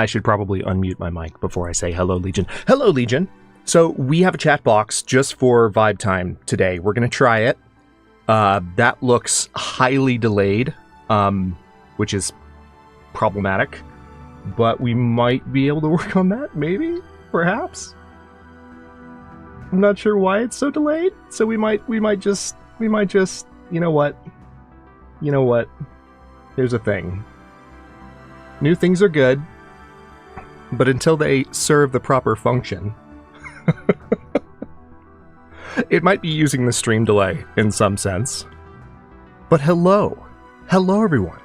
I should probably unmute my mic before I say hello, Legion. Hello, Legion. So we have a chat box just for vibe time today. We're going to try it. That looks highly delayed, which is problematic. But we might be able to work on that, maybe, perhaps. I'm not sure why it's so delayed. So we might just, you know what? Here's a thing. New things are good, but until they serve the proper function, it might be using the stream delay in some sense. But hello everyone.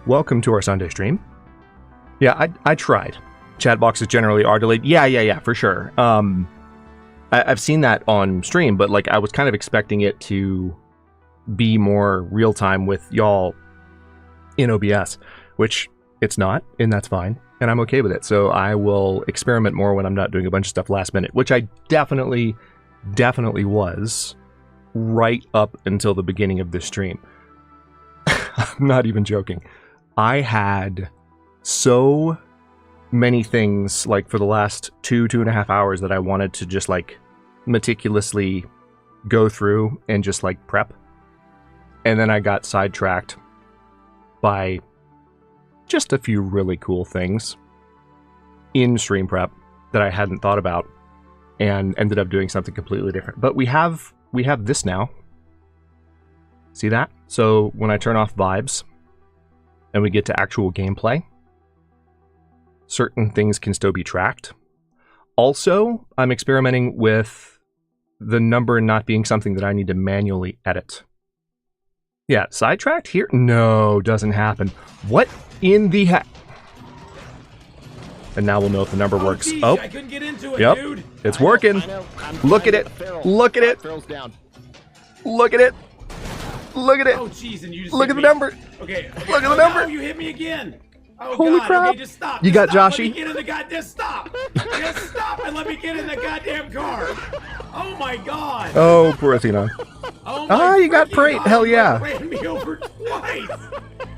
Welcome to our Sunday stream. Yeah, I tried. Chat boxes generally are delayed. Yeah, for sure. I've seen that on stream, but like I was kind of expecting it to be more real time with y'all in OBS, which it's not, and that's fine, and I'm okay with it. So I will experiment more when I'm not doing a bunch of stuff last minute, which I definitely was right up until the beginning of this stream. I'm not even joking. I had so many things like for the last 2.5 hours that I wanted to just like meticulously go through and just like prep. And then I got sidetracked by just a few really cool things in stream prep that I hadn't thought about and ended up doing something completely different. But we have this now. See that? So when I turn off vibes and we get to actual gameplay, certain things can still be tracked. Also, I'm experimenting with the number not being something that I need to manually edit. Yeah, sidetracked here? No, doesn't happen. What in the heck? And now we'll know if the number works. Geez, oh, I couldn't get into it, yep, dude. it's working. Look at it. Look at it. Look at it. Look at it. Oh, jeez, and you just look at the me. number. Okay. Look at the number. No, you hit me again. Oh, Holy God. crap. Okay, just stop. You Just got stop. Joshy? Let me get in the goddamn stop. Just stop and let me get in the goddamn car. Oh, my God. Oh, poor Athena. Oh, Ah, you got freaking prey. God, Hell you yeah. ran me over twice.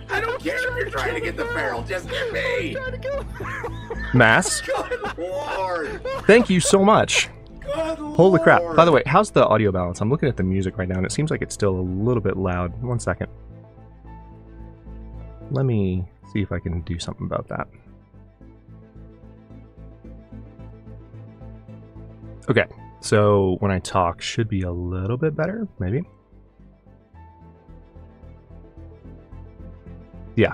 I don't care if you're trying to get the barrel. Just get me. Mass, Good Lord. thank you so much. Good Holy crap. Lord. By the way, how's the audio balance? I'm looking at the music right now, and it seems like it's still a little bit loud. 1 second. Let me see if I can do something about that. Okay, so when I talk, should be a little bit better, maybe? Yeah.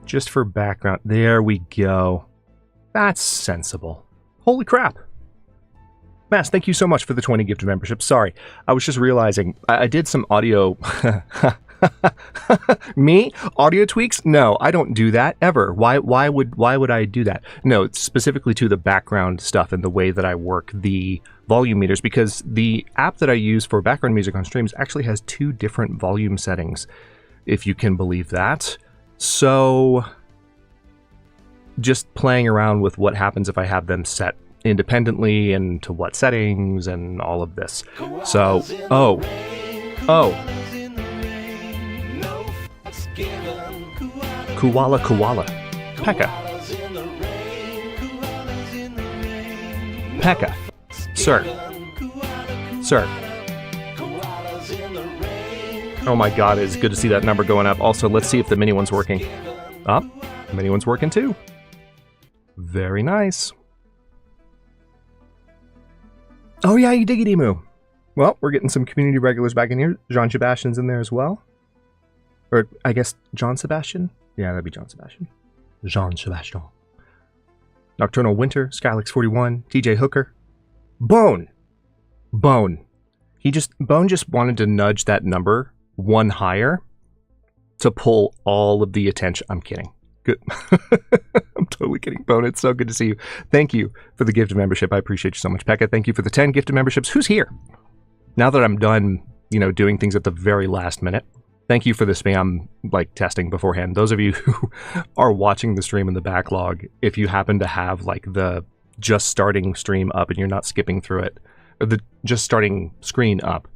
Just for background. There we go. That's sensible. Holy crap. Mass, thank you so much for the 20 gifted memberships. Sorry, I was just realizing I did some audio... Me? Audio tweaks? No, I don't do that ever. Why would I do that? No, it's specifically to the background stuff and the way that I work the volume meters, because the app that I use for background music on streams actually has 2 different volume settings, if you can believe that. So just playing around with what happens if I have them set independently and to what settings and all of this. So, Koala Koala. Pekka. Pekka. Sir. Oh my god, it's good to see that number going up. Also, let's see if the mini one's working. Up. Mini one's working too. Very nice. Oh yeah, you diggity moo. Well, we're getting some community regulars back in here. Jean Sebastian's in there as well. Or, I guess, John Sebastian? Yeah, that'd be John Sebastian. Jean Sebastian. Nocturnal Winter, Skylix41, TJ Hooker. Bone! Bone just wanted to nudge that number 1 higher to pull all of the attention. I'm kidding. Good. I'm totally kidding, Bone. It's so good to see you. Thank you for the gifted membership. I appreciate you so much, Pekka. Thank you for the 10 gifted memberships. Who's here? Now that I'm done, doing things at the very last minute, thank you for the spam, testing beforehand. Those of you who are watching the stream in the backlog, if you happen to have, the just starting stream up and you're not skipping through it, or the just starting screen up,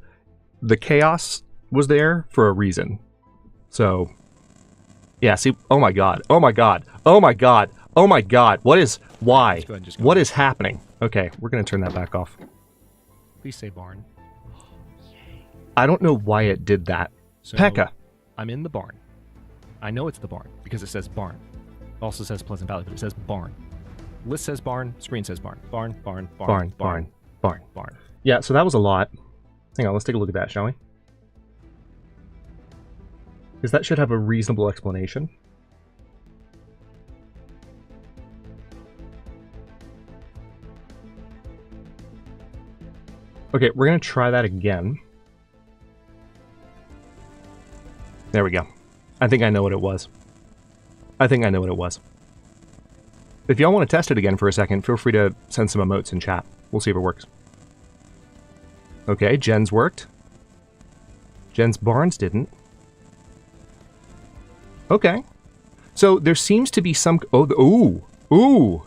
the chaos was there for a reason. So, yeah, see, oh my god, oh my god, oh my god, oh my god, what is, why? What is happening? Okay, we're gonna turn that back off. Please say barn. I don't know why it did that. So, Pekka. I'm in the barn. I know it's the barn because it says barn. It also says Pleasant Valley, but it says barn. List says barn, screen says barn. Barn, barn, barn, Barn, barn, barn, barn. barn. Yeah, so that was a lot. Hang on, let's take a look at that, shall we? Because that should have a reasonable explanation. Okay, we're going to try that again. There we go. I think I know what it was. I think I know what it was. If y'all want to test it again for a second, feel free to send some emotes in chat. We'll see if it works. Okay, Jen's worked. Jen's Barnes didn't. Okay. So there seems to be some... Oh, ooh! Ooh!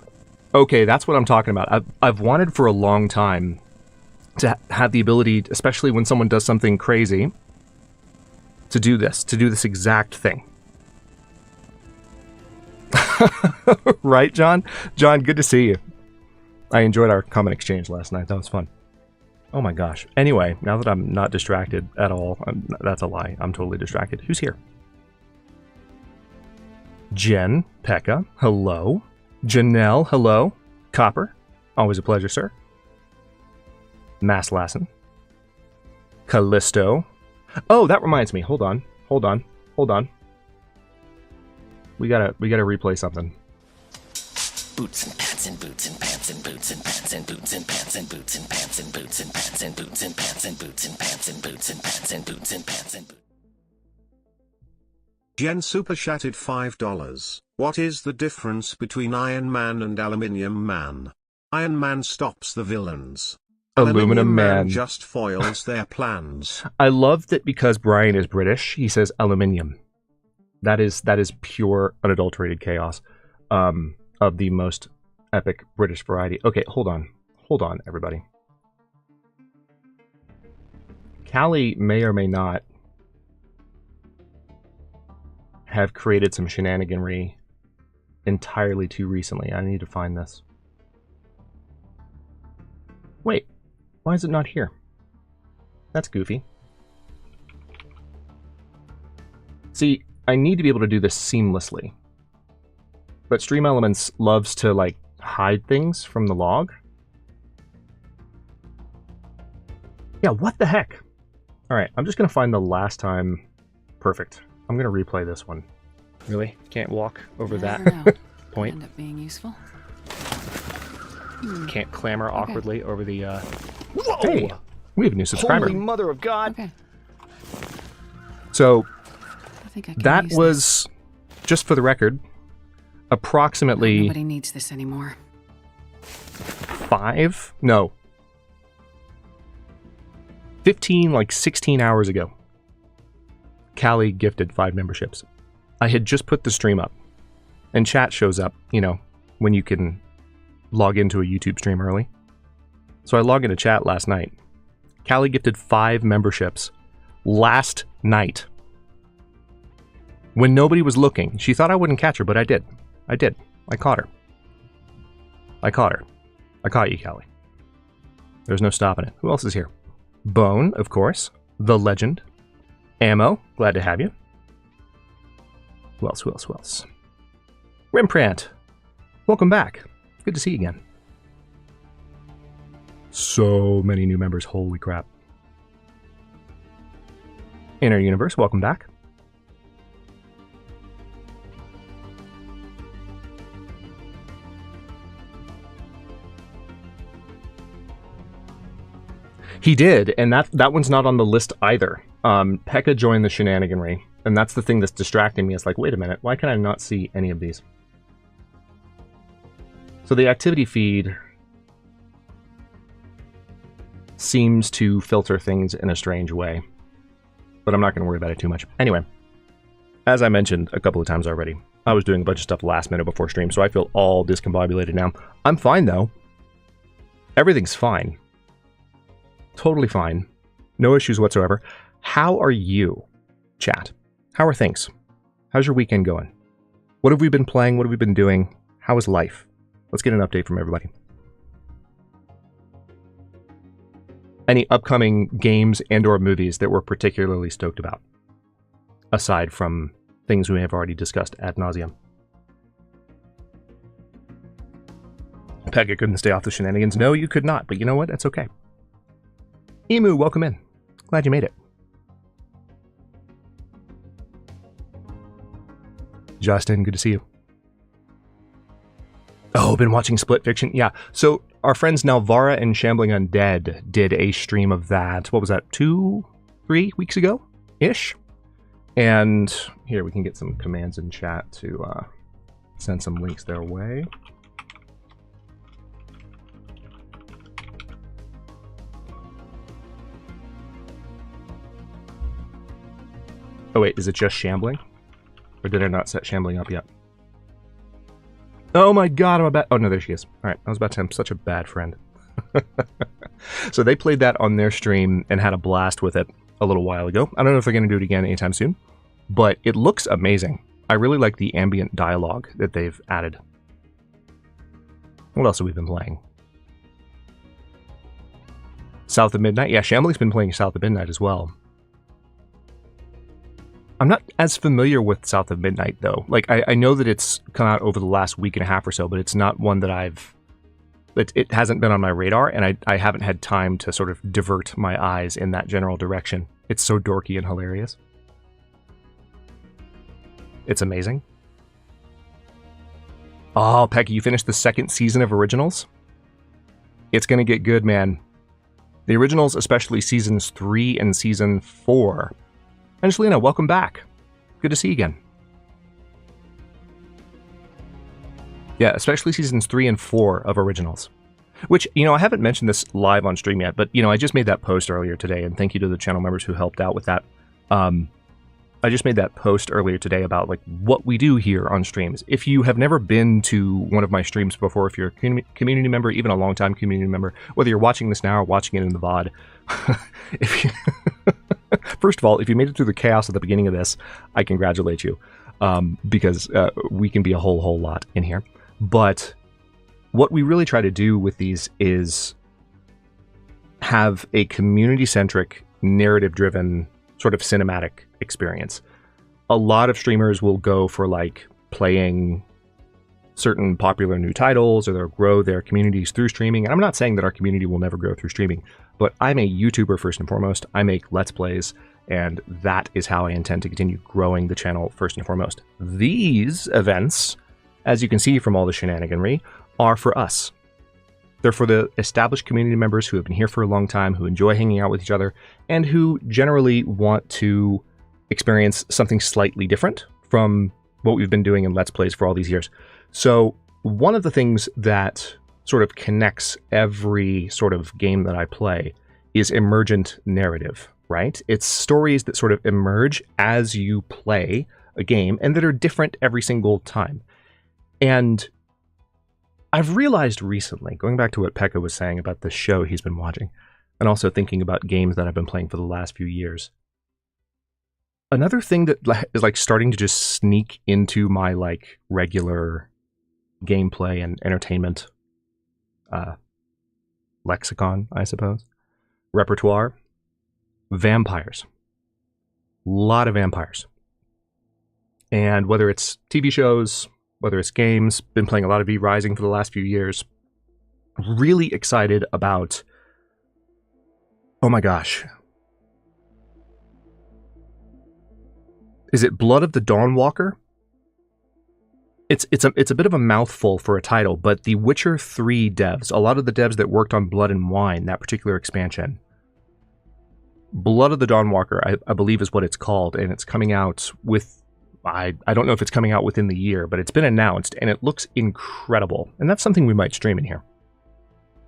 Okay, that's what I'm talking about. I've wanted for a long time to have the ability, especially when someone does something crazy, to do this exact thing. Right, John? John, good to see you. I enjoyed our comment exchange last night. That was fun. Oh my gosh. Anyway, now that I'm not distracted at all, that's a lie. I'm totally distracted. Who's here? Jen, Pekka, hello. Janelle, hello. Copper, always a pleasure, sir. Mass Lassen. Callisto. Oh, that reminds me. Hold on. Hold on. Hold on. We gotta replay something. Boots and pants and boots and pants and boots and pants and boots and pants and boots and pants and boots and pants and boots and pants and boots and pants and boots and pants and boots and pants and boots. Jen super chatted $5. What is the difference between Iron Man and Aluminium Man? Iron Man stops the villains. Aluminum Man just foils their plans. I love that because Brian is British, he says aluminium. That is pure, unadulterated chaos of the most epic British variety. Okay, hold on. Hold on, everybody. Callie may or may not have created some shenaniganry entirely too recently. I need to find this. Wait, why is it not here? That's goofy. See, I need to be able to do this seamlessly. But Stream Elements loves to, like, hide things from the log. Yeah, what the heck? Alright, I'm just going to find the last time. Perfect. I'm going to replay this one. Really? Can't walk over that point? End up being useful. Can't clamor awkwardly over the, Whoa! Hey! We have a new subscriber. Holy mother of God! Okay. So, I think I can that use was, just for the record, approximately... Nobody needs this anymore. 15, like 16 hours ago. Callie gifted 5 memberships. I had just put the stream up. And chat shows up, you know, when you can log into a YouTube stream early. So I logged into chat last night. Callie gifted 5 memberships last night. When nobody was looking. She thought I wouldn't catch her, but I did. I did. I caught her. I caught her. I caught you, Callie. There's no stopping it. Who else is here? Bone, of course. The Legend. Ammo, glad to have you. Who else, who else, who else? Rembrandt, welcome back. Good to see you again. So many new members, holy crap. Inner Universe, welcome back. He did, and that one's not on the list either. Pekka joined the shenaniganry, and that's the thing that's distracting me. It's like, wait a minute, why can I not see any of these? So the activity feed seems to filter things in a strange way, but I'm not going to worry about it too much. Anyway, as I mentioned a couple of times already, I was doing a bunch of stuff last minute before stream, so I feel all discombobulated now. I'm fine, though. Everything's fine. Totally fine. No issues whatsoever. How are you, chat? How are things? How's your weekend going? What have we been playing? What have we been doing? How is life? Let's get an update from everybody. Any upcoming games and or movies that we're particularly stoked about, aside from things we have already discussed ad nauseum? Pekka couldn't stay off the shenanigans. No, you could not, but you know what? That's okay. Emu, welcome in. Glad you made it. Justin, good to see you. Oh, been watching Split Fiction? Yeah, so our friends Nalvara and Shambling Undead did a stream of that, what was that, 2-3 weeks ago-ish? And here, we can get some commands in chat to send some links their way. Oh wait, is it just Shambling? Or did I not set Shambling up yet? Oh my god, I'm a bad... Oh no, there she is. Alright, I was about to... I'm such a bad friend. So they played that on their stream and had a blast with it a little while ago. I don't know if they're going to do it again anytime soon, but it looks amazing. I really like the ambient dialogue that they've added. What else have we been playing? South of Midnight? Yeah, Shambling's been playing South of Midnight as well. I'm not as familiar with South of Midnight, though. Like, I know that it's come out over the last week and a half or so, but it's not one that I've... It hasn't been on my radar, and I haven't had time to sort of divert my eyes in that general direction. It's so dorky and hilarious. It's amazing. Oh, Pecky, you finished the second season of Originals? It's gonna get good, man. The Originals, especially Seasons 3 and Season 4... Angelina, welcome back. Good to see you again. Yeah, especially Seasons 3 and 4 of Originals. Which, you know, I haven't mentioned this live on stream yet, but, you know, I just made that post earlier today, and thank you to the channel members who helped out with that. I just made that post earlier today about, like, what we do here on streams. If you have never been to one of my streams before, if you're a community member, even a long-time community member, whether you're watching this now or watching it in the VOD, if you... First of all, if you made it through the chaos at the beginning of this, I congratulate you, because we can be a whole lot in here. But what we really try to do with these is have a community-centric, narrative-driven sort of cinematic experience. A lot of streamers will go for like playing certain popular new titles, or they'll grow their communities through streaming. And I'm not saying that our community will never grow through streaming, but I'm a YouTuber first and foremost. I make Let's Plays, and that is how I intend to continue growing the channel first and foremost. These events, as you can see from all the shenaniganry, are for us. They're for the established community members who have been here for a long time, who enjoy hanging out with each other, and who generally want to experience something slightly different from what we've been doing in Let's Plays for all these years. So one of the things that sort of connects every sort of game that I play is emergent narrative, right? It's stories that sort of emerge as you play a game and that are different every single time. And I've realized recently, going back to what Pekka was saying about the show he's been watching, and also thinking about games that I've been playing for the last few years, another thing that is like starting to just sneak into my like regular gameplay and entertainment lexicon, I suppose, repertoire, vampires. A lot of vampires. And whether it's TV shows, whether it's games, been playing a lot of V Rising for the last few years. Really excited about, oh my gosh. Is it Blood of the Dawnwalker? It's a bit of a mouthful for a title, but the Witcher 3 devs, a lot of the devs that worked on Blood and Wine, that particular expansion, Blood of the Dawnwalker, I believe is what it's called, and it's coming out with, I don't know if it's coming out within the year, but it's been announced, and it looks incredible. And that's something we might stream in here,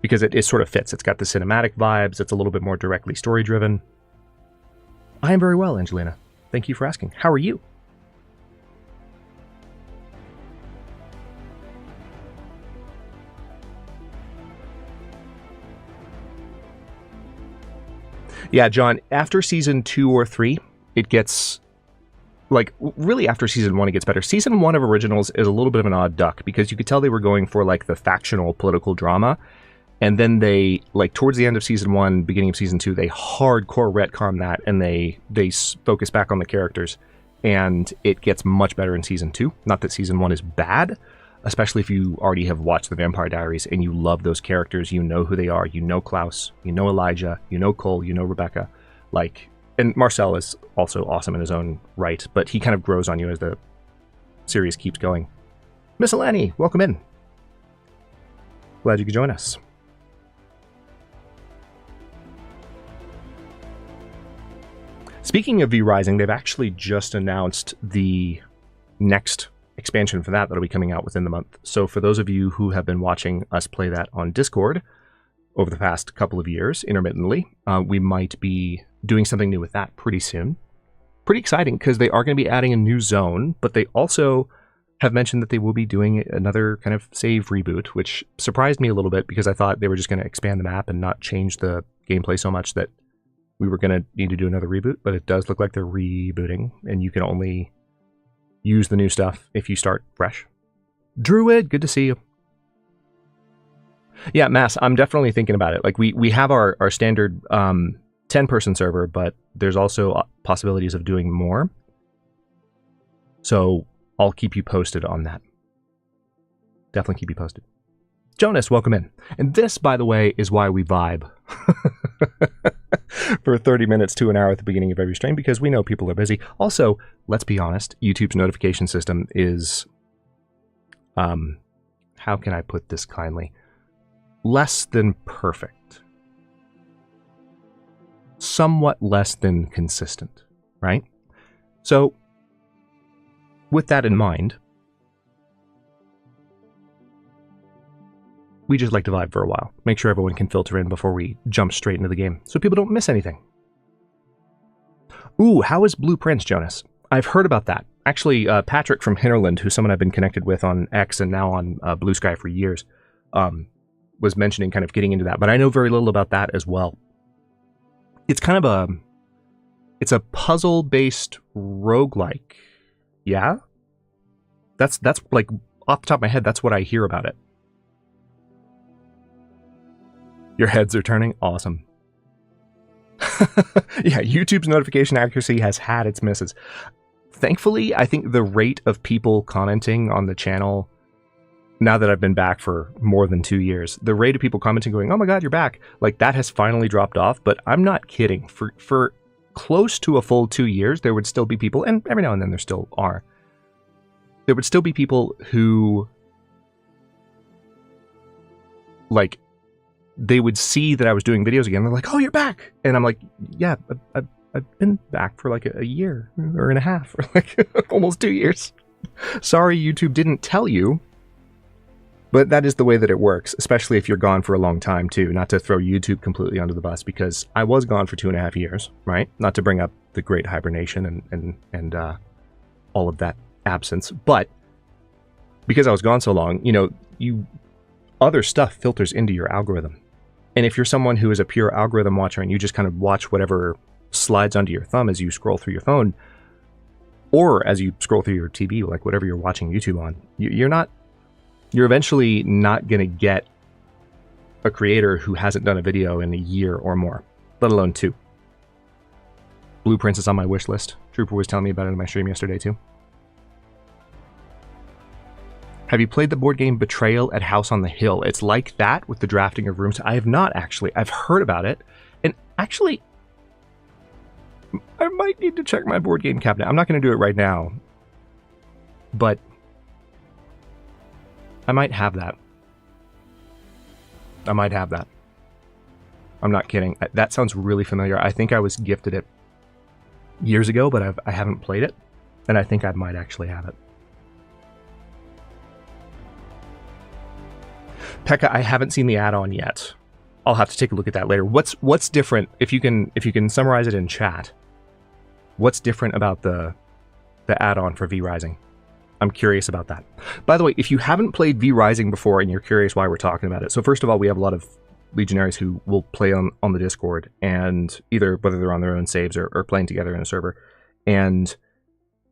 because it sort of fits. It's got the cinematic vibes, it's a little bit more directly story-driven. I am very well, Angelina. Thank you for asking. How are you? Yeah, John, after season 2 or 3, it gets... Like, really after season 1, it gets better. Season 1 of Originals is a little bit of an odd duck, because you could tell they were going for, like, the factional political drama, and then they, like, towards the end of season 1, beginning of season 2, they hardcore retcon that, and they focus back on the characters, and it gets much better in season 2. Not that season 1 is bad, especially if you already have watched The Vampire Diaries, and you love those characters, you know who they are, you know Klaus, you know Elijah, you know Cole, you know Rebecca, like... And Marcel is also awesome in his own right, but he kind of grows on you as the series keeps going. Miss Alani, welcome in. Glad you could join us. Speaking of V Rising, they've actually just announced the next expansion for that'll be coming out within the month. So for those of you who have been watching us play that on Discord over the past couple of years, intermittently, we might be doing something new with that pretty soon. Pretty exciting, because they are going to be adding a new zone, but they also have mentioned that they will be doing another kind of save reboot, which surprised me a little bit, because I thought they were just going to expand the map and not change the gameplay so much that we were going to need to do another reboot, but it does look like they're rebooting, and you can only use the new stuff if you start fresh. Druid, good to see you. Yeah, Mass, I'm definitely thinking about it. Like, we have our standard 10-person server, but there's also possibilities of doing more. So I'll keep you posted on that. Definitely keep you posted. Jonas, welcome in. And this, by the way, is why we vibe for 30 minutes to an hour at the beginning of every stream, because we know people are busy. Also, let's be honest, YouTube's notification system is, how can I put this kindly? Less than perfect. Somewhat less than consistent, right? So, with that in mind, we just like to vibe for a while. Make sure everyone can filter in before we jump straight into the game, so people don't miss anything. Ooh, how is Blue Prince, Jonas? I've heard about that. Actually, Patrick from Hinterland, who's someone I've been connected with on X and now on Blue Sky for years, was mentioning kind of getting into that, but I know very little about that as well. It's kind of it's a puzzle-based roguelike. Yeah? That's like, off the top of my head, that's what I hear about it. Your heads are turning? Awesome. Yeah, YouTube's notification accuracy has had its misses. Thankfully, I think the rate of people commenting on the channel, now that I've been back for more than 2 years, the rate of people commenting going, oh my god, you're back, like, that has finally dropped off. But I'm not kidding. For close to a full 2 years, there would still be people, and every now and then there still are, there would still be people who, like, they would see that I was doing videos again. They're like, oh, you're back. And I'm like, yeah, I've been back for like a year or and a half, or like almost 2 years. Sorry, YouTube didn't tell you. But that is the way that it works, especially if you're gone for a long time too. Not to throw YouTube completely under the bus, because I was gone for 2.5 years, right? Not to bring up the great hibernation and all of that absence, but because I was gone so long, you know, other stuff filters into your algorithm. And if you're someone who is a pure algorithm watcher and you just kind of watch whatever slides onto your thumb as you scroll through your phone, or as you scroll through your TV, like whatever you're watching YouTube on, you're eventually not going to get a creator who hasn't done a video in a year or more, let alone 2. Blue Prince is on my wish list. Trooper was telling me about it in my stream yesterday too. Have you played the board game Betrayal at House on the Hill? It's like that with the drafting of rooms. I have not, actually. I've heard about it. And actually, I might need to check my board game cabinet. I'm not going to do it right now. But I might have that. I might have that. I'm not kidding. That sounds really familiar. I think I was gifted it years ago, but I haven't played it. And I think I might actually have it. Pekka, I haven't seen the add-on yet. I'll have to take a look at that later. What's different, if you can summarize it in chat, what's different about the add-on for V Rising? I'm curious about that. By the way, if you haven't played V Rising before and you're curious why we're talking about it, so first of all, we have a lot of Legionaries who will play on the Discord, and either whether they're on their own saves or playing together in a server. And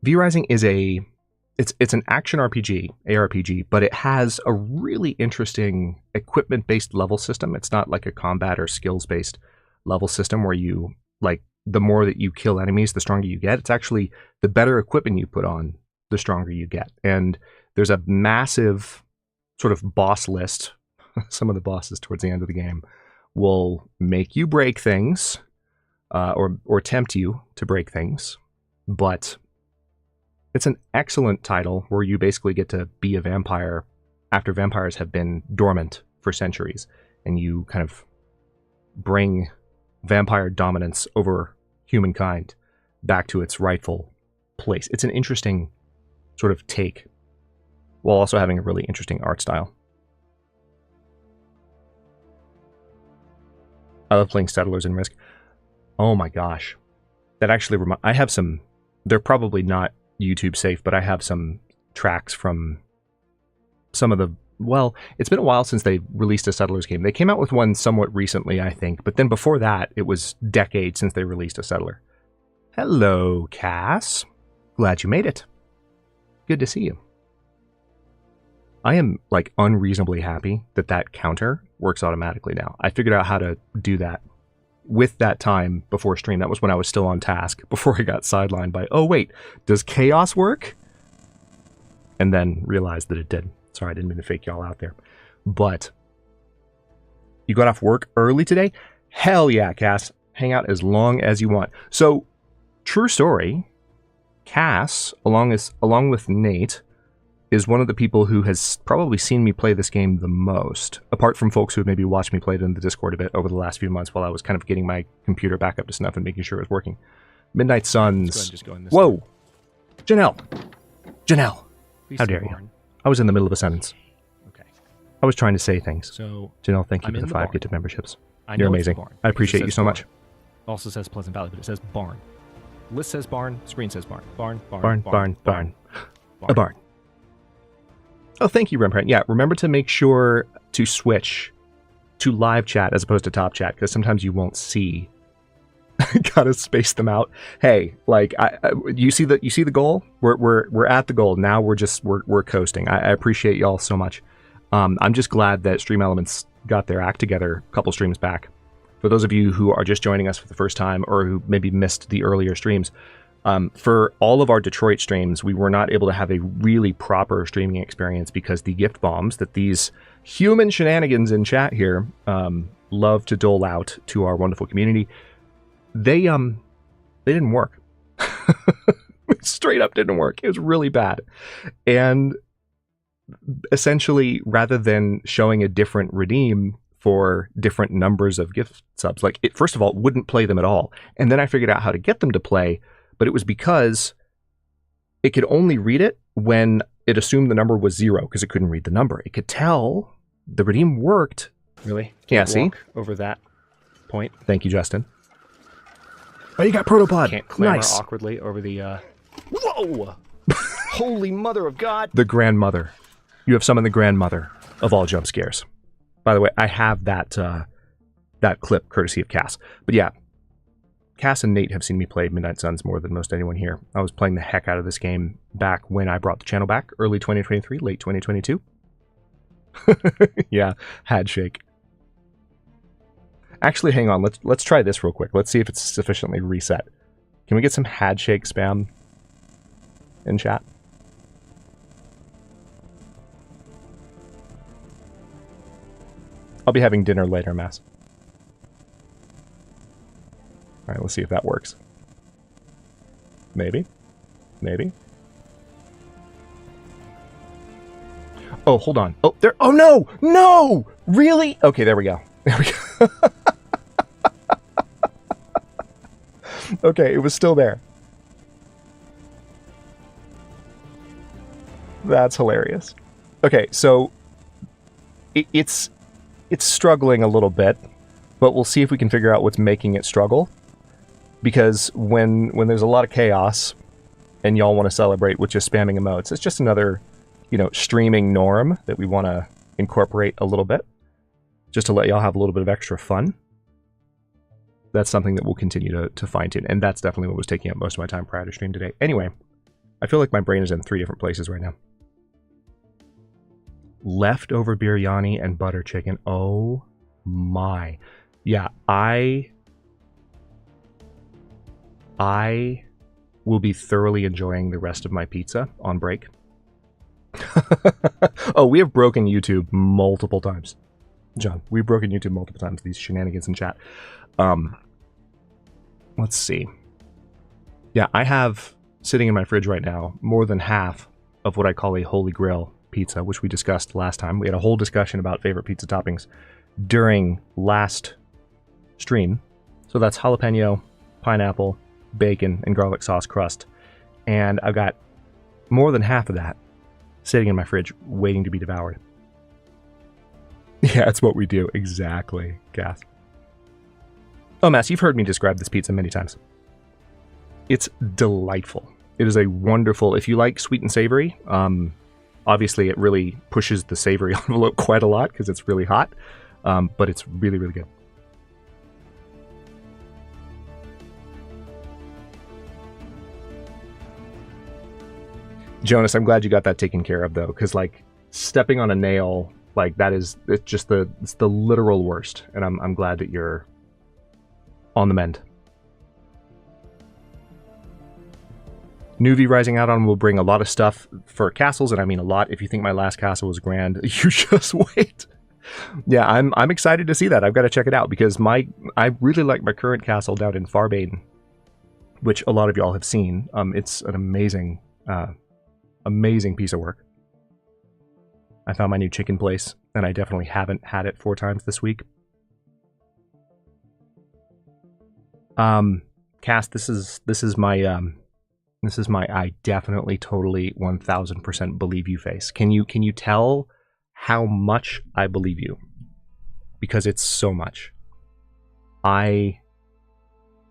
V-Rising is it's an action RPG, ARPG, but it has a really interesting equipment-based level system. It's not like a combat or skills-based level system where you, like, the more that you kill enemies, the stronger you get. It's actually the better equipment you put on, the stronger you get. And there's a massive sort of boss list. Some of the bosses towards the end of the game will make you break things, or tempt you to break things. But it's an excellent title where you basically get to be a vampire after vampires have been dormant for centuries, and you kind of bring vampire dominance over humankind back to its rightful place. It's an interesting sort of take, while also having a really interesting art style. I love playing Settlers in Risk. Oh my gosh. That actually I have some, they're probably not YouTube safe, but I have some tracks from some of the, well, it's been a while since they released a Settlers game. They came out with one somewhat recently, I think, but then before that, it was decades since they released a Settler. Hello, Cass. Glad you made it. Good to see you. I am, like, unreasonably happy that that counter works automatically now. I figured out how to do that with that time before stream. That was when I was still on task, before I got sidelined by, oh wait, does chaos work? And then realized that it did. Sorry, I didn't mean to fake y'all out there. But you got off work early today? Hell yeah, Cass. Hang out as long as you want. So, true story, Cass, along with Nate, is one of the people who has probably seen me play this game the most, apart from folks who have maybe watched me play it in the Discord a bit over the last few months while I was kind of getting my computer back up to snuff and making sure it was working. Midnight Suns. Whoa! Janelle! How dare you? I was in the middle of a sentence. Okay. I was trying to say things. So, Janelle, thank you for the 5 gifted memberships. You're amazing. I appreciate you so much. Also says Pleasant Valley, but it says barn. List says barn, screen says barn. Barn. A barn. Oh, thank you, Rembrandt. Yeah, remember to make sure to switch to live chat as opposed to top chat, because sometimes you won't see. Gotta space them out. Hey, like, you see the goal? We're at the goal now. We're coasting. I appreciate y'all so much. I'm just glad that Stream Elements got their act together a couple streams back. For those of you who are just joining us for the first time, or who maybe missed the earlier streams, for all of our Detroit streams, we were not able to have a really proper streaming experience because the gift bombs that these human shenanigans in chat here love to dole out to our wonderful community, they didn't work. Straight up didn't work. It was really bad. And essentially, rather than showing a different redeem for different numbers of gift subs, like, it first of all wouldn't play them at all. And then I figured out how to get them to play, but it was because it could only read it when it assumed the number was 0, because it couldn't read the number. It could tell the redeem worked. Really? Yeah, see? Over that point. Thank you, Justin. Oh, you got Protopod. Can't clamber nice. Awkwardly over the, Whoa! Holy mother of God! The grandmother. You have summoned the grandmother of all jump scares. By the way, I have that clip courtesy of Cass. But yeah, Cass and Nate have seen me play Midnight Suns more than most anyone here. I was playing the heck out of this game back when I brought the channel back, early 2023, late 2022. Yeah, head shake. Actually, hang on. Let's try this real quick. Let's see if it's sufficiently reset. Can we get some head shake spam in chat? I'll be having dinner later, Mass. All right, let's see if that works. Maybe. Maybe. Oh, hold on. Oh, there. Oh, no! No! Really? Okay, there we go. There we go. Okay, it was still there. That's hilarious. Okay, so it's struggling a little bit, but we'll see if we can figure out what's making it struggle. Because when there's a lot of chaos and y'all want to celebrate with just spamming emotes, it's just another, streaming norm that we want to incorporate a little bit. just to let y'all have a little bit of extra fun. That's something that we'll continue to fine-tune, and that's definitely what was taking up most of my time prior to stream today. Anyway, I feel like my brain is in 3 different places right now. Leftover biryani and butter chicken. Oh my. Yeah, I will be thoroughly enjoying the rest of my pizza on break. Oh, we have broken YouTube multiple times. John, we've broken YouTube multiple times, these shenanigans in chat. Let's see. Yeah, I have sitting in my fridge right now more than half of what I call a Holy Grail pizza, which we discussed last time. We had a whole discussion about favorite pizza toppings during last stream. So that's jalapeno, pineapple, bacon, and garlic sauce crust. And I've got more than half of that sitting in my fridge waiting to be devoured. Yeah, that's what we do. Exactly, Cass. Oh, Mass, you've heard me describe this pizza many times. It's delightful. It is a wonderful, if you like sweet and savory, obviously it really pushes the savory envelope quite a lot because it's really hot, but it's really, really good. Jonas, I'm glad you got that taken care of though, because like stepping on a nail, like that is, it's the literal worst, and I'm glad that you're on the mend. Nuvi Rising Out On will bring a lot of stuff for castles, and I mean a lot. If you think my last castle was grand, you just wait. Yeah, I'm excited to see that. I've got to check it out because I really like my current castle down in Farbane, which a lot of y'all have seen. It's an amazing, amazing piece of work. I found my new chicken place, and I definitely haven't had it 4 times this week. Cass, this is my I definitely totally 1000% believe you face. Can you tell how much I believe you? Because it's so much. I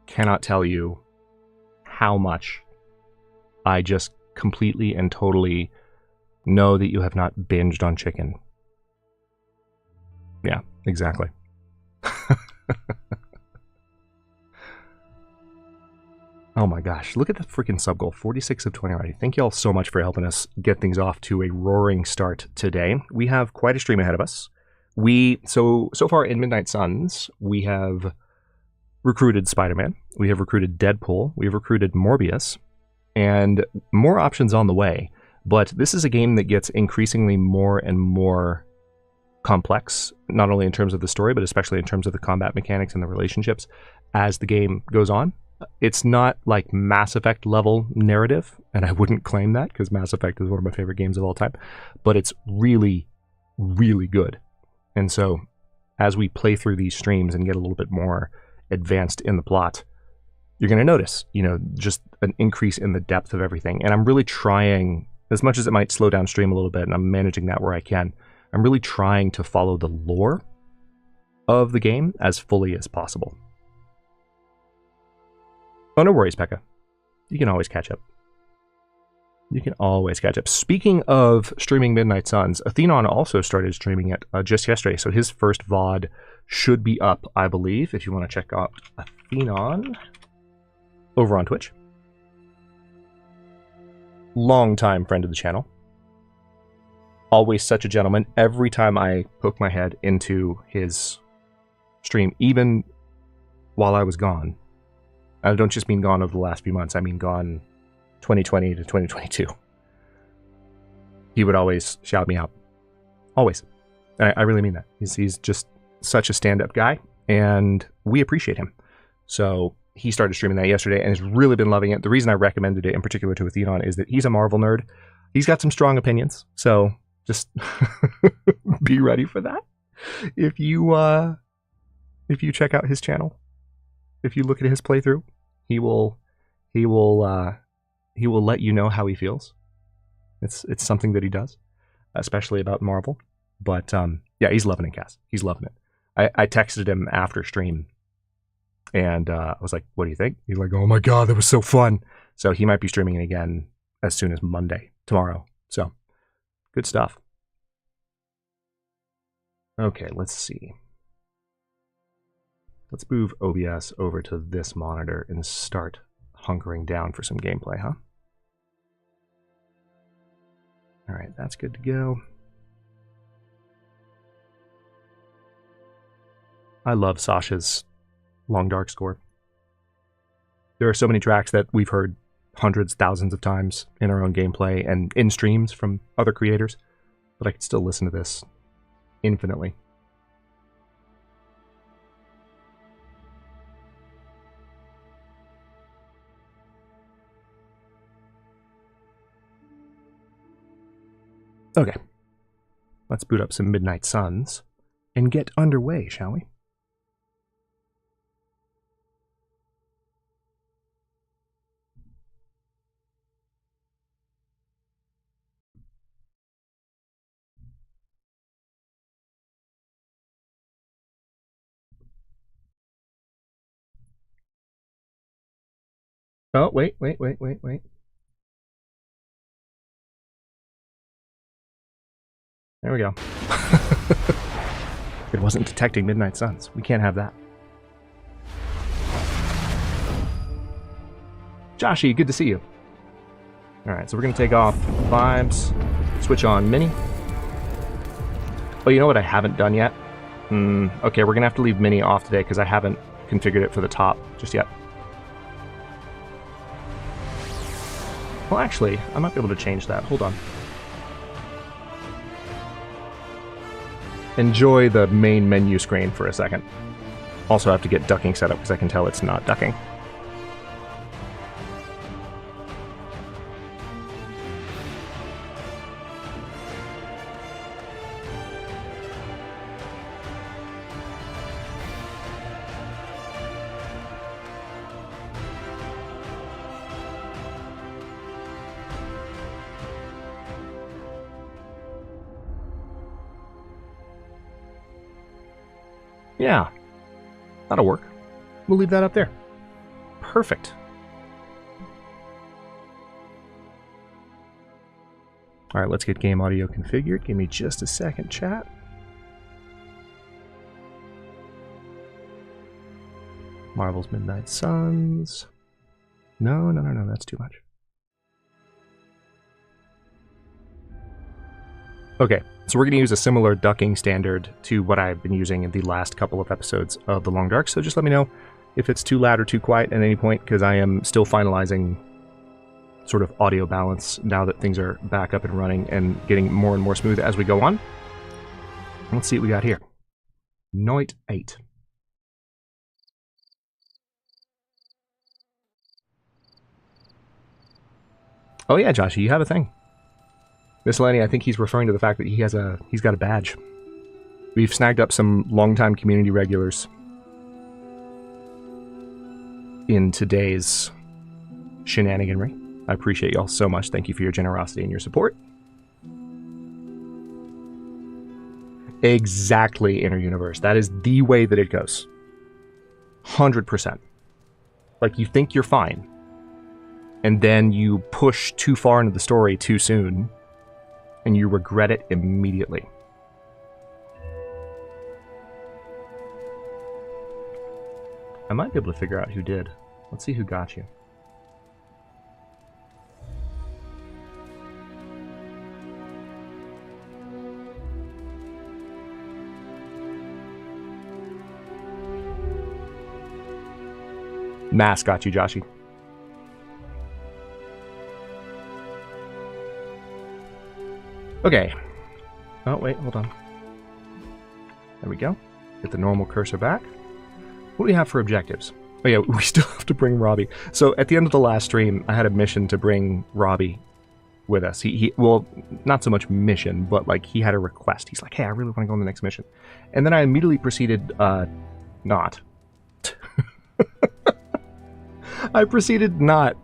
cannot tell you how much I just completely and totally know that you have not binged on chicken. Yeah, exactly. Oh my gosh, look at the freaking sub goal, 46 of 20 already. Thank you all so much for helping us get things off to a roaring start today. We have quite a stream ahead of us. So far in Midnight Suns, we have recruited Spider-Man, we have recruited Deadpool, we have recruited Morbius, and more options on the way. But this is a game that gets increasingly more and more complex, not only in terms of the story, but especially in terms of the combat mechanics and the relationships as the game goes on. It's not like Mass Effect level narrative, and I wouldn't claim that because Mass Effect is one of my favorite games of all time, but it's really, really good. And so as we play through these streams and get a little bit more advanced in the plot, you're going to notice, just an increase in the depth of everything. And I'm really trying, as much as it might slow down stream a little bit, and I'm managing that where I can, I'm really trying to follow the lore of the game as fully as possible. Oh, no worries, Pekka. You can always catch up. You can always catch up. Speaking of streaming Midnight Suns, Athenon also started streaming it just yesterday, so his first VOD should be up, I believe, if you want to check out Athenon over on Twitch. Longtime friend of the channel. Always such a gentleman. Every time I poke my head into his stream, even while I was gone, I don't just mean gone over the last few months, I mean gone 2020 to 2022. He would always shout me out. Always. And I really mean that. He's just such a stand-up guy, and we appreciate him. So he started streaming that yesterday and has really been loving it. The reason I recommended it in particular to Athenon is that he's a Marvel nerd. He's got some strong opinions, so just be ready for that. If you check out his channel, if you look at his playthrough, he will let you know how he feels. It's something that he does, especially about Marvel. But yeah, he's loving it, Cass. He's loving it. I texted him after stream, and I was like, "What do you think?" He's like, "Oh my god, that was so fun!" So he might be streaming it again as soon as tomorrow. So good stuff. Okay, let's see. Let's move OBS over to this monitor and start hunkering down for some gameplay, huh? Alright, that's good to go. I love Sasha's Long Dark score. There are so many tracks that we've heard hundreds, thousands of times in our own gameplay and in streams from other creators, but I could still listen to this infinitely. Okay, let's boot up some Midnight Suns and get underway, shall we? Oh, wait. There we go. It wasn't detecting Midnight Suns. We can't have that. Joshy, good to see you. Alright, so we're going to take off Vibes, switch on Mini. Oh, you know what I haven't done yet? Okay, we're going to have to leave Mini off today because I haven't configured it for the top just yet. Well, actually, I might be able to change that. Hold on. Enjoy the main menu screen for a second. Also have to get ducking set up because I can tell it's not ducking. Yeah, that'll work. We'll leave that up there. Perfect. All right, let's get game audio configured. Give me just a second, chat. Marvel's Midnight Suns. No, that's too much. Okay, so we're going to use a similar ducking standard to what I've been using in the last couple of episodes of The Long Dark, so just let me know if it's too loud or too quiet at any point, because I am still finalizing sort of audio balance now that things are back up and running and getting more and more smooth as we go on. Let's see what we got here. Noit 8. Oh yeah, Joshy, you have a thing. Miscellany, I think he's referring to the fact that he's got a badge. We've snagged up some longtime community regulars in today's shenaniganry. I appreciate y'all so much. Thank you for your generosity and your support. Exactly, Inner Universe. That is the way that it goes. 100%. Like, you think you're fine, and then you push too far into the story too soon, and you regret it immediately. I might be able to figure out who did. Let's see who got you. Mass got you, Joshy. Okay. Oh, wait, hold on. There we go. Get the normal cursor back. What do we have for objectives? Oh yeah, we still have to bring Robbie. So at the end of the last stream, I had a mission to bring Robbie with us. He well, not so much mission, but like he had a request. He's like, hey, I really want to go on the next mission. And then I immediately proceeded, not. I proceeded not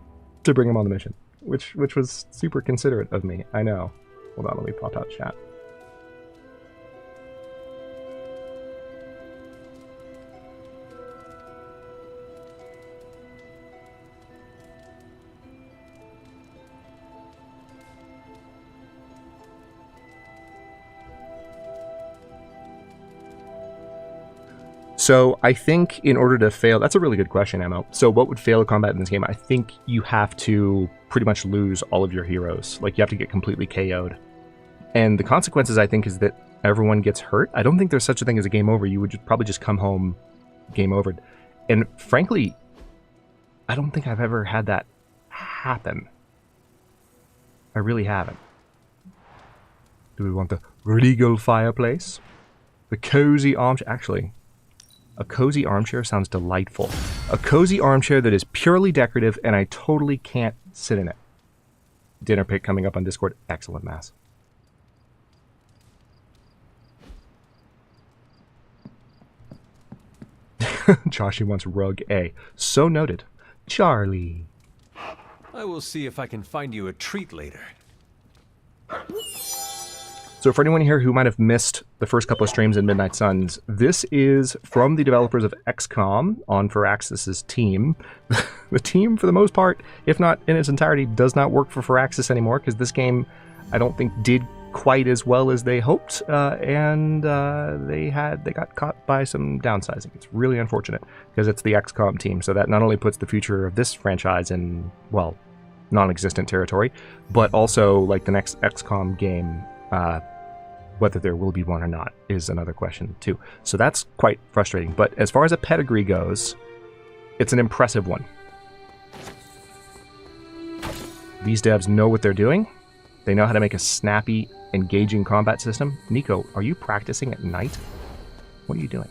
to bring him on the mission, which was super considerate of me. I know. Hold on, let me pop out chat. So I think in order to fail, that's a really good question, Emmo. So what would fail a combat in this game? I think you have to pretty much lose all of your heroes. Like, you have to get completely KO'd. And the consequences, I think, is that everyone gets hurt. I don't think there's such a thing as a game over. You would probably just come home game over. And frankly, I don't think I've ever had that happen. I really haven't. Do we want the regal fireplace? The cozy armchair? Actually, a cozy armchair sounds delightful. A cozy armchair that is purely decorative and I totally can't sit in it. Dinner pick coming up on Discord. Excellent, Mass. Joshy wants rug A. So noted. Charlie. I will see if I can find you a treat later. So for anyone here who might have missed the first couple of streams in Midnight Suns, this is from the developers of XCOM on Firaxis' team. The team, for the most part, if not in its entirety, does not work for Firaxis anymore, because this game, I don't think, did quite as well as they hoped, and they got caught by some downsizing. It's really unfortunate, because it's the XCOM team, so that not only puts the future of this franchise in, well, non-existent territory, but also, like, the next XCOM game, whether there will be one or not is another question too. So that's quite frustrating. But as far as a pedigree goes, it's an impressive one. These devs know what they're doing. They know how to make a snappy, engaging combat system. Nico, are you practicing at night? What are you doing?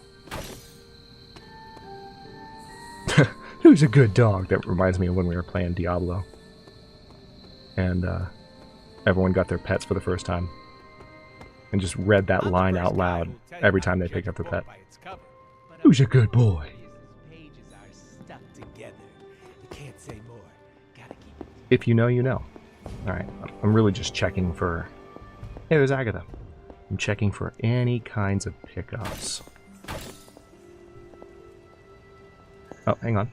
Who's a good dog? That reminds me of when we were playing Diablo. And everyone got their pets for the first time. And just read that line out loud every time they pick up their pet. Who's a good boy? If you know, you know. Alright, I'm really just checking for... Hey, there's Agatha. I'm checking for any kinds of pickups. Oh, hang on.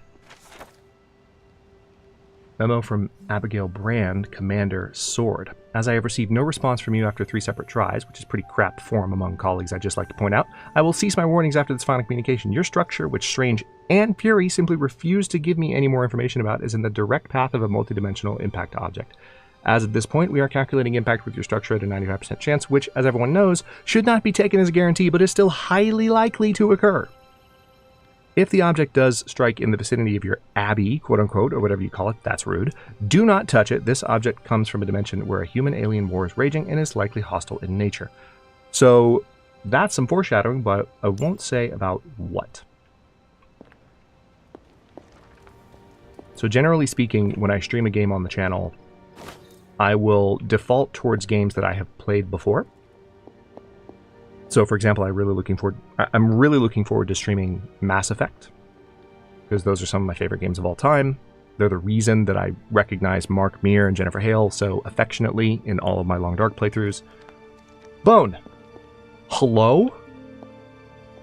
Memo from Abigail Brand, Commander Sword. As I have received no response from you after 3 separate tries, which is pretty crap form among colleagues, I'd just like to point out, I will cease my warnings after this final communication. Your structure, which Strange and Fury simply refuse to give me any more information about, is in the direct path of a multidimensional impact object. As of this point, we are calculating impact with your structure at a 95% chance, which, as everyone knows, should not be taken as a guarantee, but is still highly likely to occur. If the object does strike in the vicinity of your abbey, quote-unquote, or whatever you call it, that's rude, do not touch it. This object comes from a dimension where a human-alien war is raging and is likely hostile in nature. So that's some foreshadowing, but I won't say about what. So generally speaking, when I stream a game on the channel, I will default towards games that I have played before. So, for example, I'm really looking forward to streaming Mass Effect, because those are some of my favorite games of all time. They're the reason that I recognize Mark Meir and Jennifer Hale so affectionately in all of my Long Dark playthroughs. Bone! Hello?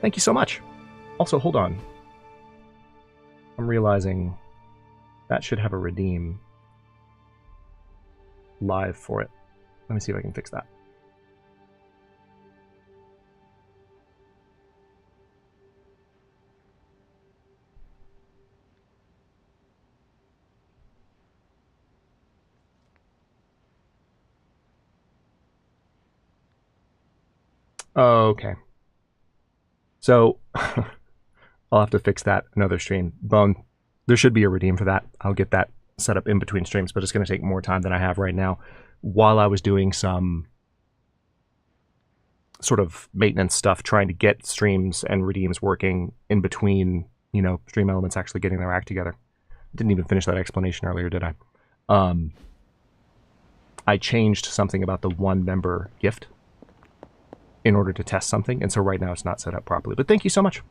Thank you so much. Also, hold on. I'm realizing that should have a redeem live for it. Let me see if I can fix that. Okay. So, I'll have to fix that another stream. Bone, there should be a redeem for that. I'll get that set up in between streams, but it's going to take more time than I have right now. While I was doing some sort of maintenance stuff, trying to get streams and redeems working in between, you know, Stream Elements actually getting their act together. Didn't even finish that explanation earlier, did I? I changed something about the one-member gift in order to test something, and so right now it's not set up properly. But thank you so much.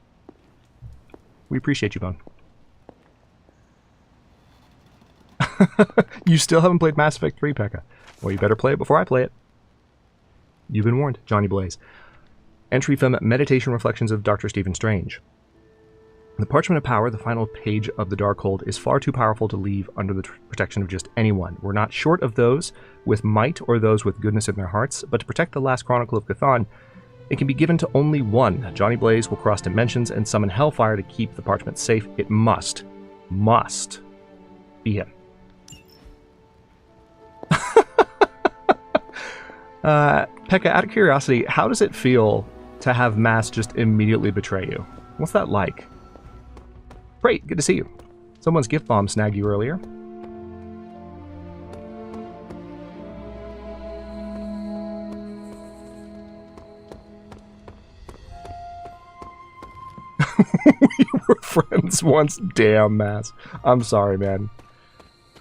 We appreciate you, Bone. You still haven't played Mass Effect 3, Pekka. Well, you better play it before I play it. You've been warned, Johnny Blaze. Entry from Meditation Reflections of Dr. Stephen Strange. The Parchment of Power, the final page of the Darkhold, is far too powerful to leave under the protection of just anyone. We're not short of those with might or those with goodness in their hearts, but to protect the last Chronicle of Cthon, It can be given to only one. Johnny Blaze will cross dimensions and summon Hellfire to keep the parchment safe. It must be him. Pekka, out of curiosity, how does it feel to have Mass just immediately betray you? What's that like? Great, good to see you. Someone's gift bomb snagged you earlier. We were friends once. Damn, Mass. I'm sorry, man.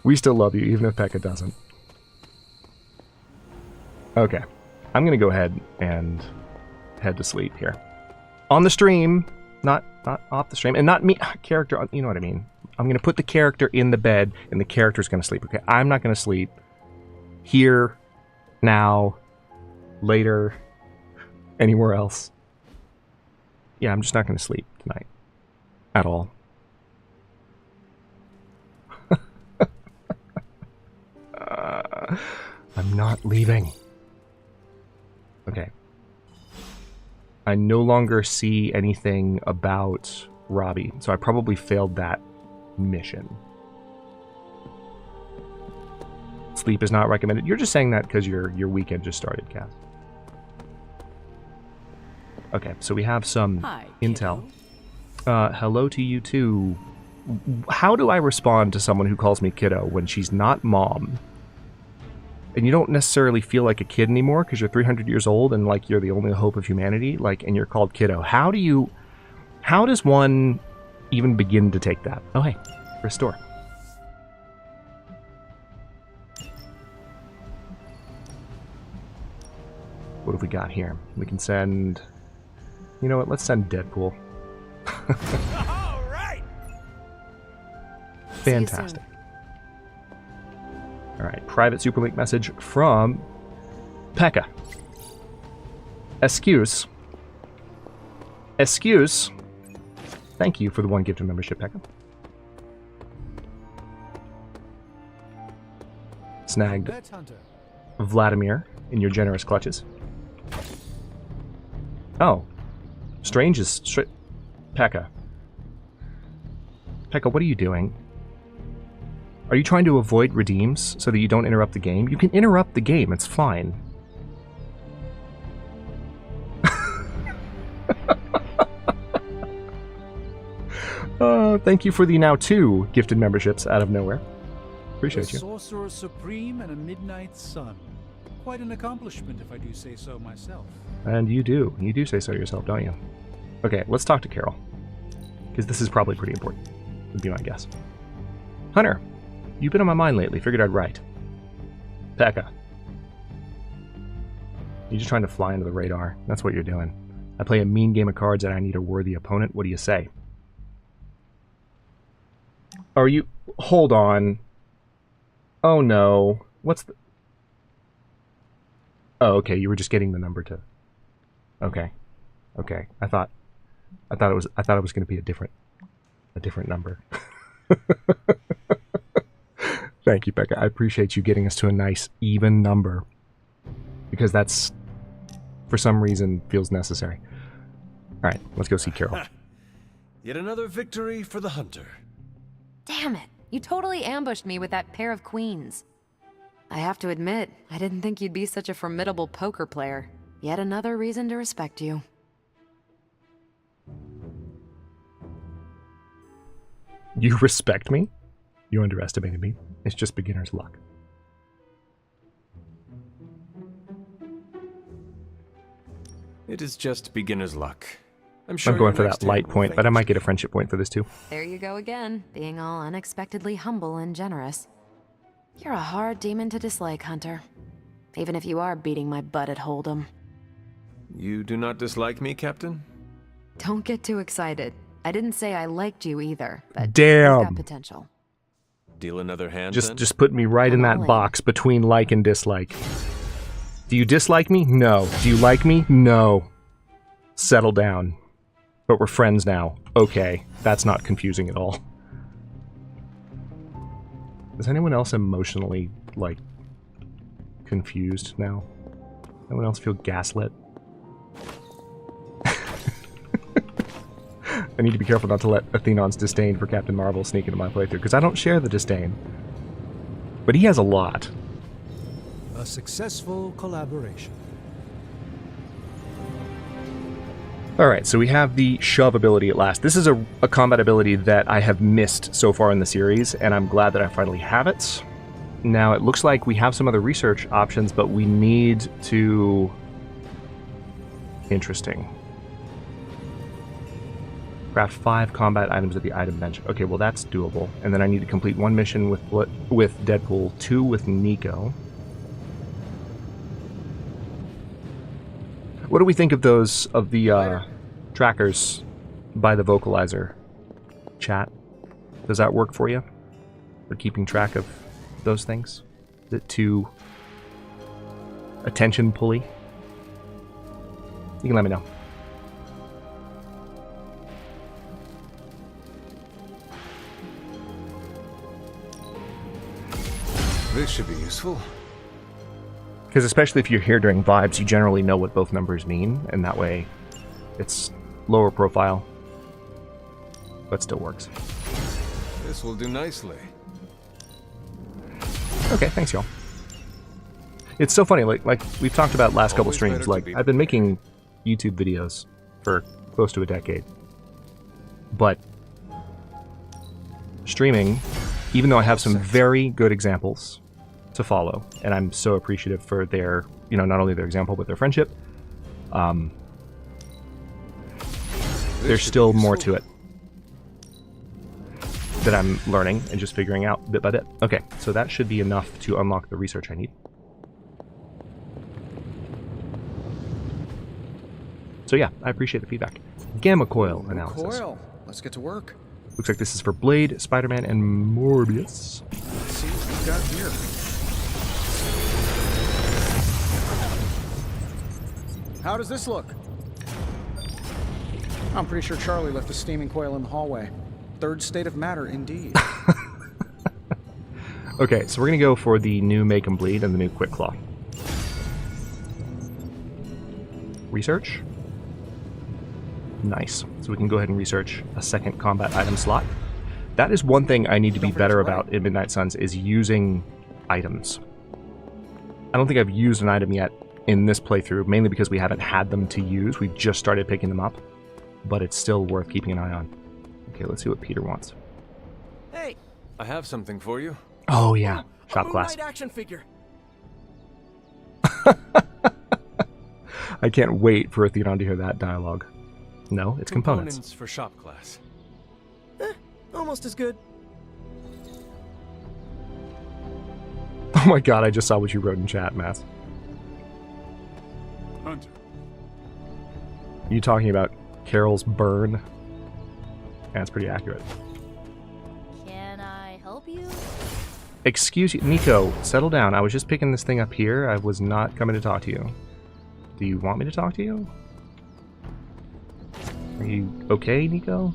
We still love you, even if Pekka doesn't. Okay. I'm going to go ahead and head to sleep here. On the stream, not off the stream, and not me, character, you know what I mean. I'm going to put the character in the bed, and the character's going to sleep, okay? I'm not going to sleep here, now, later, anywhere else. Yeah, I'm just not going to sleep tonight. At all. I'm not leaving. Okay. I no longer see anything about Robbie, so I probably failed that mission. Sleep is not recommended. You're just saying that because your weekend just started, Cass. Okay, so we have some intel. Hello to you too. How do I respond to someone who calls me kiddo when she's not mom? And you don't necessarily feel like a kid anymore because you're 300 years old and like you're the only hope of humanity, like, and you're called kiddo. How does one even begin to take that? Oh, hey, restore. What have we got here? We can send, you know what, let's send Deadpool. All right. Fantastic. All right, private Superlink message from Pekka. Excuse. Thank you for the 1 gift of membership, Pekka. Snagged Vladimir in your generous clutches. Oh. Strange is... Pekka. Pekka, what are you doing? Are you trying to avoid redeems so that you don't interrupt the game? You can interrupt the game, it's fine. Thank you for the now 2 gifted memberships out of nowhere. Appreciate you. Sorcerer Supreme and a Midnight Sun. Quite an accomplishment, if I do say so myself. And you do. You do say so yourself, don't you? Okay, let's talk to Carol. Because this is probably pretty important, would be my guess. Hunter, you've been on my mind lately. Figured I'd write. Pekka. You're just trying to fly under the radar. That's what you're doing. I play a mean game of cards and I need a worthy opponent. What do you say? Are you... Hold on. Oh no. What's the... Oh, okay. You were just getting the number to... Okay. Okay. I thought it was going to be a different number. Thank you, Pekka. I appreciate you getting us to a nice, even number. Because that's, for some reason, feels necessary. Alright, let's go see Carol. Yet another victory for the hunter. Damn it. You totally ambushed me with that pair of queens. I have to admit, I didn't think you'd be such a formidable poker player. Yet another reason to respect you. You respect me? You underestimated me. It's just beginner's luck. It is just beginner's luck. I'm sure I'm going your for next that light hand will point, thank but I you. might get a friendship point for this too. There you go again, being all unexpectedly humble and generous. You're a hard demon to dislike, Hunter. Even if you are beating my butt at Hold'em. You do not dislike me, Captain? Don't get too excited. I didn't say I liked you either, but Damn. you've got potential. Deal another hand, then? Just put me right in that box between like and dislike. Do you dislike me? No. Do you like me? No. Settle down. But we're friends now. Okay. That's not confusing at all. Is anyone else emotionally, like, confused now? Anyone else feel gaslit? I need to be careful not to let Athenon's disdain for Captain Marvel sneak into my playthrough, because I don't share the disdain. But he has a lot. A successful collaboration. Alright, so we have the shove ability at last. This is a combat ability that I have missed so far in the series, and I'm glad that I finally have it. Now, it looks like we have some other research options, but we need to... Interesting. Craft 5 combat items at the item bench. Okay, well that's doable. And then I need to complete 1 mission with Deadpool, 2 with Nico. What do we think of those, of the trackers by the vocalizer? Chat? Does that work for you? For keeping track of those things? Is it too attention pulley? You can let me know. This should be useful. Because especially if you're here during vibes, you generally know what both numbers mean, and that way it's lower profile, but still works. This will do nicely. Okay, thanks y'all. It's so funny, like we've talked about last couple Always better streams, to like be I've been making YouTube videos for close to a decade, but streaming, even though I have some very good examples to follow, and I'm so appreciative for their, you know, not only their example, but their friendship, there's still more to it that I'm learning and just figuring out bit by bit. Okay, so that should be enough to unlock the research I need. So yeah, I appreciate the feedback. Gamma coil analysis. Coil. Let's get to work. Looks like this is for Blade, Spider-Man, and Morbius. Let's see what we've got here. How does this look? I'm pretty sure Charlie left a steaming coil in the hallway. Third state of matter, indeed. Okay, so we're gonna go for the new Make 'em Bleed and the new Quick Claw. Research. Nice. So we can go ahead and research a second combat item slot. That is one thing I need to be better about in Midnight Suns, is using items. I don't think I've used an item yet in this playthrough, mainly because we haven't had them to use. We've just started picking them up, but it's still worth keeping an eye on. Okay, let's see what Peter wants. Hey, I have something for you. Oh yeah, shop class. Moonlight action figure. I can't wait for Athenon to hear that dialogue. No, it's components. For shop class. Almost as good. Oh my god, I just saw what you wrote in chat, Mass. Hunter. You talking about Carol's burn? That's pretty accurate. Can I help you? Excuse you, Nico, settle down. I was just picking this thing up here. I was not coming to talk to you. Do you want me to talk to you? Are you okay, Nico?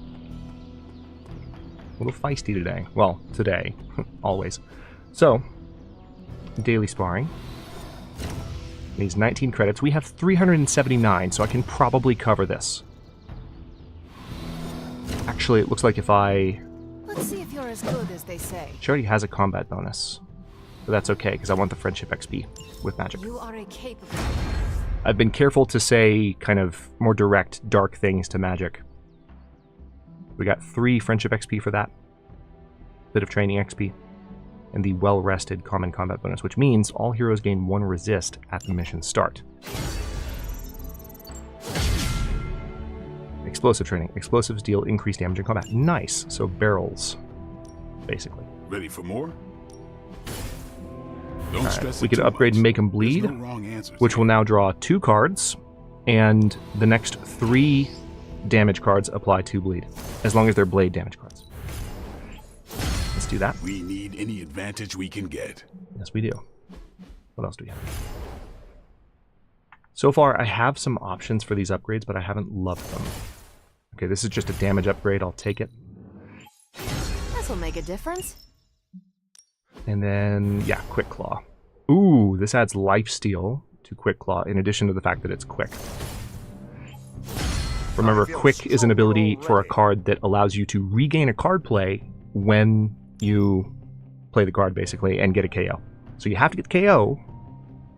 A little feisty today. Well, today. Always. So, daily sparring. Needs 19 credits. We have 379, so I can probably cover this. Actually, it looks like if I... Let's see if you're as good as they say. She already has a combat bonus. But that's okay, because I want the friendship XP with magic. You are a capable. I've been careful to say kind of more direct, dark things to magic. We got 3 friendship XP for that. Bit of training XP. And the well-rested common combat bonus, which means all heroes gain 1 resist at the mission start. Explosive training. Explosives deal increased damage in combat. Nice. So barrels, basically. Ready for more? Don't stress. We could upgrade Make 'em Bleed, which will now draw 2 cards, and the next 3 damage cards apply 2 bleed, as long as they're blade damage cards. Let's do that. We need any advantage we can get. Yes, we do. What else do we have? So far, I have some options for these upgrades, but I haven't loved them. Okay, this is just a damage upgrade. I'll take it. This'll make a difference. And then, yeah, Quick Claw. Ooh, this adds lifesteal to Quick Claw, in addition to the fact that it's quick. Remember, quick is an ability for a card that allows you to regain a card play when you play the card, basically, and get a KO. So you have to get the KO,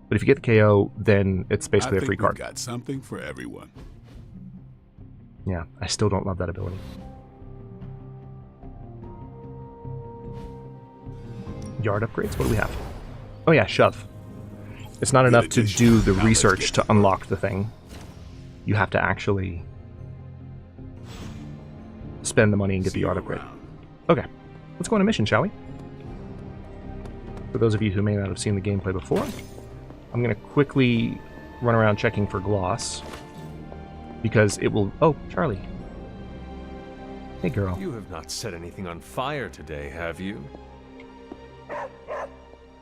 but if you get the KO, then it's basically a free card. Got something for everyone. Yeah, I still don't love that ability. Yard upgrades? What do we have? Oh yeah, shove. It's not enough to do the research to unlock the thing. You have to actually spend the money and get the yard upgrade. Okay, let's go on a mission, shall we? For those of you who may not have seen the gameplay before, I'm going to quickly run around checking for gloss. Because it will... Oh, Charlie. Hey, girl. You have not set anything on fire today, have you?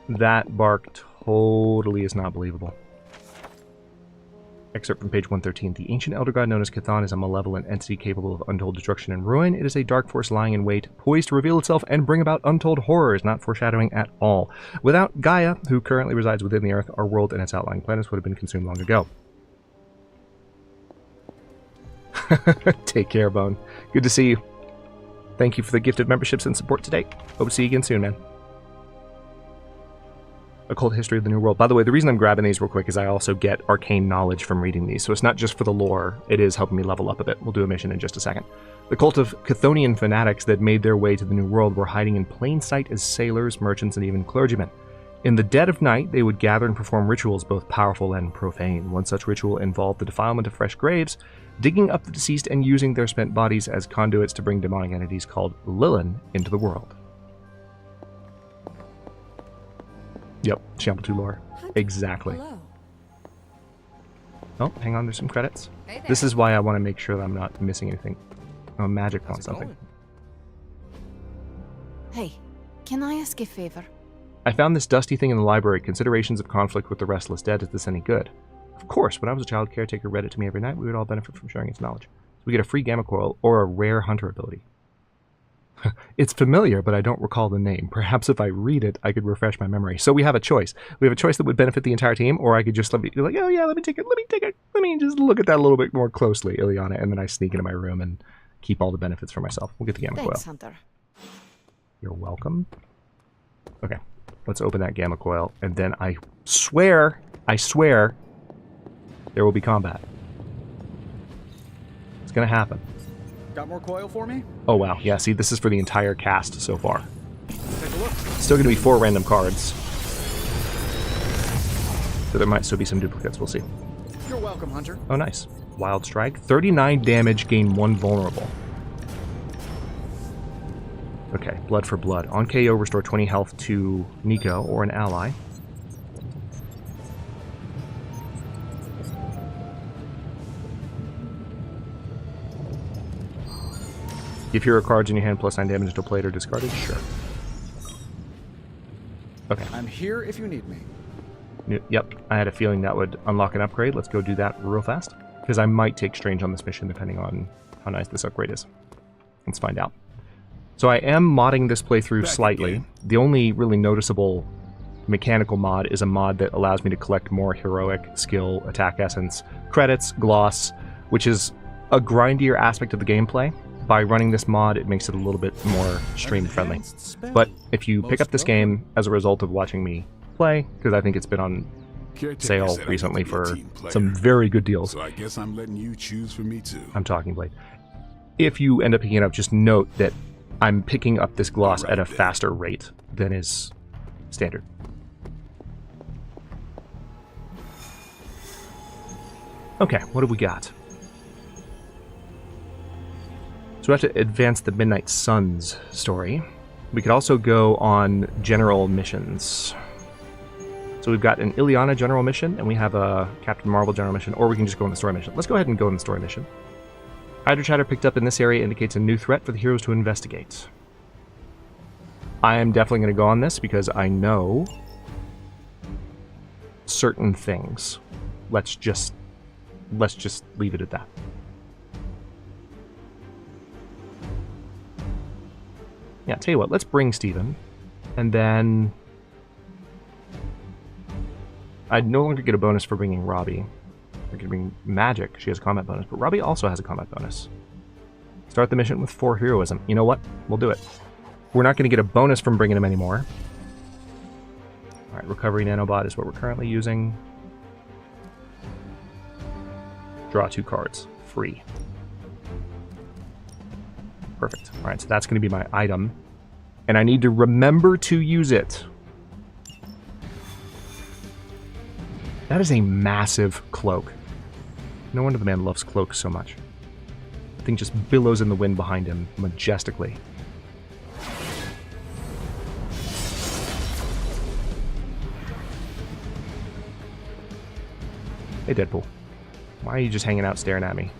That bark totally is not believable. Excerpt from page 113. The ancient elder god known as Cthon is a malevolent entity capable of untold destruction and ruin. It is a dark force lying in wait, poised to reveal itself and bring about untold horrors, not foreshadowing at all. Without Gaia, who currently resides within the Earth, our world and its outlying planets would have been consumed long ago. Take care, Bone. Good to see you. Thank you for the gifted memberships and support today. Hope to see you again soon, man. Occult history of the New World. By the way, the reason I'm grabbing these real quick is I also get arcane knowledge from reading these, so it's not just for the lore, it is helping me level up a bit. We'll do a mission in just a second. The cult of Chthonian fanatics that made their way to the New World were hiding in plain sight as sailors, merchants, and even clergymen. In the dead of night, they would gather and perform rituals both powerful and profane. One such ritual involved the defilement of fresh graves, digging up the deceased and using their spent bodies as conduits to bring demonic entities called Lilin into the world. Yep, Shamble 2 lore. Exactly. Hello. Oh, hang on, there's some credits. This is why I want to make sure that I'm not missing anything. Oh, magic wants something. Hey, can I ask a favor? I found this dusty thing in the library. Considerations of conflict with the restless dead. Is this any good? Of course, when I was a child, caretaker read it to me every night. We would all benefit from sharing its knowledge. So we get a free gamma coil or a rare hunter ability. It's familiar, but I don't recall the name. Perhaps if I read it, I could refresh my memory. So we have a choice. We have a choice that would benefit the entire team, or I could just be like, oh yeah, let me take it. Let me just look at that a little bit more closely, Ileana, and then I sneak into my room and keep all the benefits for myself. We'll get the gamma coil. Thanks, Hunter. You're welcome. Okay, let's open that gamma coil, and then I swear, there will be combat. It's gonna happen. Got more coil for me? Oh wow, yeah, see, this is for the entire cast so far. Take a look. Still gonna be 4 random cards. So there might still be some duplicates, we'll see. You're welcome, Hunter. Oh nice. Wild Strike. 39 damage, gain 1 vulnerable. Okay, Blood for Blood. On KO, restore 20 health to Nico or an ally. Give hero cards in your hand plus 9 damage until played or discarded? Sure. Okay. I'm here if you need me. Yep, I had a feeling that would unlock an upgrade. Let's go do that real fast. Because I might take Strange on this mission depending on how nice this upgrade is. Let's find out. So I am modding this playthrough slightly. The only really noticeable mechanical mod is a mod that allows me to collect more heroic, skill, attack essence, credits, gloss, which is a grindier aspect of the gameplay. By running this mod, it makes it a little bit more stream-friendly. But if you pick up this game as a result of watching me play, because I think it's been on sale recently for some very good deals. So I guess I'm letting you choose for me too. I'm talking Blade. If you end up picking it up, just note that I'm picking up this gloss at a faster rate than is standard. Okay, what have we got? So we have to advance the Midnight Suns story. We could also go on general missions. So we've got an Ileana general mission, and we have a Captain Marvel general mission, or we can just go on the story mission. Let's go ahead and go on the story mission. Hydra chatter picked up in this area indicates a new threat for the heroes to investigate. I am definitely going to go on this because I know certain things. Let's just leave it at that. Yeah, tell you what, let's bring Steven, and then I'd no longer get a bonus for bringing Robbie. We're giving magic. She has a combat bonus, but Robbie also has a combat bonus. Start the mission with 4 heroism. You know what? We'll do it. We're not going to get a bonus from bringing him anymore. Alright, recovery nanobot is what we're currently using. Draw 2 cards. Free. Perfect. Alright, so that's going to be my item. And I need to remember to use it. That is a massive cloak. No wonder the man loves cloaks so much. The thing just billows in the wind behind him majestically. Hey, Deadpool. Why are you just hanging out staring at me?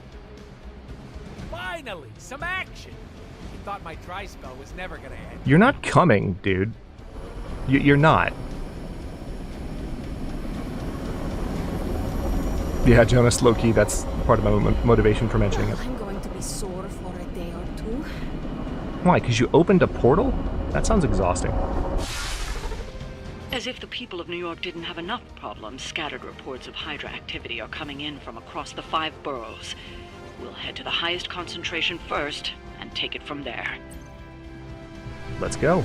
Finally, some action! You thought my dry spell was never gonna end. You're not coming, dude. You're not. Yeah, Jonas, low-key, that's part of my motivation for mentioning it. I'm going to be sore for a day or two. Why? Because you opened a portal? That sounds exhausting. As if the people of New York didn't have enough problems, scattered reports of Hydra activity are coming in from across the 5 boroughs. We'll head to the highest concentration first and take it from there. Let's go.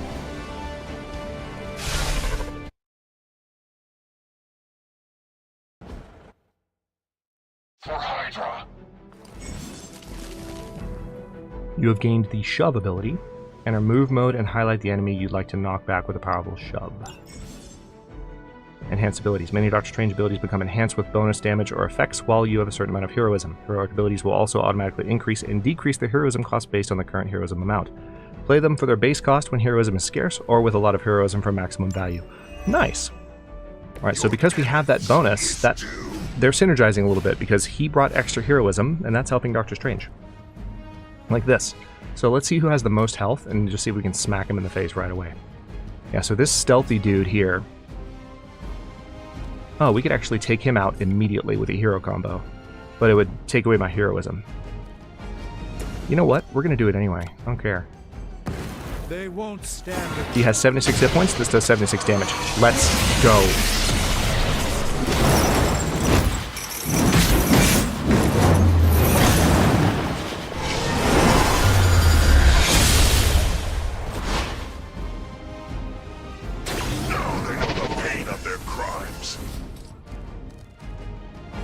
For Hydra. You have gained the shove ability. Enter move mode and highlight the enemy you'd like to knock back with a powerful shove. Enhanced abilities. Many Doctor Strange abilities become enhanced with bonus damage or effects while you have a certain amount of heroism. Heroic abilities will also automatically increase and decrease their heroism cost based on the current heroism amount. Play them for their base cost when heroism is scarce, or with a lot of heroism for maximum value. Nice! Alright, so because we have that bonus, they're synergizing a little bit because he brought extra heroism, and that's helping Doctor Strange. Like this. So let's see who has the most health, and just see if we can smack him in the face right away. Yeah, so this stealthy dude here... Oh, we could actually take him out immediately with a hero combo. But it would take away my heroism. You know what? We're going to do it anyway. I don't care. They won't stand it. He has 76 hit points. This does 76 damage. Let's go.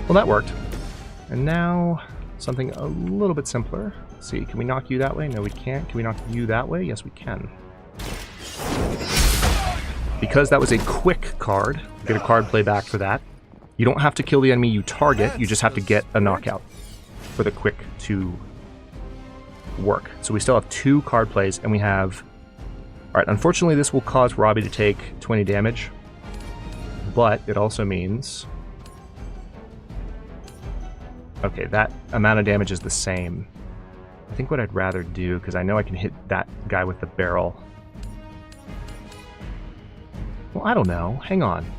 Well, that worked. And now, something a little bit simpler. Let's see, can we knock you that way? No, we can't. Can we knock you that way? Yes, we can. Because that was a quick card, get a card play back for that. You don't have to kill the enemy you target, you just have to get a knockout for the quick to work. So we still have 2 card plays, and we have... Alright, unfortunately this will cause Robbie to take 20 damage, but it also means... Okay, that amount of damage is the same. I think what I'd rather do, because I know I can hit that guy with the barrel. Well, I don't know. Hang on.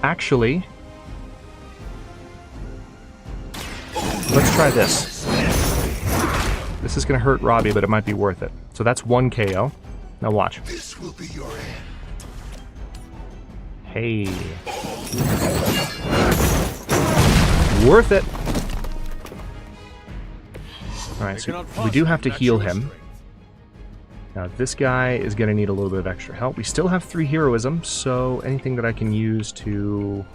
Actually, let's try this. This is going to hurt Robbie, but it might be worth it. So that's 1 KO. Now watch. This will be your end. Hey. Worth it. Alright, so we do have to heal him. Now this guy is going to need a little bit of extra help. We still have 3 heroism, so anything that I can use to...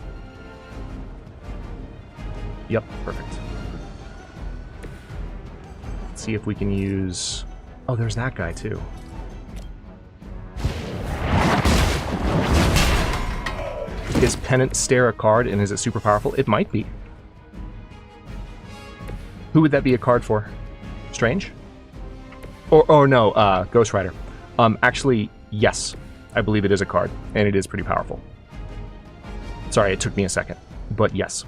Yep, perfect. Let's see if we can use... Oh, there's that guy too. Is Penance Stare a card, and is it super powerful? It might be. Who would that be a card for? Strange? Or no, Ghost Rider. Actually, yes. I believe it is a card, and it is pretty powerful. Sorry, it took me a second, but yes.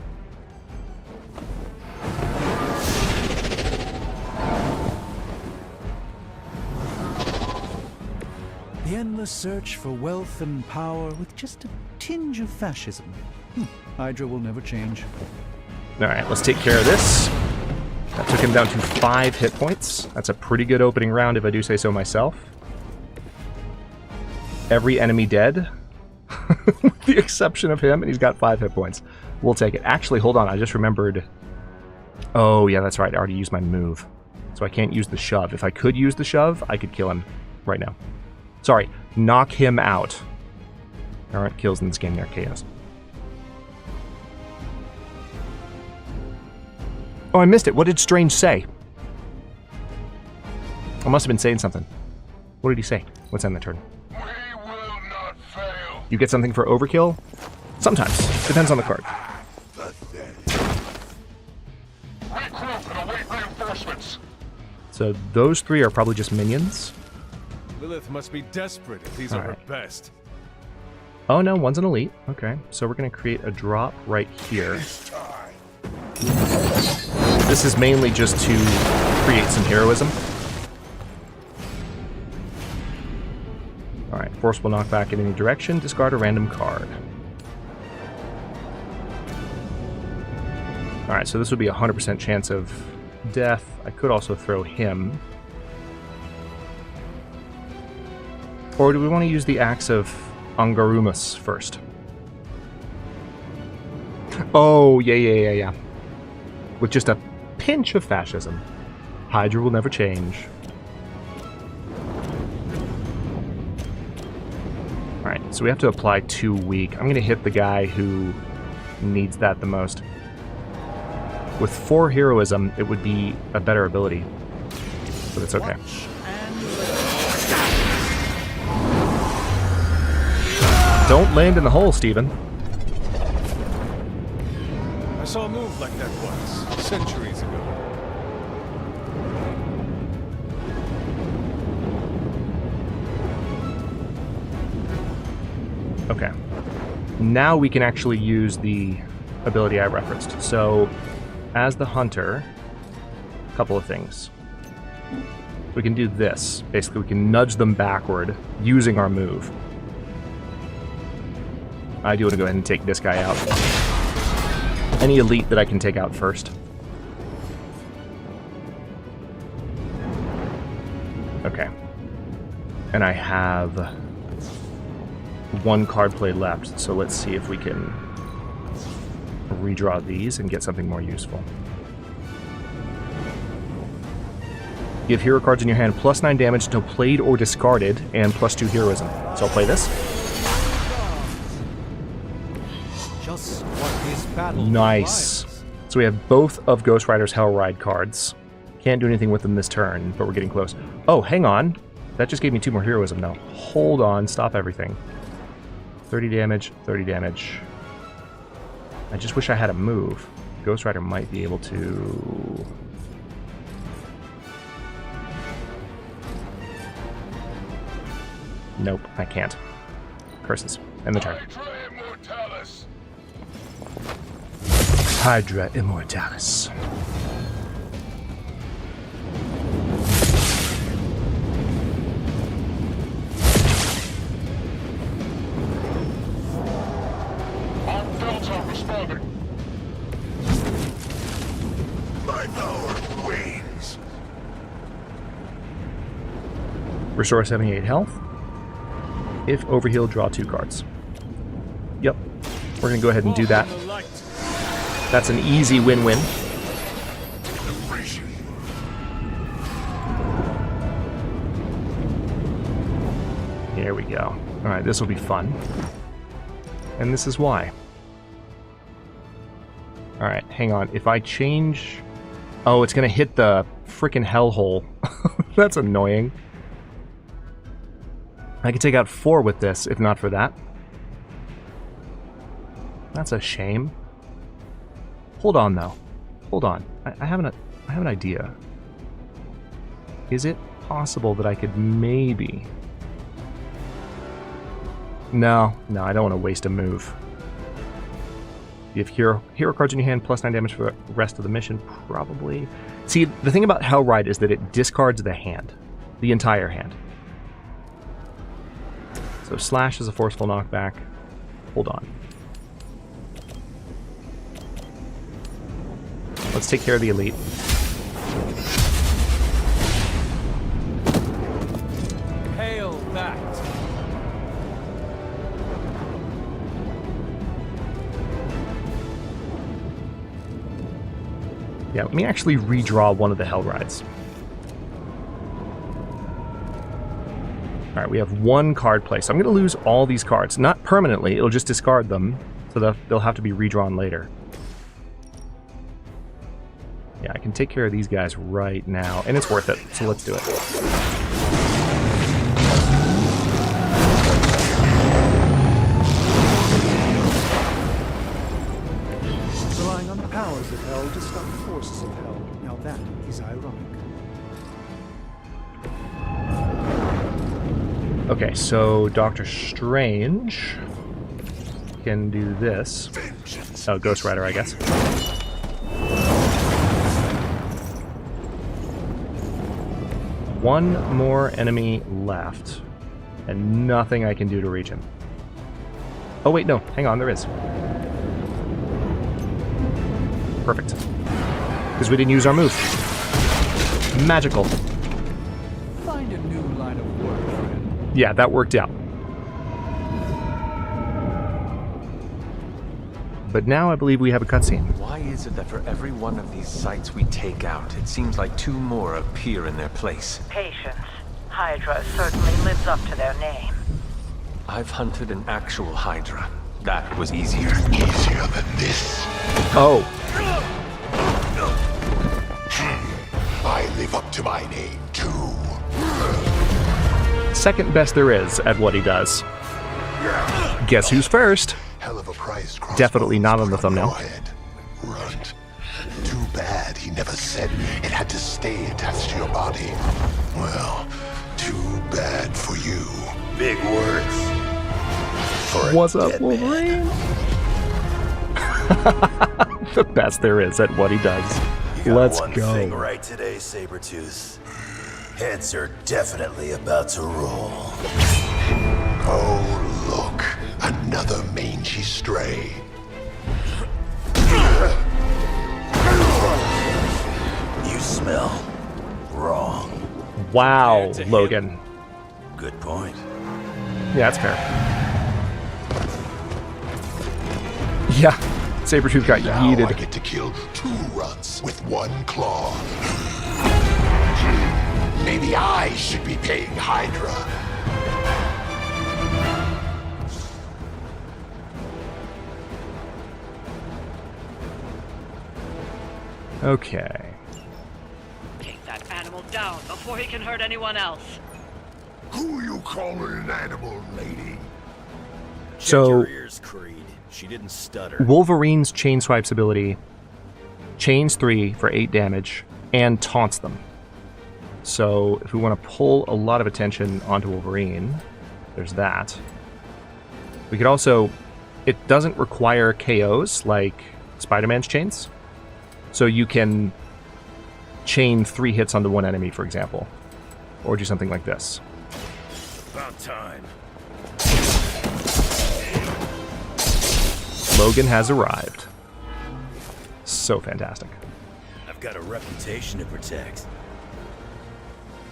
The endless search for wealth and power with just a tinge of fascism. Hydra will never change. Alright, let's take care of this. That took him down to 5 hit points. That's a pretty good opening round if I do say so myself. Every enemy dead. With the exception of him, and he's got 5 hit points. We'll take it. Actually, hold on. I just remembered. Oh, yeah, that's right. I already used my move. So I can't use the shove. If I could use the shove, I could kill him right now. Sorry. Knock him out. There aren't kills in this game. They're KOs. Oh, I missed it. What did Strange say? I must have been saying something. What did he say? Let's end the turn. We will not fail. You get something for overkill? Sometimes. Depends on the card. Regroup and await reinforcements. So those 3 are probably just minions. Lilith must be desperate if these are her best. Oh no, one's an elite. Okay, so we're going to create a drop right here. This is mainly just to create some heroism. Alright, forceful knockback in any direction. Discard a random card. Alright, so this would be a 100% chance of death. I could also throw him. Or do we want to use the axe of Angarumus first? Oh, yeah. With just a pinch of fascism. Hydra will never change. Alright, so we have to apply 2 weak. I'm going to hit the guy who needs that the most. With 4 heroism, it would be a better ability. But it's okay. Don't land in the hole, Steven. I saw a move like that once, centuries ago. Okay. Now we can actually use the ability I referenced. So, as the hunter, a couple of things. We can do this. Basically, we can nudge them backward using our move. I do want to go ahead and take this guy out. Any elite that I can take out first. Okay. And I have 1 card play left, so let's see if we can redraw these and get something more useful. Give hero cards in your hand +9 damage until played or discarded, and +2 heroism. So I'll play this. Just what this battle Nice. So we have both of Ghost Rider's Hellride cards. Can't do anything with them this turn, but we're getting close. Oh, hang on. That just gave me 2 more heroism now. Hold on, stop everything. 30 damage, 30 damage. I just wish I had a move. Ghost Rider might be able to... Nope, I can't. Curses. End the turn. Hydra Immortalis. On Delta responding. My power wanes. Restore 78 health. If overhealed, draw 2 cards. Yep. We're going to go ahead and do that. That's an easy win-win. Here we go. Alright, this will be fun. And this is why. Alright, hang on. If I change... Oh, it's going to hit the frickin' hellhole. That's annoying. I could take out 4 with this, if not for that. That's a shame. Hold on, though. Hold on. I have an idea. Is it possible that I could maybe... No, I don't want to waste a move. You have hero cards in your hand, +9 damage for the rest of the mission, probably. See, the thing about Hellride is that it discards the hand. The entire hand. So Slash is a forceful knockback. Hold on. Let's take care of the elite. Hale back. Yeah, let me actually redraw one of the Hell rides. Alright, we have one card play, so I'm going to lose all these cards. Not permanently, it'll just discard them, so they'll have to be redrawn later. Yeah, I can take care of these guys right now, and it's worth it, so let's do it. Relying on the powers of Hell to stop the forces of Hell. Now that is ironic. Okay, so Doctor Strange can do this. Oh, Ghost Rider, I guess. One more enemy left, and nothing I can do to reach him. Oh wait, no, hang on, there is. Perfect. Because we didn't use our move. Magical. Find a new line of work, friend. Yeah, that worked out. But now I believe we have a cutscene. Why is it that for every one of these sites we take out, it seems like two more appear in their place? Patience. Hydra certainly lives up to their name. I've hunted an actual Hydra. That was easier. Easier than this. Oh. I live up to my name, too. Second best there is at what he does. Guess who's first? Hell of a price. Definitely not on the thumbnail. Runt. Too bad he never said it had to stay attached to your body. Well, too bad for you. Big words. What's up, Wolverine? The best there is at what he does. Let's one go. thing right today, Sabretooth. Heads are definitely about to roll. Oh, look. Another mangy stray. You smell wrong. Wow, Logan. Good point. Yeah, that's fair. Yeah, Sabretooth got Now yeeted. I get to kill 2 runts with 1 claw. Maybe I should be paying Hydra. Okay. Take that animal down before he can hurt anyone else. Who you calling an animal, lady? So, Creed. She didn't stutter. Wolverine's Chain Swipes ability chains 3 for 8 damage and taunts them. So if we want to pull a lot of attention onto Wolverine, there's that. We could also... It doesn't require KOs like Spider-Man's chains. So you can chain 3 hits onto one enemy, for example. Or do something like this. About time. Logan has arrived. So fantastic. I've got a reputation to protect.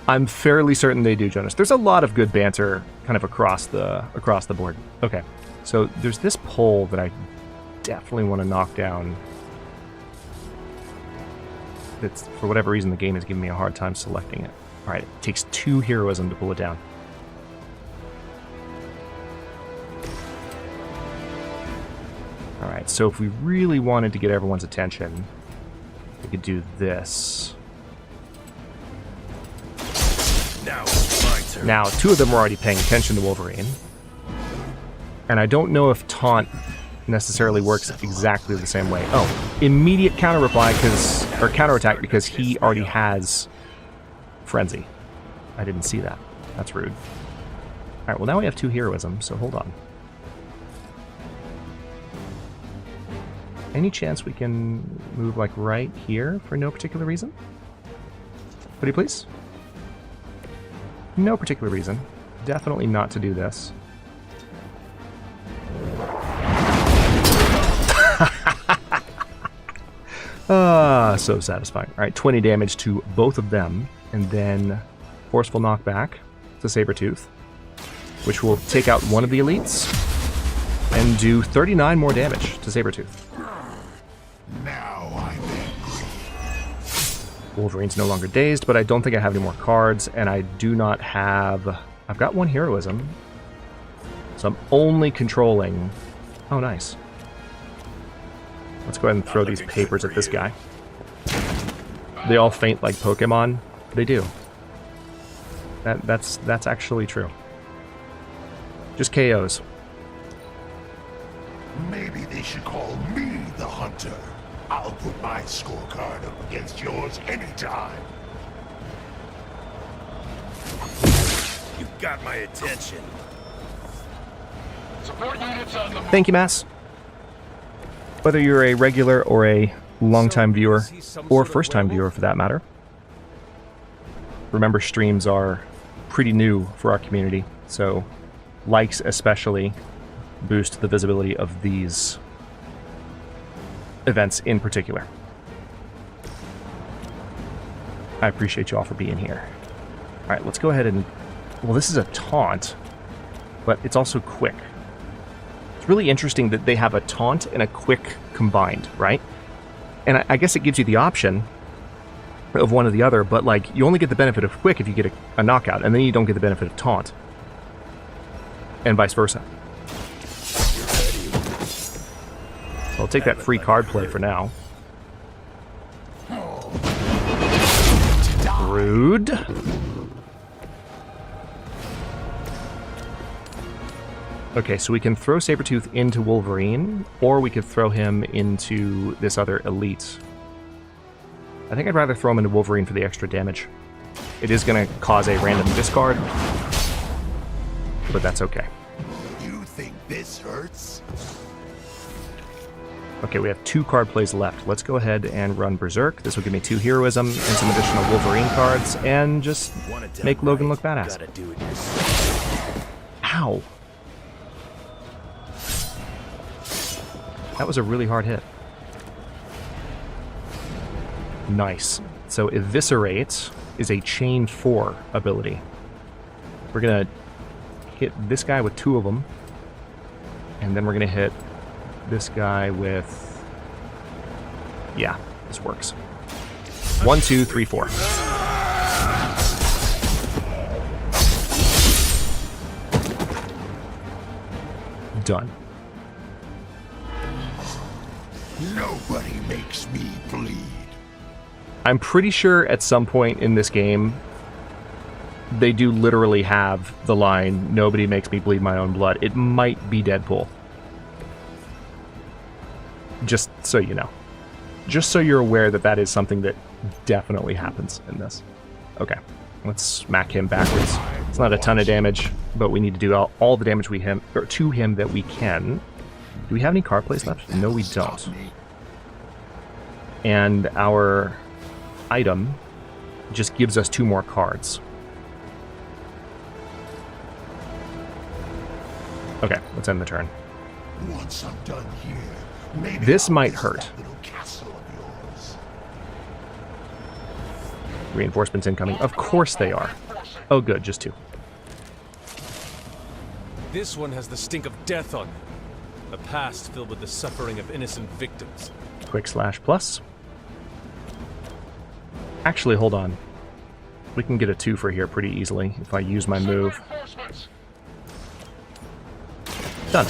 I'm fairly certain they do, Jonas. There's a lot of good banter kind of across the board. Okay, so there's this pole that I definitely want to knock down. It's, for whatever reason, the game is giving me a hard time selecting it. All right, it takes 2 heroism to pull it down. All right, so if we really wanted to get everyone's attention, we could do this. Now it's my turn. Now, 2 of them are already paying attention to Wolverine. And I don't know if taunt necessarily works exactly the same way. Oh, immediate counter reply or counterattack because he already has Frenzy. I didn't see that. That's rude. All right, well now we have 2 heroism, so hold on. Any chance we can move like right here for no particular reason? Would you please? No particular reason. Definitely not to do this. So satisfying. All right, 20 damage to both of them, and then forceful knockback to Sabretooth, which will take out one of the elites and do 39 more damage to Sabretooth. Now I'm angry. Wolverine's no longer dazed, but I don't think I have any more cards, and I do not have... I've got 1 heroism, so I'm only controlling... Oh, nice. Let's go ahead and throw these papers at this guy. They all faint like Pokemon. They do. That's actually true. Just KOs. Maybe they should call me the Hunter. I'll put my scorecard up against yours anytime. You've got my attention. Support units on the move. Thank you, Mass. Whether you're a regular or a long-time viewer, or first-time viewer for that matter, remember streams are pretty new for our community, so likes especially boost the visibility of these events in particular. I appreciate you all for being here. Alright, let's go ahead and... Well, this is a taunt, but it's also quick. It's really interesting that they have a taunt and a quick combined, right? And I guess it gives you the option of one or the other, but like you only get the benefit of quick if you get a knockout, and then you don't get the benefit of taunt. And vice versa. So I'll take that free card play for now. Rude. Okay, so we can throw Sabretooth into Wolverine, or we could throw him into this other elite. I think I'd rather throw him into Wolverine for the extra damage. It is going to cause a random discard, but that's okay. You think this hurts? Okay, we have 2 card plays left. Let's go ahead and run Berserk. This will give me 2 heroism and some additional Wolverine cards, and just make Logan look badass. Ow! That was a really hard hit. Nice. So Eviscerate is a Chain 4 ability. We're going to hit this guy with 2 of them. And then we're going to hit this guy with... Yeah, this works. 1, 2, 3, 4. Done. Nobody makes me bleed. I'm pretty sure at some point in this game, they do literally have the line, "Nobody makes me bleed my own blood." It might be Deadpool. Just so you know. Just so you're aware that that is something that definitely happens in this. Okay, let's smack him backwards. It's not a ton of damage, but we need to do all the damage to him that we can. Do we have any card plays left? No, we don't. And our item just gives us 2 more cards. Okay, let's end the turn. Once I'm done here, maybe this I'll might visit hurt. that little castle of yours. Reinforcements incoming. Of course they are. Oh good, just 2. This one has the stink of death on it. A past filled with the suffering of innocent victims. Quick slash plus. Actually, hold on. We can get a 2 for here pretty easily if I use my move. Done.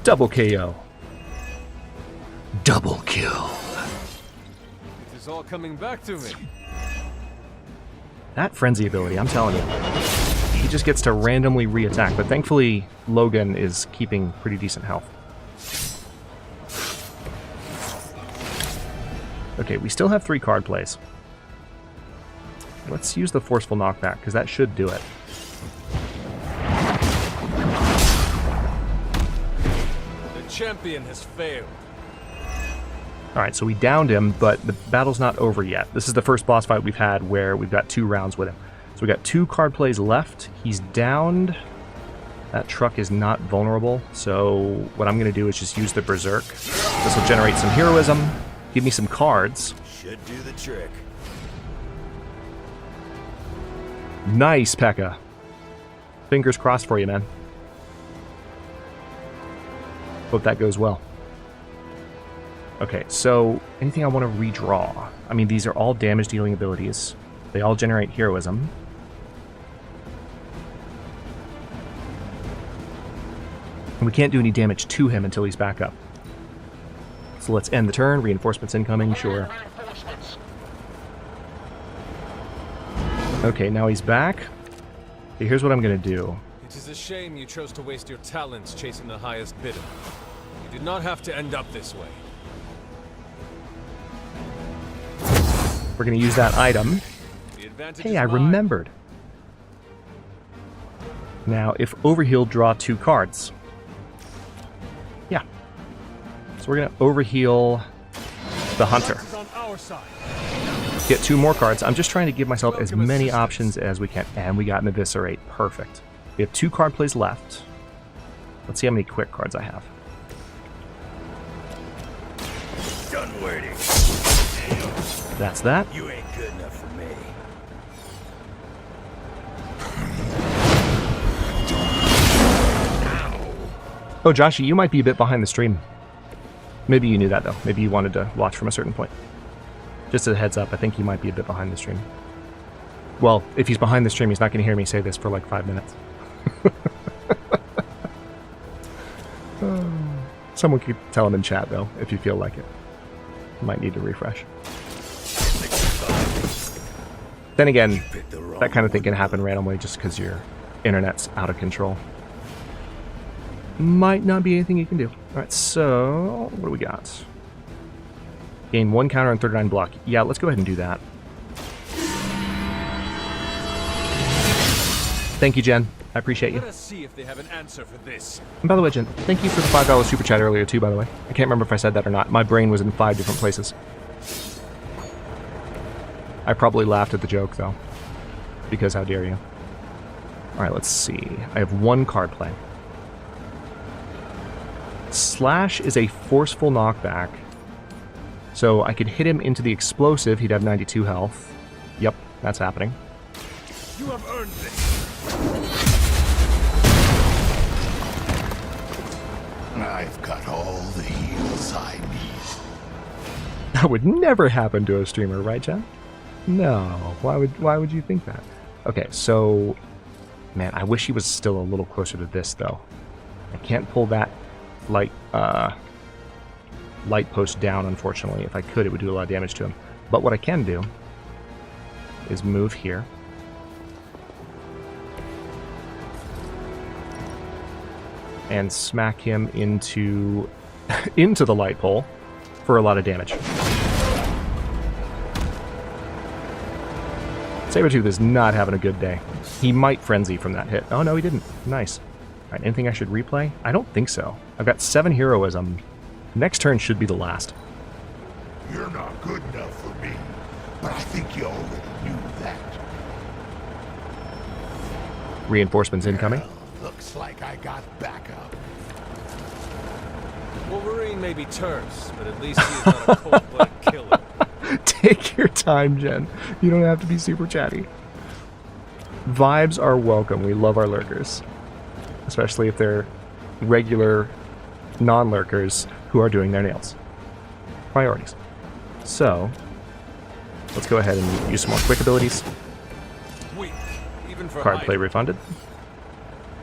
Double KO. Double kill. It is all coming back to me. That frenzy ability, I'm telling you. He just gets to randomly re-attack, but thankfully Logan is keeping pretty decent health. Okay, we still have 3 card plays. Let's use the Forceful Knockback, because that should do it. The champion has failed. Alright, so we downed him, but the battle's not over yet. This is the first boss fight we've had where we've got 2 rounds with him. So we got 2 card plays left. He's downed. That truck is not vulnerable, so what I'm going to do is just use the Berserk. This will generate some heroism, give me some cards. Should do the trick. Nice, P.E.K.K.A. Fingers crossed for you, man. Hope that goes well. Okay, so anything I want to redraw? I mean, these are all damage-dealing abilities. They all generate heroism. And we can't do any damage to him until he's back up. So let's end the turn. Reinforcements incoming, sure. Okay, now he's back. Okay, here's what I'm going to do. It is a shame you chose to waste your talents chasing the highest bidder. You did not have to end up this way. We're going to use that item. Hey, I remembered. Now, if overheal, draw 2 cards. Yeah. So we're going to overheal the hunter. Get 2 more cards. I'm just trying to give myself as many options as we can. And we got an Eviscerate. Perfect. We have 2 card plays left. Let's see how many quick cards I have. Done waiting. That's that. You ain't good enough for me. Oh, Joshy, you might be a bit behind the stream. Maybe you knew that, though. Maybe you wanted to watch from a certain point. Just as a heads up, I think he might be a bit behind the stream. Well, if he's behind the stream, he's not going to hear me say this for like 5 minutes. Someone could tell him in chat, though, if you feel like it. Might need to refresh. Then again, that kind of thing can happen randomly just because your internet's out of control. Might not be anything you can do. Alright, so what do we got? Gain 1 counter and 39 block. Yeah, let's go ahead and do that. Thank you, Jen. I appreciate you. Let us see if they have an answer for this. And by the way, Jen, thank you for the $5 super chat earlier too, by the way. I can't remember if I said that or not. My brain was in 5 different places. I probably laughed at the joke, though. Because how dare you. Alright, let's see. I have 1 card play. Slash is a forceful knockback. So I could hit him into the explosive. He'd have 92 health. Yep, that's happening. You have earned this. I've got all the heals I need. That would never happen to a streamer, right, Jen? No. Why would you think that? Okay, so man, I wish he was still a little closer to this though. I can't pull that light post down, unfortunately. If I could, it would do a lot of damage to him. But what I can do is move here. And smack him into into the light pole for a lot of damage. Sabretooth is not having a good day. He might frenzy from that hit. Oh no, he didn't. Nice. Alright, anything I should replay? I don't think so. I've got 7 heroism. Next turn should be the last. You're not good enough for me, but I think you already knew that. Reinforcements incoming. Looks like I got backup. Wolverine may be terse, but at least he is not a cold-blooded killer. Take your time, Jen. You don't have to be super chatty. Vibes are welcome. We love our lurkers. Especially if they're regular non-lurkers who are doing their nails. Priorities. So, let's go ahead and use some more quick abilities. Weak, even for Card play refunded.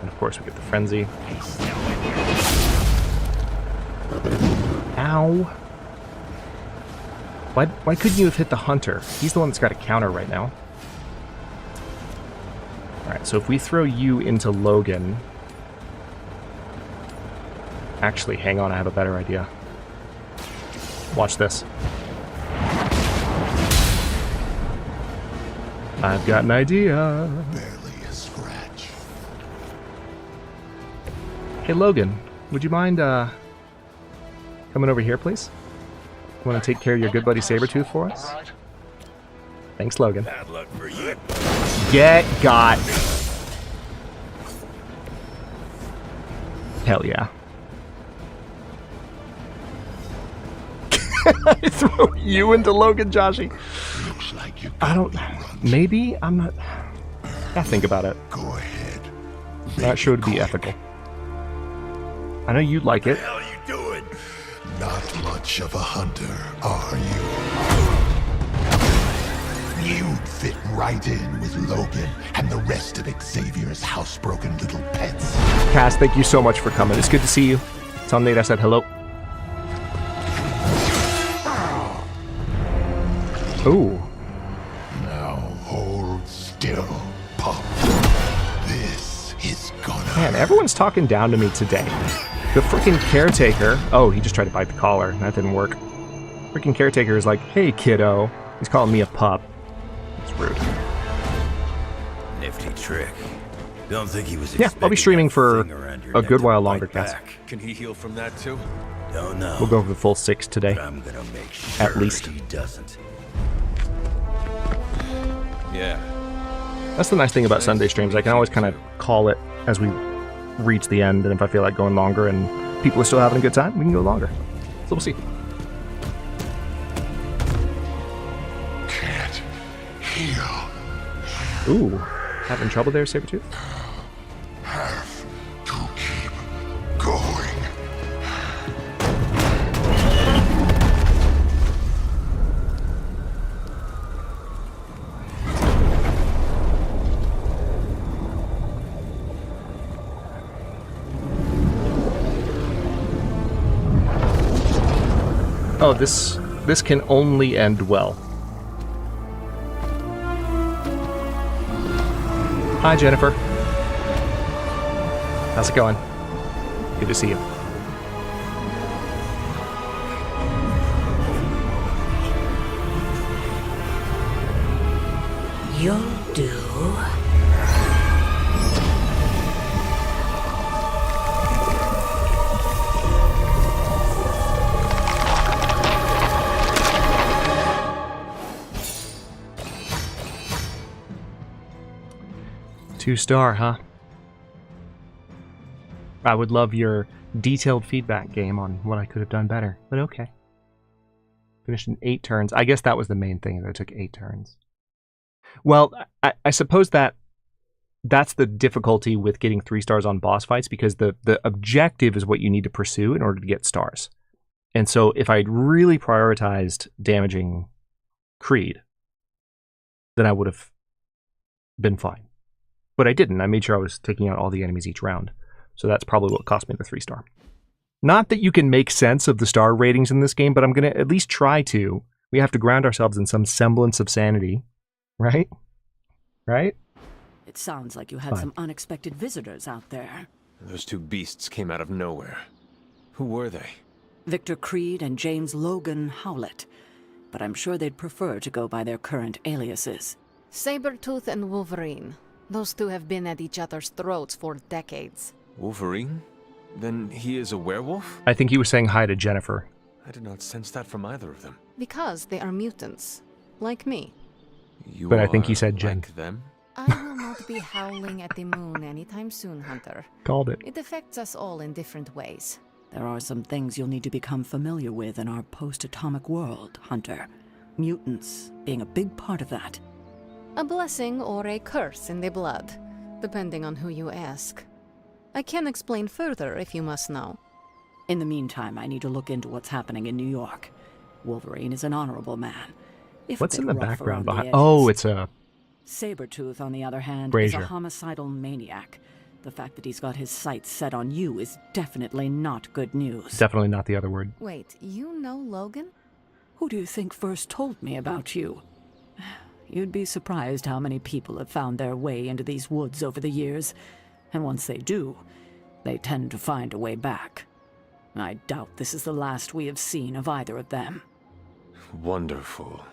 And of course we get the frenzy. Ow. Why couldn't you have hit the hunter? He's the one that's got a counter right now. Alright, so if we throw you into Logan... Actually, hang on, I have a better idea. Watch this. I've got an idea. Barely a scratch. Hey Logan, would you mind coming over here, please? Want to take care of your good buddy Sabretooth for us? Thanks, Logan. Bad luck for you. Get got. Hell yeah. I throw you into Logan, Joshy. Looks like you I don't... Maybe? I'm not... Gotta think about it. Go ahead. Not sure to be ethical. I know you'd like it. What the hell are you doing? not much of a hunter, are you? You'd fit right in with Logan and the rest of Xavier's housebroken little pets. Cass, thank you so much for coming. It's good to see you. Tell Nate I said hello. Ooh. Now hold still, pup. This is gonna... Man, everyone's talking down to me today. The freaking caretaker... Oh, he just tried to bite the collar. That didn't work. Freaking caretaker is like, hey, kiddo. He's calling me a pup. It's rude. Nifty trick. Don't think he was... Yeah, I'll be streaming for a good while longer, Cass. Can he heal from that too? Don't know. We'll go for the full 6 today. I'm gonna make sure at least. He doesn't. Yeah. That's the nice thing about Sunday streams. I can always kind of call it as we reach the end, and if I feel like going longer and people are still having a good time, we can go longer. So we'll see. Can't heal. Ooh, having trouble there, Sabretooth? Have to keep going. Oh, this can only end well. Hi, Jennifer. How's it going? Good to see you. You'll do. Two-star, huh? I would love your detailed feedback game on what I could have done better, but okay. Finished in 8 turns. I guess that was the main thing, that it took 8 turns. Well, I suppose that's the difficulty with getting 3 stars on boss fights, because the objective is what you need to pursue in order to get stars. And so if I'd really prioritized damaging Creed, then I would have been fine. But I didn't. I made sure I was taking out all the enemies each round. So that's probably what cost me the 3-star. Not that you can make sense of the star ratings in this game, but I'm going to at least try to. We have to ground ourselves in some semblance of sanity. Right? Right? It sounds like you had some unexpected visitors out there. Those 2 beasts came out of nowhere. Who were they? Victor Creed and James Logan Howlett. But I'm sure they'd prefer to go by their current aliases. Sabretooth and Wolverine. Those 2 have been at each other's throats for decades. Wolverine? Then he is a werewolf? I think he was saying hi to Jennifer. I did not sense that from either of them. Because they are mutants. Like me. But I think he said Jen. Like them? I will not be howling at the moon anytime soon, Hunter. Called it. It affects us all in different ways. There are some things you'll need to become familiar with in our post-atomic world, Hunter. Mutants being a big part of that. A blessing or a curse in the blood, depending on who you ask. I can explain further if you must know. In the meantime, I need to look into what's happening in New York. Wolverine is an honorable man. What's in the background behind? Oh, it's a... Sabretooth, on the other hand, Brazier. is a homicidal maniac. The fact that he's got his sights set on you is definitely not good news. Definitely not the other word. Wait, you know Logan? Who do you think first told me about you? You'd be surprised how many people have found their way into these woods over the years. And once they do, they tend to find a way back. I doubt this is the last we have seen of either of them. Wonderful.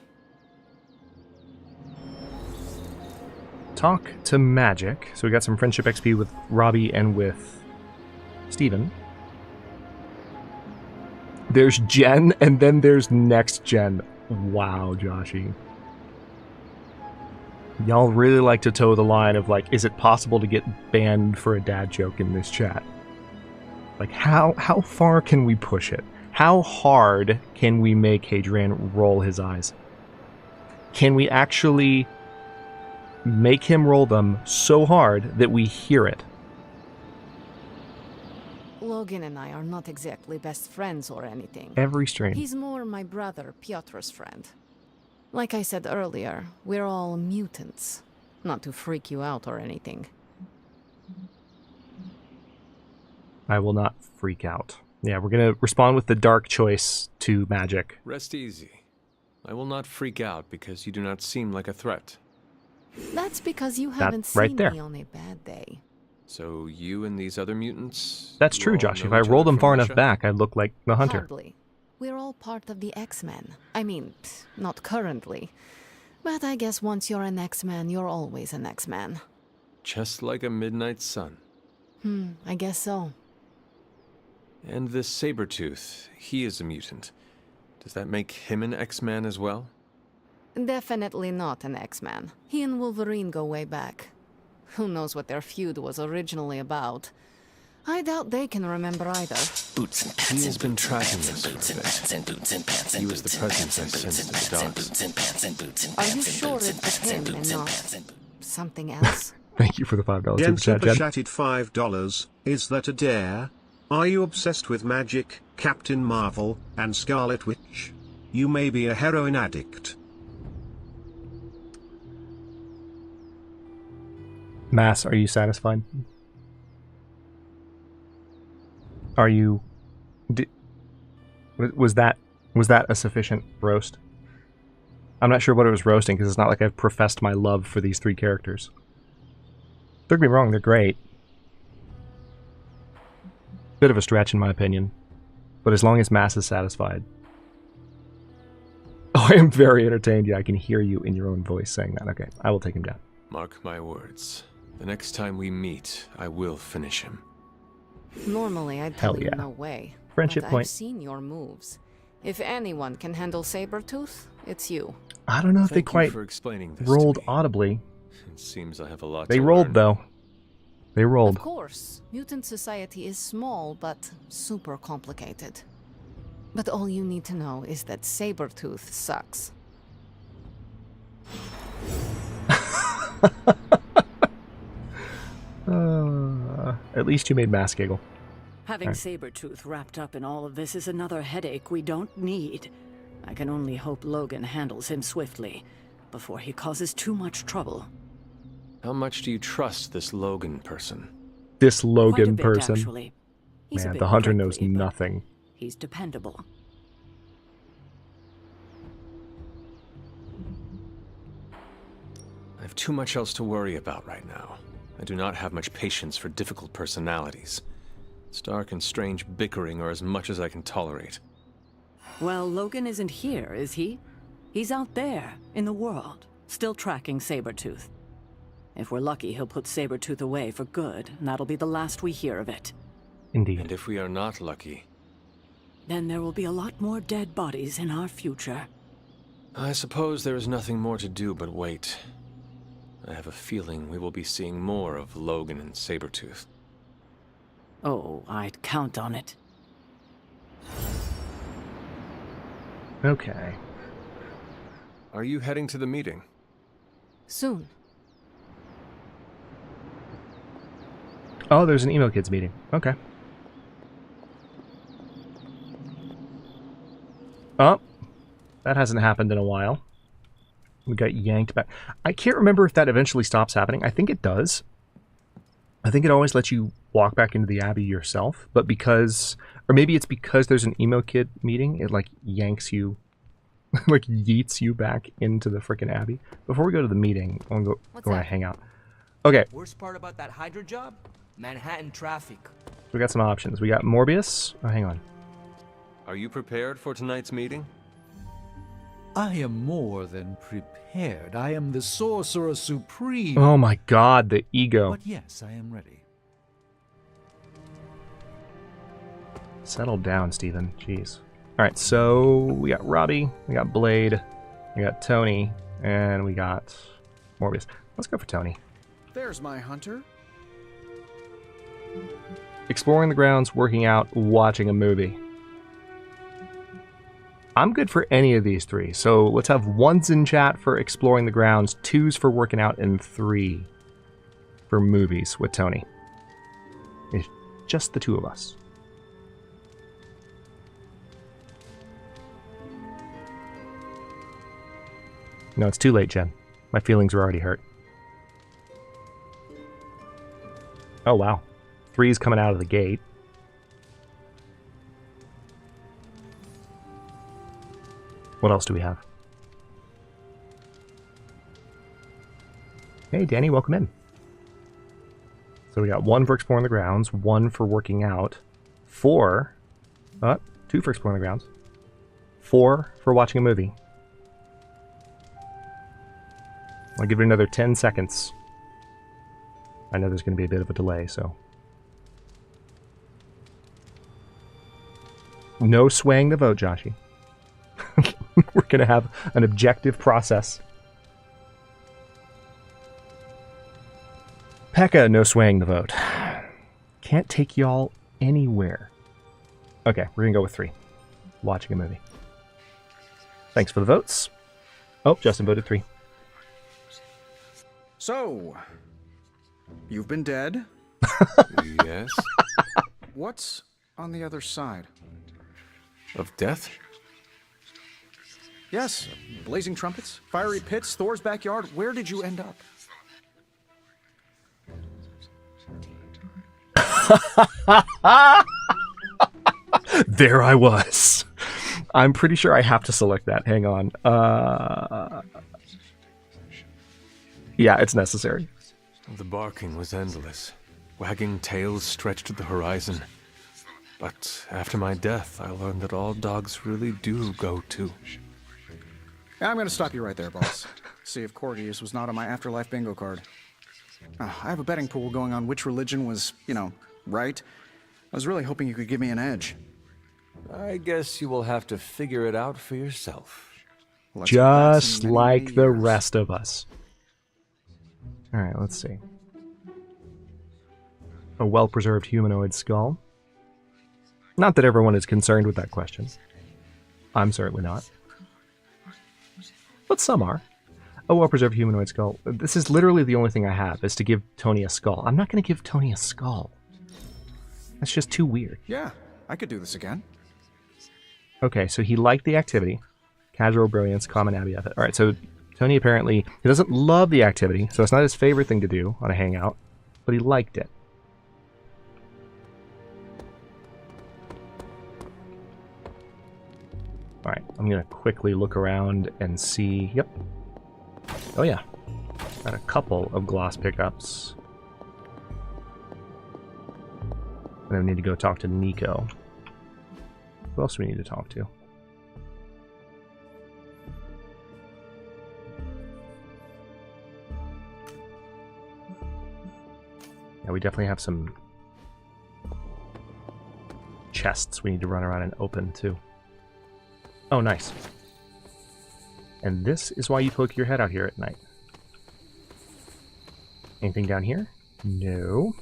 Talk to Magic. So we got some friendship XP with Robbie and with Steven. There's Gen, and then there's Next Gen. Wow, Joshy. Y'all really like to toe the line of, like, is it possible to get banned for a dad joke in this chat? Like, how far can we push it? How hard can we make Hadrian roll his eyes? Can we actually make him roll them so hard that we hear it? Logan and I are not exactly best friends or anything. Every stream. He's more my brother Piotr's friend. Like I said earlier, we're all mutants. Not to freak you out or anything. I will not freak out. Yeah, we're going to respond with the dark choice to magic. Rest easy. I will not freak out because you do not seem like a threat. That's because you haven't right seen there. me on a bad day. So you and these other mutants... That's you true, all Josh. know If I each rolled other them from far enough Russia? back, I'd look like the hunter. Hardly. We're all part of the X-Men. I mean, not currently. But I guess once you're an X-Man, you're always an X-Man. Just like a midnight sun. I guess so. And this Sabretooth, he is a mutant. Does that make him an X-Man as well? Definitely not an X-Man. He and Wolverine go way back. Who knows what their feud was originally about. I doubt they can remember either. Boots and pants He has and been boots and tracking pants us and boots for and a pants and boots and pants and He was the boots and presence I pants and boots sensed and at the pants and docks. boots and pants and boots and Are you pants and sure boots it and was pants and him and boots and not pants and something else? Thank you for the $5 Yen super chat, Jed. superchatted $5. Is that a dare? Are you obsessed with magic, Captain Marvel, and Scarlet Witch? You may be a heroin addict. Mass, are you satisfied? Are you... Was that a sufficient roast? I'm not sure what it was roasting, because it's not like I've professed my love for these three characters. Don't get me wrong, they're great. Bit of a stretch in my opinion. But as long as Mass is satisfied. Oh, I am very entertained. Yeah, I can hear you in your own voice saying that. Okay, I will take him down. Mark my words. The next time we meet, I will finish him. Normally, I'd Hell tell you yeah. no way. Friendship but point. I've seen your moves. If anyone can handle Sabretooth, it's you. I don't know if they Thank you quite for explaining this to rolled me. audibly. It seems I have a lot They to rolled, learn. though. They rolled. Of course, mutant society is small, but super complicated. But all you need to know is that Sabretooth sucks. At least you made Mass giggle. Having Right. Sabretooth wrapped up in all of this is another headache we don't need. I can only hope Logan handles him swiftly, before he causes too much trouble. How much do you trust this Logan person? This Quite a Logan bit, person. actually. He's a Man, bit the hunter prickly, knows but nothing. He's dependable. I have too much else to worry about right now. I do not have much patience for difficult personalities. Stark and strange bickering are as much as I can tolerate. Well, Logan isn't here, is he? He's out there, in the world, still tracking Sabretooth. If we're lucky, he'll put Sabretooth away for good, and that'll be the last we hear of it. Indeed. And if we are not lucky, Then there will be a lot more dead bodies in our future. I suppose there is nothing more to do but wait. I have a feeling we will be seeing more of Logan and Sabretooth. Oh, I'd count on it. Okay. Are you heading to the meeting? Soon. Oh, there's an Emo Kids meeting. Okay. Oh, that hasn't happened in a while. We got yanked back. I can't remember if that eventually stops happening. I think it does. I think it always lets you walk back into the Abbey yourself, but because, or maybe it's because there's an Emo Kid meeting, it like yanks you, like yeets you back into the frickin' Abbey. Before we go to the meeting, I want to go and hang out. Okay, Worst part about that Hydra job? Manhattan traffic. we got some options. We got Morbius. Oh, hang on. Are you prepared for tonight's meeting? I am more than prepared. I am the Sorcerer Supreme. Oh my god, the ego. But yes, I am ready. Settle down, Steven. Jeez. Alright, so we got Robbie, we got Blade, we got Tony, and we got Morbius. Let's go for Tony. There's my hunter. Exploring the grounds, working out, watching a movie. I'm good for any of these three, so let's have 1s in chat for exploring the grounds, 2s for working out, and 3 for movies with Tony. It's just the two of us. No, it's too late, Jen. My feelings were already hurt. Oh, wow. 3's coming out of the gate. What else do we have? Hey, Danny, welcome in. So we got 1 for exploring the grounds, 1 for working out, 4, 2 for exploring the grounds, 4 for watching a movie. I'll give it another 10 seconds. I know there's going to be a bit of a delay, so. No swaying the vote, Joshy. We're going to have an objective process. Pekka, no swaying the vote. Can't take y'all anywhere. Okay, we're going to go with 3. Watching a movie. Thanks for the votes. Oh, Justin voted 3. So, you've been dead? Yes. What's on the other side? Of death? Yes, blazing trumpets, fiery pits, Thor's backyard. Where did you end up? There I was. I'm pretty sure I have to select that. Hang on. Yeah, it's necessary. The barking was endless. Wagging tails stretched to the horizon. But after my death, I learned that all dogs really do go too. I'm going to stop you right there, boss. See if Corgius was not on my afterlife bingo card. I have a betting pool going on which religion was, right. I was really hoping you could give me an edge. I guess you will have to figure it out for yourself. Just like the rest of us. Alright, let's see. A well-preserved humanoid skull. Not that everyone is concerned with that question. I'm certainly not. But some are. A well-preserved humanoid skull. This is literally the only thing I have, is to give Tony a skull. I'm not going to give Tony a skull. That's just too weird. Yeah, I could do this again. Okay, so he liked the activity. Casual brilliance, common abbey effort. Alright, so Tony apparently, he doesn't love the activity, so it's not his favorite thing to do on a hangout, but he liked it. Alright, I'm going to quickly look around and see... Yep. Oh yeah. Got a couple of gloss pickups. And then we need to go talk to Nico. Who else do we need to talk to? Yeah, we definitely have some chests we need to run around and open too. Oh, nice. And this is why you poke your head out here at night. Anything down here? No.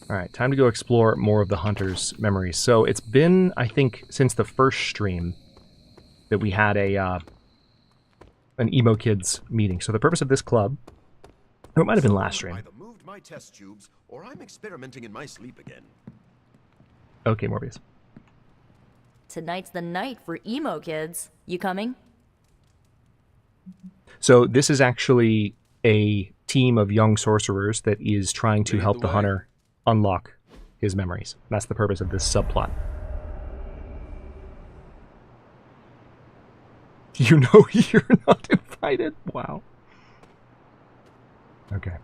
Alright, time to go explore more of the hunter's memories. So it's been, I think, since the first stream that we had an Emo Kids meeting. So the purpose of this club, or it might have been last stream. Either moved my test tubes, or I'm experimenting in my sleep again. Okay, Morbius. Tonight's the night for emo kids. You coming? So this is actually a team of young sorcerers that is trying to help the hunter unlock his memories. That's the purpose of this subplot. You know you're not invited? Wow. Okay.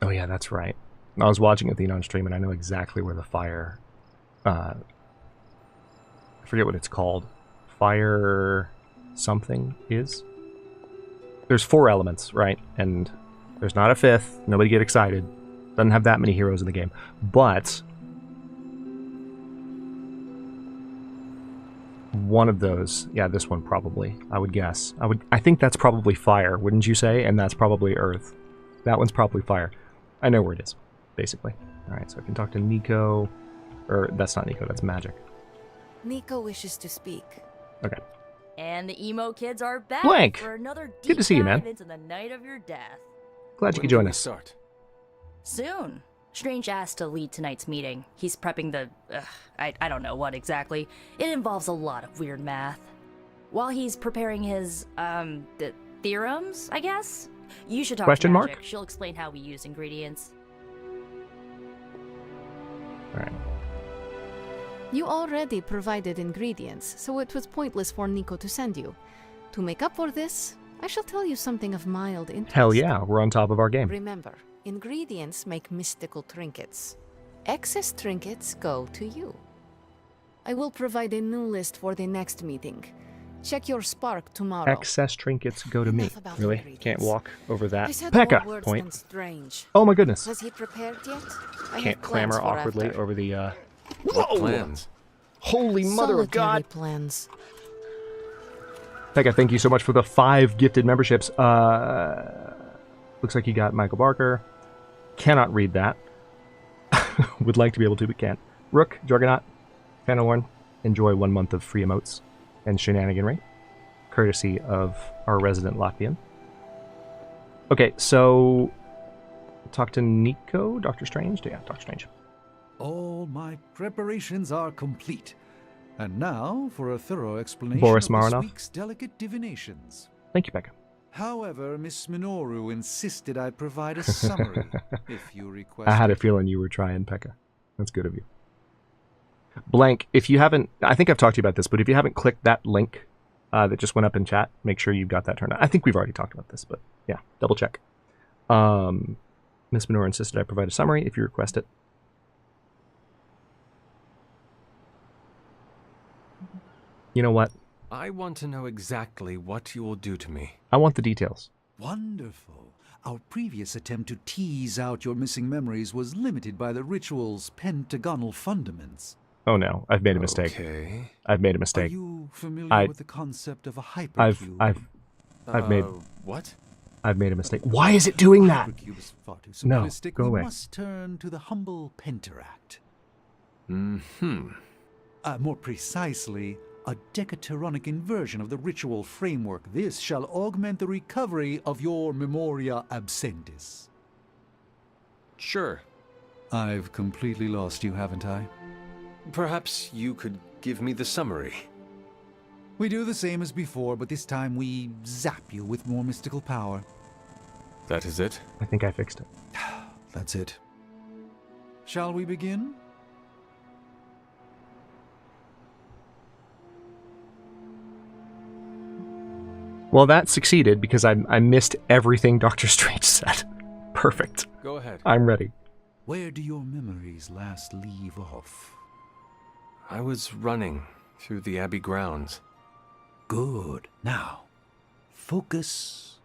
Oh yeah, that's right. I was watching Athena on stream and I know exactly where the fire... I forget what it's called. Fire something is? There's 4 elements, right? And there's not a 5th. Nobody get excited. Doesn't have that many heroes in the game. But one of those, yeah, this one probably, I would guess. I think that's probably fire, wouldn't you say? And that's probably earth. That one's probably fire. I know where it is, basically. Alright, so I can talk to Nico. Or, that's not Nico, that's Magic. Nico wishes to speak. Okay. And the emo kids are back Blank. for another deep Good to see you, man. dive into the night of your death. Glad you could join us. Start? Soon. Strange asked to lead tonight's meeting. He's prepping the... I don't know what exactly. It involves a lot of weird math. While he's preparing his, the theorems, I guess? You should talk Question to mark? Magic. She'll explain how we use ingredients. Alright. You already provided ingredients, so it was pointless for Nico to send you. To make up for this, I shall tell you something of mild interest. Hell yeah, we're on top of our game. Remember, ingredients make mystical trinkets. Excess trinkets go to you. I will provide a new list for the next meeting. Check your spark tomorrow. Excess trinkets go to me. Really? Can't walk over that. I said more Pekka words point. than strange. Oh my goodness. Was he prepared yet? I Can't have plans clamor for awkwardly after. over the What plans? Holy mother of Solitary God. plans. Pekka, thank you so much for the 5 gifted memberships. Looks like you got Michael Barker. Cannot read that. Would like to be able to, but can't. Rook, Juggernaut, Fanowar, enjoy 1 month of free emotes and shenaniganry, courtesy of our resident Latvian. Okay, so talk to Nico, Doctor Strange. Yeah, Doctor Strange. All my preparations are complete. And now for a thorough explanation Boris of this Marinov. week's delicate divinations. Thank you, Pekka. However, Miss Minoru insisted I provide a summary, if you request. I had a feeling you were trying, Pekka. That's good of you. Blank, if you haven't, I think I've talked to you about this, but if you haven't clicked that link that just went up in chat, make sure you've got that turned on. I think we've already talked about this, but yeah, double check. Miss Minoru insisted I provide a summary if you request it. You know what? I want to know exactly what you will do to me. I want the details. Wonderful. Our previous attempt to tease out your missing memories was limited by the ritual's pentagonal fundaments. Oh no, I've made a mistake. Okay. I've made a mistake. Are you familiar with the concept of a hypercube? I've made what? I've made a mistake. Why is it doing that? Hypercube is far too No, simplistic. go away. We must turn to the humble pentaract. Mm-hmm. More precisely, a decaturonic inversion of the ritual framework. This shall augment the recovery of your memoria absentis. Sure. I've completely lost you, haven't I? Perhaps you could give me the summary. We do the same as before, but this time we zap you with more mystical power. That is it? I think I fixed it. That's it. Shall we begin? Well, that succeeded because I missed everything Doctor Strange said. Perfect. Go ahead. I'm ready. Where do your memories last leave off? I was running through the Abbey grounds. Good. Now, focus.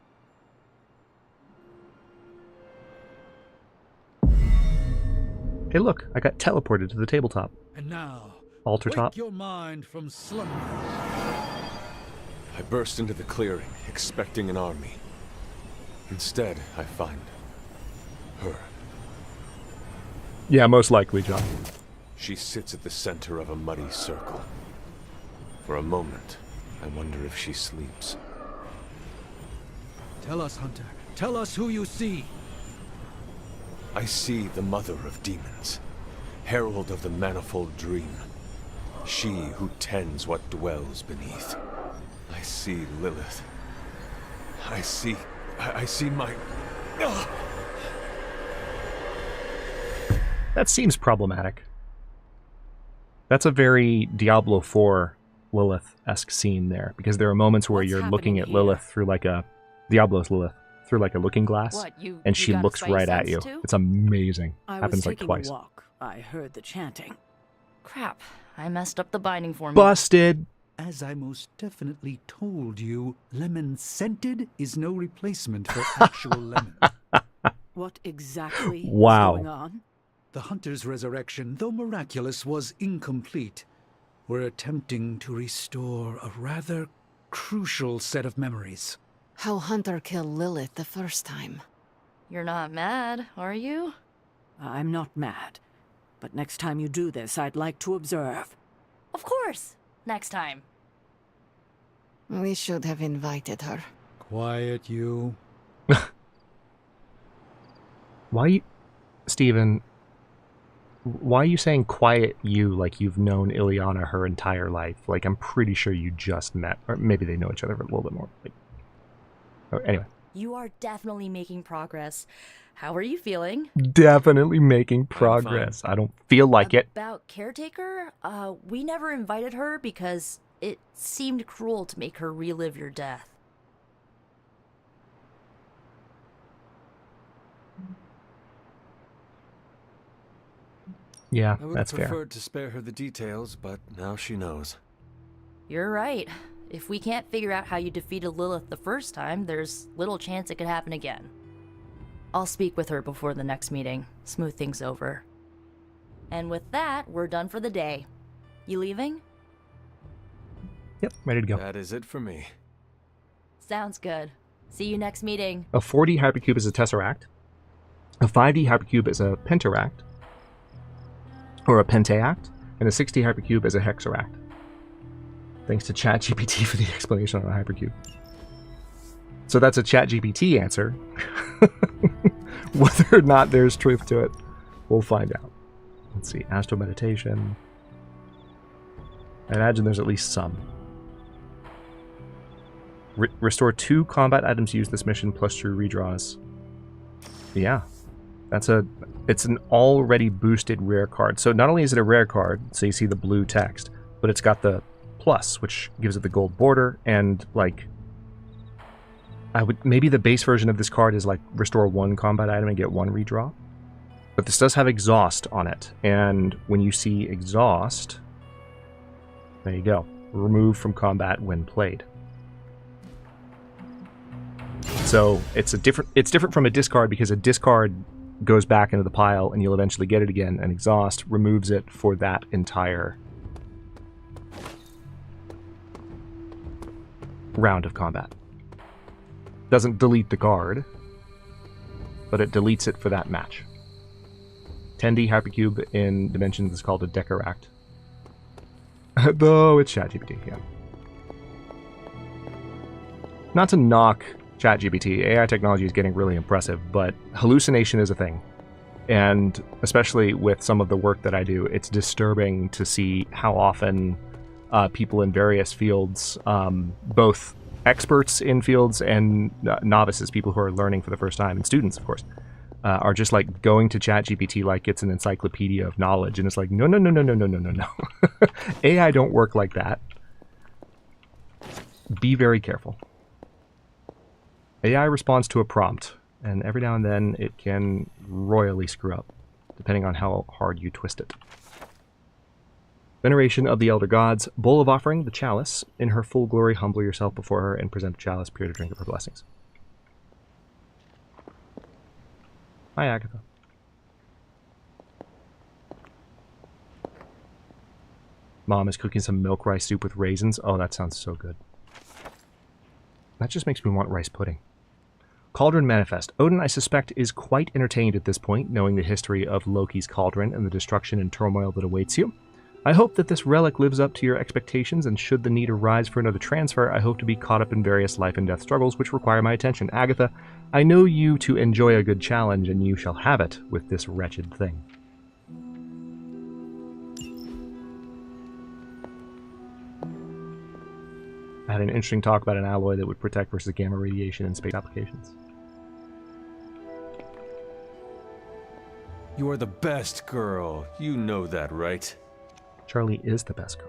Hey, look, I got teleported to the tabletop. And now, Altar top. wake your mind from slumber. I burst into the clearing, expecting an army. Instead, I find her. Yeah, most likely, John. She sits at the center of a muddy circle. For a moment, I wonder if she sleeps. Tell us, Hunter. Tell us who you see. I see the mother of demons, herald of the manifold dream. She who tends what dwells beneath. I see Lilith. I see my... Ugh! That seems problematic. That's a very Diablo 4 Lilith-esque scene there, because there are moments where you're looking at Lilith through like a... Diablo's Lilith through like a looking glass, What, and she got a looks spidey right at sense you. too? It's amazing. I was Happens like taking twice. a walk. I heard the chanting. Crap, I messed up the binding formula. Busted! As I most definitely told you, lemon scented is no replacement for actual lemon. What exactly Wow. is going on? The hunter's resurrection, though miraculous, was incomplete. We're attempting to restore a rather crucial set of memories. How Hunter killed Lilith the first time. You're not mad, are you? I'm not mad. But next time you do this, I'd like to observe. Of course. Next time. We should have invited her. Quiet, you. Why you... Steven, Why are you saying quiet you like you've known Ileana her entire life? Like, I'm pretty sure you just met. Or maybe they know each other a little bit more. Like, oh, anyway. You are definitely making progress. How are you feeling? Definitely making progress. I don't feel like it. About caretaker? We never invited her because it seemed cruel to make her relive your death. Yeah, I would that's have fair. preferred to spare her the details, but now she knows. You're right. If we can't figure out how you defeated Lilith the first time, there's little chance it could happen again. I'll speak with her before the next meeting, smooth things over. And with that, we're done for the day. You leaving? Yep, ready to go. That is it for me. Sounds good. See you next meeting. A 4D hypercube is a tesseract. A 5D hypercube is a pentaract. Or a pentact. And a 6D hypercube is a hexaract. Thanks to ChatGPT for the explanation on a hypercube. So that's a ChatGPT answer. Whether or not there's truth to it, we'll find out. Let's see, astral meditation. I imagine there's at least some. Restore 2 combat items used this mission plus true redraws. Yeah, it's an already boosted rare card. So not only is it a rare card, so you see the blue text, but it's got the plus, which gives it the gold border, and like, maybe the base version of this card is like restore 1 combat item and get 1 redraw. But this does have exhaust on it, and when you see exhaust, there you go. Remove from combat when played. So it's different from a discard, because a discard goes back into the pile and you'll eventually get it again, and exhaust removes it for that entire round of combat. Doesn't delete the card, but it deletes it for that match. 10D hypercube in Dimensions is called a Decaract. Though it's ChatGPT, yeah. Not to knock ChatGPT, AI technology is getting really impressive, but hallucination is a thing. And especially with some of the work that I do, it's disturbing to see how often people in various fields, both experts in fields and novices, people who are learning for the first time, and students, of course, are just like going to ChatGPT like it's an encyclopedia of knowledge, and it's like, no. AI don't work like that. Be very careful. AI responds to a prompt, and every now and then it can royally screw up, depending on how hard you twist it. Veneration of the Elder Gods. Bowl of Offering, the Chalice. In her full glory, humble yourself before her and present the chalice, pure to drink of her blessings. Hi, Agatha. Mom is cooking some milk rice soup with raisins. Oh, that sounds so good. That just makes me want rice pudding. Cauldron Manifest. Odin, I suspect, is quite entertained at this point, knowing the history of Loki's cauldron and the destruction and turmoil that awaits you. I hope that this relic lives up to your expectations, and should the need arise for another transfer, I hope to be caught up in various life and death struggles which require my attention. Agatha, I know you to enjoy a good challenge, and you shall have it with this wretched thing. I had an interesting talk about an alloy that would protect versus gamma radiation in space applications. You are the best girl. You know that, right? Charlie is the best girl.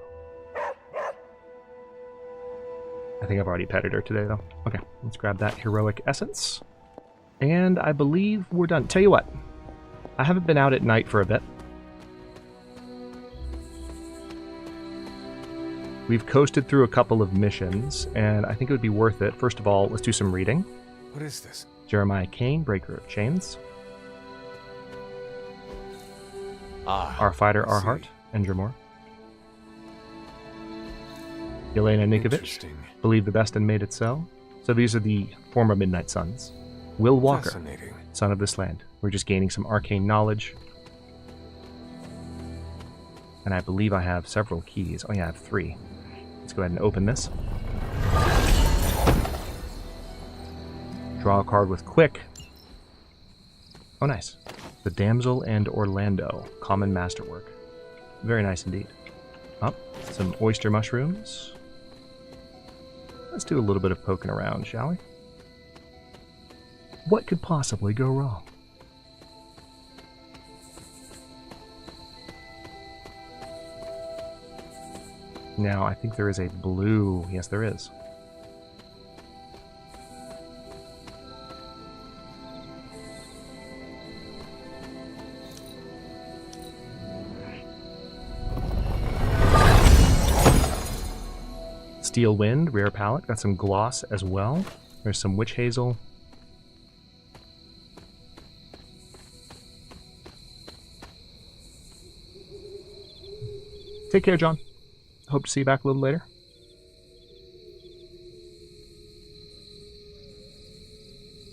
I think I've already petted her today, though. Okay, let's grab that heroic essence. And I believe we're done. Tell you what, I haven't been out at night for a bit. We've coasted through a couple of missions, and I think it would be worth it. First of all, let's do some reading. What is this? Jeremiah Kane, Breaker of Chains. Our Fighter, Our Heart, and Dremore. Yelena Nikovic, Believe the Best and Made It So. So these are the former Midnight Suns. Will Walker, Son of this Land. We're just gaining some arcane knowledge. And I believe I have several keys. Oh yeah, I have 3. Let's go ahead and open this. Draw a card with Quick. Oh nice. The Damsel and Orlando. Common masterwork. Very nice indeed. Oh, some oyster mushrooms. Let's do a little bit of poking around, shall we? What could possibly go wrong? Now, I think there is a blue... Yes, there is. Steel Wind, rare palette. Got some gloss as well. There's some witch hazel. Take care, John. Hope to see you back a little later.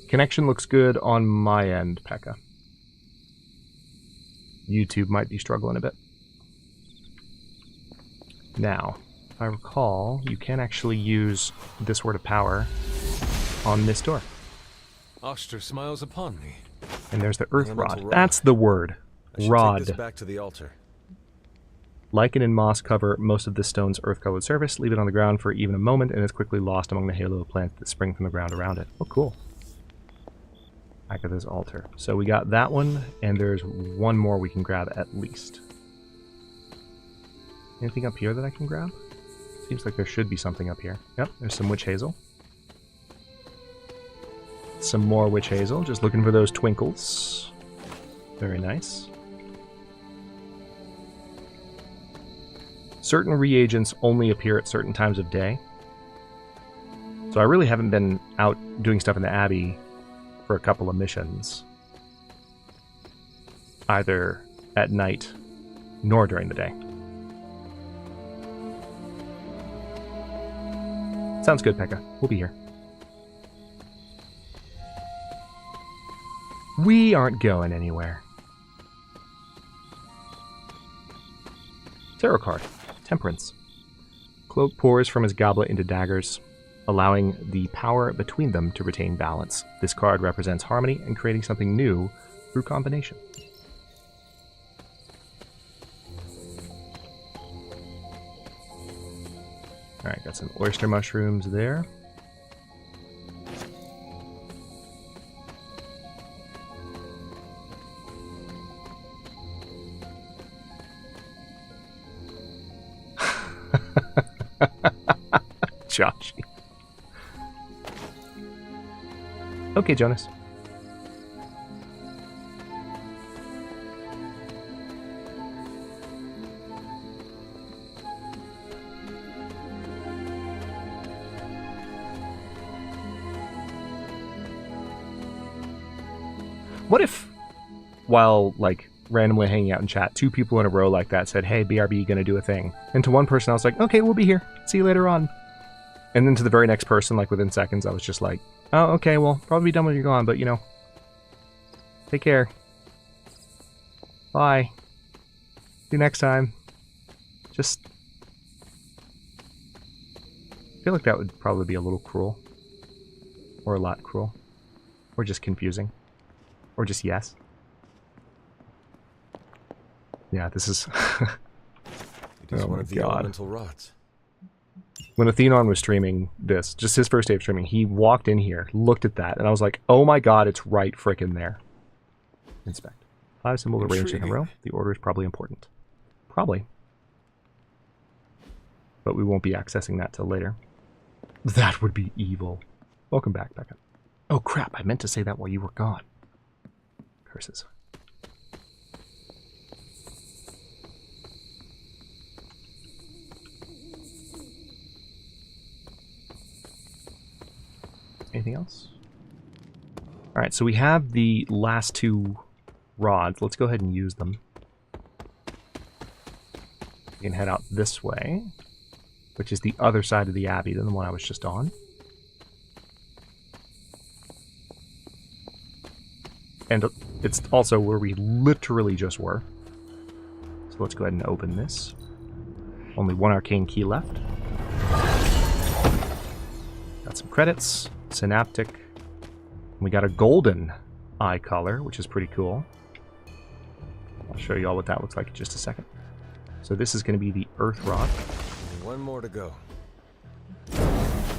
Connection looks good on my end, Pekka. YouTube might be struggling a bit. Now, if I recall, you can actually use this word of power on this door. Oster smiles upon me. And there's the earth rod. rod. That's the word. I should Rod. take this back to the altar. Lichen and moss cover most of this stone's earth-colored surface. Leave it on the ground for even a moment, and it's quickly lost among the halo of plants that spring from the ground around it. Oh, cool. Back of this altar. So we got that one, and there's one more we can grab at least. Anything up here that I can grab? Seems like there should be something up here. Yep, there's some witch hazel. Some more witch hazel. Just looking for those twinkles. Very nice. Certain reagents only appear at certain times of day. So I really haven't been out doing stuff in the Abbey for a couple of missions. Either at night, nor during the day. Sounds good, Pekka. We'll be here. We aren't going anywhere. Tarot card. Temperance. Cloak pours from his goblet into daggers, allowing the power between them to retain balance. This card represents harmony and creating something new through combination. Alright, got some oyster mushrooms there. Joshy. Okay, Jonas. What if, while, like, randomly hanging out in chat, two people in a row like that said, hey, BRB gonna do a thing. And to one person I was like, okay, we'll be here. See you later on. And then to the very next person, like within seconds, I was just like, oh, okay, well, probably be done when you're gone, but you know. Take care. Bye. See you next time. Just... I feel like that would probably be a little cruel. Or a lot cruel. Or just confusing. Or just yes. Yeah, this is... It is oh one my of the God. elemental rods. When Athenon was streaming this, just his first day of streaming, he walked in here, looked at that, and I was like, oh my God, it's right frickin' there. Inspect. 5 symbols arranged in a row. The order is probably important. Probably. But we won't be accessing that till later. That would be evil. Welcome back, Becca. Oh crap, I meant to say that while you were gone. Curses. Anything else? Alright, so we have the last 2 rods. Let's go ahead and use them. We can head out this way, which is the other side of the Abbey than the one I was just on. And it's also where we literally just were. So let's go ahead and open this. Only 1 arcane key left. Got some credits. Synaptic. We got a golden eye color, which is pretty cool. I'll show you all what that looks like in just a second. So this is going to be the Earth Rock. One more to go.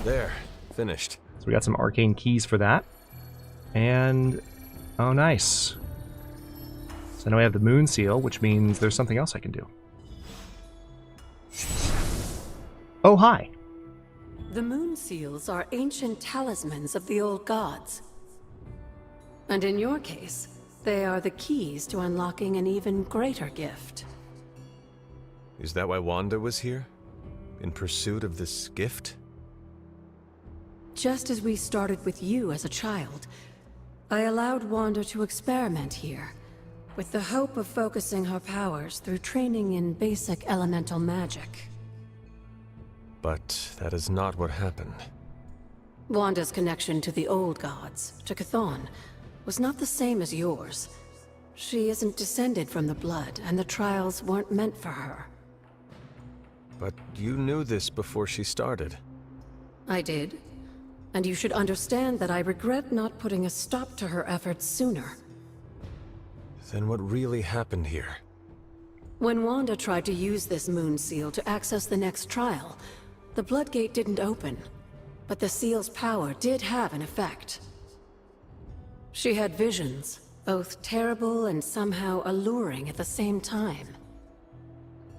There, finished. So we got some arcane keys for that. And, oh nice. So now we have the Moon Seal, which means there's something else I can do. Oh, hi. The moon seals are ancient talismans of the old gods. And in your case, they are the keys to unlocking an even greater gift. Is that why Wanda was here? In pursuit of this gift? Just as we started with you as a child, I allowed Wanda to experiment here, with the hope of focusing her powers through training in basic elemental magic. But that is not what happened. Wanda's connection to the old gods, to Chthon, was not the same as yours. She isn't descended from the blood, and the trials weren't meant for her. But you knew this before she started. I did. And you should understand that I regret not putting a stop to her efforts sooner. Then what really happened here? When Wanda tried to use this moon seal to access the next trial, the Bloodgate didn't open, but the seal's power did have an effect. She had visions, both terrible and somehow alluring at the same time.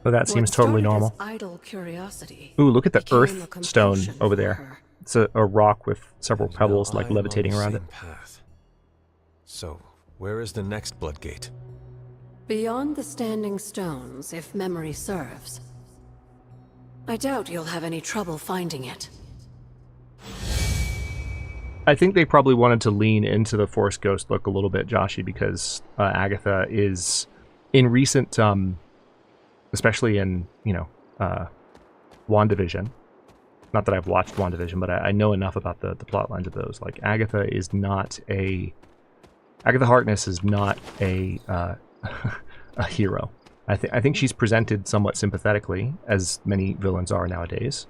Well, that seems totally normal. Idle curiosity. Ooh, look at the Earth Stone over there. It's a rock with several pebbles like levitating around it. Path. So, where is the next Bloodgate? Beyond the Standing Stones, if memory serves. I doubt you'll have any trouble finding it. I think they probably wanted to lean into the Force Ghost look a little bit, Joshy, because Agatha is, in recent, especially in, WandaVision. Not that I've watched WandaVision, but I know enough about the plot lines of those. Like, Agatha Harkness is not a hero. I think she's presented somewhat sympathetically, as many villains are nowadays.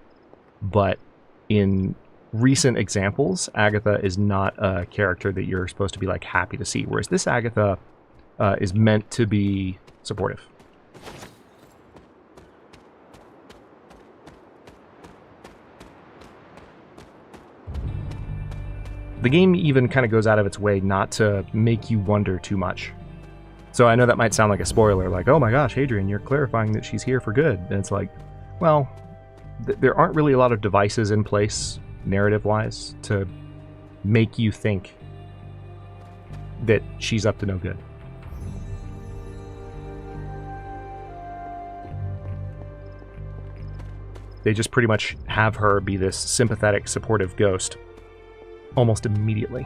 But in recent examples, Agatha is not a character that you're supposed to be like happy to see. Whereas this Agatha is meant to be supportive. The game even kind of goes out of its way not to make you wonder too much. So I know that might sound like a spoiler, like, oh my gosh, Adrian, you're clarifying that she's here for good. And it's like, well, there aren't really a lot of devices in place, narrative-wise, to make you think that she's up to no good. They just pretty much have her be this sympathetic, supportive ghost almost immediately.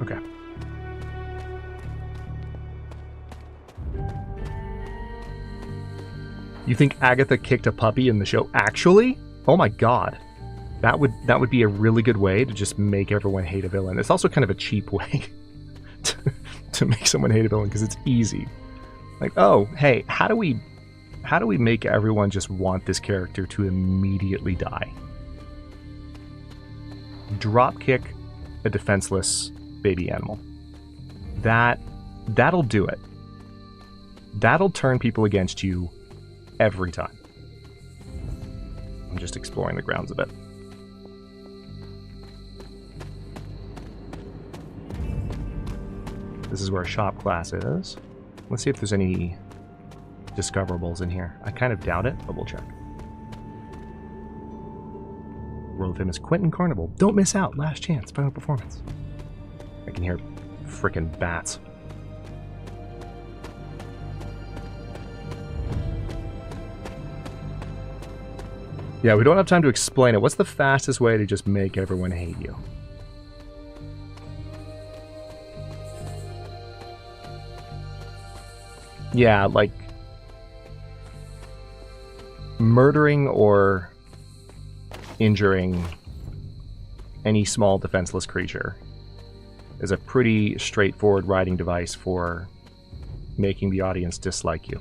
Okay. You think Agatha kicked a puppy in the show? Actually? Oh my god. That would be a really good way to just make everyone hate a villain. It's also kind of a cheap way to make someone hate a villain, because it's easy. Like, oh, hey, how do we make everyone just want this character to immediately die? Dropkick a defenseless baby animal. That'll do it. That'll turn people against you every time. I'm just exploring the grounds a bit. This is where shop class is. Let's see if there's any discoverables in here. I kind of doubt it, but we'll check. World famous Quentin Carnival. Don't miss out. Last chance. Final performance. I can hear frickin' bats. Yeah, we don't have time to explain it. What's the fastest way to just make everyone hate you? Yeah, like murdering or injuring any small defenseless creature is a pretty straightforward writing device for making the audience dislike you.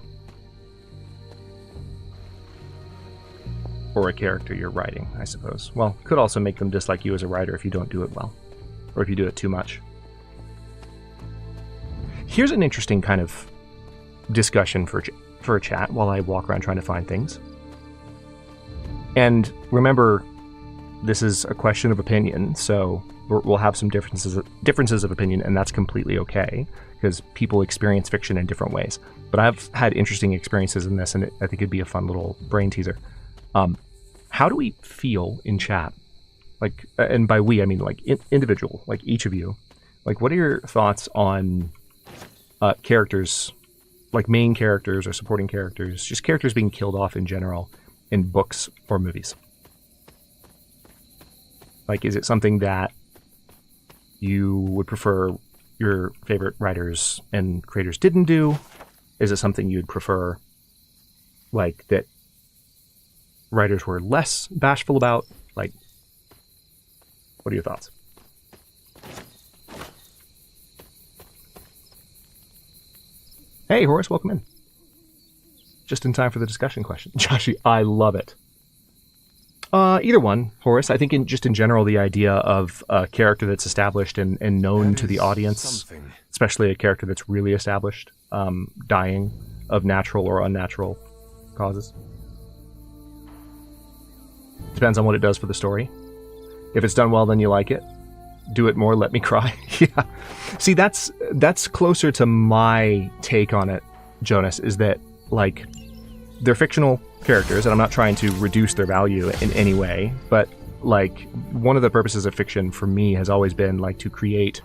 Or a character you're writing, I suppose. Well, could also make them dislike you as a writer if you don't do it well. Or if you do it too much. here's an interesting kind of discussion for a chat while I walk around trying to find things. And remember, this is a question of opinion, so we'll have some differences of opinion, and that's completely okay, because people experience fiction in different ways. But I've had interesting experiences in this, and I think it'd be a fun little brain teaser. How do we feel in chat? Like, and by we, I mean like individual, like each of you. Like, what are your thoughts on characters, like main characters or supporting characters, just characters being killed off in general in books or movies? Like, is it something that you would prefer your favorite writers and creators didn't do? Is it something you'd prefer, like, that writers were less bashful about? Like, what are your thoughts? Hey, Horace, welcome in. Just in time for the discussion question. Joshi, I love it. Either one, Horace. I think in general, the idea of a character that's established and known to the audience, especially a character that's really established, dying of natural or unnatural causes. Depends on what it does for the story. If it's done well, then you like it. Do it more, let me cry. Yeah. See, that's closer to my take on it, Jonas, is that, like, they're fictional characters, and I'm not trying to reduce their value in any way, but, like, one of the purposes of fiction for me has always been, like, to create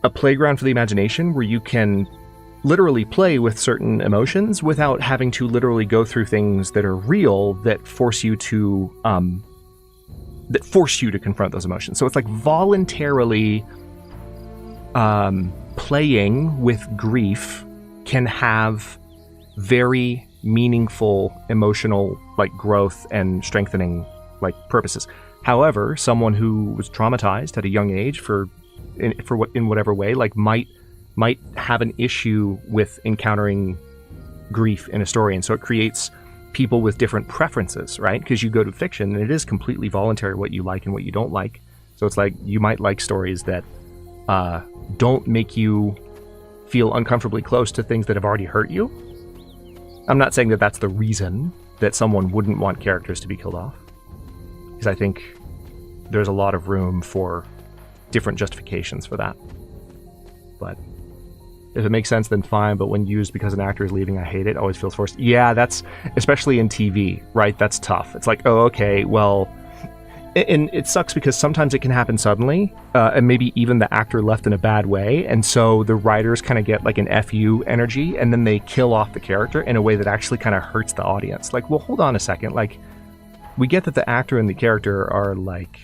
a playground for the imagination where you can literally play with certain emotions without having to literally go through things that are real that force you to confront those emotions. So it's like voluntarily playing with grief can have very meaningful emotional, like, growth and strengthening, like, purposes. However, someone who was traumatized at a young age in whatever way, like, might have an issue with encountering grief in a story, and so it creates people with different preferences, right? Because you go to fiction and it is completely voluntary what you like and what you don't like. So it's like you might like stories that don't make you feel uncomfortably close to things that have already hurt you. I'm not saying that that's the reason that someone wouldn't want characters to be killed off, because I think there's a lot of room for different justifications for that. But if it makes sense, then fine, but when used because an actor is leaving, I hate it. Always feels forced. Yeah, that's, especially in TV, right? That's tough. It's like, oh, okay, well, and it sucks because sometimes it can happen suddenly, and maybe even the actor left in a bad way, and so the writers kind of get like an FU energy, and then they kill off the character in a way that actually kind of hurts the audience. Like, well, hold on a second. Like, we get that the actor and the character are, like,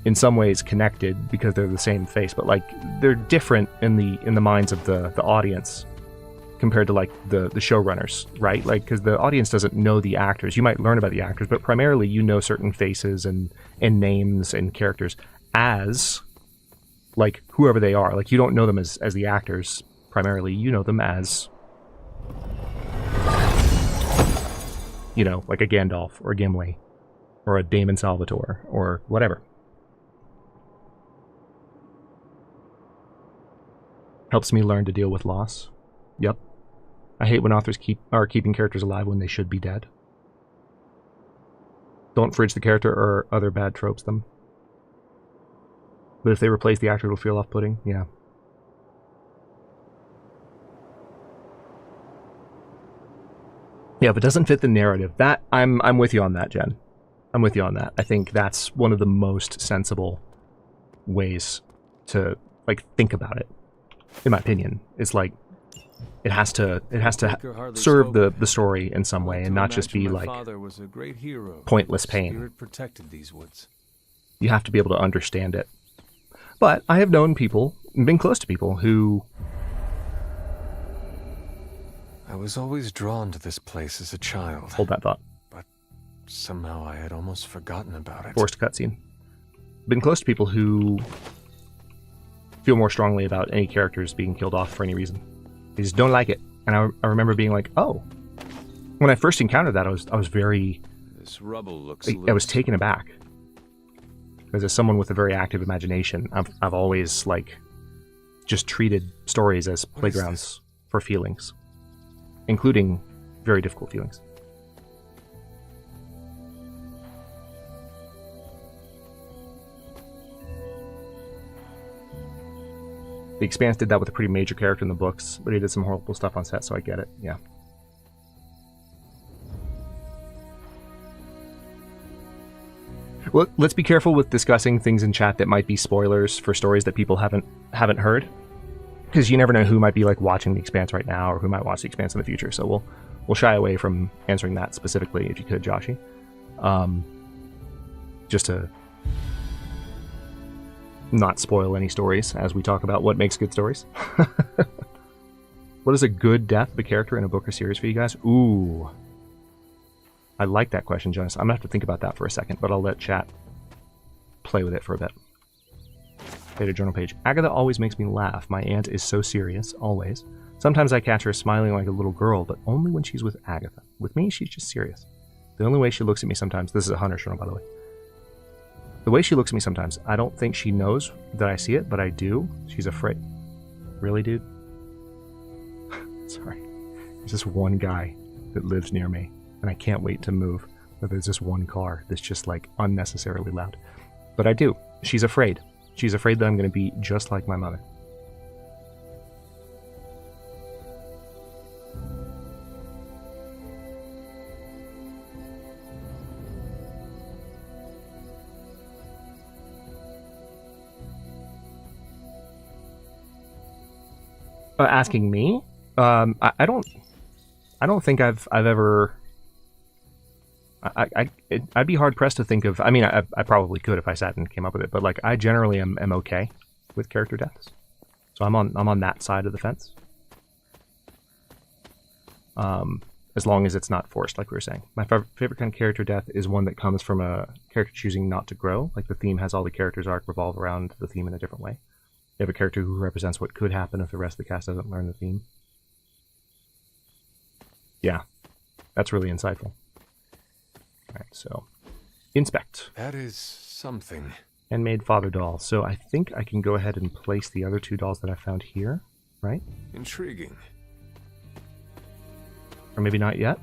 in some ways connected because they're the same face, but, like, they're different in the minds of the audience compared to, like, the showrunners, right? Like, because the audience doesn't know the actors. You might learn about the actors, but primarily you know certain faces and names and characters as, like, whoever they are. Like, you don't know them as the actors primarily. You know them as, you know, like a Gandalf or a Gimli or a Damon Salvatore or whatever. Helps me learn to deal with loss. Yep. I hate when authors are keeping characters alive when they should be dead. Don't fridge the character or other bad tropes them. But if they replace the actor, it'll feel off-putting. Yeah. Yeah, if it doesn't fit the narrative, that I'm with you on that, Jen. I'm with you on that. I think that's one of the most sensible ways to, like, think about it. In my opinion, it's like it has to serve the story in some way and not just be like pointless pain. You have to be able to understand it. But I have known people and been close to people who... I was always drawn to this place as a child. Hold that thought. But somehow I had almost forgotten about it. Forced cutscene. Been close to people who feel more strongly about any characters being killed off for any reason. They just don't like it. And I remember being like, oh. When I first encountered that, I was very... This rubble looks I was taken aback. Because as someone with a very active imagination, I've always, like, just treated stories as playgrounds for feelings, including very difficult feelings. The Expanse did that with a pretty major character in the books, but he did some horrible stuff on set, so I get it, yeah. Well, let's be careful with discussing things in chat that might be spoilers for stories that people haven't heard, because you never know who might be like watching The Expanse right now, or who might watch The Expanse in the future, so we'll shy away from answering that specifically, if you could, Joshy. Just to not spoil any stories as we talk about what makes good stories. What is a good death of a character in a book or series for you guys? Ooh. I like that question, Jonas. I'm going to have to think about that for a second, but I'll let chat play with it for a bit. Data journal page. Agatha always makes me laugh. My aunt is so serious, always. Sometimes I catch her smiling like a little girl, but only when she's with Agatha. With me, she's just serious. The only way she looks at me sometimes... This is a Hunter journal, by the way. The way she looks at me sometimes, I don't think she knows that I see it, but I do. She's afraid. Really, dude? Sorry. There's this one guy that lives near me, and I can't wait to move. But there's this one car that's just, like, unnecessarily loud. But I do. She's afraid. She's afraid that I'm going to be just like my mother. Asking me? I don't think I've ever... I'd be hard pressed to think of... I mean, I probably could if I sat and came up with it, but like I generally am okay with character deaths, so I'm on that side of the fence. As long as it's not forced, like we were saying. My favorite kind of character death is one that comes from a character choosing not to grow. Like the theme has all the characters' arc revolve around the theme in a different way. You have a character who represents what could happen if the rest of the cast doesn't learn the theme. Yeah, that's really insightful. Alright, so inspect. That is something. Handmade father doll. So I think I can go ahead and place the other two dolls that I found here, right? Intriguing. Or maybe not yet.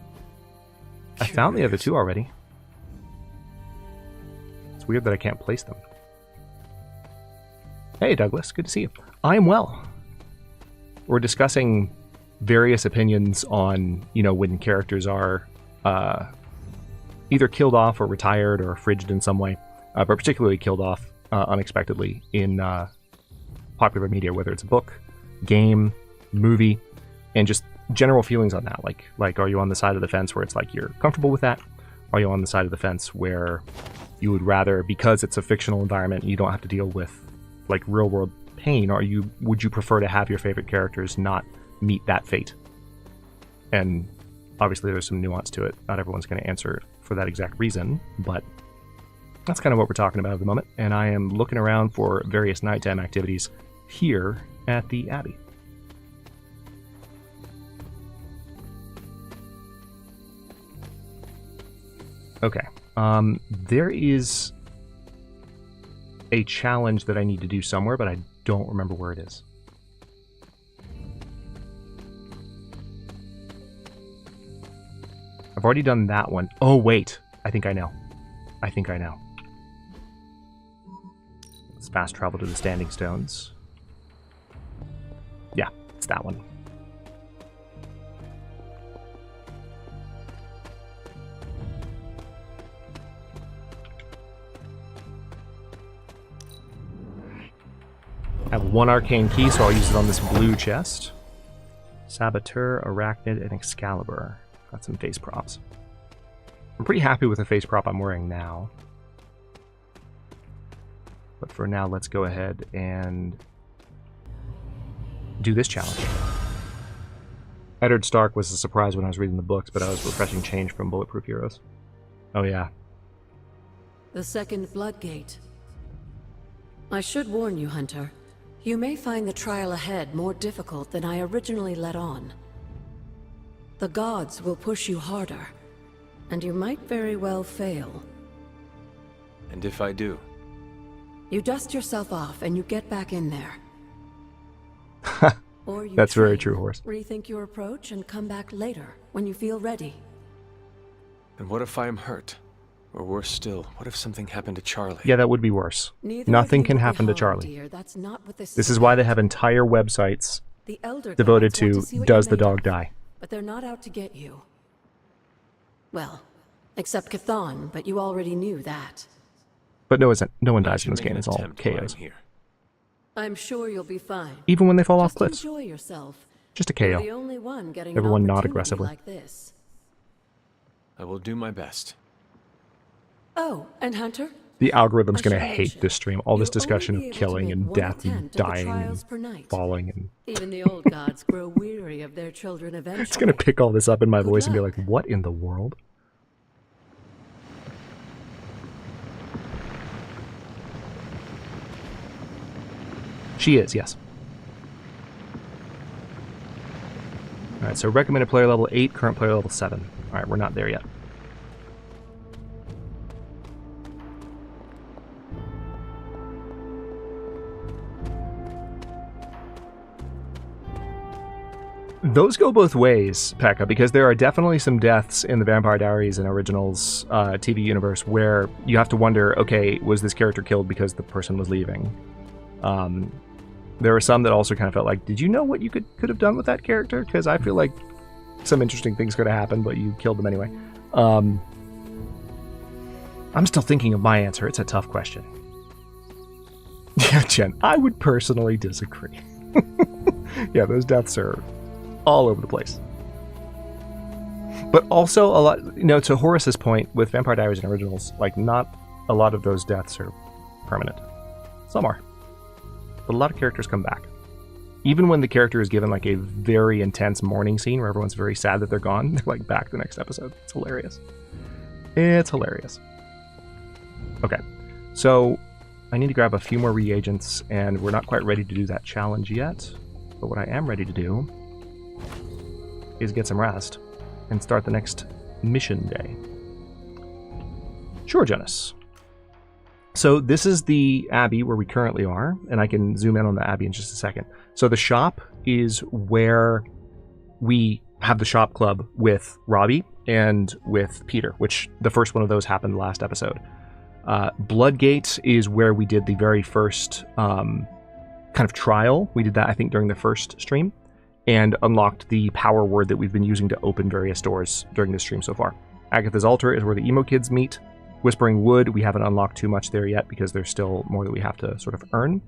I found the other two already. It's weird that I can't place them. Hey Douglas, good to see you. I am well. We're discussing various opinions on, when characters are either killed off or retired or fridged in some way, but particularly killed off unexpectedly in popular media, whether it's a book, game, movie, and just general feelings on that. Like, are you on the side of the fence where it's like you're comfortable with that? Are you on the side of the fence where you would rather, because it's a fictional environment, you don't have to deal with like real world pain, or would you prefer to have your favorite characters not meet that fate? And obviously there's some nuance to it. Not everyone's going to answer for that exact reason, but that's kind of what we're talking about at the moment. And I am looking around for various nighttime activities here at the Abbey. Okay. There is a challenge that I need to do somewhere, but I don't remember where it is. I've already done that one. Oh, wait. I think I know. Let's fast travel to the Standing Stones. Yeah, it's that one. I have one arcane key, so I'll use it on this blue chest. Saboteur, Arachnid, and Excalibur. Got some face props. I'm pretty happy with the face prop I'm wearing now. But for now, let's go ahead and do this challenge. Eddard Stark was a surprise when I was reading the books, but I was refreshing change from Bulletproof Heroes. Oh yeah. The second Bloodgate. I should warn you, Hunter. You may find the trial ahead more difficult than I originally let on. The gods will push you harder, and you might very well fail. And if I do? You dust yourself off and you get back in there. Or you That's very train, true, Horse. Rethink your approach and come back later when you feel ready. And what if I am hurt? Or worse still, what if something happened to Charlie? Yeah, that would be worse. Neither Nothing of you can will be happen to harmed, Charlie. dear. That's not what This is why they have entire websites The elder devoted gods want to see what does you're the made dog of, die? But they're not out to get you. Well, except Cathan, but you already knew that. But no one dies in this game. It's all KOs. I'm sure you'll be fine. Even when they fall off Just cliffs. enjoy yourself. Just a You're KO. the only one getting Everyone an nod opportunity aggressively. like this. I will do my best. Oh, and Hunter? The algorithm's I going to should hate mention, this stream. All this you'll only discussion be of able to killing make and one death and attempt at the dying trials and per night. falling. And Even the old gods grow weary of their children eventually. it's going to pick all this up in my voice and be like, what in the world? She is, yes. Alright, so recommended player level 8, current player level 7. Alright, we're not there yet. Those go both ways, Pekka, because there are definitely some deaths in the Vampire Diaries and Originals TV universe where you have to wonder, okay, was this character killed because the person was leaving? There are some that also kind of felt like, did you know what you could have done with that character? Because I feel like some interesting things could have happened, but you killed them anyway. I'm still thinking of my answer. It's a tough question. Yeah, Jen, I would personally disagree. Yeah, those deaths are all over the place. But also a lot, to Horace's point with Vampire Diaries and Originals, like not a lot of those deaths are permanent. Some are. But a lot of characters come back. Even when the character is given like a very intense mourning scene where everyone's very sad that they're gone, they're like back the next episode. It's hilarious. It's hilarious. Okay, so I need to grab a few more reagents, and we're not quite ready to do that challenge yet. But what I am ready to do is get some rest and start the next mission day. Sure, Jonas. So this is the Abbey where we currently are, and I can zoom in on the Abbey in just a second. So the shop is where we have the shop club with Robbie and with Peter, which the first one of those happened last episode. Bloodgate is where we did the very first kind of trial. We did that, I think, during the first stream, and unlocked the power word that we've been using to open various doors during this stream so far. Agatha's Altar is where the emo kids meet. Whispering Wood, we haven't unlocked too much there yet because there's still more that we have to sort of earn.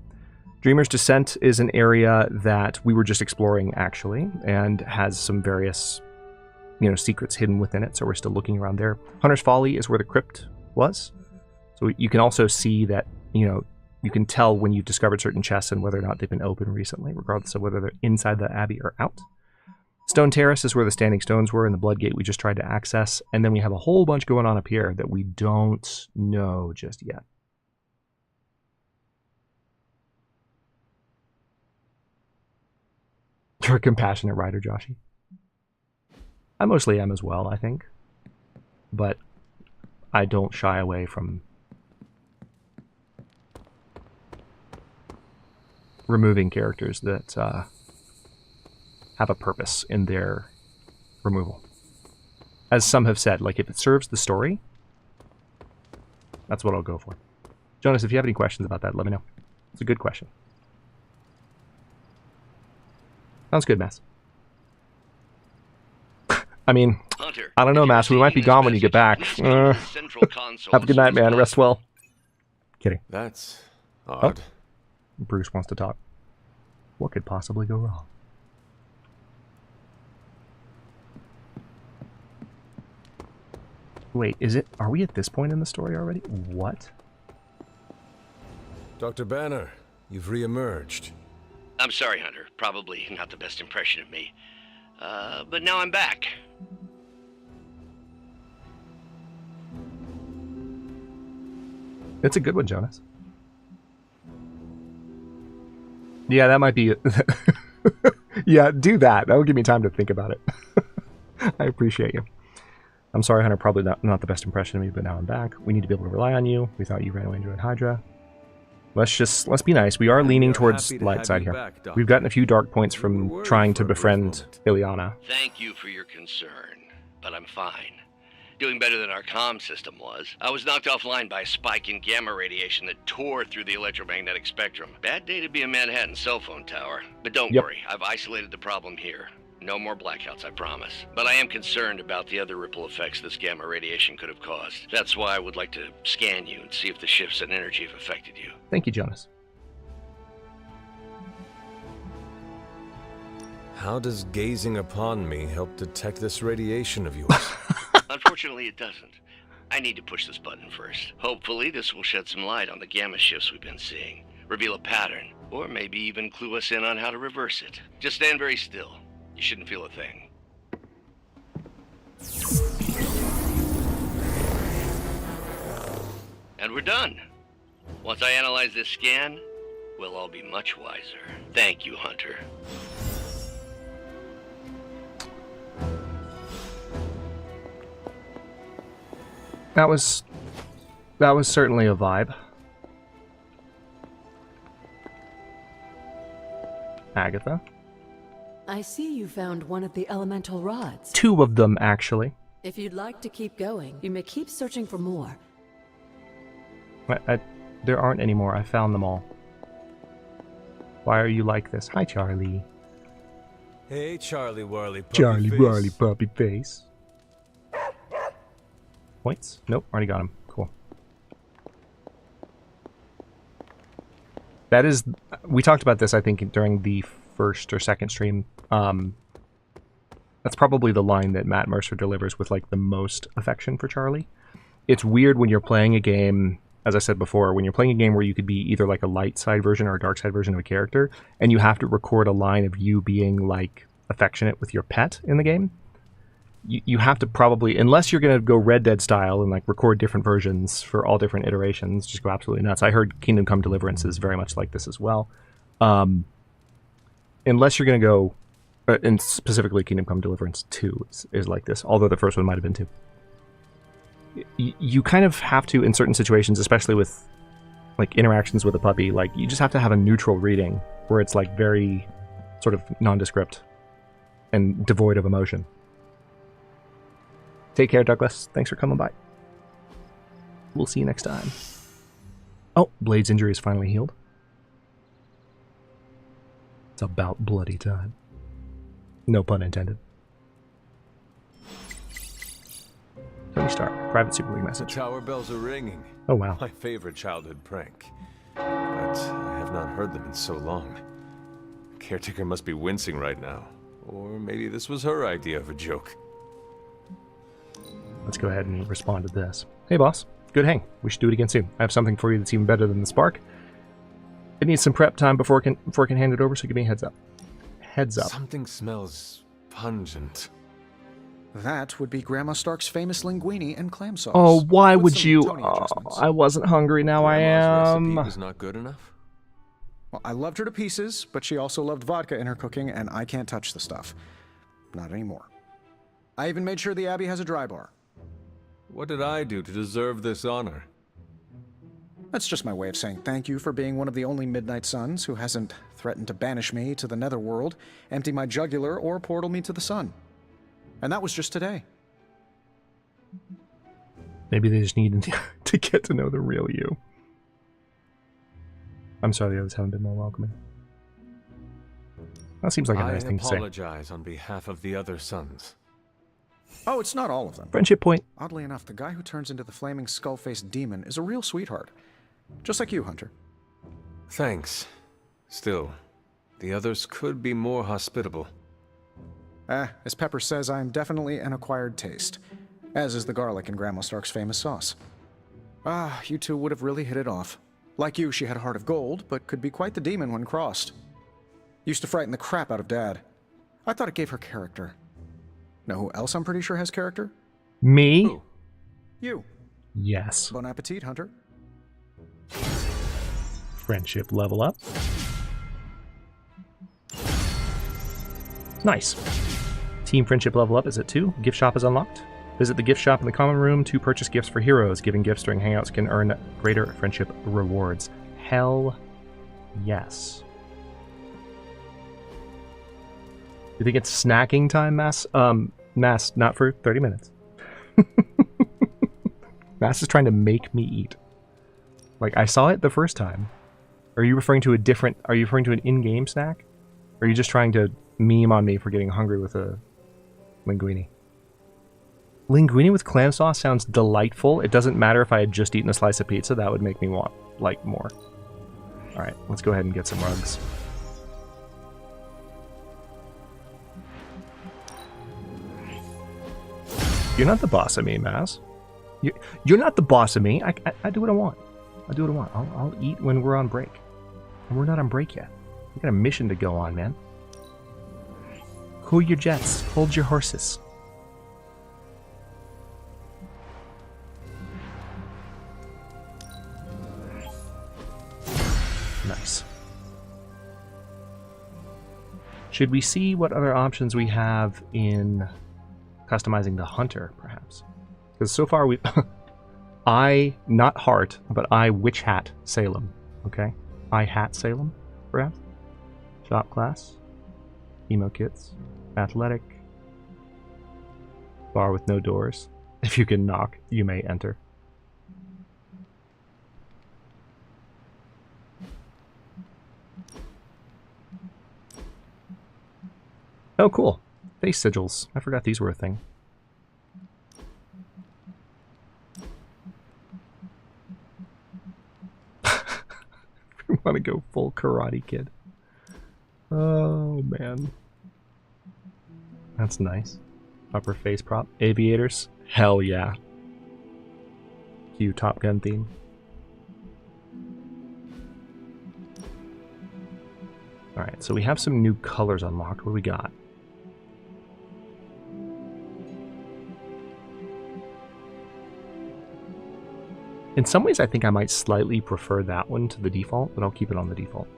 Dreamer's Descent is an area that we were just exploring, actually, and has some various, secrets hidden within it, so we're still looking around there. Hunter's Folly is where the crypt was. So you can also see that, you can tell when you've discovered certain chests and whether or not they've been opened recently, regardless of whether they're inside the Abbey or out. Stone Terrace is where the Standing Stones were, and the Bloodgate we just tried to access. And then we have a whole bunch going on up here that we don't know just yet. You're a compassionate writer, Joshy. I mostly am as well, I think. But I don't shy away from removing characters that have a purpose in their removal. As some have said, like if it serves the story, that's what I'll go for. Jonas, if you have any questions about that, let me know. It's a good question. Sounds good, Mass. I mean, Hunter, I don't know, Mass. We might be gone when you get back. Have a good night, man. Rest well. Kidding. That's odd. Oh. Bruce wants to talk. What could possibly go wrong? Wait, are we at this point in the story already? What? Dr. Banner, you've re-emerged. I'm sorry, Hunter. Probably not the best impression of me. But now I'm back. It's a good one, Jonas. Yeah, that might be it. Yeah, do that. That'll give me time to think about it. I appreciate you. I'm sorry, Hunter, probably not the best impression of me, but now I'm back. We need to be able to rely on you. We thought you ran away and joined Hydra. let's be nice. We are leaning towards light side here. We've gotten a few dark points from trying to befriend Ileana. Thank you for your concern, but I'm fine. Doing better than our comm system was. I was knocked offline by a spike in gamma radiation that tore through the electromagnetic spectrum. Bad day to be a Manhattan cell phone tower. But don't worry, I've isolated the problem here. No more blackouts, I promise. But I am concerned about the other ripple effects this gamma radiation could have caused. That's why I would like to scan you and see if the shifts in energy have affected you. Thank you, Jonas. How does gazing upon me help detect this radiation of yours? Unfortunately, it doesn't. I need to push this button first. Hopefully, this will shed some light on the gamma shifts we've been seeing, reveal a pattern, or maybe even clue us in on how to reverse it. Just stand very still. You shouldn't feel a thing. And we're done. Once I analyze this scan, we'll all be much wiser. Thank you, Hunter. That was certainly a vibe. Agatha? I see you found one of the elemental rods. 2 of them, actually. If you'd like to keep going, you may keep searching for more. There aren't any more. I found them all. Why are you like this? Hi, Charlie. Hey, Charlie Warley Puppy Charlie Face. Warley Puppy Face. Points? Nope, already got him. Cool. That is... We talked about this, I think, during the first or second stream. That's probably the line that Matt Mercer delivers with, like, the most affection for Charlie. It's weird when you're playing a game, as I said before, when you're playing a game where you could be either, like, a light side version or a dark side version of a character, and you have to record a line of you being, like, affectionate with your pet in the game. You have to probably, unless you're going to go Red Dead style and like record different versions for all different iterations, just go absolutely nuts. I heard Kingdom Come Deliverance is very much like this as well. Unless you're going to go, and specifically Kingdom Come Deliverance 2 is like this, although the first one might have been too. You kind of have to, in certain situations, especially with like interactions with a puppy, like you just have to have a neutral reading where it's like very sort of nondescript and devoid of emotion. Take care, Douglas. Thanks for coming by. We'll see you next time. Oh, Blade's injury is finally healed. It's about bloody time. No pun intended. Tony Stark, private Super League message. The tower bells are ringing. Oh, wow. My favorite childhood prank. But I have not heard them in so long. Caretaker must be wincing right now. Or maybe this was her idea of a joke. Let's go ahead and respond to this. Hey, boss. Good hang. We should do it again soon. I have something for you that's even better than the spark. It needs some prep time before I can hand it over, so give me a heads up. Heads up. Something smells pungent. That would be Grandma Stark's famous linguine and clam sauce. Oh, why would you? Oh, I wasn't hungry, now I am. Recipe was not good enough? Well, I loved her to pieces, but she also loved vodka in her cooking, and I can't touch the stuff. Not anymore. I even made sure the Abbey has a dry bar. What did I do to deserve this honor? That's just my way of saying thank you for being one of the only Midnight Suns who hasn't threatened to banish me to the Netherworld, empty my jugular, or portal me to the sun. And that was just today. Maybe they just need to get to know the real you. I'm sorry the others haven't been more welcoming. That seems like a nice thing to say. I apologize on behalf of the other sons. Oh, it's not all of them. Friendship point. Oddly enough, the guy who turns into the flaming skull-faced demon is a real sweetheart. Just like you, Hunter. Thanks. Still, the others could be more hospitable. As Pepper says, I'm definitely an acquired taste. As is the garlic in Grandma Stark's famous sauce. You two would have really hit it off. Like you, she had a heart of gold, but could be quite the demon when crossed. Used to frighten the crap out of Dad. I thought it gave her character. Know who else I'm pretty sure has character? Me? Who? You. Yes. Bon appetit, Hunter. Friendship level up. Nice. Team friendship level up is at 2. Gift shop is unlocked. Visit the gift shop in the common room to purchase gifts for heroes. Giving gifts during hangouts can earn greater friendship rewards. Hell yes. You think it's snacking time, Mass? Mass, not for 30 minutes. Mass is trying to make me eat. Like, I saw it the first time. Are you referring to an in-game snack? Or are you just trying to meme on me for getting hungry with a linguine? Linguine with clam sauce sounds delightful. It doesn't matter if I had just eaten a slice of pizza, that would make me want, like, more. Alright, let's go ahead and get some rugs. You're not the boss of me, Maz. You're not the boss of me. I do what I want. I do what I want. I'll eat when we're on break. And we're not on break yet. We got a mission to go on, man. Cool your jets. Hold your horses. Nice. Should we see what other options we have in customizing the hunter, perhaps? Because so far we... I, not Heart, but I Witch Hat Salem. Okay? I Hat Salem, perhaps? Shop class. Emo kits. Athletic. Bar with no doors. If you can knock, you may enter. Oh, cool. Face sigils. I forgot these were a thing. We want to go full Karate Kid. Oh, man. That's nice. Upper face prop. Aviators. Hell yeah. Cue Top Gun theme. Alright, so we have some new colors unlocked. What do we got? In some ways, I think I might slightly prefer that one to the default, but I'll keep it on the default.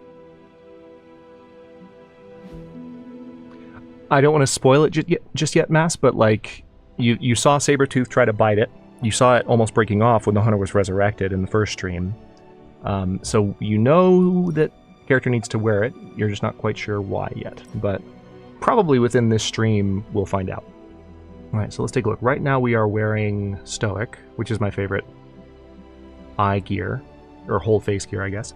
I don't want to spoil it just yet, Mass, but like, you saw Sabretooth try to bite it. You saw it almost breaking off when the hunter was resurrected in the first stream. So you know that the character needs to wear it. You're just not quite sure why yet, but probably within this stream, we'll find out. All right, so let's take a look. Right now we are wearing Stoic, which is my favorite eye gear, or whole face gear, I guess.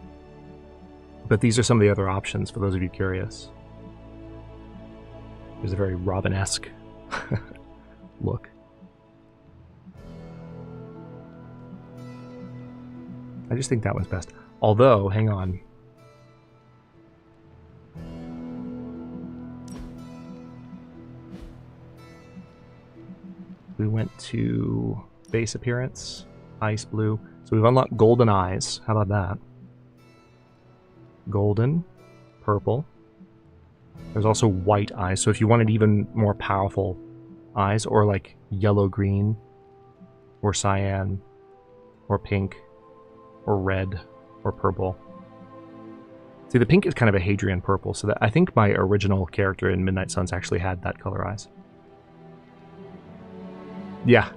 But these are some of the other options for those of you curious. There's a very Robin-esque look. I just think that one's best. Although, hang on. We went to base appearance, ice blue. So we've unlocked golden eyes. How about that? Golden, purple. There's also white eyes. So if you wanted even more powerful eyes, or like yellow-green, or cyan, or pink, or red, or purple. See, the pink is kind of a Hadrian purple, so that I think my original character in Midnight Suns actually had that color eyes. Yeah,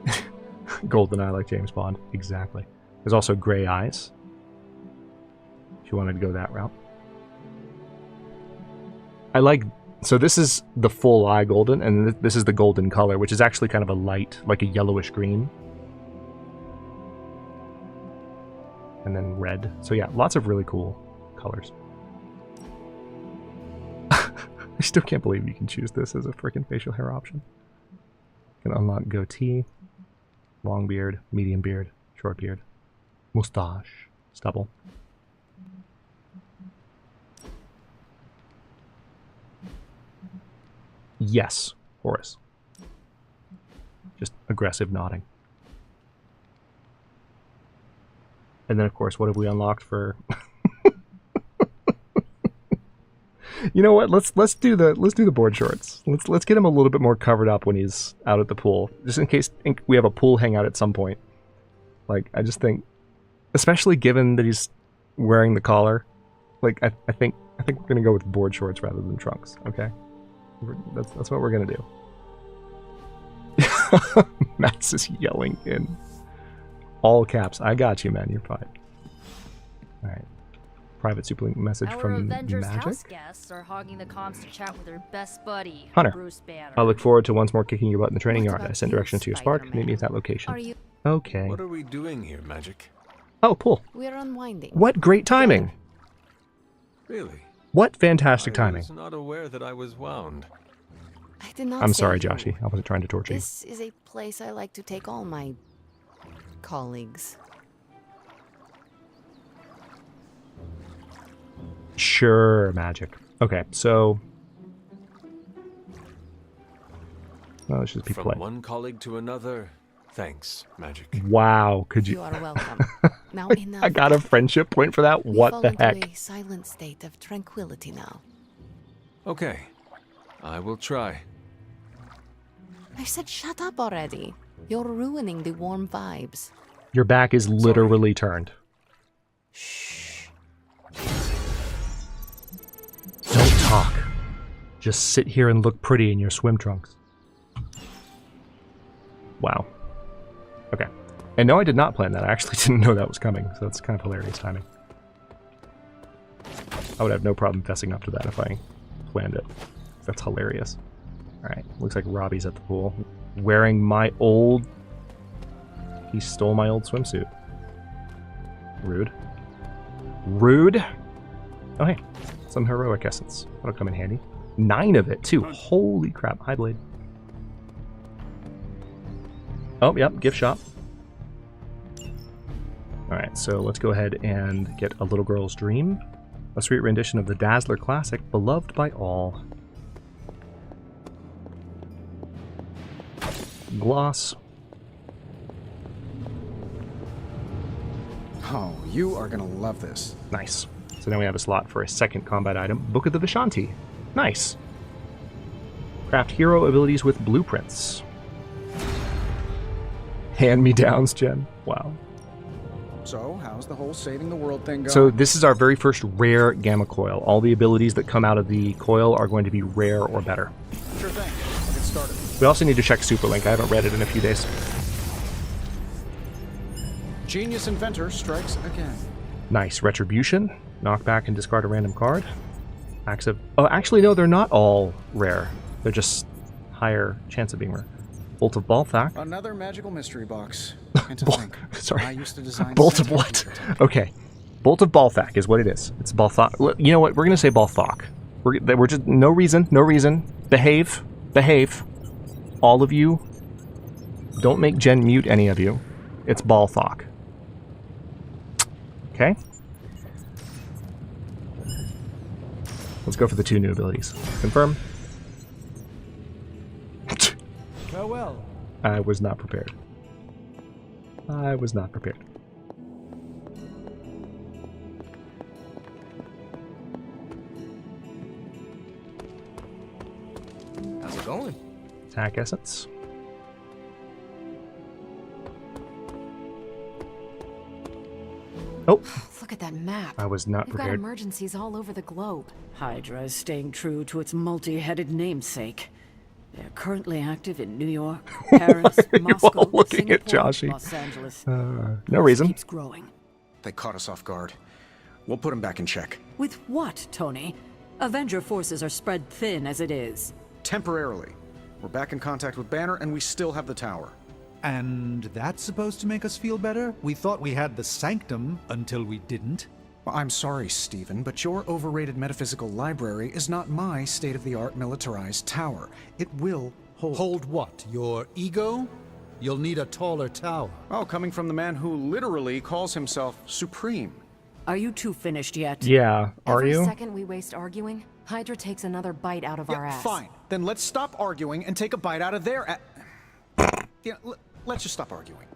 golden eye like James Bond, exactly. There's also gray eyes, if you wanted to go that route. I like, so this is the full eye golden, and this is the golden color, which is actually kind of a light, like a yellowish green. And then red. So yeah, lots of really cool colors. I still can't believe you can choose this as a freaking facial hair option. You can unlock goatee, long beard, medium beard, short beard, mustache, stubble. Yes, Horace. Just aggressive nodding. And then, of course, what have we unlocked for? You know what? Let's do the board shorts. Let's get him a little bit more covered up when he's out at the pool, just in case we have a pool hangout at some point. Like, I just think, especially given that he's wearing the collar, like I think we're gonna go with board shorts rather than trunks. Okay, that's what we're gonna do. Max is yelling in all caps. I got you, man. You're fine. All right. Private superlink message Our from Avengers Magic. house guests are hogging the comms to chat with their best buddy, Hunter, Bruce Banner. I look forward to once more kicking your butt in the training yard. I send you, directions to your spark. Meet me at that location. Are you? Okay. What are we doing here, Magic? Oh, cool. We're unwinding. What great timing. Really? What fantastic timing. I was not aware that I was wound. I did not I'm say sorry, you. Joshy. I wasn't trying to torture you. This is a place I like to take all my colleagues. Sure, Magic. Okay, so... Well, let's just be From polite. one colleague to another, thanks, Magic. Wow, could you... You are welcome. Now enough. I got a friendship point for that? We What fall the into heck? a silent state of tranquility now. Okay, I will try. I said shut up already. You're ruining the warm vibes. Your back is literally turned. Don't talk. Just sit here and look pretty in your swim trunks. Wow. Okay. And no, I did not plan that. I actually didn't know that was coming, so that's kind of hilarious timing. I would have no problem fessing up to that if I planned it. That's hilarious. Alright, looks like Robbie's at the pool. Wearing my old... He stole my old swimsuit. Rude. Rude? Oh hey, some heroic essence. That'll come in handy. 9 of it, too. Holy crap. Hi, Blade. Oh, yep, gift shop. Alright, so let's go ahead and get A Little Girl's Dream. A sweet rendition of the Dazzler classic, beloved by all. Gloss. Oh, you are gonna love this. Nice. So now we have a slot for a second combat item, Book of the Vishanti. Nice. Craft hero abilities with blueprints. Hand-me-downs, Jen. Wow. So, how's the whole saving the world thing going? So this is our very first rare gamma coil. All the abilities that come out of the coil are going to be rare or better. Sure thing. I'll get started. We also need to check Superlink. I haven't read it in a few days. Genius Inventor strikes again. Nice. Retribution. Knock back and discard a random card. Acts of... Oh, actually, no, they're not all rare. They're just higher chance of being rare. Bolt of Balthak. Another magical mystery box. And to think, Sorry. I used to design Bolt of what? Okay. Bolt of Balthak is what it is. It's Balthak. You know what? We're going to say Balthak. We're just... No reason. No reason. Behave. Behave. All of you. Don't make Jen mute any of you. It's Balthak. Okay. Let's go for the 2 new abilities. Confirm. Farewell. I was not prepared. I was not prepared. How's it going? Attack essence. Oh, Look at that map. I was not We've got prepared. emergencies all over the globe. Hydra is staying true to its multi-headed namesake. They're currently active in New York, Paris, Moscow, all looking at Singapore, Joshy. Los Angeles. No reason. Keeps growing. They caught us off guard. We'll put them back in check. With what, Tony? Avenger forces are spread thin as it is. Temporarily. We're back in contact with Banner, and we still have the tower. And that's supposed to make us feel better? We thought we had the sanctum until we didn't. Well, I'm sorry, Stephen, but your overrated metaphysical library is not my state-of-the-art militarized tower. It will hold... Hold what? Your ego? You'll need a taller tower. Oh, coming from the man who literally calls himself Supreme. Are you two finished yet? Yeah, are Every you? second we waste arguing, Hydra takes another bite out of our ass. Fine. Then let's stop arguing and take a bite out of their yeah, let's just stop arguing.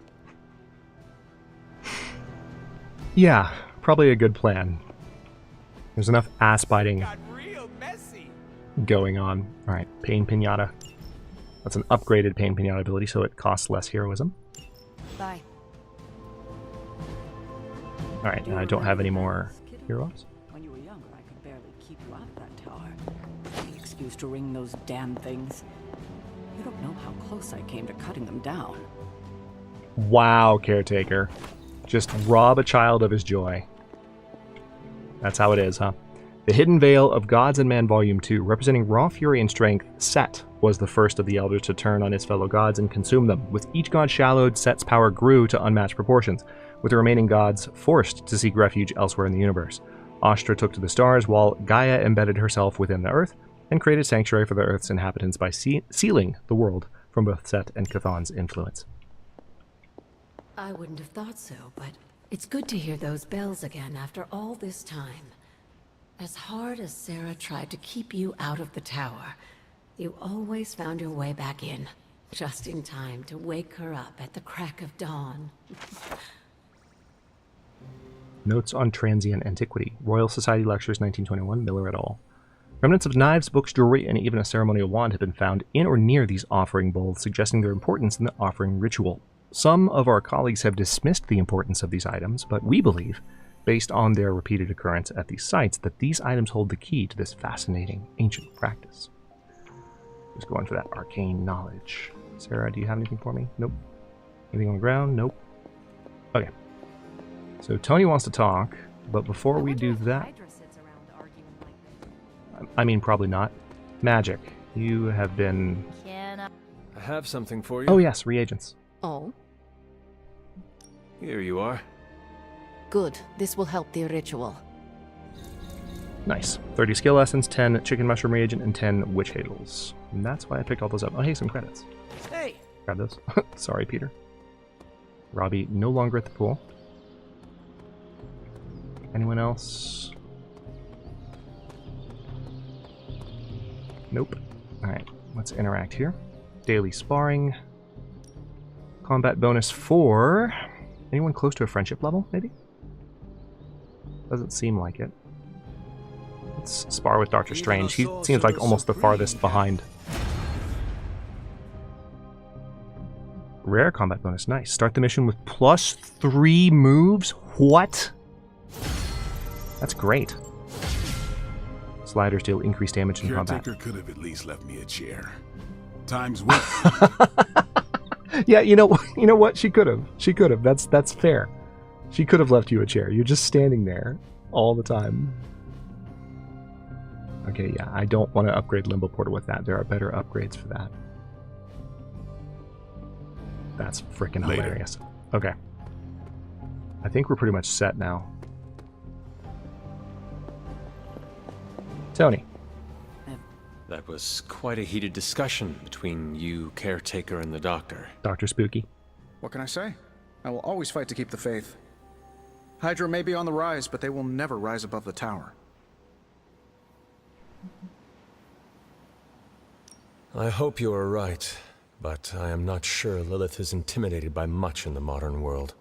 Yeah, probably a good plan. There's enough ass biting going on. Alright, Pain Pinata. That's an upgraded Pain Pinata ability, so it costs less heroism. Bye. Alright, and I don't have any more heroes. When you were younger, I could barely keep you out of that tower. Any excuse to ring those damn things. You don't know how close I came to cutting them down. Wow, Caretaker. Just rob a child of his joy. That's how it is, huh? The Hidden Veil of Gods and Man Volume 2, representing raw fury and strength, Set was the first of the elders to turn on his fellow gods and consume them. With each god shallowed, Set's power grew to unmatched proportions, with the remaining gods forced to seek refuge elsewhere in the universe. Ashtra took to the stars, while Gaia embedded herself within the earth and created sanctuary for the earth's inhabitants by sealing the world from both Set and Chthon's influence. I wouldn't have thought so, but it's good to hear those bells again after all this time. As hard as Sarah tried to keep you out of the tower, you always found your way back in, just in time to wake her up at the crack of dawn. Notes on Transient Antiquity. Royal Society Lectures, 1921, Miller et al. Remnants of knives, books, jewelry, and even a ceremonial wand have been found in or near these offering bowls, suggesting their importance in the offering ritual. Some of our colleagues have dismissed the importance of these items, but we believe, based on their repeated occurrence at these sites, that these items hold the key to this fascinating ancient practice. Just going for that arcane knowledge. Sarah, do you have anything for me? Nope. Anything on the ground? Nope. Okay. So Tony wants to talk, but before we do that... I mean, probably not. Magic. You have been... I have something for you. Oh yes, reagents. Oh? Here you are. Good. This will help the ritual. Nice. 30 skill lessons, 10 chicken mushroom reagent, and 10 witch hadals. And that's why I picked all those up. Oh, hey, some credits. Hey! Grab those. Sorry, Peter. Robbie, no longer at the pool. Anyone else? Nope. Alright, let's interact here. Daily sparring. Combat bonus 4. Anyone close to a friendship level, maybe? Doesn't seem like it. Let's spar with Doctor Strange. He seems like almost the farthest behind. Rare combat bonus. Nice. Start the mission with +3 moves? What? That's great. Sliders deal increased damage in combat. Caretaker could have at least left me a chair. Time's work. Yeah, you know what? She could have. She could have. That's fair. She could have left you a chair. You're just standing there all the time. Okay, yeah, I don't want to upgrade Limbo Portal with that. There are better upgrades for that. That's freaking hilarious. Okay. I think we're pretty much set now. Tony. That was quite a heated discussion between you, Caretaker, and the Doctor. Dr. Spooky. What can I say? I will always fight to keep the faith. Hydra may be on the rise, but they will never rise above the tower. I hope you are right, but I am not sure Lilith is intimidated by much in the modern world.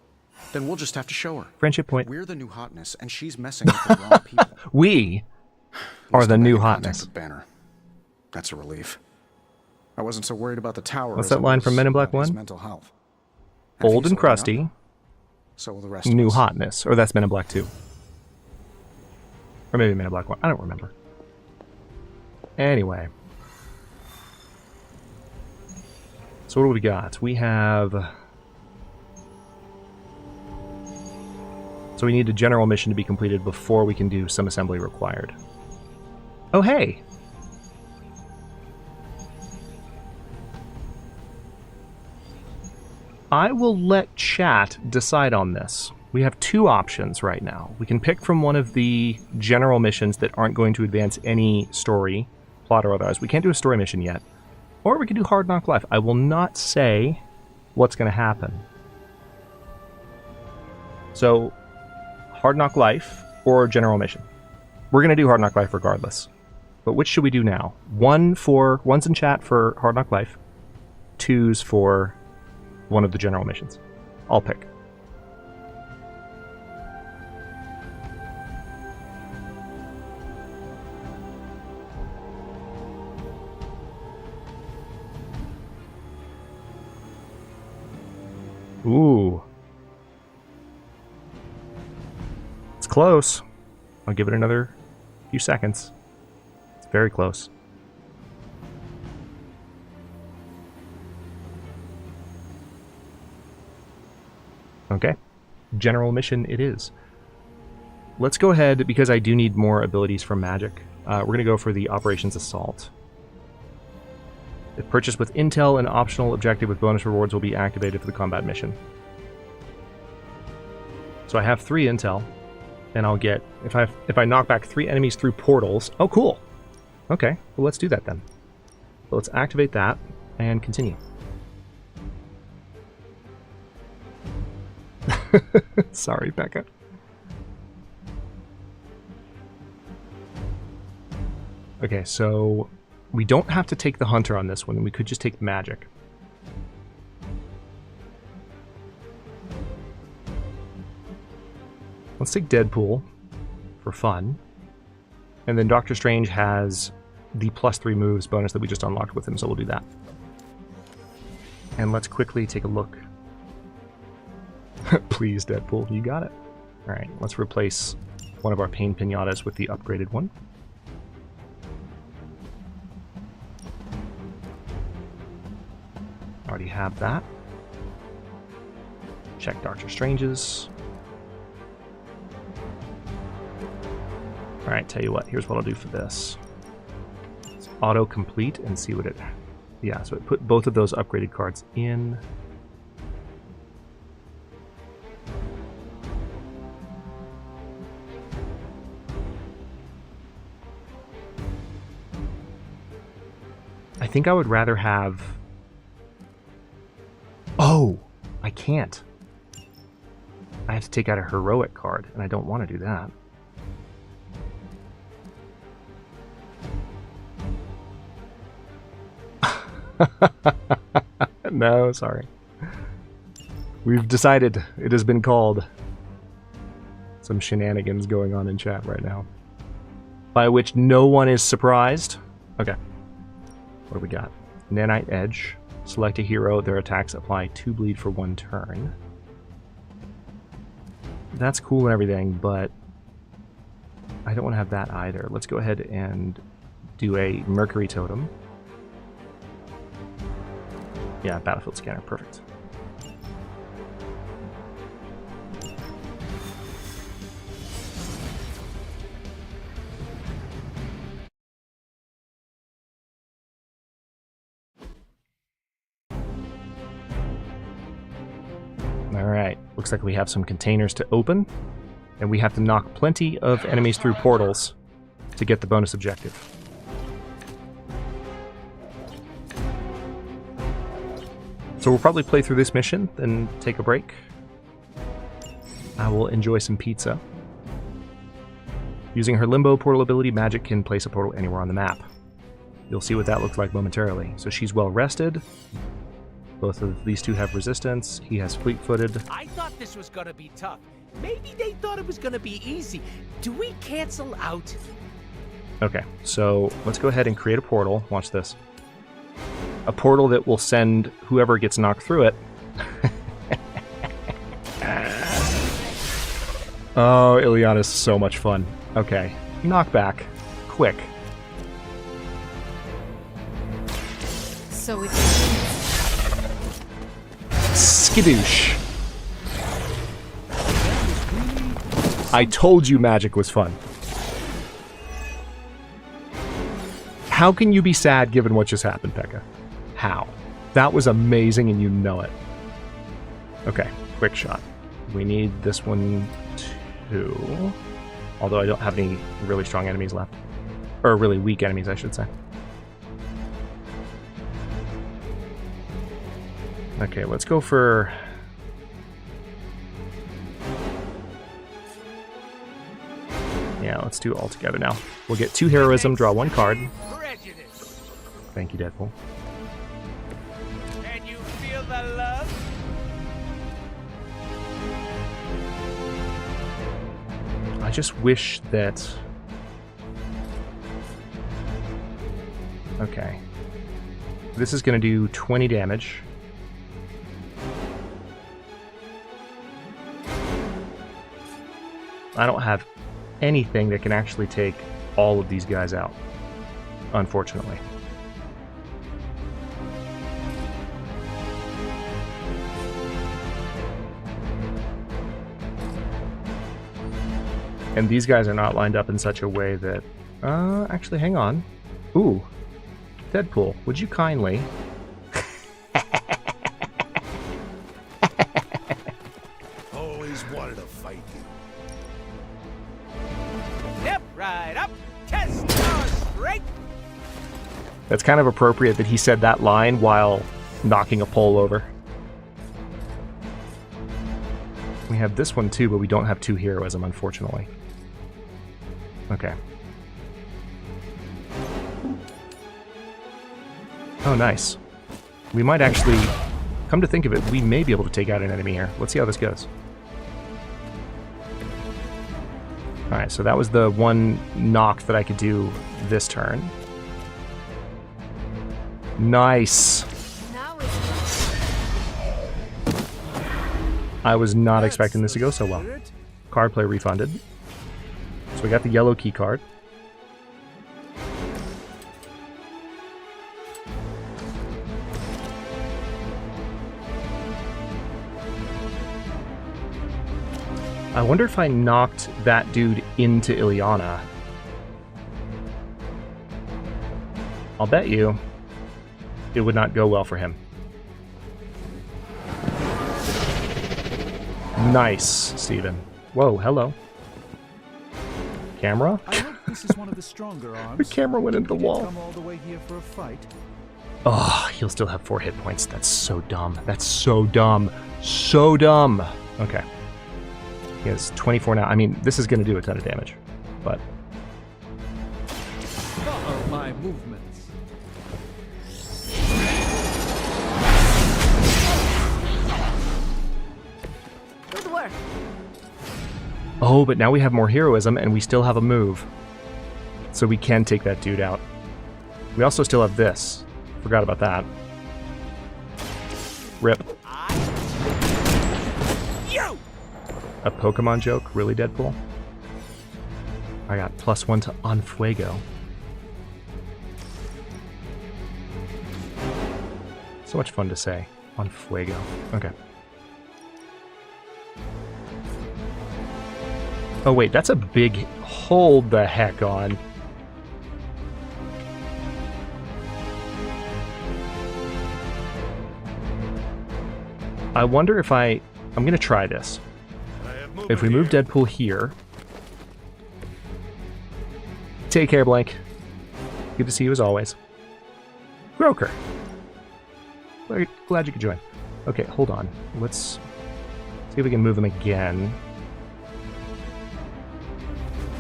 Then we'll just have to show her. Friendship point. We're the new hotness, and she's messing with the wrong people. We are the new hotness. Banner. That's a relief. I wasn't so worried about the tower. What's that line from Men in Black 1? Mental health. Old and crusty. So will the rest new of us. hotness. Or that's Men in Black 2. Or maybe Men in Black 1. I don't remember. Anyway. So what do we got? We have... So we need a general mission to be completed before we can do some assembly required. Oh, hey! I will let chat decide on this. We have two options right now. We can pick from one of the general missions that aren't going to advance any story, plot or otherwise. We can't do a story mission yet. Or we can do Hard Knock Life. I will not say what's going to happen. So, Hard Knock Life or general mission. We're going to do Hard Knock Life regardless. But which should we do now? One's in chat for Hard Knock Life. 2's for one of the general missions. I'll pick. Ooh. It's close. I'll give it another few seconds. It's very close. Okay. General mission it is. let's go ahead, because I do need more abilities from magic. We're going to go for the Operations Assault. If purchased with intel, an optional objective with bonus rewards will be activated for the combat mission. So I have 3 intel, and I'll get, if I knock back 3 enemies through portals. Oh, cool. Okay, well, let's do that then. So let's activate that and continue. Sorry, Becca. Okay, so we don't have to take the hunter on this one. We could just take magic. Let's take Deadpool for fun. And then Doctor Strange has the +3 moves bonus that we just unlocked with him, so we'll do that. And let's quickly take a look. Please, Deadpool, you got it. Alright, let's replace one of our pain pinatas with the upgraded one. Already have that. Check Doctor Strange's. Alright, tell you what, here's what I'll do for this. Let's auto-complete and see what it... Yeah, so it put both of those upgraded cards in. I think I would rather have... Oh! I can't. I have to take out a heroic card, and I don't want to do that. No, sorry. We've decided. It has been called. Some shenanigans going on in chat right now. By which no one is surprised. Okay. What do we got? Nanite Edge. Select a hero. Their attacks apply 2 bleed for 1 turn. That's cool and everything, but I don't want to have that either. Let's go ahead and do a Mercury Totem. Yeah, Battlefield Scanner. Perfect. Alright, looks like we have some containers to open, and we have to knock plenty of enemies through portals to get the bonus objective. So we'll probably play through this mission, then take a break. I will enjoy some pizza. Using her Limbo portal ability, Magic can place a portal anywhere on the map. You'll see what that looks like momentarily. So she's well rested. Both of these two have resistance. He has fleet-footed. I thought this was gonna be tough. Maybe they thought it was gonna be easy. Do we cancel out? Okay, so let's go ahead and create a portal. Watch this. A portal that will send whoever gets knocked through it. Oh, Ileana's so much fun. Okay, knock back. Quick. So it's... Skadoosh. I told you magic was fun. How can you be sad given what just happened, Pekka? How? That was amazing and you know it. Okay, quick shot. We need this one too. Although I don't have any really strong enemies left. Or really weak enemies, I should say. Okay, let's go for... Yeah, let's do it all together now. We'll get 2 heroism, draw 1 card. Thank you, Deadpool. Can you feel the love? I just wish that... Okay. This is going to do 20 damage. I don't have anything that can actually take all of these guys out, unfortunately. And these guys are not lined up in such a way that... actually, hang on. Ooh. Deadpool, would you kindly... Always wanted to fight you. Step right up, test your strength. That's kind of appropriate that he said that line while knocking a pole over. We have this one too, but we don't have 2 heroism, unfortunately. Okay. Oh, nice. We might actually, come to think of it, we may be able to take out an enemy here. Let's see how this goes. Alright, so that was the one knock that I could do this turn. Nice! I was not expecting this to go so well. Card play refunded. So we got the yellow key card. I wonder if I knocked that dude into Ileana. I'll bet you it would not go well for him. Nice, Steven. Whoa, hello. Camera? I hope this is one of the stronger arms. The camera went into the wall. Come all the way here for a fight. Oh, he'll still have 4 hit points. That's so dumb. That's so dumb. So dumb. Okay. He has 24 now. I mean, this is going to do a ton of damage, but... Follow my movements. Good work. Oh, but now we have more heroism, and we still have a move. So we can take that dude out. We also still have this. Forgot about that. Rip. A Pokemon joke? Really, Deadpool? I got +1 to On Fuego. So much fun to say. On Fuego. Okay. Oh wait, that's a big... Hold the heck on. I wonder if I'm gonna try this. If we move Deadpool here... Take care, Blank. Good to see you as always. Groker. Glad you could join. Okay, hold on. Let's see if we can move him again.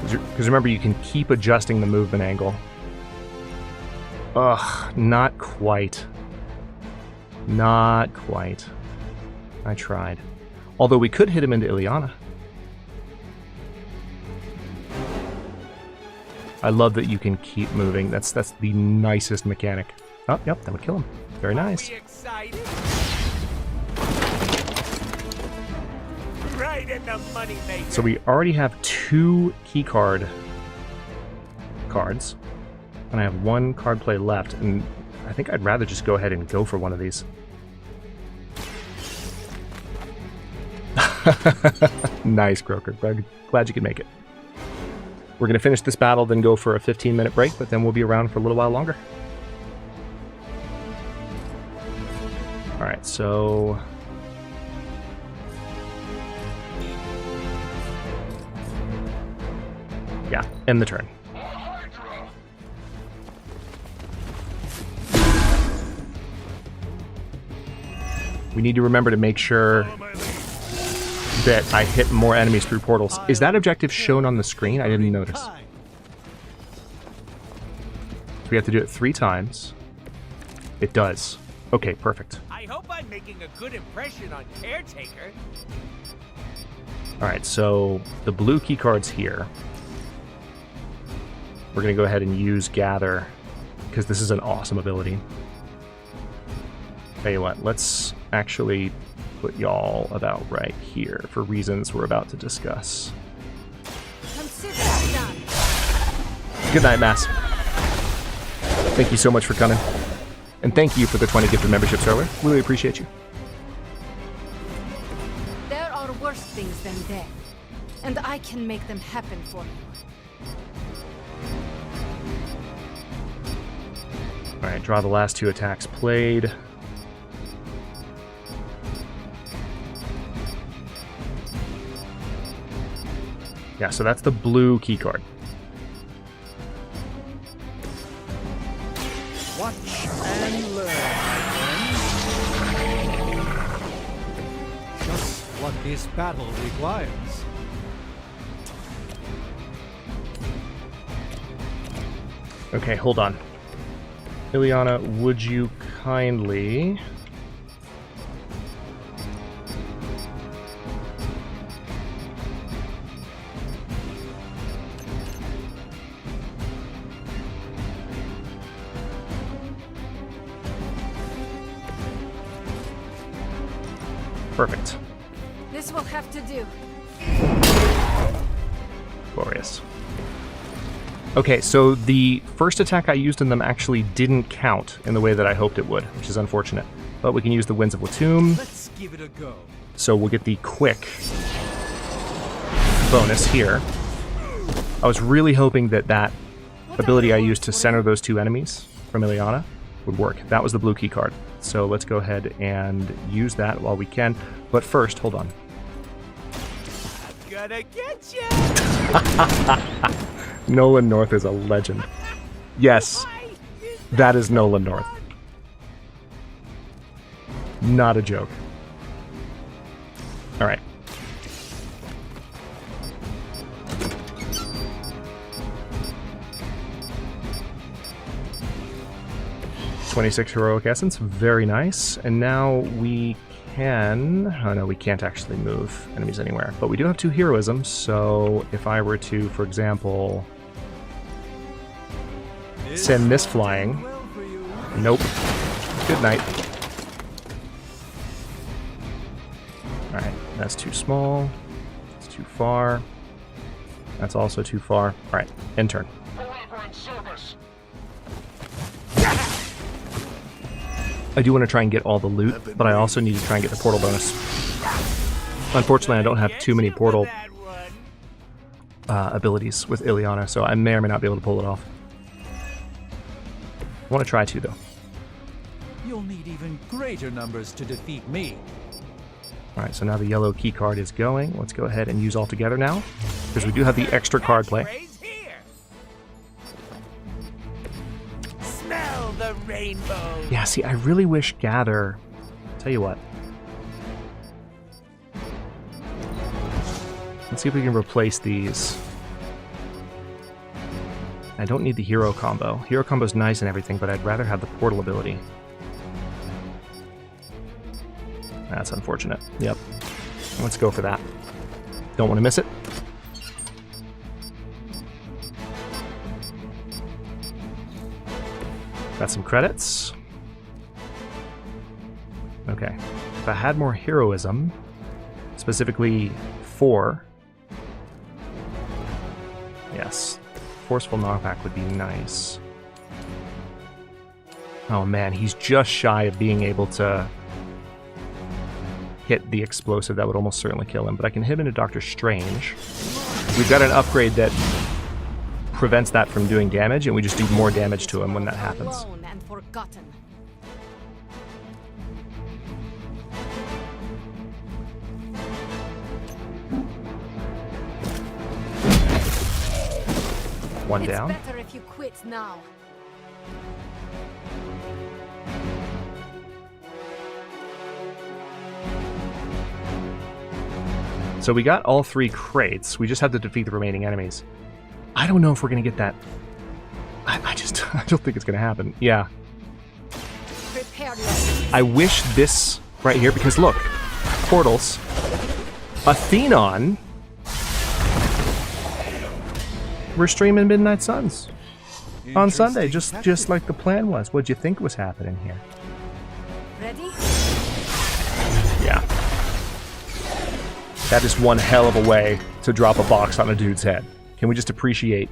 Because remember, you can keep adjusting the movement angle. Ugh, not quite. Not quite. I tried. Although we could hit him into Ileana. I love that you can keep moving. That's the nicest mechanic. Oh, yep, that would kill him. Very nice. Right in the money maker. So we already have 2 keycard cards, and I have 1 card play left, and I think I'd rather just go ahead and go for one of these. Nice, Croker. Glad you could make it. We're going to finish this battle, then go for a 15-minute break, but then we'll be around for a little while longer. Alright, so... yeah, end the turn. We need to remember to make sure that I hit more enemies through portals. Is that objective shown on the screen? I didn't notice. So we have to do it 3 times. It does. Okay, perfect. I hope I'm making a good impression on Caretaker. Alright, so the blue key card's here. We're going to go ahead and use Gather, because this is an awesome ability. Tell you what, let's actually put y'all about right here for reasons we're about to discuss. Good night, Mass. Thank you so much for coming. And thank you for the 20 gifted memberships earlier. Really appreciate you. There are worse things than death. and I can make them happen for you. Alright, draw the last 2 attacks played. Yeah, so that's the blue keycard. Watch and learn, my friend. Just what this battle requires. Okay, hold on. Ileana, would you kindly... Perfect. This will have to do. Glorious. Okay, so the first attack I used in them actually didn't count in the way that I hoped it would, which is unfortunate. But we can use the Winds of Latum. Let's give it a go. So we'll get the quick bonus here. I was really hoping that that ability I used to center those 2 enemies from Ileana would work. That was the blue key card. So let's go ahead and use that while we can. But first, hold on. I'm gonna get you! Nolan North is a legend. Yes, that is Nolan North. Not a joke. All right. $26 heroic essence, very nice. And now we can... Oh no, we can't actually move enemies anywhere. But we do have 2 heroisms, so if I were to, for example, send this flying... Nope. Good night. Alright, that's too small. It's too far. That's also too far. Alright, end turn. I do want to try and get all the loot, but I also need to try and get the portal bonus. Unfortunately, I don't have too many portal abilities with Ileana, so I may or may not be able to pull it off. I want to try to, though. You'll need even greater numbers to defeat me. Alright, so now the yellow key card is going. Let's go ahead and use all together now, because we do have the extra card play. Smell the rainbow. Yeah, see, I really wish Gather... Tell you what. Let's see if we can replace these. I don't need the hero combo. Hero combo's nice and everything, but I'd rather have the portal ability. That's unfortunate. Yep. Let's go for that. Don't want to miss it. Got some credits. Okay. If I had more heroism, specifically 4. Yes. Forceful knockback would be nice. Oh man, he's just shy of being able to hit the explosive. That would almost certainly kill him, but I can hit him into Doctor Strange. We've got an upgrade that prevents that from doing damage, and we just do more damage to him when that happens. Alone and forgotten. One down. It's better if you quit now. So we got all 3 crates. We just have to defeat the remaining enemies. I don't know if we're going to get that. I don't think it's going to happen. Yeah. Prepare yourself. I wish this right here, because look, portals. Athenon. We're streaming Midnight Suns on Sunday, just like the plan was. What'd you think was happening here? Ready? Yeah. That is one hell of a way to drop a box on a dude's head. Can we just appreciate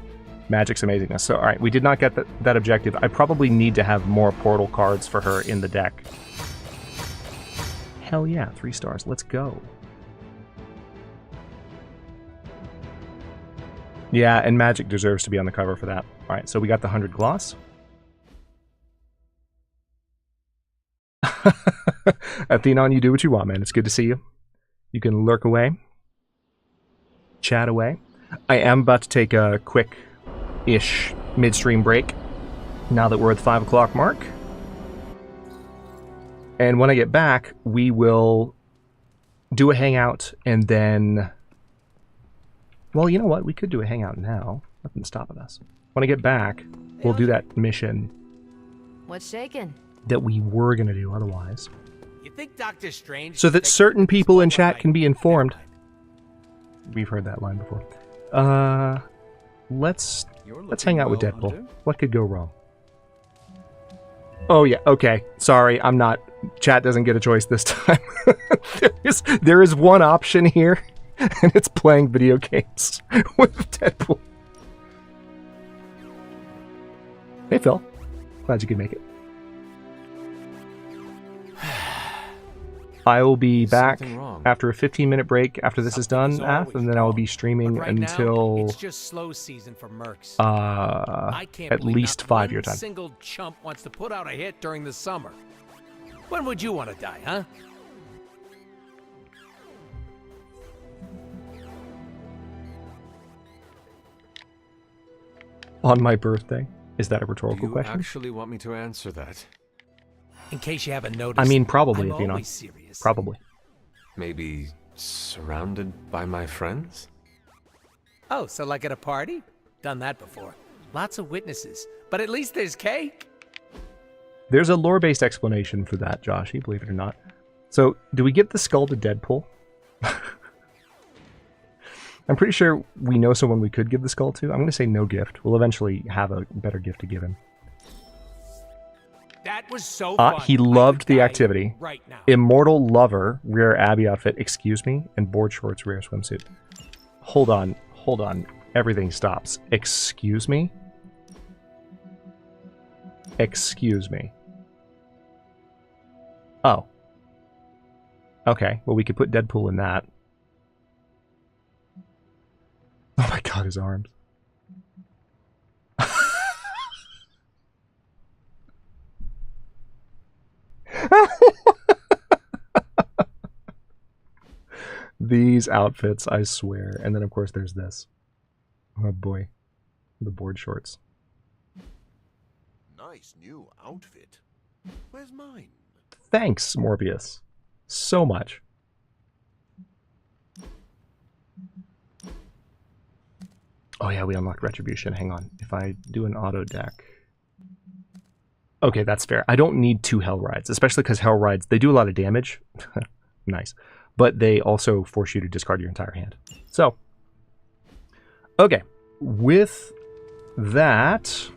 Magic's amazingness? So, alright, we did not get that objective. I probably need to have more portal cards for her in the deck. Hell yeah, 3 stars. Let's go. Yeah, and Magic deserves to be on the cover for that. All right, so we got the 100 gloss. Athenon, you do what you want, man. It's good to see you. You can lurk away. Chat away. I am about to take a quick-ish midstream break now that we're at the 5 o'clock mark. And when I get back, we will do a hangout and then... Well, you know what? We could do a hangout now. Nothing's stopping us. When I get back, we'll do that mission What's shaking? that we were going to do otherwise. You think Doctor Strange... So that certain people in chat can be informed. We've heard that line before. Let's hang out with Deadpool. What could go wrong? Oh yeah, okay. Sorry, I'm not... Chat doesn't get a choice this time. there is one option here, and it's playing video games with Deadpool. Hey Phil, glad you could make it. I will be back after a 15-minute break after this is done, Ath, and then I will be streaming until It's just slow season for Mercs. at least 5 your time. Single chump wants to put out a hit during the summer. When would you want to die, huh? On my birthday? Is that a rhetorical You question? actually want me to answer that? In case you haven't noticed, I mean, probably, I'm if you know. always serious. Probably. Maybe surrounded by my friends? Oh, so like at a party? Done that before. Lots of witnesses, but at least there's cake. There's a lore-based explanation for that, Joshy, believe it or not. So, do we give the skull to Deadpool? I'm pretty sure we know someone we could give the skull to. I'm going to say no gift. We'll eventually have a better gift to give him. That was so fun. He loved the activity. Right now. Immortal Lover, rare Abby outfit, excuse me, and board shorts, rare swimsuit. Hold on. Everything stops. Excuse me? Excuse me. Oh. Okay, well we could put Deadpool in that. Oh my god, his arms. These outfits, I swear. And then of course there's this. Oh boy. The board shorts. Nice new outfit. Where's mine? Thanks, Morbius. So much. Oh yeah, we unlocked Retribution. Hang on. If I do an auto deck... Okay, that's fair. I don't need 2 Hell Rides, especially because Hell Rides, they do a lot of damage. Nice. But they also force you to discard your entire hand. So, okay. With that...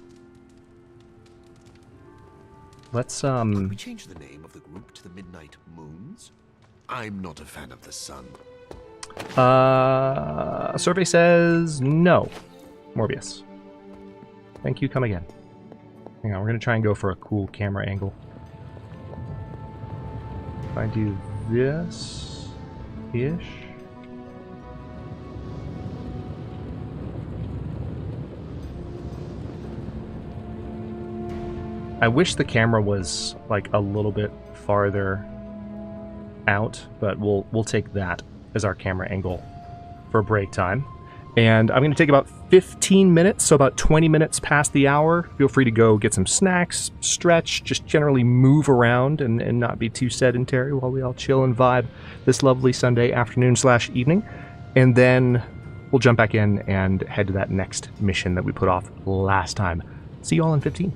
Let's, Could we change the name of the group to the Midnight Moons? I'm not a fan of the sun. A survey says no. Morbius. Thank you, come again. Hang on, we're going to try and go for a cool camera angle. If I do this-ish... I wish the camera was like a little bit farther out, but we'll take that as our camera angle for break time. And I'm going to take about 15 minutes, so about 20 minutes past the hour. Feel free to go get some snacks, stretch, just generally move around and not be too sedentary while we all chill and vibe this lovely Sunday afternoon/evening. And then we'll jump back in and head to that next mission that we put off last time. See you all in 15.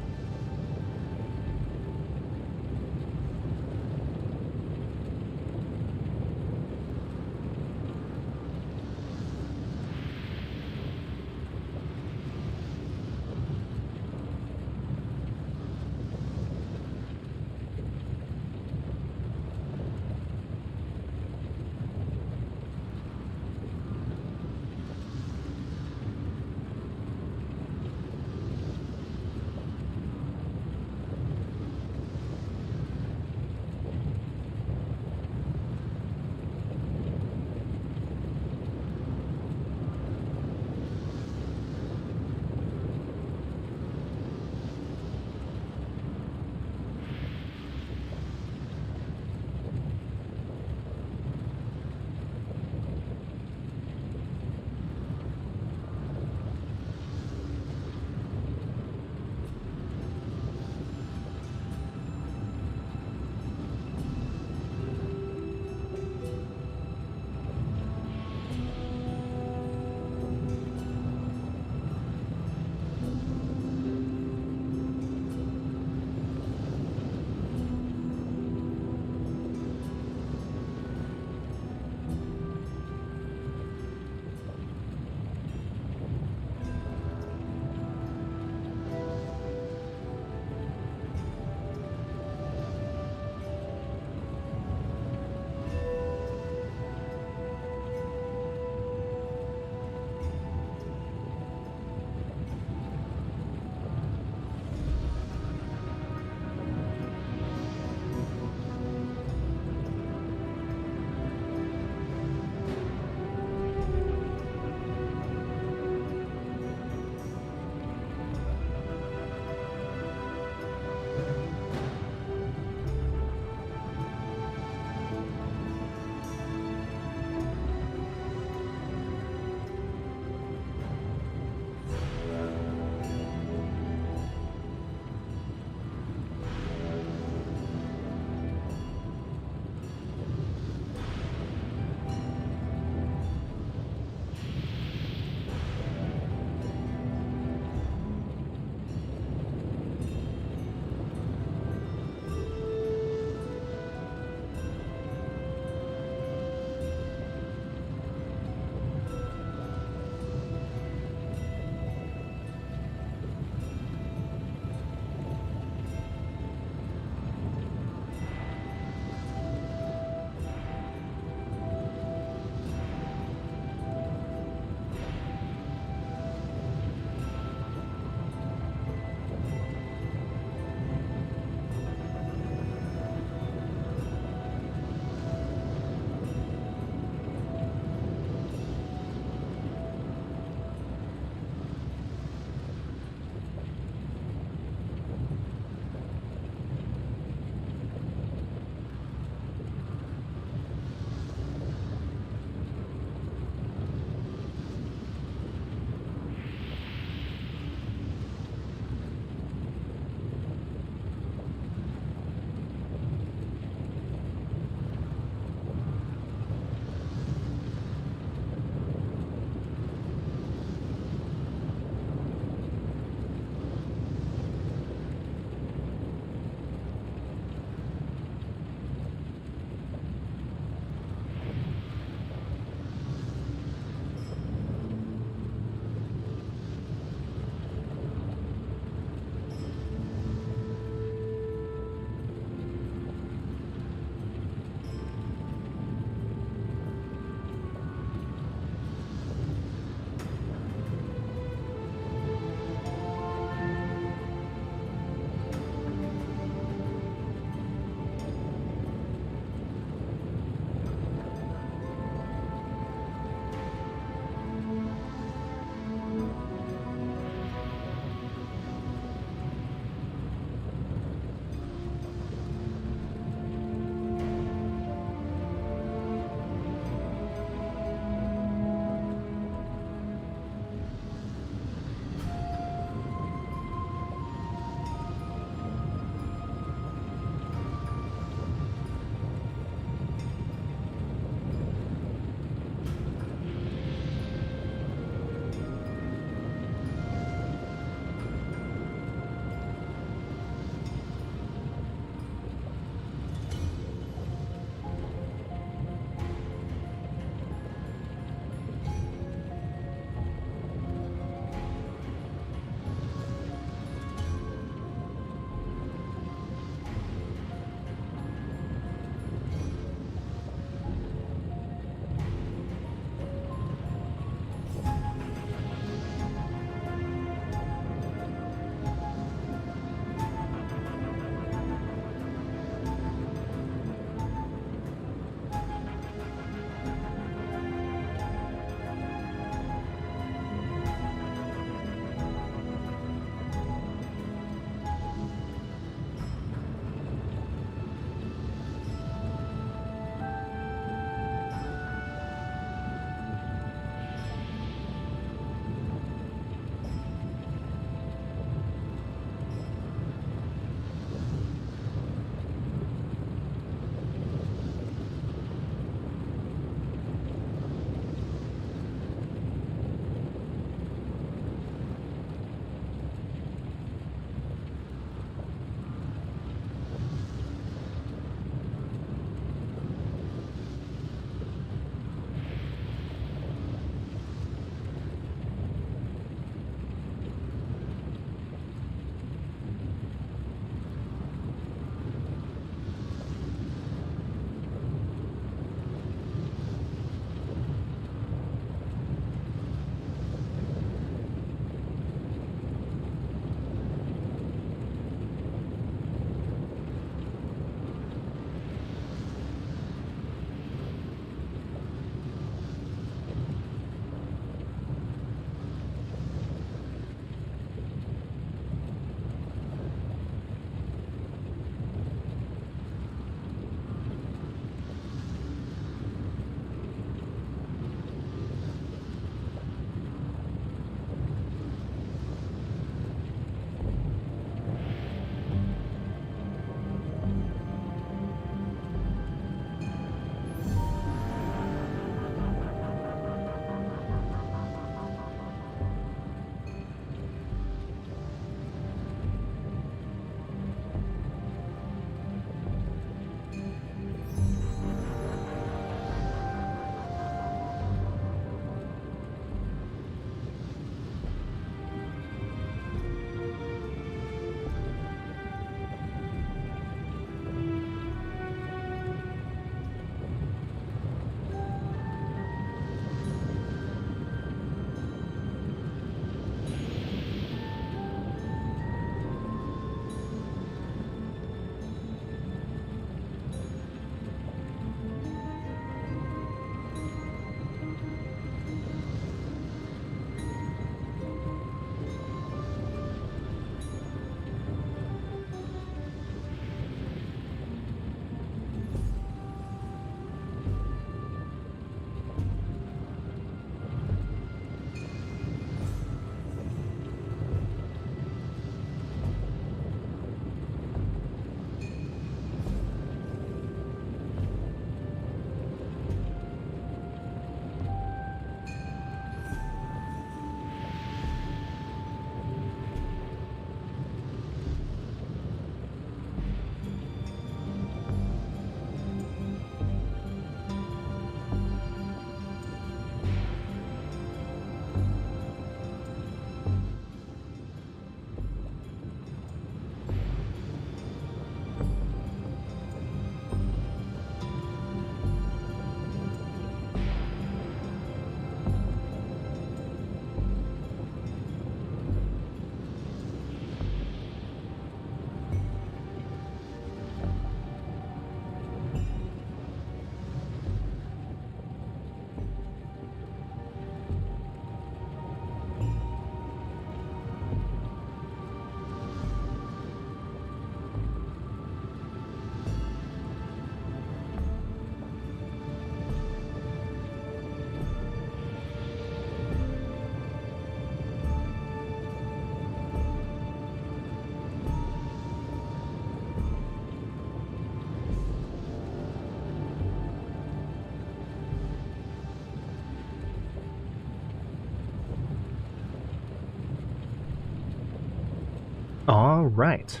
All right.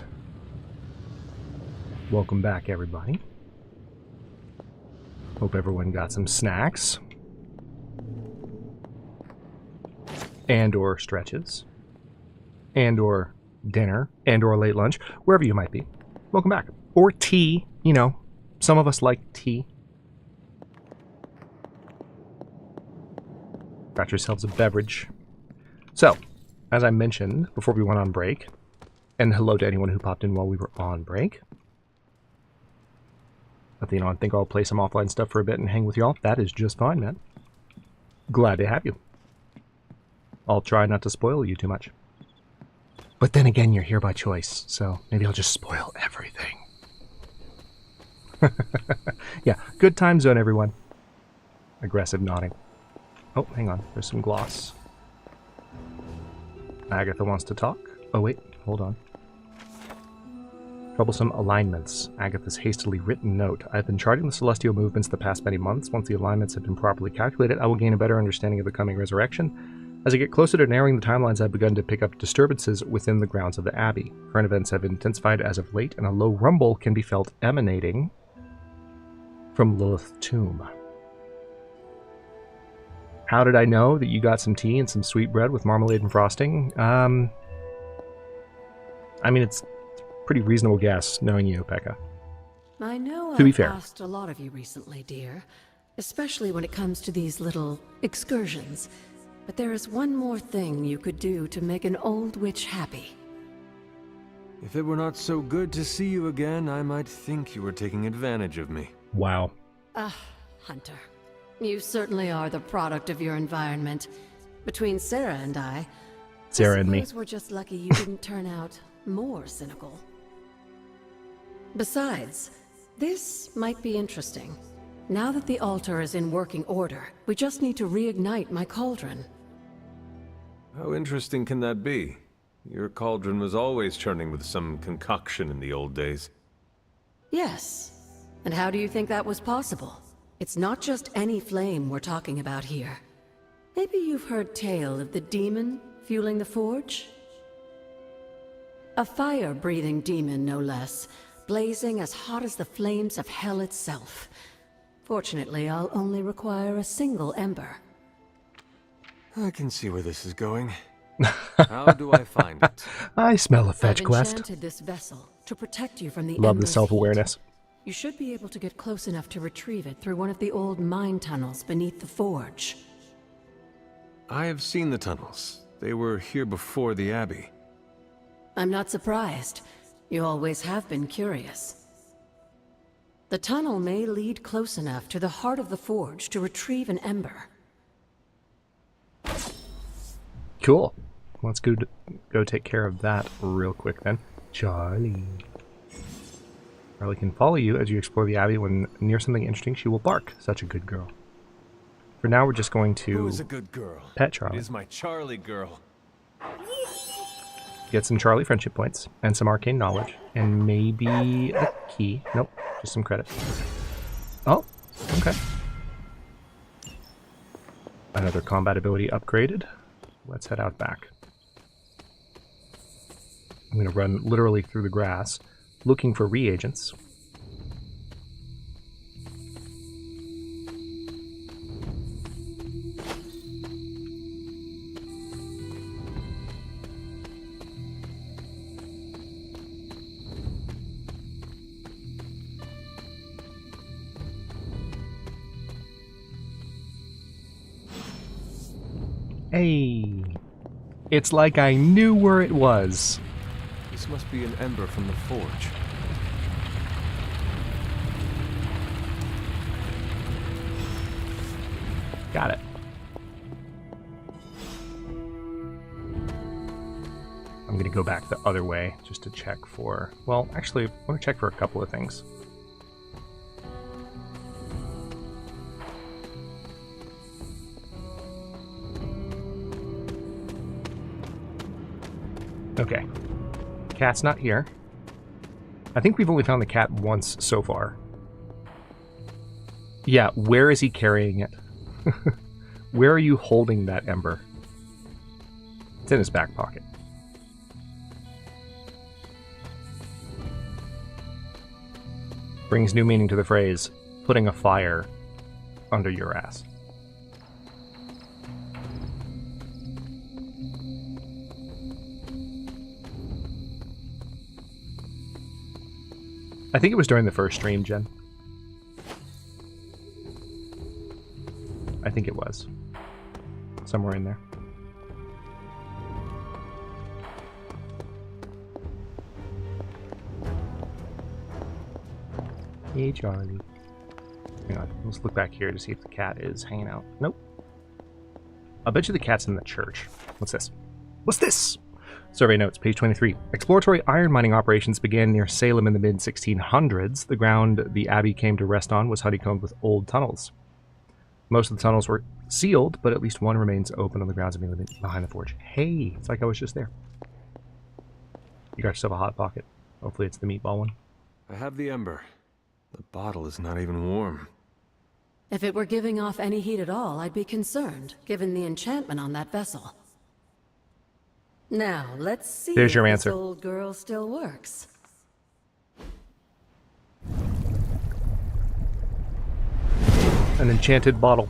Welcome back, everybody. Hope everyone got some snacks. And or stretches. And or dinner. And or late lunch. Wherever you might be. Welcome back. Or tea. You know, some of us like tea. Got yourselves a beverage. So, as I mentioned before we went on break, and hello to anyone who popped in while we were on break. But, you know, I think I'll play some offline stuff for a bit and hang with y'all. That is just fine, man. Glad to have you. I'll try not to spoil you too much. But then again, you're here by choice, so maybe I'll just spoil everything. Yeah, good time zone, everyone. Aggressive nodding. Oh, hang on. There's some gloss. Agatha wants to talk. Oh, wait. Hold on. Troublesome alignments. Agatha's hastily written note. I've been charting the celestial movements the past many months. Once the alignments have been properly calculated, I will gain a better understanding of the coming resurrection. As I get closer to narrowing the timelines, I've begun to pick up disturbances within the grounds of the Abbey. Current events have intensified as of late, and a low rumble can be felt emanating from Lilith's tomb. How did I know that you got some tea and some sweet bread with marmalade and frosting? I mean, it's a pretty reasonable guess, knowing you, Pekka. I know To be I've fair. asked a lot of you recently, dear. Especially when it comes to these little excursions. But there is one more thing you could do to make an old witch happy. If it were not so good to see you again, I might think you were taking advantage of me. Wow. Hunter. You certainly are the product of your environment. Between Sarah and I suppose we're just lucky you didn't turn out more cynical. Besides, this might be interesting. Now that the altar is in working order, we just need to reignite my cauldron. How interesting can that be? Your cauldron was always churning with some concoction in the old days. Yes. And how do you think that was possible? It's not just any flame we're talking about here. Maybe you've heard tale of the demon fueling the forge? A fire-breathing demon, no less, blazing as hot as the flames of hell itself. Fortunately, I'll only require a single ember. I can see where this is going. How do I find it? I smell a fetch I've quest. enchanted this vessel to protect you from the Love the ember's self-awareness. heat. You should be able to get close enough to retrieve it through one of the old mine tunnels beneath the forge. I have seen the tunnels. They were here before the Abbey. I'm not surprised. You always have been curious. The tunnel may lead close enough to the heart of the forge to retrieve an ember. Cool. Let's go take care of that real quick then. Charlie. Charlie can follow you as you explore the Abbey. When near something interesting, she will bark. Such a good girl. For now, we're just going to Who is a good girl? pet Charlie. It is my Charlie girl. Get some Charlie friendship points and some arcane knowledge and maybe a key. Nope, just some credit. Oh, okay. Another combat ability upgraded. Let's head out back. I'm going to run literally through the grass looking for reagents. Hey, it's like I knew where it was. This must be an ember from the forge. Got it. I'm going to go back the other way just to check for... Well, actually, I want to check for a couple of things. Okay. Cat's not here. I think we've only found the cat once so far. Yeah, where is he carrying it? Where are you holding that ember? It's in his back pocket. brings new meaning to the phrase, putting a fire under your ass. I think it was during the first stream, Jen. I think it was. Somewhere in there. Hey, Charlie. Hang on, let's look back here to see if the cat is hanging out. Nope. I'll bet you the cat's in the church. What's this? What's this? Survey notes, page 23. Exploratory iron mining operations began near Salem in the mid-1600s. The ground the abbey came to rest on was honeycombed with old tunnels. Most of the tunnels were sealed, but at least one remains open on the grounds immediately behind the forge. Hey, it's like I was just there. You got yourself a hot pocket. Hopefully it's the meatball one. I have the ember. The bottle is not even warm. If it were giving off any heat at all, I'd be concerned, given the enchantment on that vessel. Now, let's see There's your if answer. this old girl still works. An enchanted bottle.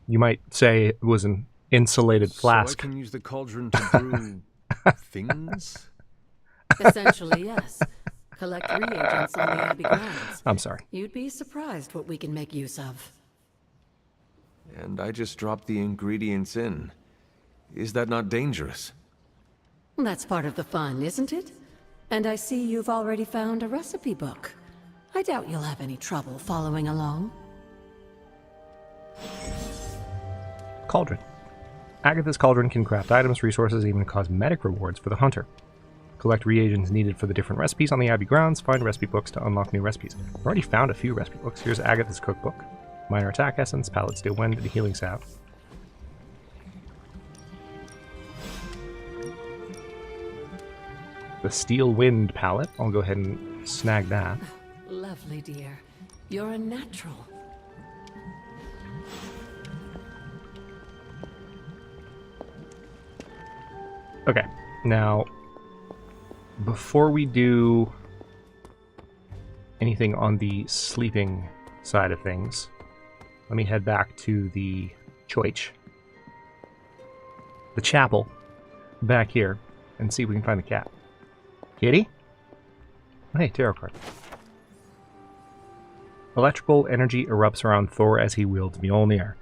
You might say it was an insulated flask. So I can use the cauldron to brew things? Essentially, yes. Collect reagents on the Abbey grounds. I'm sorry. You'd be surprised what we can make use of. And I just dropped the ingredients in. Is that not dangerous? That's part of the fun, isn't it? And I see you've already found a recipe book. I doubt you'll have any trouble following along. Cauldron. Agatha's cauldron can craft items, resources, even cosmetic rewards for the hunter. Collect reagents needed for the different recipes on the Abbey grounds. Find recipe books to unlock new recipes. I've already found a few recipe books. Here's Agatha's cookbook. Minor attack essence, pallet steel wind, the healing salve. The steel wind palette. I'll go ahead and snag that. Lovely, dear. You're a natural. Okay, now, before we do anything on the sleeping side of things, let me head back to the church, the chapel, back here, and see if we can find the cat. Kitty? Hey, tarot card. Electrical energy erupts around Thor as he wields Mjolnir.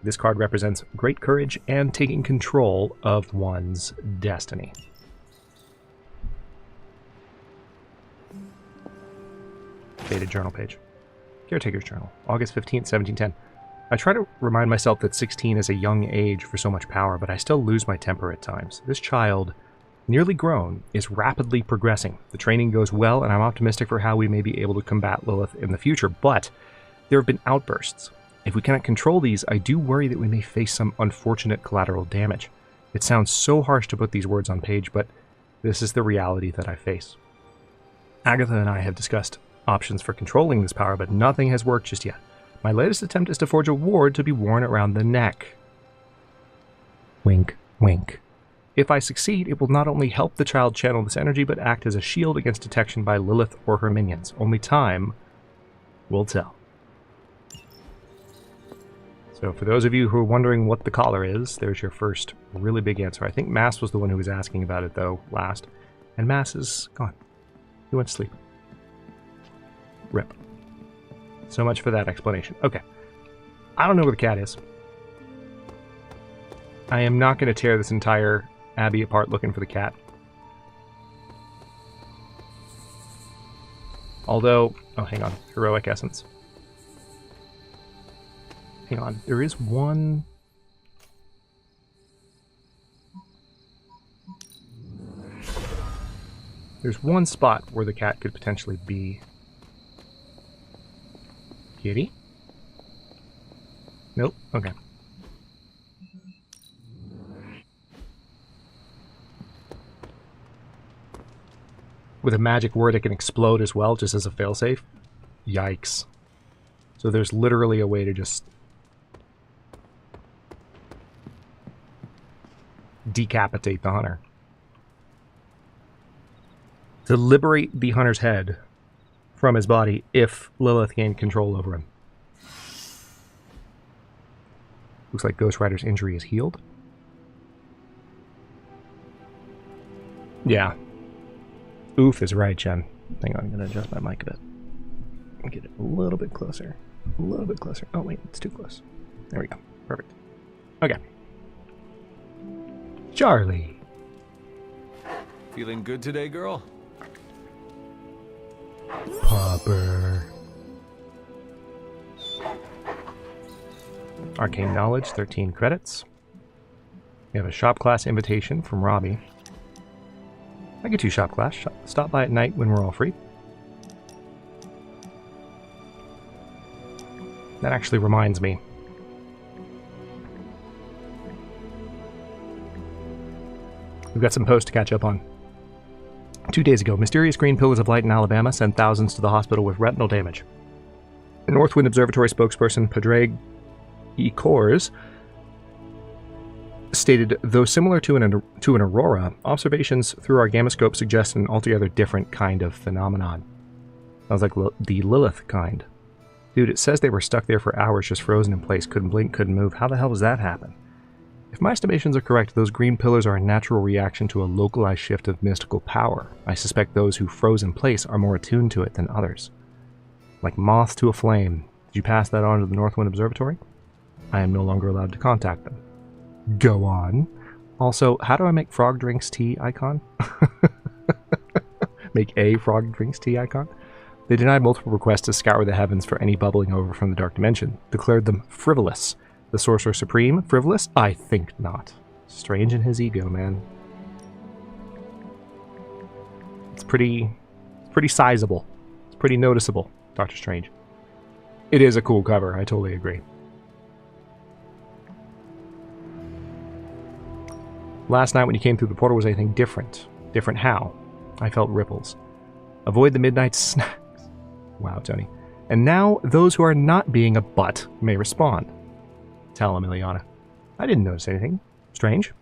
This card represents great courage and taking control of one's destiny. Dated journal page. Caretaker's journal. August 15th, 1710. I try to remind myself that 16 is a young age for so much power, but I still lose my temper at times. This child, nearly grown, is rapidly progressing. The training goes well, and I'm optimistic for how we may be able to combat Lilith in the future, but there have been outbursts. If we cannot control these, I do worry that we may face some unfortunate collateral damage. It sounds so harsh to put these words on page, but this is the reality that I face. Agatha and I have discussed options for controlling this power, but nothing has worked just yet. My latest attempt is to forge a ward to be worn around the neck. Wink, wink. If I succeed, it will not only help the child channel this energy, but act as a shield against detection by Lilith or her minions. Only time will tell. So for those of you who are wondering what the collar is, there's your first really big answer. I think Mass was the one who was asking about it, though, last. And Mass is gone. He went to sleep. Rip. So much for that explanation. Okay. I don't know where the cat is. I am not going to tear this entire abbey apart looking for the cat. Although... oh, hang on. Heroic essence. Hang on, there is one... there's one spot where the cat could potentially be. Kitty? Nope, okay. With a magic word, it can explode as well, just as a failsafe. Yikes. So there's literally a way to just decapitate the hunter. To liberate the hunter's head from his body if Lilith gained control over him. Looks like Ghost Rider's injury is healed. Yeah. Oof is right, Jen. Hang on, I'm going to adjust my mic a bit. Get it a little bit closer. A little bit closer. Oh, wait, it's too close. There we go. Perfect. Okay. Charlie. Feeling good today, girl? Popper. Arcane Knowledge, 13 credits. We have a shop class invitation from Robbie. I get 2 shop class. Stop by at night when we're all free. That actually reminds me. We've got some posts to catch up on. 2 days ago, mysterious green pillars of light in Alabama sent thousands to the hospital with retinal damage. Northwind Observatory spokesperson Padraig E. Kors stated, though similar to an aurora, observations through our gamma scope suggest an altogether different kind of phenomenon. Sounds like the Lilith kind. Dude, it says they were stuck there for hours, just frozen in place, couldn't blink, couldn't move. How the hell does that happen? If my estimations are correct, those green pillars are a natural reaction to a localized shift of mystical power. I suspect those who froze in place are more attuned to it than others. Like moths to a flame. Did you pass that on to the Northwind Observatory? I am no longer allowed to contact them. Go on. Also, how do I make frog drinks tea icon? Make a frog drinks tea icon? They denied multiple requests to scour the heavens for any bubbling over from the dark dimension. Declared them frivolous. The Sorcerer Supreme, frivolous? I think not. Strange in his ego, man. It's pretty sizable. It's pretty noticeable, Doctor Strange. It is a cool cover, I totally agree. Last night when you came through the portal, was anything different? Different how? I felt ripples. Avoid the midnight snacks. Wow, Tony. And now, those who are not being a butt may respond. Tell him, Ileana. I didn't notice anything. Strange.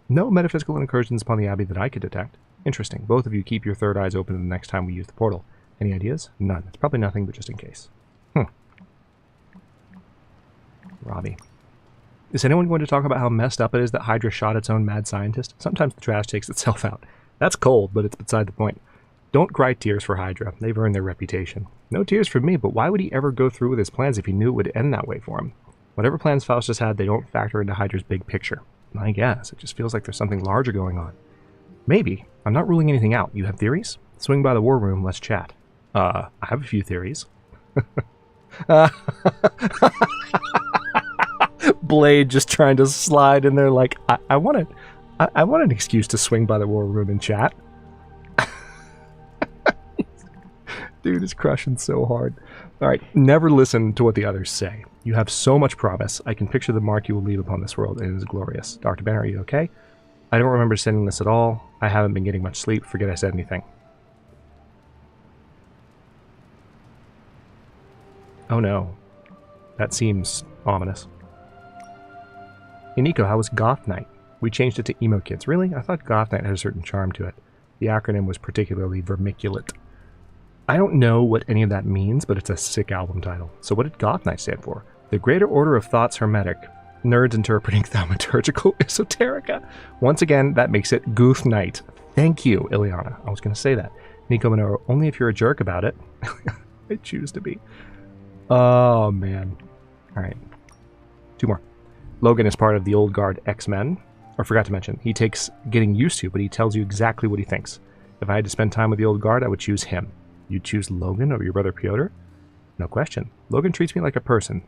No metaphysical incursions upon the Abbey that I could detect. Interesting. Both of you keep your third eyes open the next time we use the portal. Any ideas? None. It's probably nothing, but just in case. Robbie. Is anyone going to talk about how messed up it is that Hydra shot its own mad scientist? Sometimes the trash takes itself out. That's cold, but it's beside the point. Don't cry tears for Hydra. They've earned their reputation. No tears for me, but why would he ever go through with his plans if he knew it would end that way for him? Whatever plans Faustus had, they don't factor into Hydra's big picture. I guess. It just feels like there's something larger going on. Maybe. I'm not ruling anything out. You have theories? Swing by the war room, let's chat. I have a few theories. Blade just trying to slide in there like, I want an excuse to swing by the war room and chat. Dude is crushing so hard. Alright, never listen to what the others say. You have so much promise. I can picture the mark you will leave upon this world. It is glorious. Dr. Banner, are you okay? I don't remember sending this at all. I haven't been getting much sleep. Forget I said anything. Oh no. That seems ominous. Hey Nico, how was Goth Night? We changed it to Emo Kids. Really? I thought Goth Night had a certain charm to it. The acronym was particularly vermiculate. I don't know what any of that means, but it's a sick album title. So what did Goth Night stand for? The Greater Order of Thoughts Hermetic. Nerds interpreting thaumaturgical esoterica. Once again, that makes it Gooth Night. Thank you, Ileana. I was going to say that. Nico Monero, only if you're a jerk about it. I choose to be. Oh, man. Alright. 2 more. Logan is part of the Old Guard X-Men. I forgot to mention, he takes getting used to, but he tells you exactly what he thinks. If I had to spend time with the Old Guard, I would choose him. You'd choose Logan over your brother Pyotr? No question. Logan treats me like a person.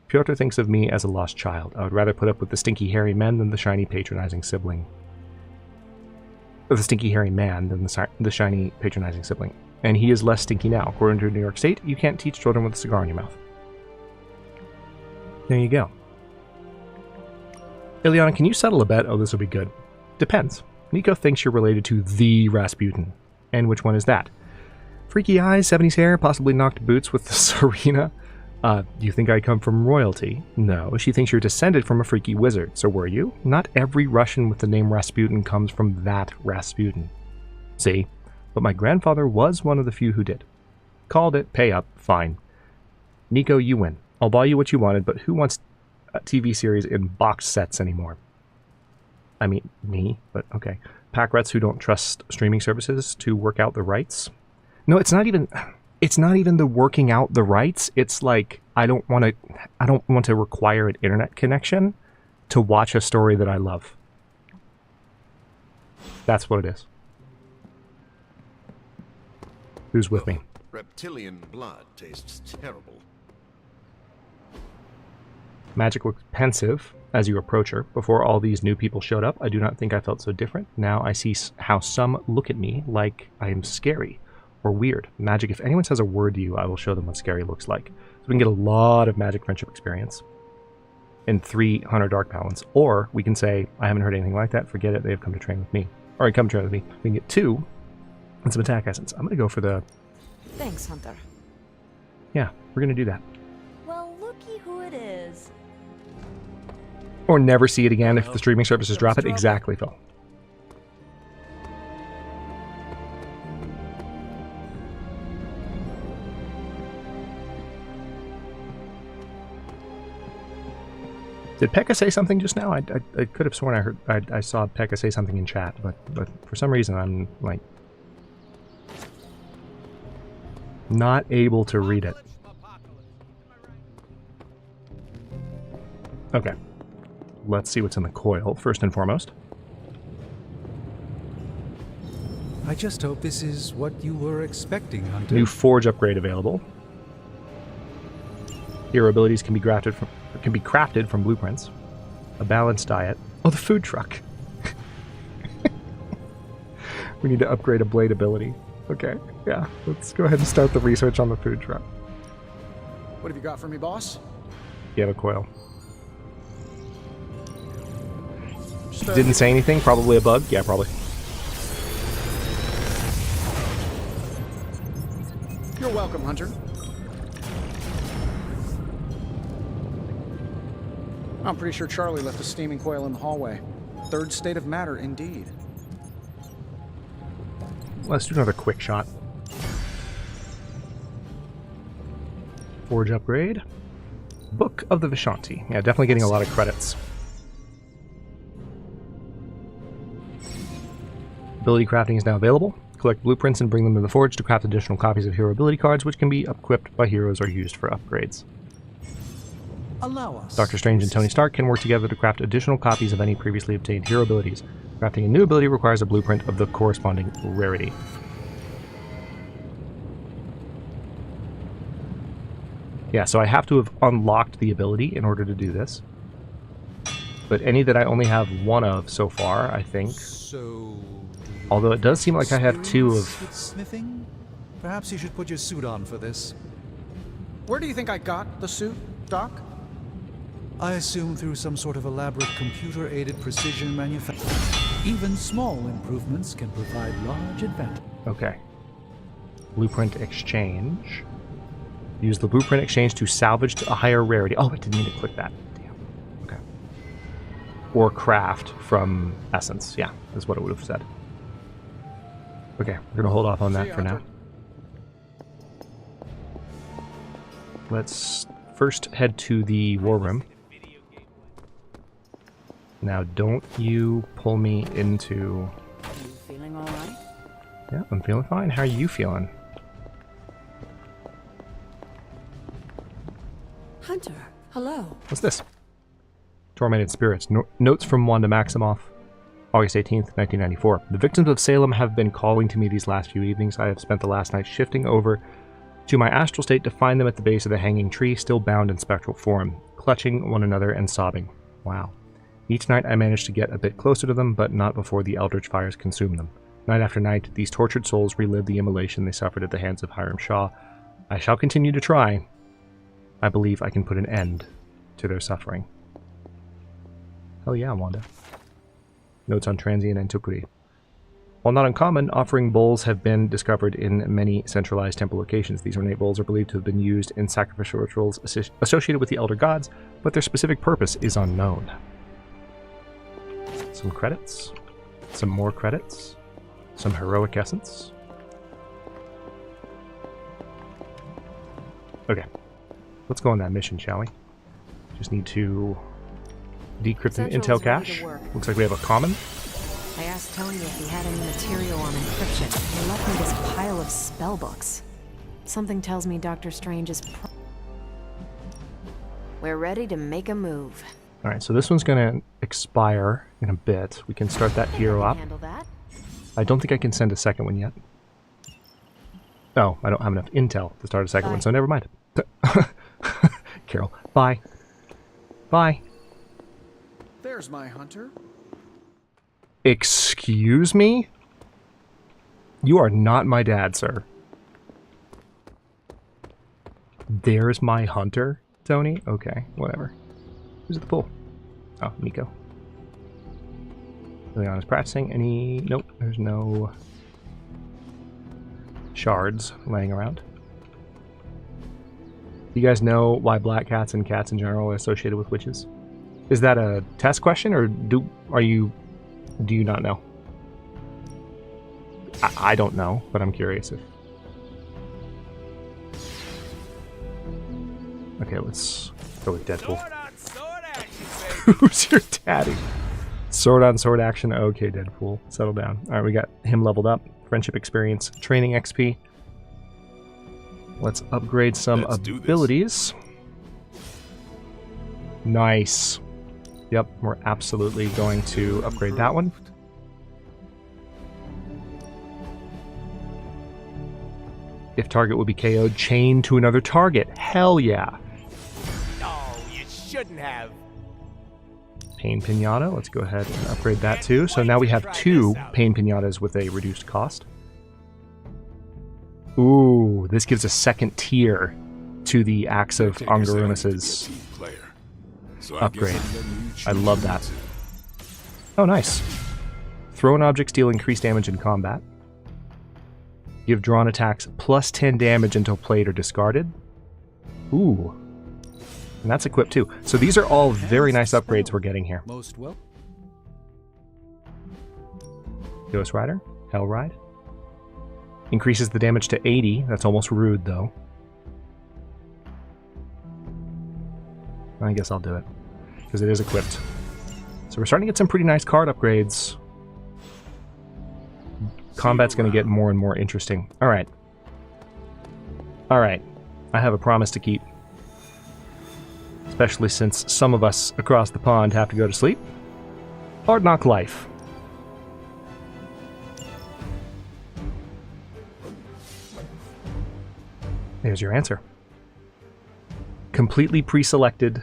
Pyotr thinks of me as a lost child. I would rather put up with the stinky hairy men than the shiny patronizing sibling. Or the stinky hairy man than the shiny patronizing sibling. And he is less stinky now. According to New York State, you can't teach children with a cigar in your mouth. There you go. Ileana, can you settle a bet? Oh, this will be good. Depends. Nico thinks you're related to the Rasputin. And which one is that? Freaky eyes, 70s hair, possibly knocked boots with the Serena. You think I come from royalty? No, she thinks you're descended from a freaky wizard. So were you? Not every Russian with the name Rasputin comes from that Rasputin. See? But my grandfather was one of the few who did. Called it. Pay up. Fine. Nico, you win. I'll buy you what you wanted, but who wants a TV series in box sets anymore? I mean, me, but okay. Pack rats who don't trust streaming services to work out the rights. No, it's not even the working out the rights. It's like I don't want to require an internet connection to watch a story that I love. That's what it is. Who's with me? Reptilian blood tastes terrible. Magic looks pensive as you approach her. Before all these new people showed up, I do not think I felt so different. Now I see how some look at me like I am scary or weird. Magic, if anyone says a word to you, I will show them what scary looks like. So we can get a lot of magic friendship experience in 3 Hunter Dark Balance. Or we can say, I haven't heard anything like that, forget it, they have come to train with me. Or come train with me. We can get 2 and some attack essence. I'm going to go for the... Thanks, Hunter. Yeah, we're going to do that. Well, looky who it is. Or never see it again if the streaming services drop it. Exactly, Phil. Did Pekka say something just now? I could have sworn I saw Pekka say something in chat, but for some reason I'm like not able to read it. Okay. Let's see what's in the coil, first and foremost. I just hope this is what you were expecting, Hunter. New forge upgrade available. Hero abilities can be crafted from blueprints. A balanced diet. Oh, the food truck. We need to upgrade a blade ability. Okay, yeah. Let's go ahead and start the research on the food truck. What have you got for me, boss? You have a coil. Didn't say anything? Probably a bug? Yeah, probably. You're welcome, Hunter. I'm pretty sure Charlie left a steaming coil in the hallway. Third state of matter, indeed. Let's do another quick shot. Forge upgrade. Book of the Vishanti. Yeah, definitely getting a lot of credits. Ability crafting is now available. Collect blueprints and bring them to the forge to craft additional copies of hero ability cards, which can be equipped by heroes or used for upgrades. Allow us. Doctor Strange and Tony Stark can work together to craft additional copies of any previously obtained hero abilities. Crafting a new ability requires a blueprint of the corresponding rarity. Yeah, so I have to have unlocked the ability in order to do this. But any that I only have 1 of so far, I think. So... Although it does seem like I have 2 of... With smithing? Perhaps you should put your suit on for this. Where do you think I got the suit, Doc? I assume through some sort of elaborate computer-aided precision manufacturing. Even small improvements can provide large advantage. Okay. Blueprint exchange. Use the blueprint exchange to salvage to a higher rarity. Oh, I didn't mean to click that. Damn. Okay. Or craft from essence. Yeah, is what it would have said. Okay, we're going to hold off on that for now. Let's first head to the war room. Now, don't you pull me into... Are you feeling all right? Yeah, I'm feeling fine. How are you feeling? Hunter, hello. What's this? Tormented Spirits. Notes from Wanda Maximoff, August 18th, 1994. The victims of Salem have been calling to me these last few evenings. I have spent the last night shifting over to my astral state to find them at the base of the hanging tree, still bound in spectral form, clutching one another and sobbing. Wow. Each night I managed to get a bit closer to them, but not before the eldritch fires consumed them. Night after night, these tortured souls relive the immolation they suffered at the hands of Hiram Shaw. I shall continue to try. I believe I can put an end to their suffering. Hell yeah, Wanda. Notes on transient antiquity. While not uncommon, offering bowls have been discovered in many centralized temple locations. These ornate bowls are believed to have been used in sacrificial rituals associated with the elder gods, but their specific purpose is unknown. Some credits. Some more credits. Some heroic essence. Okay. Let's go on that mission, shall we? Just need to decrypt an intel cache. Looks like we have a common. I asked Tony if he had any material on encryption. He left me this pile of spellbooks. Something tells me Dr. Strange is We're ready to make a move. Alright, so this one's going to expire in a bit. We can start that hero up. Handle that. I don't think I can send a second one yet. Oh, I don't have enough intel to start a second one, so never mind. Carol, bye. Bye. There's my hunter. Excuse me? You are not my dad, sir. There's my hunter, Tony? Okay, whatever. Who's at the pool? Oh, Nico. Leon is practicing. Any... Nope, there's no shards laying around. Do you guys know why black cats and cats in general are associated with witches? Is that a test question, or do you not know? I don't know, but I'm curious if... Okay, let's go with Deadpool. Who's your daddy? Sword on sword action. Okay, Deadpool. Settle down. Alright, we got him leveled up. Friendship experience. Training XP. Let's upgrade some abilities. Nice. Yep, we're absolutely going to upgrade that one. If target would be KO'd, chain to another target. Hell yeah. No, you shouldn't have. Pain Pinata. Let's go ahead and upgrade that too. So now we have 2 Pain Pinatas with a reduced cost. Ooh, this gives a second tier to the Axe of Angurumus's upgrade. I love that. Oh, nice. Thrown objects deal increased damage in combat. Give drawn attacks plus 10 damage until played or discarded. Ooh. And that's equipped too. So these are all very nice upgrades we're getting here. Most well. Ghost Rider, Hell Ride. Increases the damage to 80. That's almost rude though. I guess I'll do it, because it is equipped. So we're starting to get some pretty nice card upgrades. Combat's going to get more and more interesting. Alright. Alright. I have a promise to keep. Especially since some of us across the pond have to go to sleep. Hard Knock Life. There's your answer. Completely pre-selected.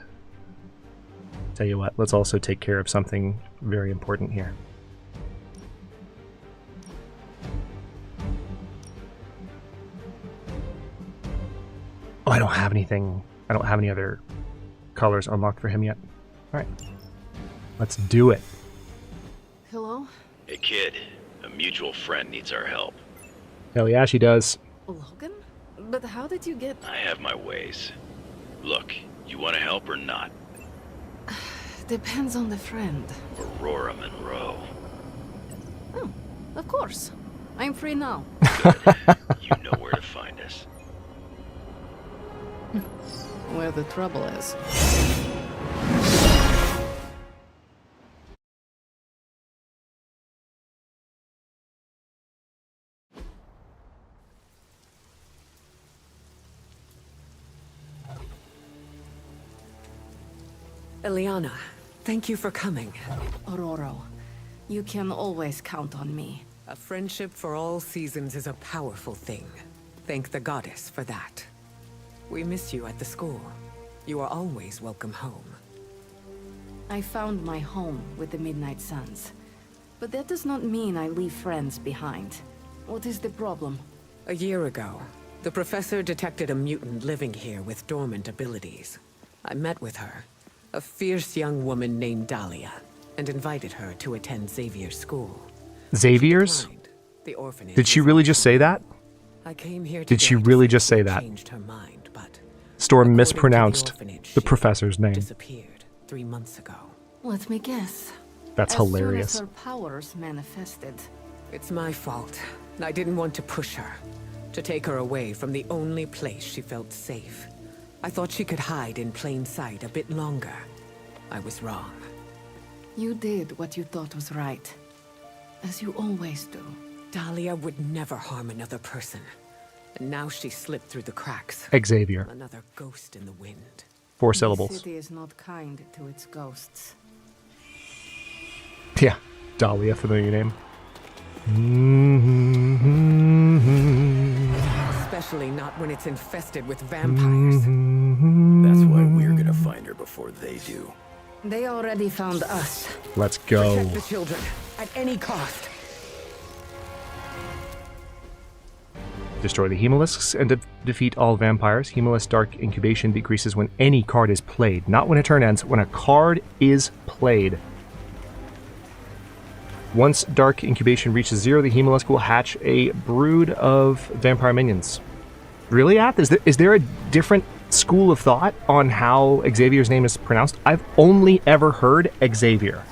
Tell you what, let's also take care of something very important here. Oh, I don't have anything. I don't have any other colors unlocked for him yet. Alright. Let's do it. Hello? Hey kid, a mutual friend needs our help. Hell yeah, she does. Logan? But how did you get... I have my ways. Look, you want to help or not? Depends on the friend. Aurora Monroe. Oh, of course. I'm free now. Good. You know where to find us. Where the trouble is. Eliana, thank you for coming. Aurora, you can always count on me. A friendship for all seasons is a powerful thing. Thank the goddess for that. We miss you at the school. You are always welcome home. I found my home with the Midnight Suns. But that does not mean I leave friends behind. What is the problem? A year ago, the professor detected a mutant living here with dormant abilities. I met with her, a fierce young woman named Dahlia, and invited her to attend Xavier's school. Xavier's? The orphanage. Did she really just say that? I came here Did she really just say that? Changed her mind, but Storm mispronounced the professor's name. Disappeared 3 months ago. Let me guess. That's hilarious. As soon as her powers manifested. It's my fault. I didn't want to push her. To take her away from the only place she felt safe. I thought she could hide in plain sight a bit longer. I was wrong. You did what you thought was right. As you always do. Dahlia would never harm another person. And now she slipped through the cracks. Xavier. Another ghost in the wind. 4 syllables. The city is not kind to its ghosts. Yeah, Dahlia, familiar name. Especially not when it's infested with vampires. That's why we're gonna find her before they do. They already found us. Let's go. Protect the children at any cost. Destroy the Hemolisks and defeat all vampires. Hemolisk Dark Incubation decreases when any card is played. Not when a turn ends, when a card is played. Once Dark Incubation reaches 0, the Hemolisk will hatch a brood of vampire minions. Really, Ath? Is there a different school of thought on how Xavier's name is pronounced? I've only ever heard Xavier.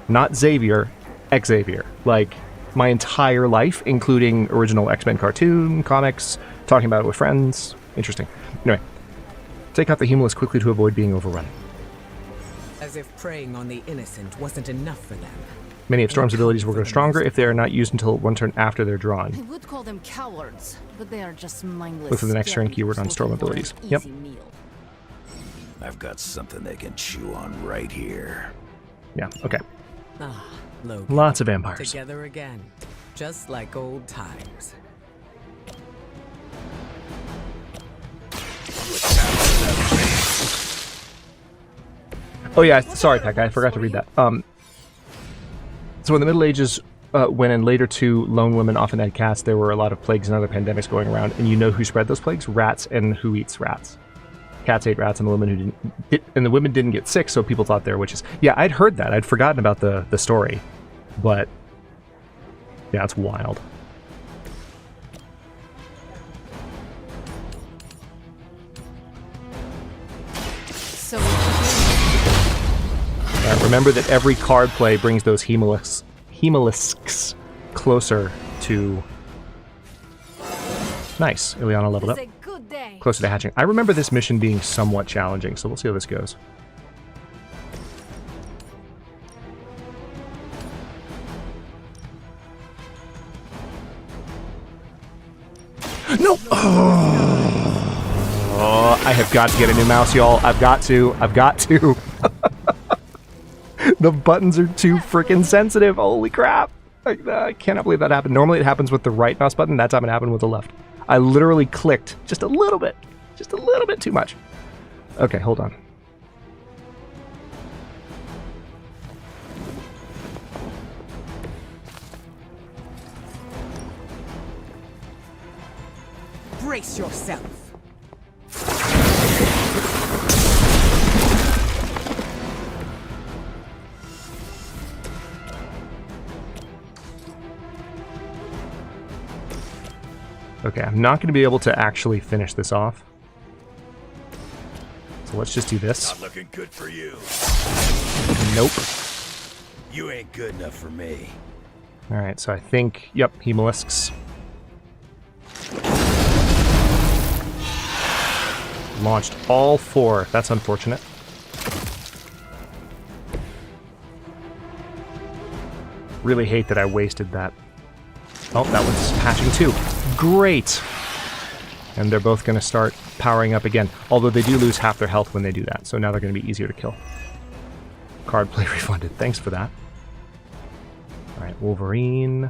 Not Xavier, Xavier. Like, my entire life, including original X-Men cartoon, comics, talking about it with friends. Interesting. Anyway, take out the Hemolisk quickly to avoid being overrun. As if preying on the innocent wasn't enough for them. Many of Storm's abilities will grow stronger if they are not used until 1 turn after they're drawn. I would call them cowards, but they are just mindless. Look for the next turn keyword on Storm abilities. Yep. I've got something they can chew on right here. Yeah, okay. Ah, Logan. Lots of vampires. Together again, just like old times. Oh yeah, sorry, Peck, I forgot to read that. So in the Middle Ages, when and later too, lone women often had cats, there were a lot of plagues and other pandemics going around, and you know who spread those plagues? Rats, and who eats rats? Cats ate rats, and the women didn't get sick, so people thought they were witches. Yeah, I'd heard that. I'd forgotten about the story, but yeah, it's wild. So remember that every card play brings those Hemolisks closer to... Nice. Ileana leveled up. Closer to hatching. I remember this mission being somewhat challenging, so we'll see how this goes. No! Oh, I have got to get a new mouse, y'all. I've got to. The buttons are too freaking sensitive. Holy crap. I cannot believe that happened. Normally it happens with the right mouse button. That time it happened with the left. I literally clicked just a little bit too much. Okay, hold on. Brace yourself. Okay, I'm not going to be able to actually finish this off. So let's just do this. Not looking good for you. Nope. You ain't good enough for me. Alright, so I think, yep, Hemolisks. Launched all 4. That's unfortunate. Really hate that I wasted that. Oh, that one's hatching too. Great! And they're both going to start powering up again. Although they do lose half their health when they do that, so now they're going to be easier to kill. Card play refunded. Thanks for that. Alright, Wolverine.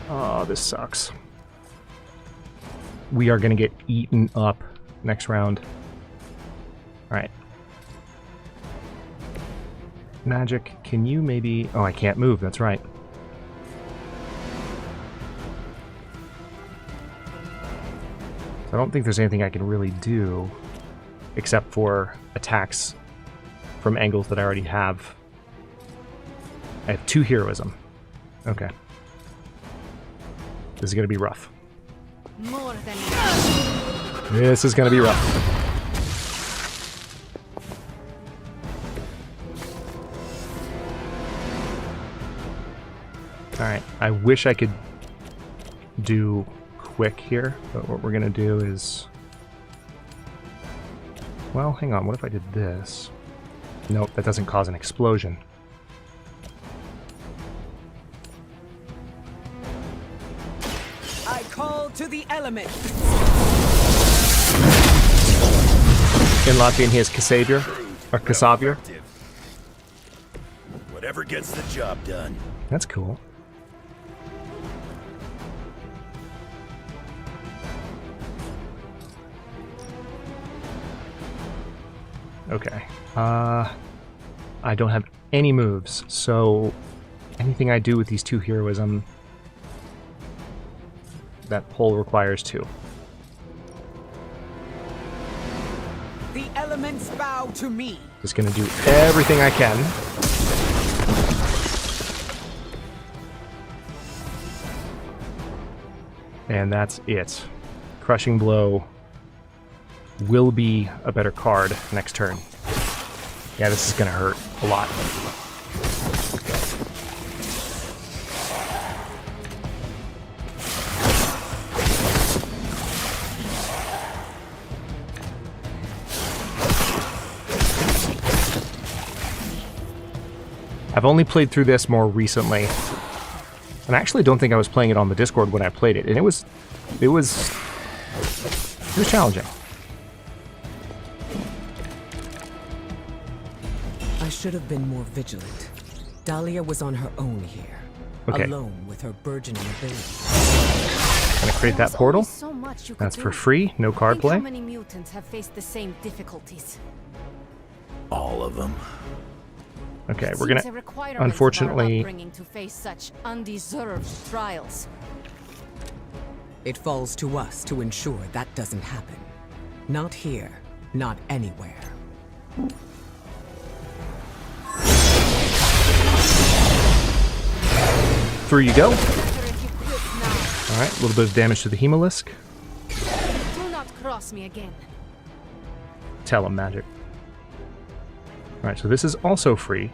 Oh, this sucks. We are going to get eaten up next round. Alright. Magic, can you maybe... Oh, I can't move, that's right. So I don't think there's anything I can really do except for attacks from angles that I already have. I have 2 heroism. Okay. This is going to be rough. More than enough. This is gonna be rough. Alright, I wish I could do quick here, but what we're gonna do is... Well, hang on, what if I did this? Nope, that doesn't cause an explosion. I call to the element. In Latvian, he is Kasavier, or Kasavier. Whatever gets the job done. That's cool. Okay. I don't have any moves, so anything I do with these two heroism, that pull requires two. The elements bow to me. Just gonna do everything I can. And that's it. Crushing Blow will be a better card next turn. Yeah, this is gonna hurt a lot. I've only played through this more recently, and I actually don't think I was playing it on the Discord when I played it, and it was challenging. I should have been more vigilant. Dahlia was on her own here, Okay. alone with her burgeoning ability. Gonna create that portal. So much you could That's do. for free, no card Think play. How many mutants have faced the same difficulties? All of them. Okay, we're Seems a gonna requirement of our unfortunately upbringing to face such undeserved trials. It falls to us to ensure that doesn't happen. Not here, not anywhere. through you go. Alright, a little bit of damage to the Hemolisk. Do not cross me again. Tell him magic. Alright, so this is also free.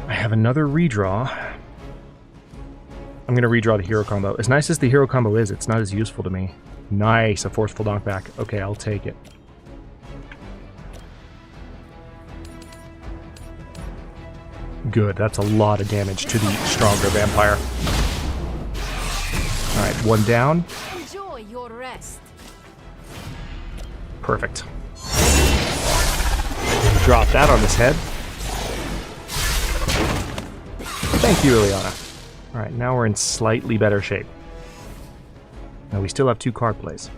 I have another redraw. I'm going to redraw the hero combo. As nice as the hero combo is, it's not as useful to me. Nice, a forceful knockback. Okay, I'll take it. Good, that's a lot of damage to the stronger vampire. Alright, one down. Enjoy your rest. Perfect. Drop that on his head. Thank you, Ileana. Alright, now we're in slightly better shape. Now we still have 2 card plays.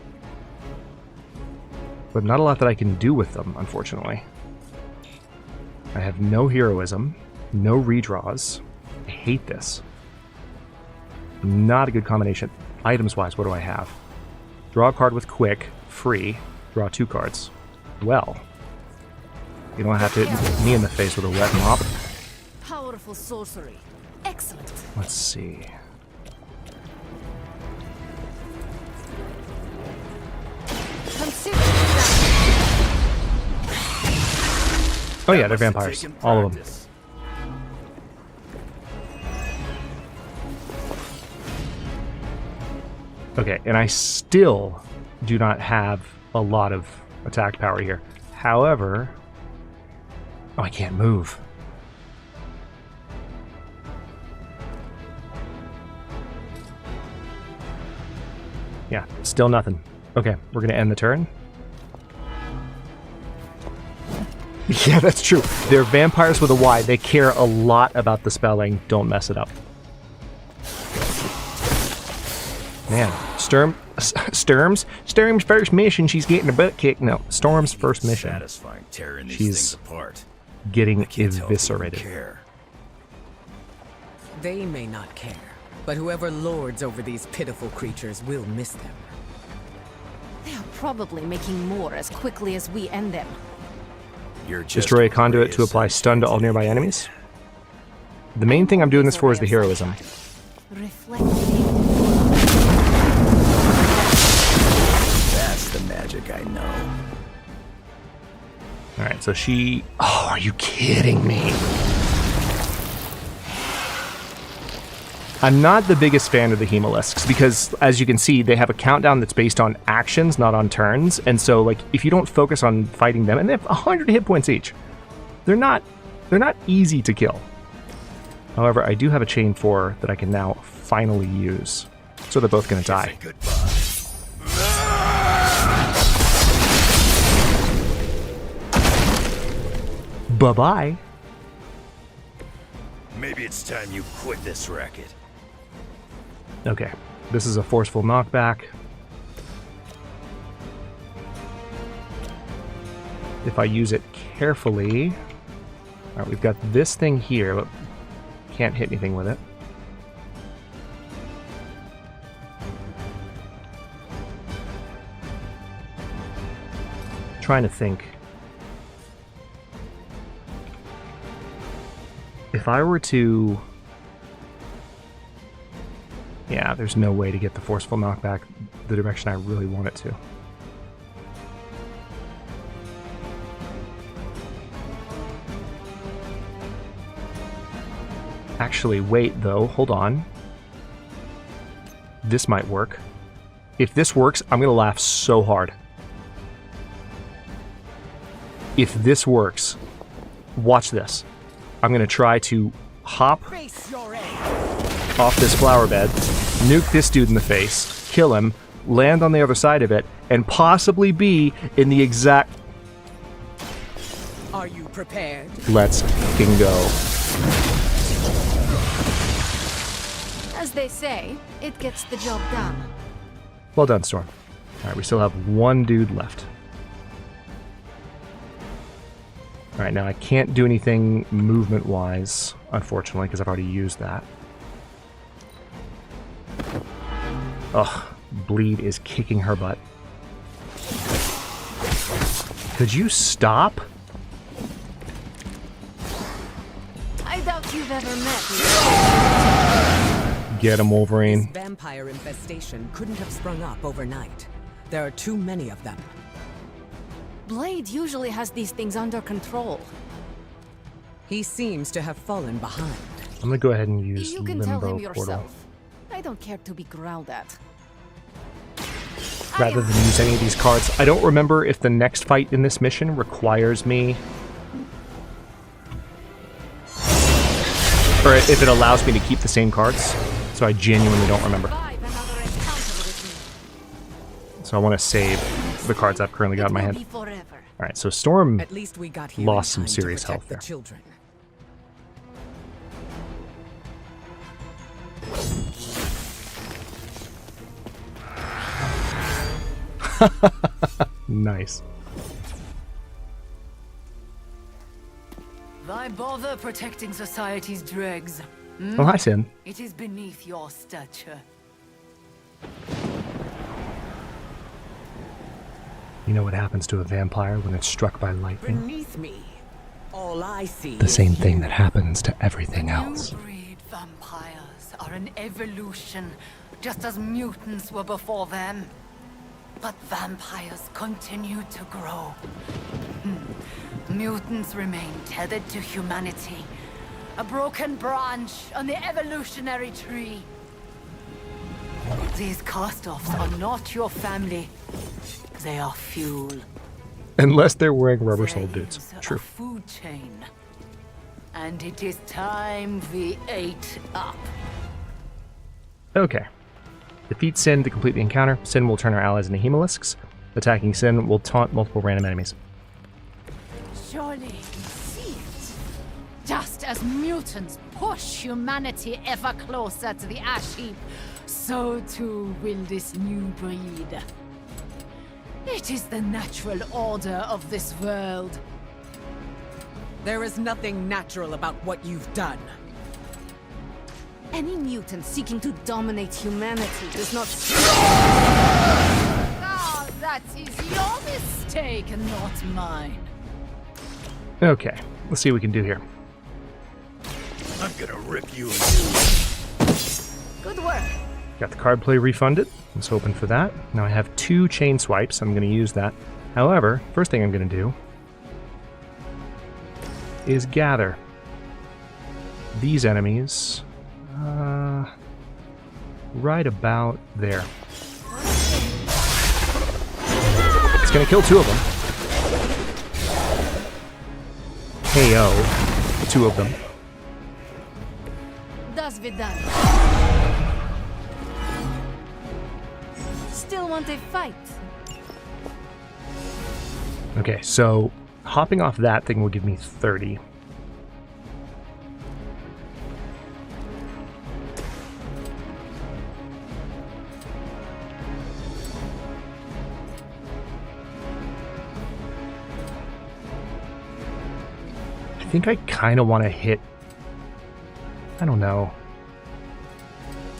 But not a lot that I can do with them, unfortunately. I have no heroism, no redraws. I hate this. Not a good combination. Items-wise, what do I have? Draw a card with quick, free, draw 2 cards. Well, you don't have to hit me in the face with a wet mop. Powerful sorcery. Excellent. Let's see. Consider Oh yeah, they're vampires. All of them. Okay, and I still do not have a lot of attack power here. However... Oh, I can't move. Yeah, still nothing. Okay, we're gonna end the turn. Yeah, that's true. They're vampires with a Y. They care a lot about the spelling. Don't mess it up. Man, Sturm's first mission, she's getting her butt kicked. No, Storm's first mission. Satisfying tearing these She's things apart. getting I can't tell if they eviscerated. care. They may not care, but whoever lords over these pitiful creatures will miss them. They are probably making more as quickly as we end them. You're just Destroy a conduit to apply stun to all nearby enemies. The main thing I'm doing this for is the heroism. Reflecting. So she... Oh, are you kidding me? I'm not the biggest fan of the Hemolisks because, as you can see, they have a countdown that's based on actions, not on turns. And so, like, if you don't focus on fighting them, and they have 100 hit points each, they're not easy to kill. However, I do have a chain 4 that I can now finally use. So they're both going to die. Bye-bye. Maybe it's time you quit this racket. Okay, this is a forceful knockback. If I use it carefully... Alright, we've got this thing here, but can't hit anything with it. Trying to think. If I were to... Yeah, there's no way to get the forceful knockback the direction I really want it to. Actually, wait though, hold on. This might work. If this works, I'm gonna laugh so hard. If this works, watch this. I'm gonna try to hop off this flower bed, nuke this dude in the face, kill him, land on the other side of it, and possibly be in the exact... Are you prepared? Let's fucking go. As they say, it gets the job done. Well done, Storm. Alright, we still have one dude left. Alright, now I can't do anything movement-wise, unfortunately, because I've already used that. Ugh, Bleed is kicking her butt. Could you stop? I doubt you've ever met me. Get him, Wolverine. This vampire infestation couldn't have sprung up overnight. There are too many of them. Blade usually has these things under control. He seems to have fallen behind. I'm gonna go ahead and use You can Limbo tell him Portal. yourself. I don't care to be growled at. Rather than use any of these cards. I don't remember if the next fight in this mission requires me... Or if it allows me to keep the same cards. So I genuinely don't remember. So I want to save the cards I've currently got in my hand. Alright, so Storm At least we got here lost in some time serious to health protect there. The children. Nice. Why bother protecting society's dregs? Hmm? Oh, hi, Sin. It is beneath your stature. You know what happens to a vampire when it's struck by lightning? Beneath me, all I see The is same thing you. that happens to everything else. New breed vampires are an evolution, just as mutants were before them. But vampires continue to grow. Mutants remain tethered to humanity, a broken branch on the evolutionary tree. These cast-offs are not your family. They are fuel. Unless they're wearing rubber-soled boots. True. Food chain. And it is time we ate up. Okay. Defeat Sin to complete the encounter. Sin will turn our allies into Hemolisks. Attacking Sin will taunt multiple random enemies. Surely you see it. Just as mutants push humanity ever closer to the ash heap, so too will this new breed. It is the natural order of this world. There is nothing natural about what you've done. Any mutant seeking to dominate humanity does not... Ah, that is your mistake, not mine. Okay, let's see what we can do here. I'm gonna rip you a new. Good work. Got the card play refunded. Let's open for that. Now I have 2 chain swipes. I'm going to use that. However, first thing I'm going to do is gather these enemies right about there. It's gonna kill 2 of them. KO the 2 of them. Das wird done. Still want a fight? Okay, so hopping off that thing will give me 30. I think I kind of want to hit... I don't know.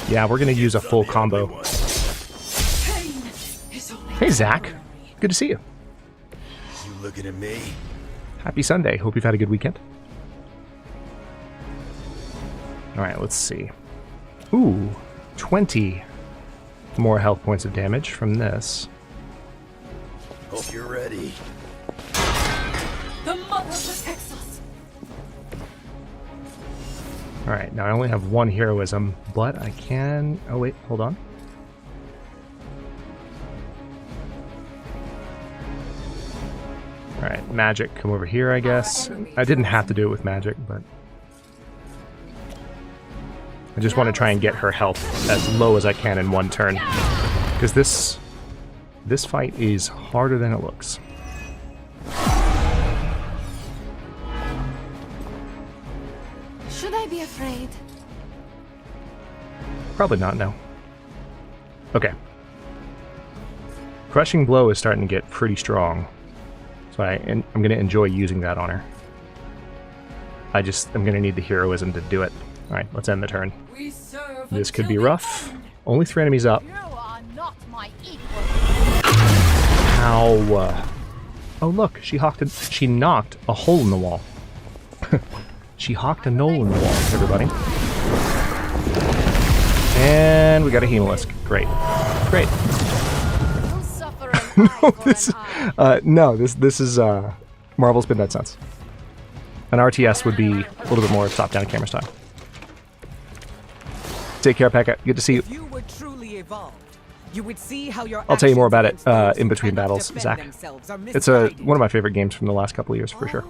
Yeah, we're going to use a full combo. Hey, Zach. Good to see you. You looking at me? Happy Sunday. Hope you've had a good weekend. Alright, let's see. Ooh, 20 more health points of damage from this. Hope you're ready. The mother protects us. Alright, now I only have 1 heroism, but I can... Oh wait, hold on. Alright, magic, come over here, I guess. I didn't have to do it with magic, but... I just want to try and get her health as low as I can in 1 turn. Because this fight is harder than it looks. Should I be afraid? Probably not, no. Okay. Crushing Blow is starting to get pretty strong. So I'm going to enjoy using that on her. I'm going to need the heroism to do it. Alright, let's end the turn. This could be rough. Only 3 enemies up. Ow. Oh look, she knocked a hole in the wall. She hawked a Nolan in the wall, everybody. And we got a Hemolisk. Great. Great. No, this is Marvel's been that since. An RTS would be a little bit more top-down camera style. Take care, Pekka. Good to see you. If you were truly evolved, you would see how your I'll tell you more about it in between battles, Zach. It's one of my favorite games from the last couple of years, for sure.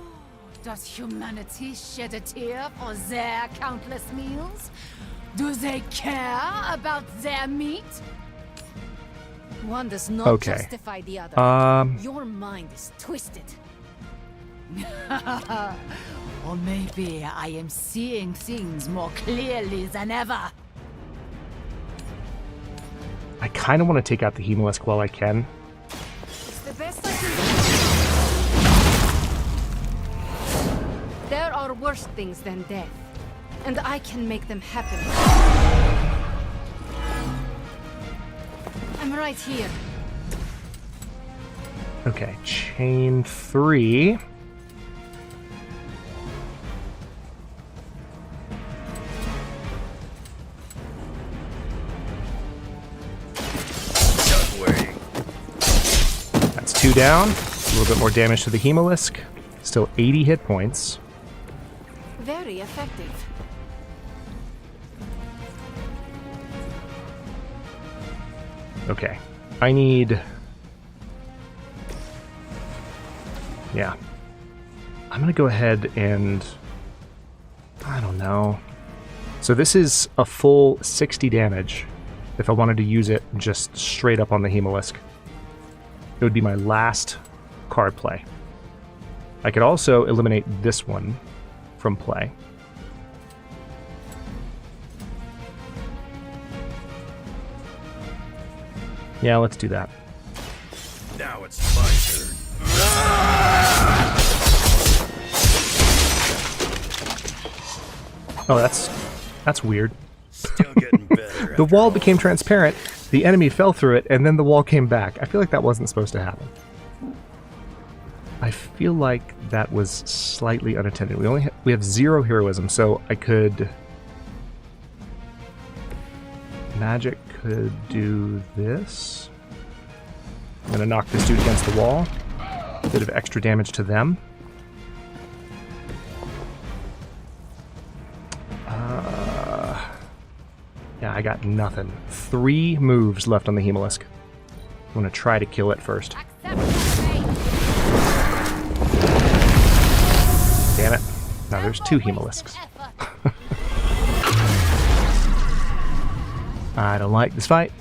Does humanity shed a tear for their countless meals? Do they care about their meat? One does not Okay. justify the other. Your mind is twisted. Or maybe I am seeing things more clearly than ever. I kind of want to take out the Hemolisk while I can. It's the best I can do. There are worse things than death, and I can make them happen. I'm right here. Okay, chain 3. That's 2 down. A little bit more damage to the Hemolisk. Still 80 hit points. Very effective. Okay, I need... Yeah. I'm gonna go ahead and... I don't know. So this is a full 60 damage if I wanted to use it just straight up on the Hemolisk. It would be my last card play. I could also eliminate this one from play. Yeah, let's do that. Now it's my turn. Oh, that's weird. Still getting better. The wall became transparent, the enemy fell through it, and then the wall came back. I feel like that wasn't supposed to happen. I feel like that was slightly unattended. We have 0 heroism, so I could... Magic could do this. I'm gonna knock this dude against the wall. A bit of extra damage to them. I got nothing. 3 moves left on the Hemolisk. I'm gonna try to kill it first. Damn it. Now there's 2 Hemolisks. I don't like this fight.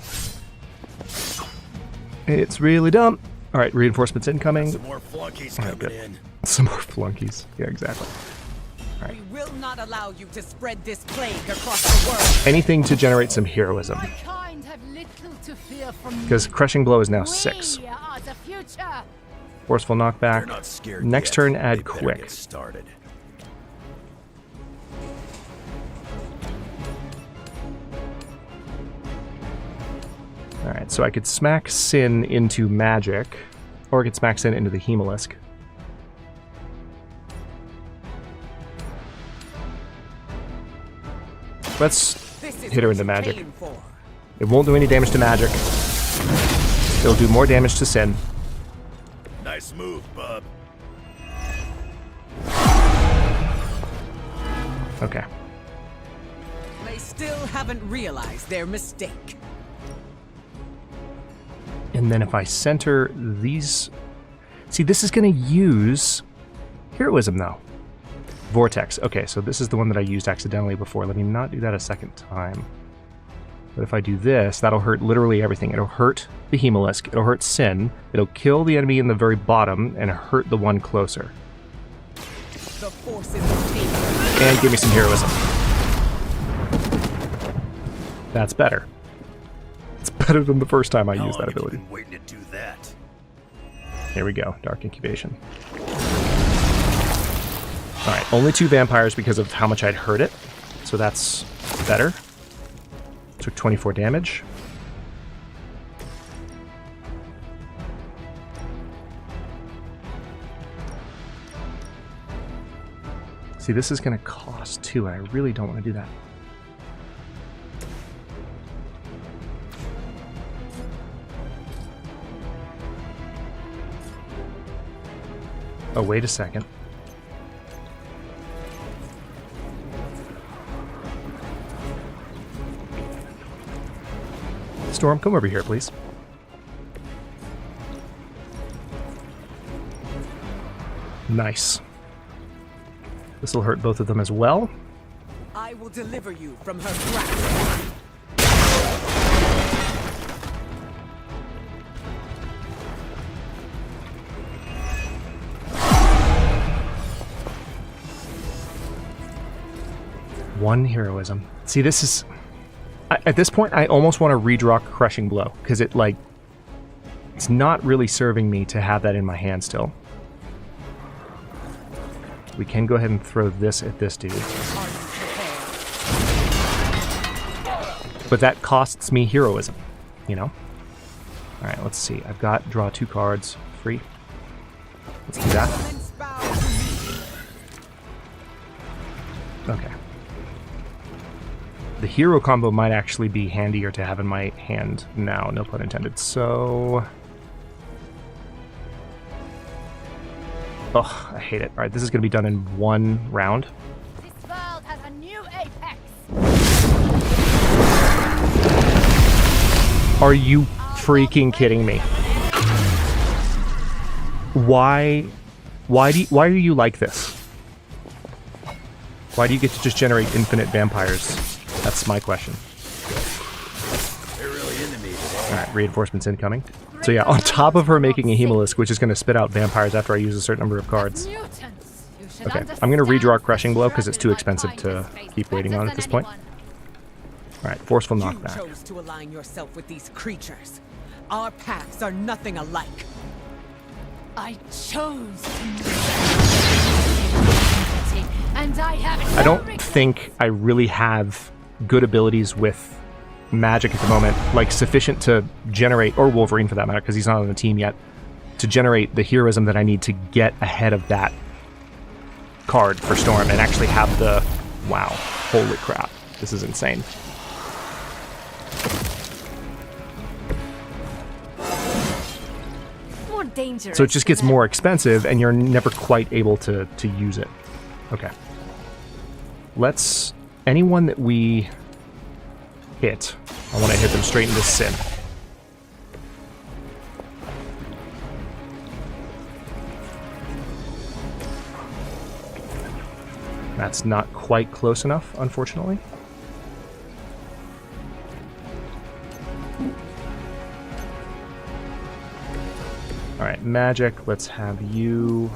It's really dumb. Alright, reinforcements incoming. Some more flunkies Alright, coming good. in. Some more flunkies. Yeah, exactly. We will not allow you to spread this plague across the world. Anything to generate some heroism. My kind have little to fear from Because Crushing Blow is now 6. We are the future. Forceful knockback. They're not scared Next yet. turn, add They better quick. get started. Alright, so I could smack Sin into magic, or I could smack Sin into the Hemolisk. Let's hit her into magic. It won't do any damage to magic. It'll do more damage to Sin. Nice move, bub. Okay. They still haven't realized their mistake. And then if I center these... See, this is going to use heroism, though. Vortex. Okay, so this is the one that I used accidentally before. Let me not do that a second time. But if I do this, that'll hurt literally everything. It'll hurt the Hemolisk. It'll hurt Sin. It'll kill the enemy in the very bottom and hurt the one closer. The force is with me. And give me some heroism. That's better. It's better than the first time I used that ability. Waiting to do that. Here we go. Dark Incubation. Alright, only 2 vampires because of how much I'd hurt it. So that's better. Took 24 damage. See, this is going to cost 2, and I really don't want to do that. Oh, wait a second. Storm, come over here, please. Nice. This will hurt both of them as well. I will deliver you from her grasp. One heroism. See, this is... At this point, I almost want to redraw Crushing Blow, because it, like... It's not really serving me to have that in my hand still. We can go ahead and throw this at this dude. But that costs me heroism, you know? Alright, let's see. I've got draw 2 cards. Free. Let's do that. Okay. The hero combo might actually be handier to have in my hand now, no pun intended. So... Ugh, I hate it. Alright, this is going to be done in 1 round. This world has a new apex. Are you freaking kidding me? Why are you like this? Why do you get to just generate infinite vampires? That's my question. They're really into me today. Alright, reinforcements incoming. So yeah, on top of her making a Hemolisk, which is going to spit out vampires after I use a certain number of cards. Okay, I'm going to redraw Crushing Blow because it's too expensive to keep waiting on at this point. Alright, Forceful Knockback. You chose to align yourself with these creatures. Our paths are nothing alike. I chose to and I have I don't think I really have good abilities with magic at the moment, like sufficient to generate, or Wolverine for that matter, because he's not on the team yet, to generate the heroism that I need to get ahead of that card for Storm and actually have the... Wow. Holy crap. This is insane. More dangerous. So it just gets more expensive and you're never quite able to use it. Okay. Let's... Anyone that we... hit. I want to hit them straight into Sin. That's not quite close enough, unfortunately. Alright, magic. Let's have you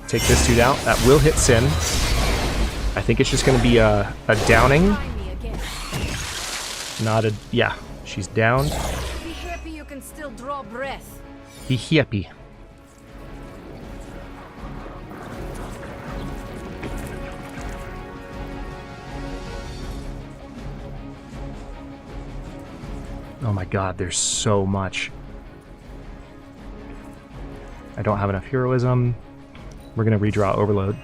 take this dude out. That will hit Sin. I think it's just going to be a downing. Not a... Yeah, she's downed. Be happy you can still draw breath. Be happy. Oh my god, there's so much. I don't have enough heroism. We're going to redraw Overload.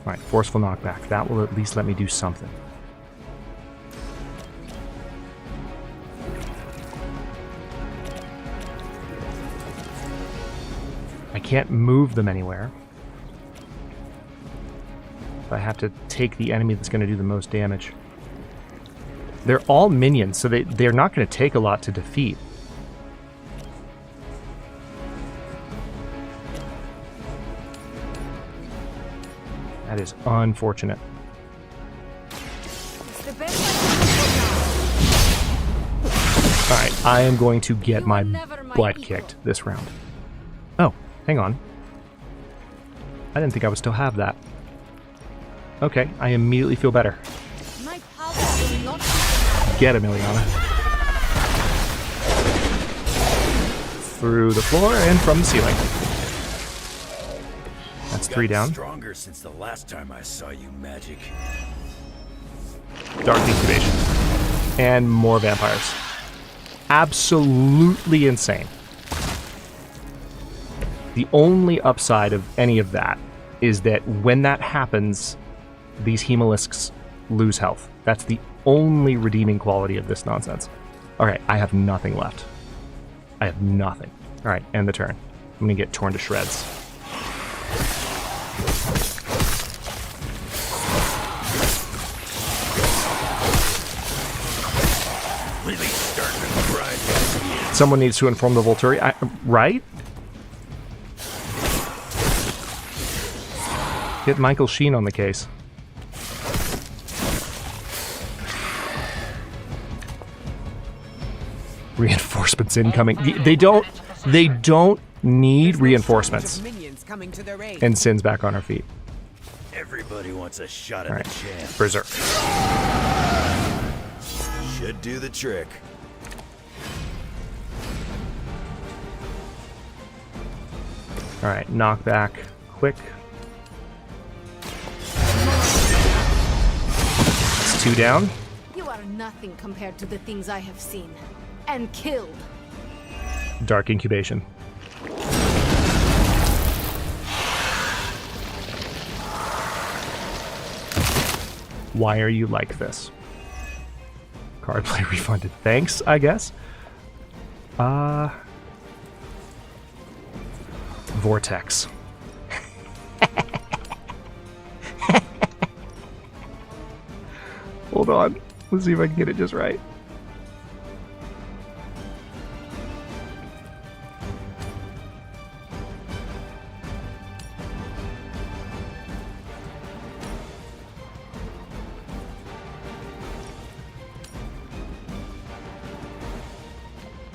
Alright, Forceful Knockback. That will at least let me do something. I can't move them anywhere. So I have to take the enemy that's going to do the most damage. They're all minions, so they're not going to take a lot to defeat. That is unfortunate. Alright, I am going to get my butt kicked this round. Oh, hang on. I didn't think I would still have that. Okay, I immediately feel better. Get him, Ileana. Through the floor and from the ceiling. That's 3 down. Stronger since the last time I saw you, magic. Dark Incubation. And more vampires. Absolutely insane. The only upside of any of that is that when that happens, these hemolisks lose health. That's the only redeeming quality of this nonsense. Alright, I have nothing left. I have nothing. Alright, end the turn. I'm gonna get torn to shreds. Really starting to grind. Someone needs to inform the Volturi, right? Get Michael Sheen on the case. Reinforcements incoming. They don't need reinforcements. And Sin's back on her feet. Everybody wants a shot at the champ. Berserk. Should do the trick. Alright, knockback. Quick. That's 2 down. You are nothing compared to the things I have seen. And killed. Dark Incubation. Why are you like this? Card play refunded. Thanks, I guess. Vortex. Hold on. Let's see if I can get it just right.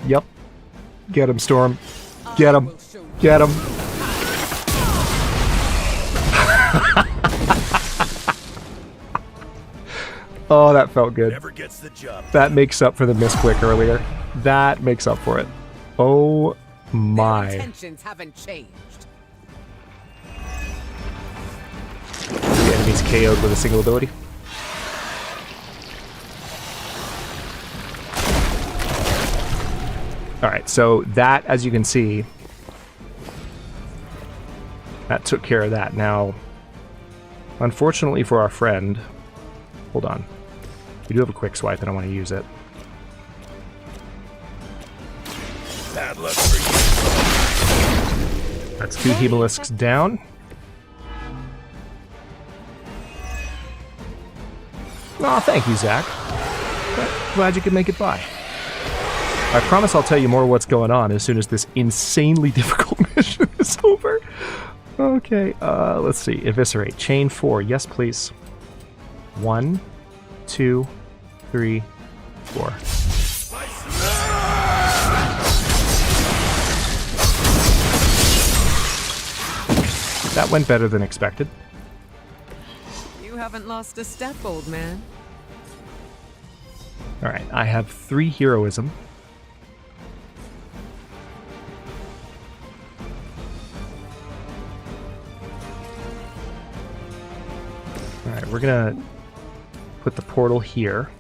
Yep. Get him, Storm. Get him. Get him. Oh, that felt good. Never gets the job. That makes up for the misclick earlier. That makes up for it. Oh my. Their intentions haven't changed. The enemy's KO'd with a single ability. Alright, so that, as you can see, that took care of that. Now, unfortunately for our friend, hold on. We do have a quick swipe and I want to use it. Bad luck for you. That's 2 hemolisks down. Aw, thank you, Zach. Glad you could make it by. I promise I'll tell you more what's going on as soon as this insanely difficult mission is over. Okay, let's see. Eviscerate. Chain 4. Yes, please. 1, 2, 3, 4. That went better than expected. You haven't lost a step, old man. Alright, I have 3 heroism. Alright, we're gonna put the portal here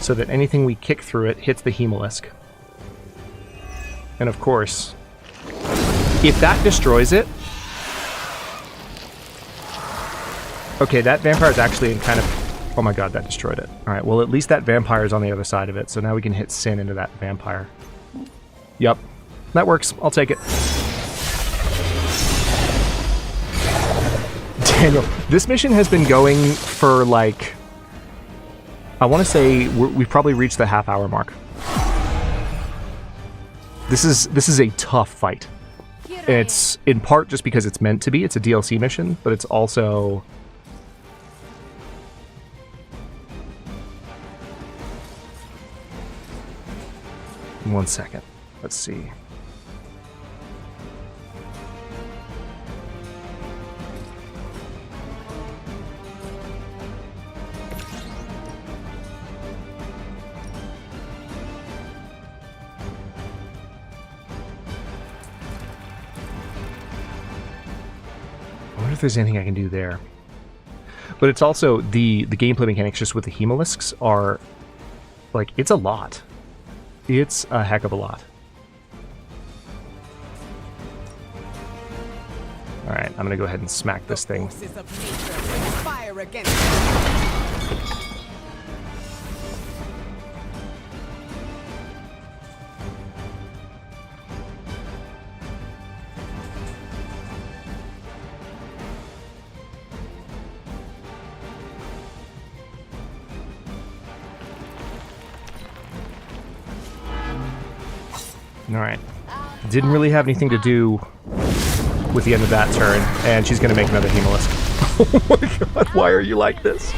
so that anything we kick through it hits the Hemolisk. And of course, if that destroys it... Okay, that vampire is actually in kind of... Oh my god, that destroyed it. Alright, well at least that vampire is on the other side of it, so now we can hit Sin into that vampire. Yup, that works. I'll take it. Daniel, this mission has been going for like... I want to say we've probably reached the half-hour mark. This is a tough fight. It's in part just because it's meant to be. It's a DLC mission, but it's also... One second. Let's see. I wonder if there's anything I can do there. But it's also the gameplay mechanics just with the Hemolisks are like, it's a lot. It's a heck of a lot. Alright, I'm gonna go ahead and smack this thing. Alright. Didn't really have anything to do with the end of that turn, and she's gonna make another Hemolisk. Oh my god, why are you like this?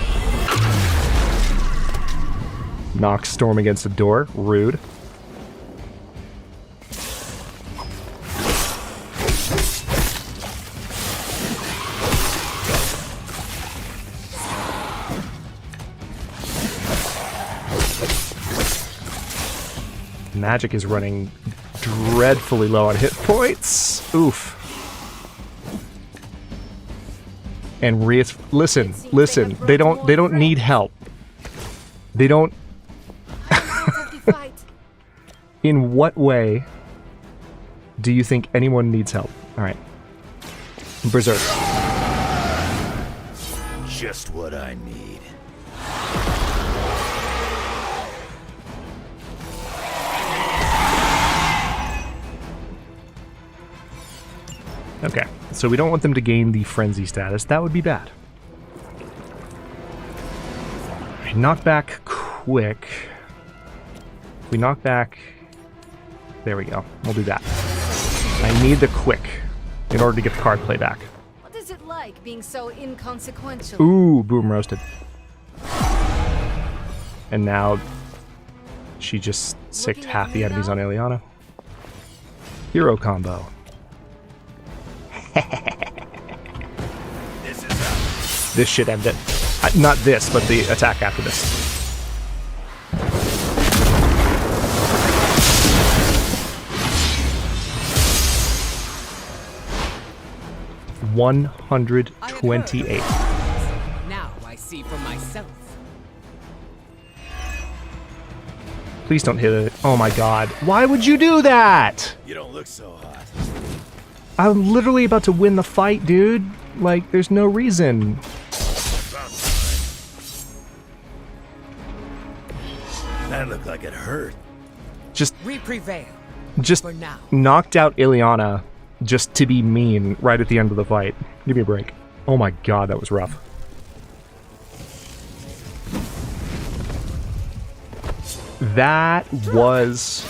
Knock Storm against the door. Rude. Magic is running dreadfully low on hit points. Oof. And listen. They don't need help. They don't. In what way do you think anyone needs help? All right. Berserk. Just what I need. Okay, so we don't want them to gain the frenzy status. That would be bad. Right, knock back quick. We knock back... There we go. We'll do that. I need the quick in order to get the card play back. What is it like being so inconsequential? Ooh, boom roasted. And now she just sicked half the enemies on Ileana. Hero combo. This should end it. Not this, but the attack after this. $128. Now I see for myself. Please don't hit it. Oh my god. Why would you do that? You don't look so hot. I'm literally about to win the fight, dude. Like, there's no reason. That looked like it hurt. We prevail. Just knocked out Ileana just to be mean right at the end of the fight. Give me a break. Oh my god, that was rough. That was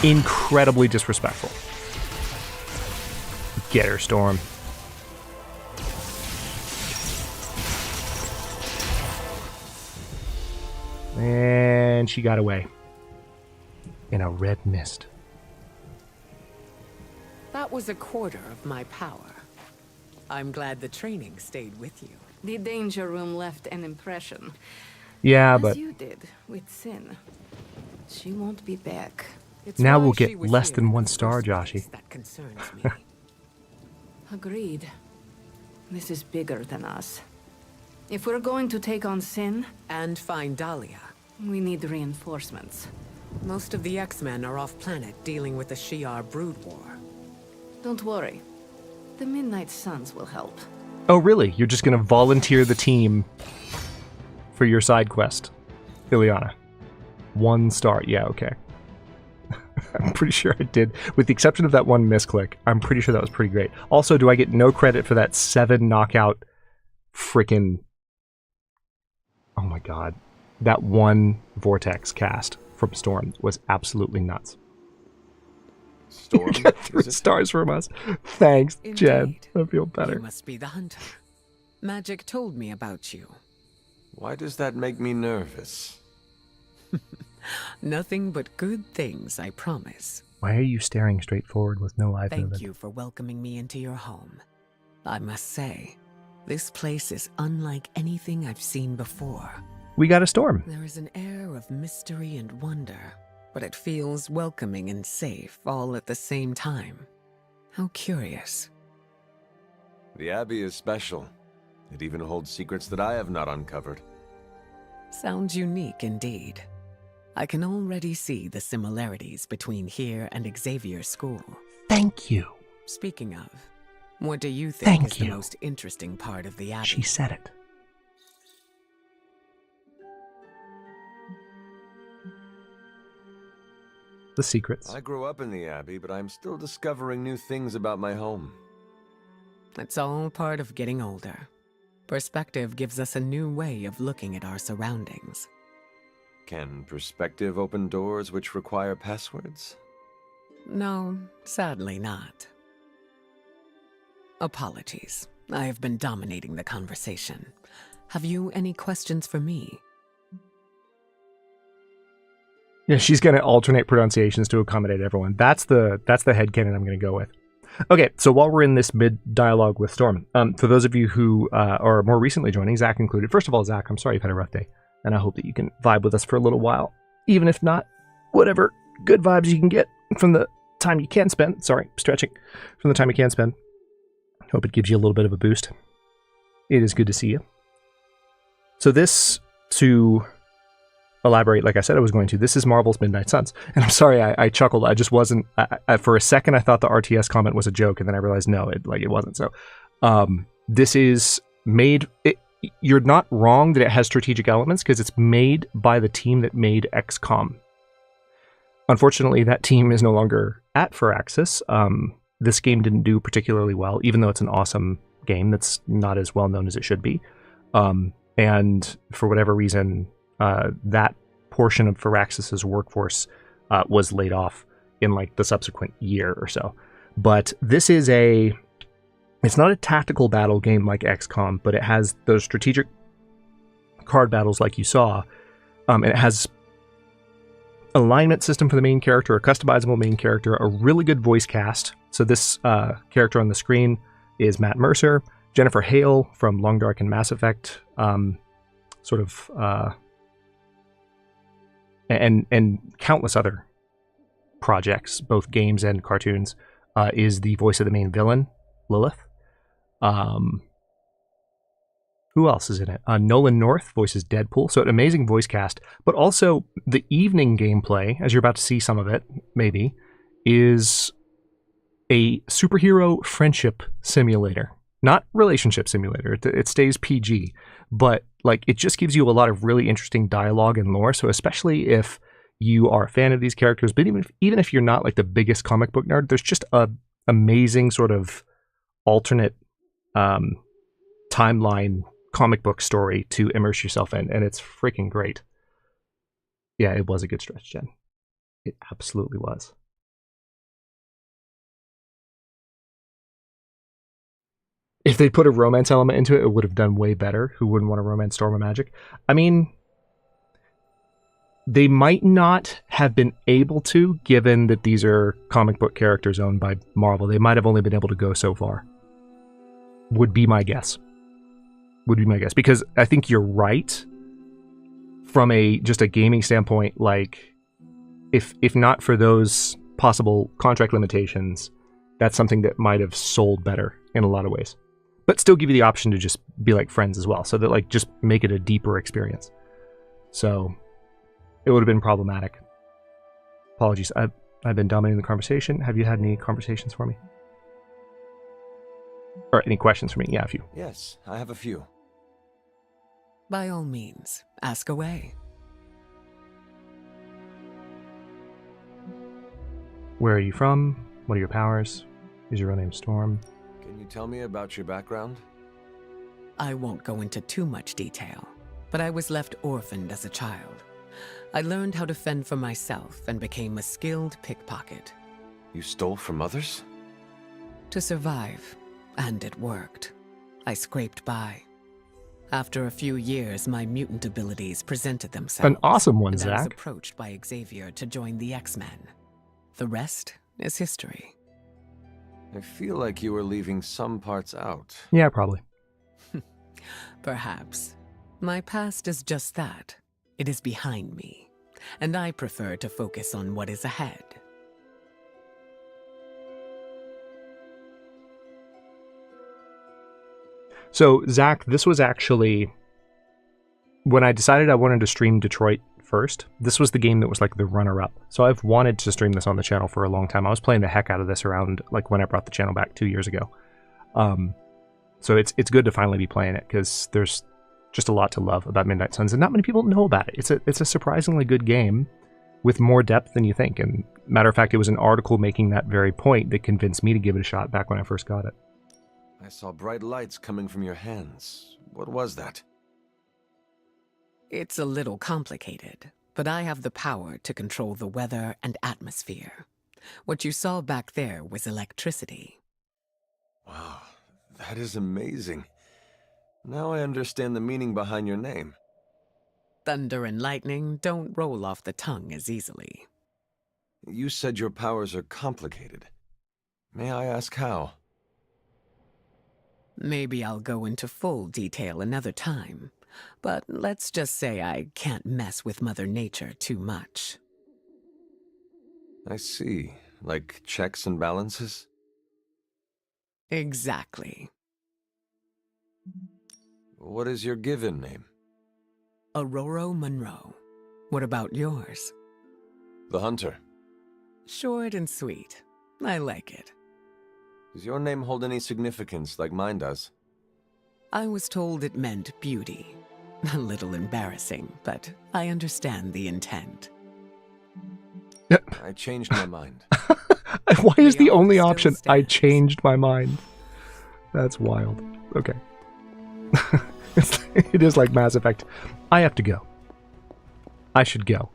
incredibly disrespectful. Get her, Storm. And she got away in a red mist. That was a quarter of my power. I'm glad the training stayed with you. The danger room left an impression. Yeah, As but you did with Sin. She won't be back. now we'll get less than 1 star, Joshy. That concerns me. Agreed. This is bigger than us. If we're going to take on Sin and find Dahlia, we need reinforcements. Most of the X-Men are off-planet dealing with the Shi'ar brood war. Don't worry. The Midnight Suns will help. Oh, really? You're just going to volunteer the team for your side quest, Ileana? 1 star. Yeah, okay. I'm pretty sure I did. With the exception of that one misclick, I'm pretty sure that was pretty great. Also, do I get no credit for that 7 knockout frickin'... Oh my god. That one Vortex cast from Storm was absolutely nuts. Storm? You got 3 stars from us. Thanks, Jen. I feel better. You must be the hunter. Magic told me about you. Why does that make me nervous? Nothing but good things, I promise. Why are you staring straight forward with no eye movement? Thank you for welcoming me into your home. I must say, this place is unlike anything I've seen before. We got a storm. There is an air of mystery and wonder, but it feels welcoming and safe all at the same time. How curious. The Abbey is special. It even holds secrets that I have not uncovered. Sounds unique indeed. I can already see the similarities between here and Xavier's school. Thank you. Speaking of, what do you think is Thank you. the most interesting part of the Abbey? She said it. The secrets. I grew up in the Abbey, but I'm still discovering new things about my home. It's all part of getting older. Perspective gives us a new way of looking at our surroundings. Can perspective open doors which require passwords? No, sadly not. Apologies. I have been dominating the conversation. Have you any questions for me? Yeah, she's going to alternate pronunciations to accommodate everyone. That's the headcanon I'm going to go with. Okay, so while we're in this mid-dialogue with Storm, for those of you who are more recently joining, Zach included, first of all, Zach, I'm sorry you've had a rough day, and I hope that you can vibe with us for a little while. Even if not, whatever good vibes you can get from the time you can spend, stretching, from the time you can spend. Hope it gives you a little bit of a boost. It is good to see you. So this, to elaborate, like I said I was going to, this is Marvel's Midnight Suns. And I'm sorry, I chuckled. I just wasn't, for a second I thought the RTS comment was a joke, and then I realized no, it wasn't. So this is made, you're not wrong that it has strategic elements, because it's made by the team that made XCOM. Unfortunately, that team is no longer at Firaxis. This game didn't do particularly well, even though it's an awesome game that's not as well known as it should be. And for whatever reason, that portion of Firaxis' workforce was laid off in like the subsequent year or so. But this is it's not a tactical battle game like XCOM, but it has those strategic card battles like you saw. And it has alignment system for the main character, a customizable main character, a really good voice cast. So this character on the screen is Matt Mercer, Jennifer Hale from Long Dark and Mass Effect, and countless other projects, both games and cartoons, is the voice of the main villain, Lilith. Who else is in it? Nolan North voices Deadpool, so an amazing voice cast. But also, the evening gameplay, as you're about to see some of it, maybe, is a superhero friendship simulator. Not relationship simulator, it stays PG, but like it just gives you a lot of really interesting dialogue and lore, so especially if you are a fan of these characters, but even if you're not like the biggest comic book nerd, there's just a amazing sort of alternate timeline comic book story to immerse yourself in, and it's freaking great. Yeah, it was a good stretch, Jen. It absolutely was. If they put a romance element into it, it would have done way better. Who wouldn't want a romance Storm of Magic? I mean, they might not have been able to, given that these are comic book characters owned by Marvel. They might have only been able to go so far. Would be my guess. Because I think you're right. From just a gaming standpoint, like, if not for those possible contract limitations, that's something that might have sold better in a lot of ways. But still give you the option to just be like friends as well, so that, like, just make it a deeper experience. So it would have been problematic. Apologies. I've been dominating the conversation. Have you had any conversations for me? Or any questions for me? Yeah, a few. Yes, I have a few. By all means, ask away. Where are you from? What are your powers? Is your real name Storm? Can you tell me about your background? I won't go into too much detail, but I was left orphaned as a child. I learned how to fend for myself and became a skilled pickpocket. You stole from others? To survive, and it worked. I scraped by. After a few years, my mutant abilities presented themselves. An awesome one, and Zach. I was approached by Xavier to join the X-Men. The rest is history. I feel like you were leaving some parts out. Yeah, probably. Perhaps. My past is just that. It is behind me, and I prefer to focus on what is ahead. So, Zach, this was actually... When I decided I wanted to stream Detroit first, this was the game that was like the runner-up. So I've wanted to stream this on the channel for a long time. I was playing the heck out of this around, like, when I brought the channel back 2 years ago. So it's good to finally be playing it, because there's just a lot to love about Midnight Suns, and not many people know about it. It's a surprisingly good game with more depth than you think. And matter of fact, it was an article making that very point that convinced me to give it a shot back when I first got it. I saw bright lights coming from your hands. What was that? It's a little complicated, but I have the power to control the weather and atmosphere. What you saw back there was electricity. Wow, that is amazing. Now I understand the meaning behind your name. Thunder and lightning don't roll off the tongue as easily. You said your powers are complicated. May I ask how? Maybe I'll go into full detail another time, but let's just say I can't mess with Mother Nature too much. I see. Like checks and balances? Exactly. What is your given name? Aurora Monroe. What about yours? The Hunter. Short and sweet. I like it. Does your name hold any significance like mine does? I was told it meant beauty. A little embarrassing, but I understand the intent. I changed my mind. Why is the only option I changed my mind? That's wild. Okay. It is like Mass Effect. I have to go. I should go.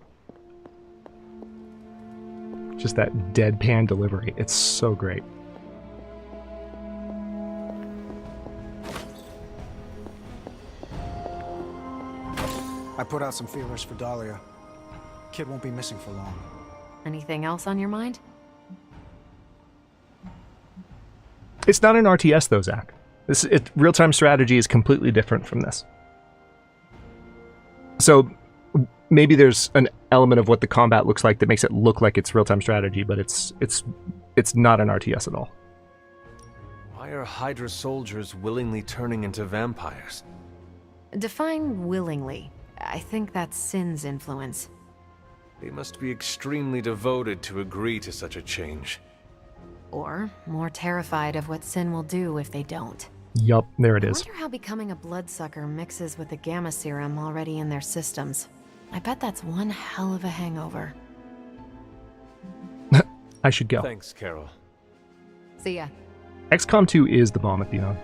Just that deadpan delivery. It's so great. I put out some feelers for Dahlia. Kid won't be missing for long. Anything else on your mind? It's not an RTS though, Zach. Real-time strategy is completely different from this. So maybe there's an element of what the combat looks like that makes it look like it's real-time strategy, but it's not an RTS at all. Why are Hydra soldiers willingly turning into vampires? Define willingly. I think that's Sin's influence. They must be extremely devoted to agree to such a change. Or more terrified of what Sin will do if they don't. Yup, there it is. I wonder how becoming a bloodsucker mixes with the gamma serum already in their systems. I bet that's one hell of a hangover. I should go. Thanks, Carol. See ya. XCOM 2 is the bomb at the end.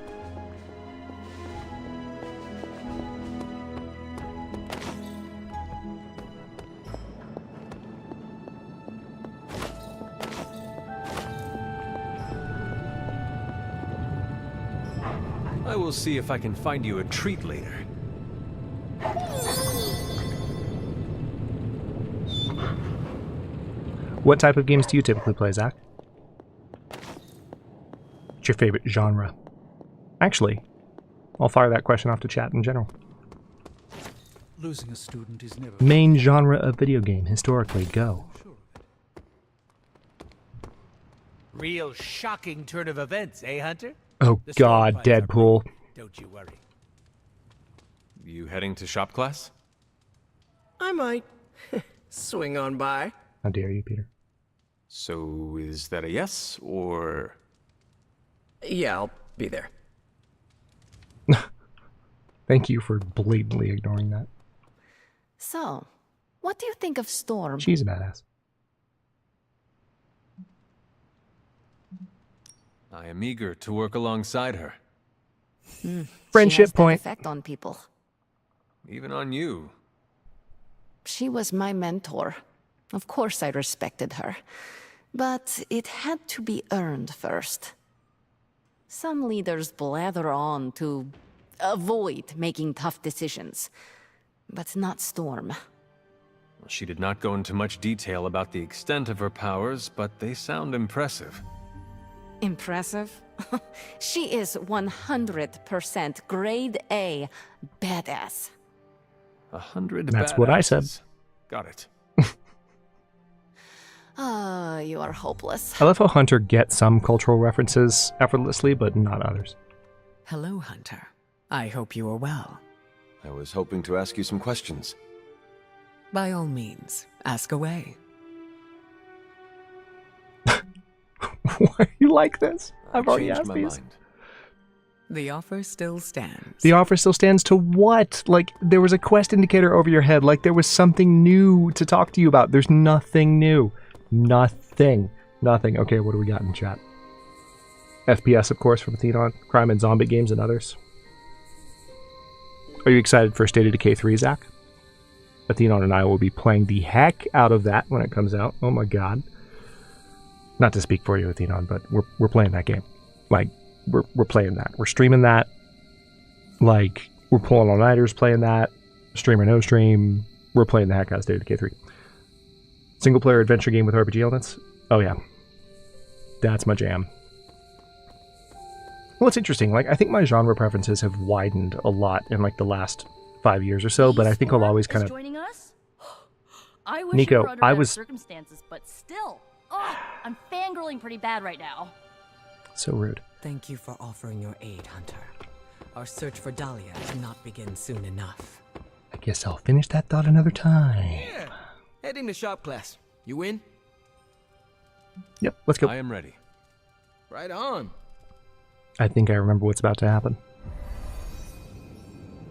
I will see if I can find you a treat later. What type of games do you typically play, Zach? What's your favorite genre? Actually, I'll fire that question off to chat in general. Losing a student is never... Main genre of video game, historically, go. Real shocking turn of events, eh, Hunter? Oh god, Deadpool. Don't you worry. You heading to shop class? I might. Swing on by. How dare you, Peter? So, is that a yes, or...? Yeah, I'll be there. Thank you for blatantly ignoring that. So, what do you think of Storm? She's a badass. I am eager to work alongside her. Friendship she has point. That effect on people. Even on you. She was my mentor. Of course I respected her. But it had to be earned first. Some leaders blather on to avoid making tough decisions. But not Storm. She did not go into much detail about the extent of her powers, but they sound impressive. Impressive? She is 100% grade A badass. 100 That's what I said. Got it. You are hopeless. I love how Hunter gets some cultural references effortlessly, but not others. Hello, Hunter. I hope you are well. I was hoping to ask you some questions. By all means, ask away. Why you like this? I've already changed asked my these. mind. The offer still stands. The offer still stands to what? Like, there was a quest indicator over your head. Like, there was something new to talk to you about. There's nothing new. Nothing. Nothing. Okay, what do we got in chat? FPS, of course, from Athenon. Crime and zombie games and others. Are you excited for State of Decay 3, Zach? Athenon and I will be playing the heck out of that when it comes out. Oh my god. Not to speak for you, Athenon, but we're playing that game. Like, we're playing that. We're streaming that. Like, we're pulling all-nighters playing that. Stream or no stream. We're playing the heck out of State of Decay 3. Single-player adventure game with RPG elements? Oh yeah. That's my jam. Well, it's interesting. Like, I think my genre preferences have widened a lot in, like, the last 5 years or so, but I think I'll always kind of... Joining us? I wish Nico, you were under I better was... circumstances, but still. Oh, I'm fangirling pretty bad right now. So rude. Thank you for offering your aid, Hunter. Our search for Dahlia cannot begin soon enough. I guess I'll finish that thought another time. Yeah. Heading to shop class. You in? Yep, let's go. I am ready. Right on. I think I remember what's about to happen.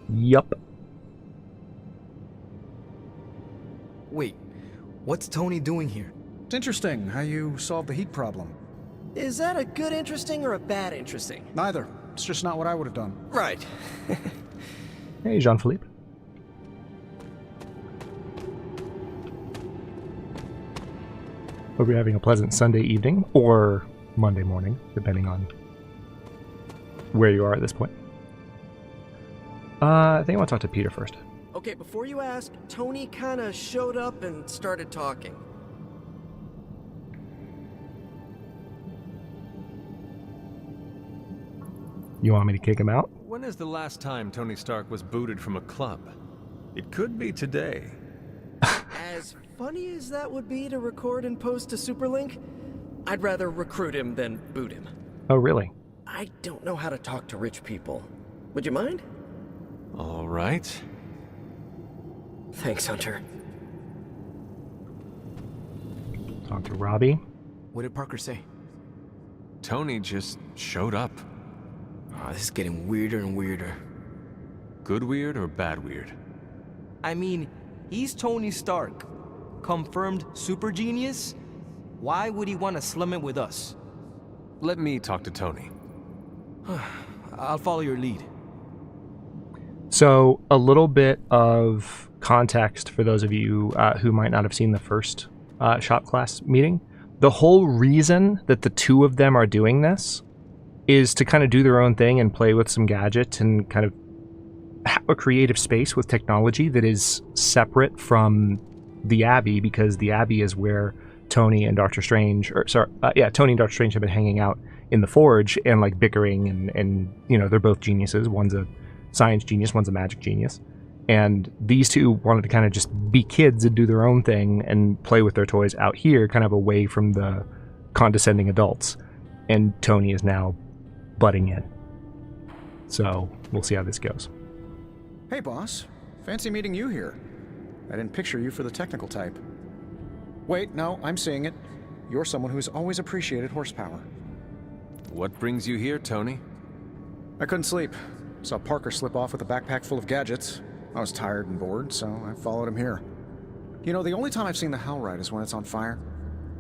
Yup. Wait, what's Tony doing here? It's interesting how you solved the heat problem. Is that a good interesting or a bad interesting? Neither. It's just not what I would have done. Right. Hey, Jean-Philippe. Hope you're having a pleasant Sunday evening, or Monday morning, depending on where you are at this point. I think I want to talk to Peter first. Okay, before you ask, Tony kinda showed up and started talking. You want me to kick him out? When is the last time Tony Stark was booted from a club? It could be today. As funny as that would be to record and post to Superlink, I'd rather recruit him than boot him. Oh, really? I don't know how to talk to rich people. Would you mind? All right. Thanks, Hunter. Talk to Robbie. What did Parker say? Tony just showed up. Oh, this is getting weirder and weirder. Good weird or bad weird? I mean, he's Tony Stark. Confirmed super genius? Why would he want to slum it with us? Let me talk to Tony. I'll follow your lead. So, a little bit of context for those of you who might not have seen the first shop class meeting. The whole reason that the two of them are doing this is to kind of do their own thing and play with some gadgets and kind of have a creative space with technology that is separate from the Abbey, because the Abbey is where Tony and Doctor Strange, Tony and Doctor Strange have been hanging out in the Forge and like bickering and you know, they're both geniuses. One's a science genius, one's a magic genius. And these two wanted to kind of just be kids and do their own thing and play with their toys out here, kind of away from the condescending adults. And Tony is now butting in. So we'll see how this goes. Hey, boss. Fancy meeting you here. I didn't picture you for the technical type. Wait, no, I'm seeing it. You're someone who's always appreciated horsepower. What brings you here, Tony? I couldn't sleep. Saw Parker slip off with a backpack full of gadgets. I was tired and bored, so I followed him here. You know, the only time I've seen the Hell Ride is when it's on fire.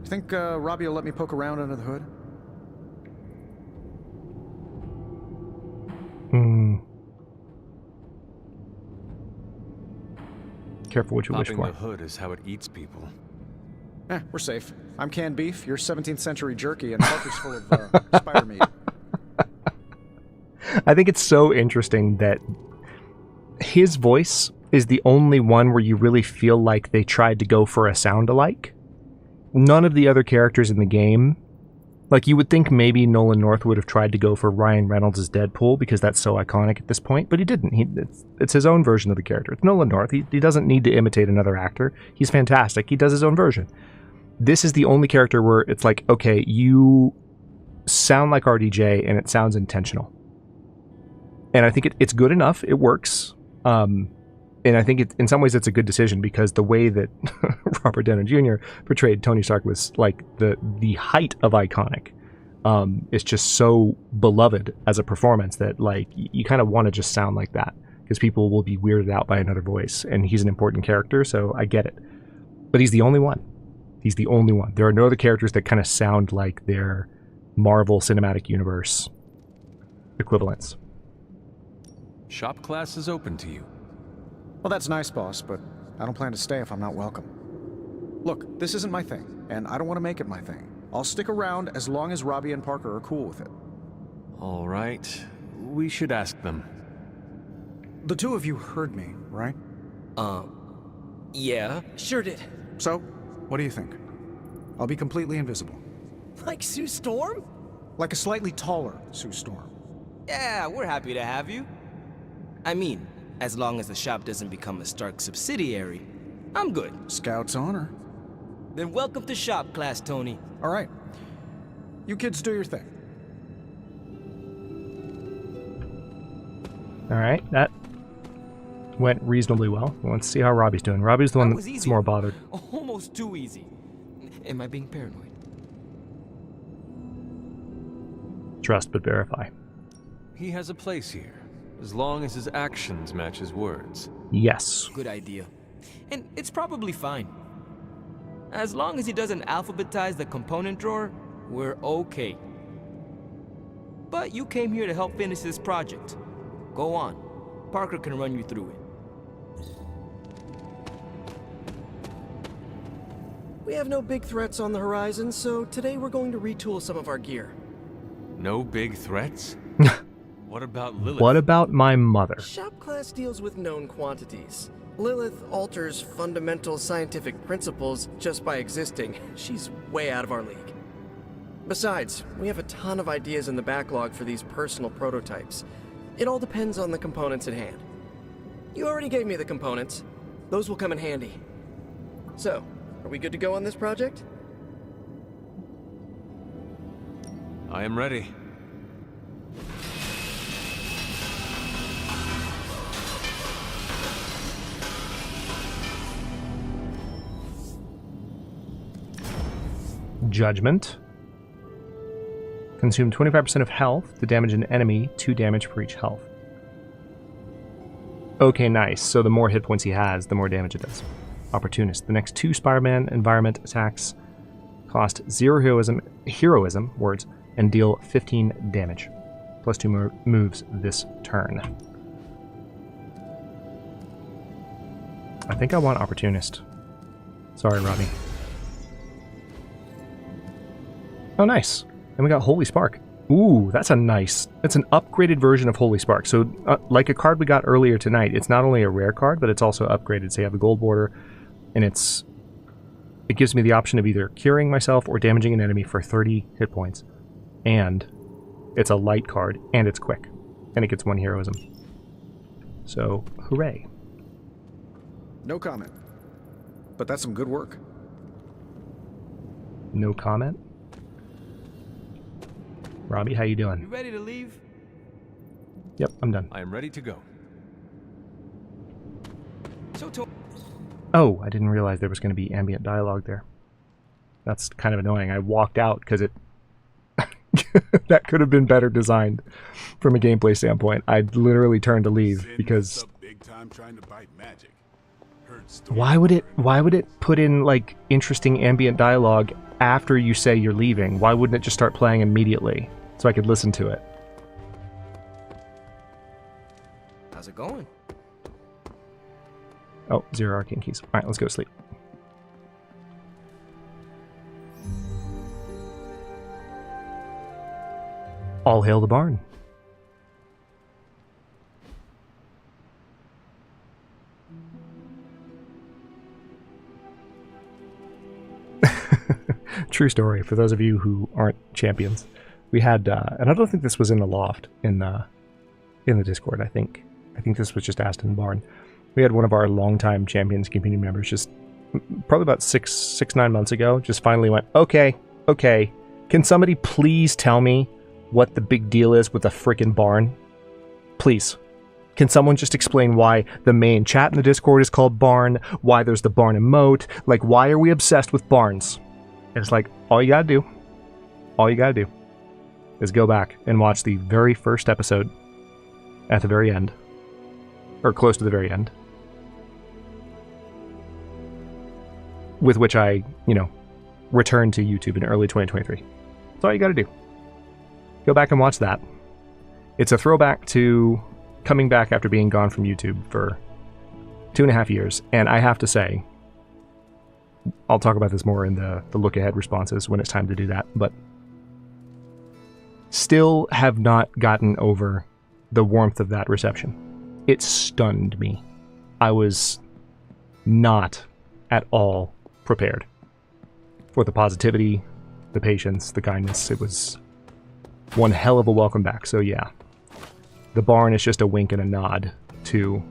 You think Robbie will let me poke around under the hood? Careful what you wish for. Popping the hood is how it eats people. We're safe. I'm canned beef, you're 17th century jerky, and Parker's full of spider meat. I think it's so interesting that his voice is the only one where you really feel like they tried to go for a sound-alike. None of the other characters in the game, like you would think maybe Nolan North would have tried to go for Ryan Reynolds' Deadpool because that's so iconic at this point, but he didn't. It's his own version of the character. It's Nolan North. He doesn't need to imitate another actor. He's fantastic. He does his own version. This is the only character where it's like, okay, you sound like RDJ and it sounds intentional. And I think it's good enough. It works. And I think in some ways it's a good decision because the way that Robert Downey Jr. portrayed Tony Stark was like the height of iconic. It's just so beloved as a performance that like you kind of want to just sound like that because people will be weirded out by another voice, and he's an important character, so I get it. But he's the only one. He's the only one. There are no other characters that kind of sound like their Marvel Cinematic Universe equivalents. Shop class is open to you. Well, that's nice, boss, but I don't plan to stay if I'm not welcome. Look, this isn't my thing, and I don't want to make it my thing. I'll stick around as long as Robbie and Parker are cool with it. All right. We should ask them. The two of you heard me, right? Yeah, sure did. So, what do you think? I'll be completely invisible. Like Sue Storm? Like a slightly taller Sue Storm. Yeah, we're happy to have you. I mean, as long as the shop doesn't become a Stark subsidiary, I'm good. Scout's honor. Then welcome to shop class, Tony. All right. You kids do your thing. All right, that went reasonably well. Let's see how Robbie's doing. Robbie's the one that's more bothered. Almost too easy. Am I being paranoid? Trust but verify. He has a place here, as long as his actions match his words. Yes. Good idea. And it's probably fine. As long as he doesn't alphabetize the component drawer, we're okay. But you came here to help finish this project. Go on. Parker can run you through it. We have no big threats on the horizon, so today we're going to retool some of our gear. No big threats? What about Lilith? What about my mother? Shop class deals with known quantities. Lilith alters fundamental scientific principles just by existing. She's way out of our league. Besides, we have a ton of ideas in the backlog for these personal prototypes. It all depends on the components at hand. You already gave me the components. Those will come in handy. So, are we good to go on this project? I am ready. Judgment. Consume 25% of health to damage an enemy, 2 damage for each health. Okay, nice. So the more hit points he has, the more damage it does. Opportunist. The next 2 Spider-Man environment attacks cost 0 heroism words and deal 15 damage. Plus 2 moves this turn. I think I want Opportunist. Sorry, Robbie. Oh, nice. And we got Holy Spark. Ooh, that's an upgraded version of Holy Spark. So, like a card we got earlier tonight, it's not only a rare card, but it's also upgraded. So you have the gold border, and it gives me the option of either curing myself or damaging an enemy for 30 hit points. And it's a light card, and it's quick. And it gets 1 heroism. So, hooray. No comment. But that's some good work. No comment? Robbie, how you doing? You ready to leave? Yep, I'm done. I am ready to go. Oh, I didn't realize there was going to be ambient dialogue there. That's kind of annoying. I walked out because it... that could have been better designed from a gameplay standpoint. I literally turned to leave because... Why would it put in, like, interesting ambient dialogue after you say you're leaving? Why wouldn't it just start playing immediately so I could listen to it? How's it going? Oh, 0 arcane keys. Alright, let's go to sleep. All hail the barn. True story. For those of you who aren't champions, we had, and I don't think this was in the loft in the Discord. I think this was just asked in the barn. We had one of our longtime champions community members just probably about 9 months ago just finally went, okay, can somebody please tell me what the big deal is with the frickin' barn? Please. Can someone just explain why the main chat in the Discord is called barn, why there's the barn emote, like why are we obsessed with barns? And it's like, all you gotta do is go back and watch the very first episode at the very end, or close to the very end, with which I, returned to YouTube in early 2023. That's all you gotta do. Go back and watch that. It's a throwback to coming back after being gone from YouTube for 2.5 years, and I have to say, I'll talk about this more in the look ahead responses when it's time to do that, but still have not gotten over the warmth of that reception. It stunned me. I was not at all prepared for the positivity, the patience, the kindness. It was one hell of a welcome back. So yeah, the barn is just a wink and a nod to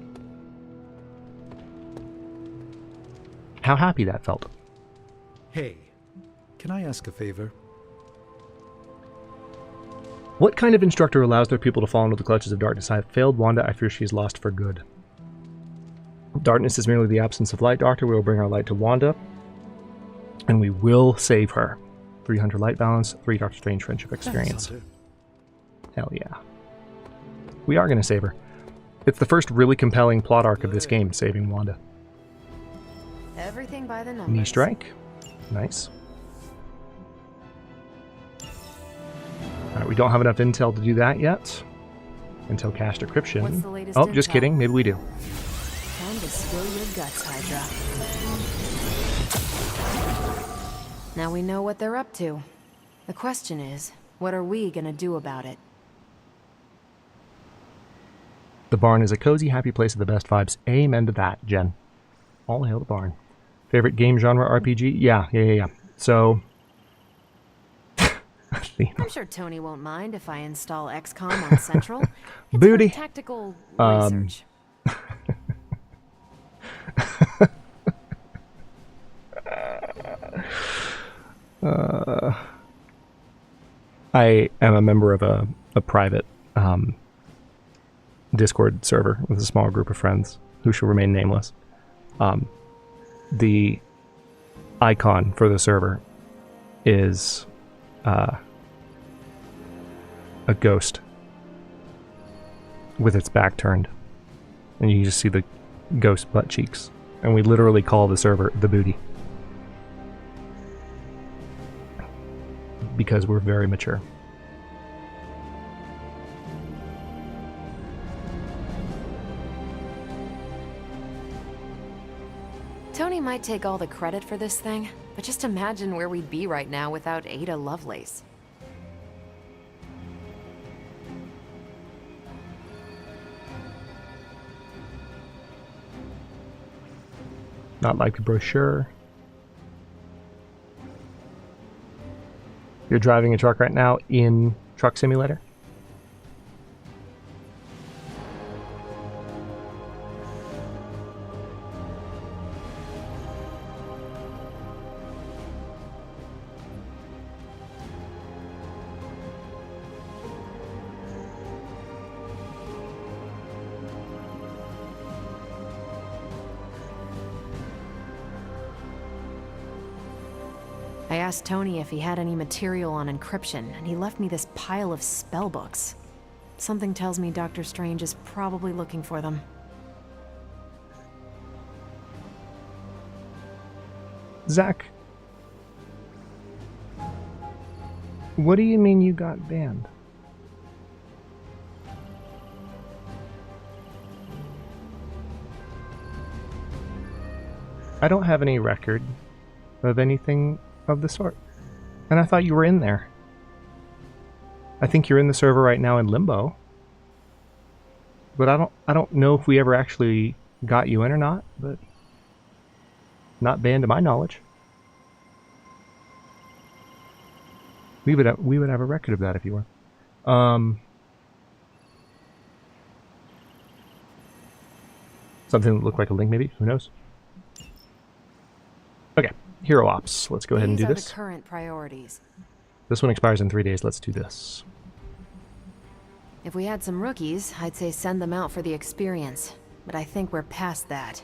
how happy that felt. Hey, can I ask a favor? What kind of instructor allows their pupil to fall into the clutches of darkness? I have failed Wanda. I fear she is lost for good. Darkness is merely the absence of light, Doctor. We will bring our light to Wanda, and we will save her. 300 light balance, 3 Doctor Strange friendship experience. Hell yeah. We are going to save her. It's the first really compelling plot arc of this game, saving Wanda. Everything by the numbers. Knee strike. Nice. Alright, we don't have enough intel to do that yet. Intel cache decryption. What's the latest Oh, just intel? kidding. Maybe we do. Time to spill your guts, Hydra. Now we know what they're up to. The question is, what are we gonna do about it? The barn is a cozy, happy place of the best vibes. Amen to that, Jen. All hail the barn. Favorite game genre RPG? Yeah. So... I'm sure Tony won't mind if I install XCOM on Central. It's Booty. for tactical research. I am a member of a private Discord server with a small group of friends who shall remain nameless. The icon for the server is a ghost with its back turned, and you just see the ghost butt cheeks, and we literally call the server the booty because we're very mature. Tony might take all the credit for this thing, but just imagine where we'd be right now without Ada Lovelace. Not like the brochure. You're driving a truck right now in Truck Simulator? I asked Tony if he had any material on encryption, and he left me this pile of spellbooks. Something tells me Dr. Strange is probably looking for them. Zach, what do you mean you got banned? I don't have any record of anything of the sort. And I thought you were in there. I think you're in the server right now in limbo. But I don't know if we ever actually got you in or not, but not banned to my knowledge. We would have a record of that if you were. Something that looked like a link maybe, who knows? Okay. Hero Ops. Let's go ahead and do this. These are the current priorities. This one expires in 3 days. Let's do this. If we had some rookies, I'd say send them out for the experience. But I think we're past that.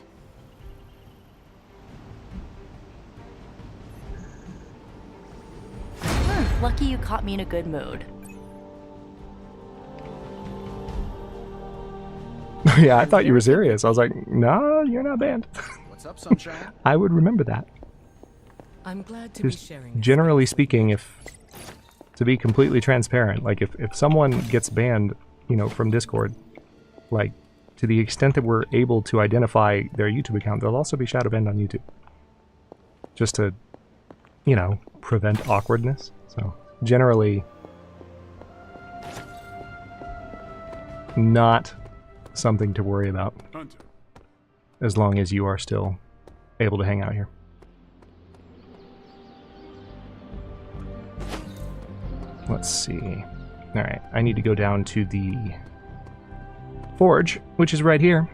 Lucky you caught me in a good mood. Yeah, I thought you were serious. I was like, no, you're not banned. What's up, sunshine? I would remember that. I'm glad to be sharing. Generally speaking, if to be completely transparent, like if someone gets banned, you know, from Discord, like to the extent that we're able to identify their YouTube account, they'll also be shadow banned on YouTube. Just to, you know, prevent awkwardness. So generally not something to worry about as long as you are still able to hang out here. Let's see. Alright, I need to go down to the forge, which is right here.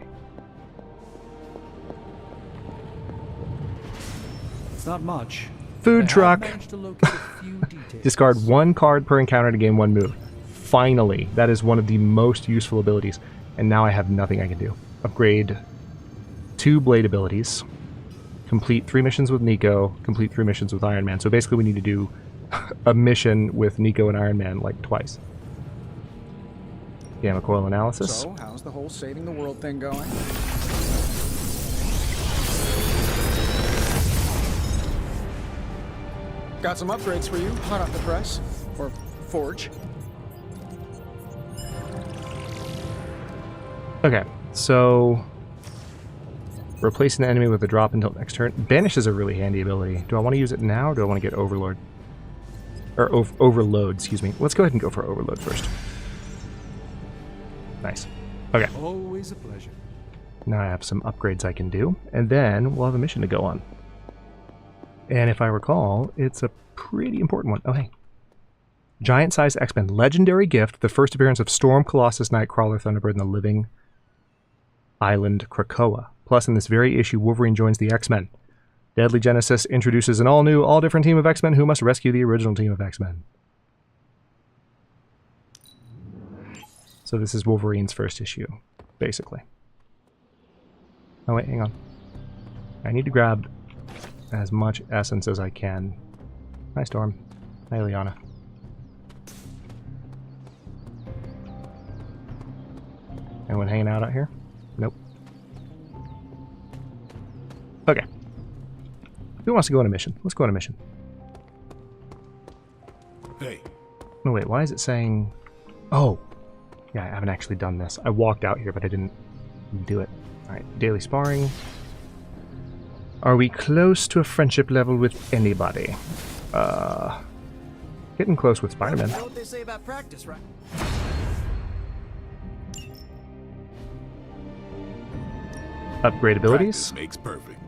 It's not much. Food truck. Discard 1 card per encounter to gain 1 move. Finally, that is one of the most useful abilities. And now I have nothing I can do. Upgrade 2 blade abilities. Complete 3 missions with Nico. Complete 3 missions with Iron Man. So basically we need to do a mission with Nico and Iron Man like twice. Gamma coil analysis. So, how's the whole saving the world thing going? Got some upgrades for you, hot off the press. Or forge. Okay, so replacing the enemy with a drop until next turn. Banish is a really handy ability. Do I want to use it now, or do I want to get Overlord? Or Overload, excuse me. Let's go ahead and go for Overload first. Nice. Okay. Always a pleasure. Now I have some upgrades I can do, and then we'll have a mission to go on. And if I recall, it's a pretty important one. Oh, hey. Giant-sized X-Men. Legendary gift. The first appearance of Storm, Colossus, Nightcrawler, Thunderbird, and the Living Island Krakoa. Plus, in this very issue, Wolverine joins the X-Men. Deadly Genesis introduces an all-new, all-different team of X-Men who must rescue the original team of X-Men. So this is Wolverine's first issue, basically. Oh wait, hang on. I need to grab as much essence as I can. Hi Storm. Hi Liana. Anyone hanging out here? Nope. Okay. Who wants to go on a mission? Let's go on a mission. Hey. No, wait, why is it saying... Oh! Yeah, I haven't actually done this. I walked out here, but I didn't do it. Alright, daily sparring. Are we close to a friendship level with anybody? Getting close with Spider-Man. You know what they say about practice, right? Upgrade abilities. Practice makes perfect.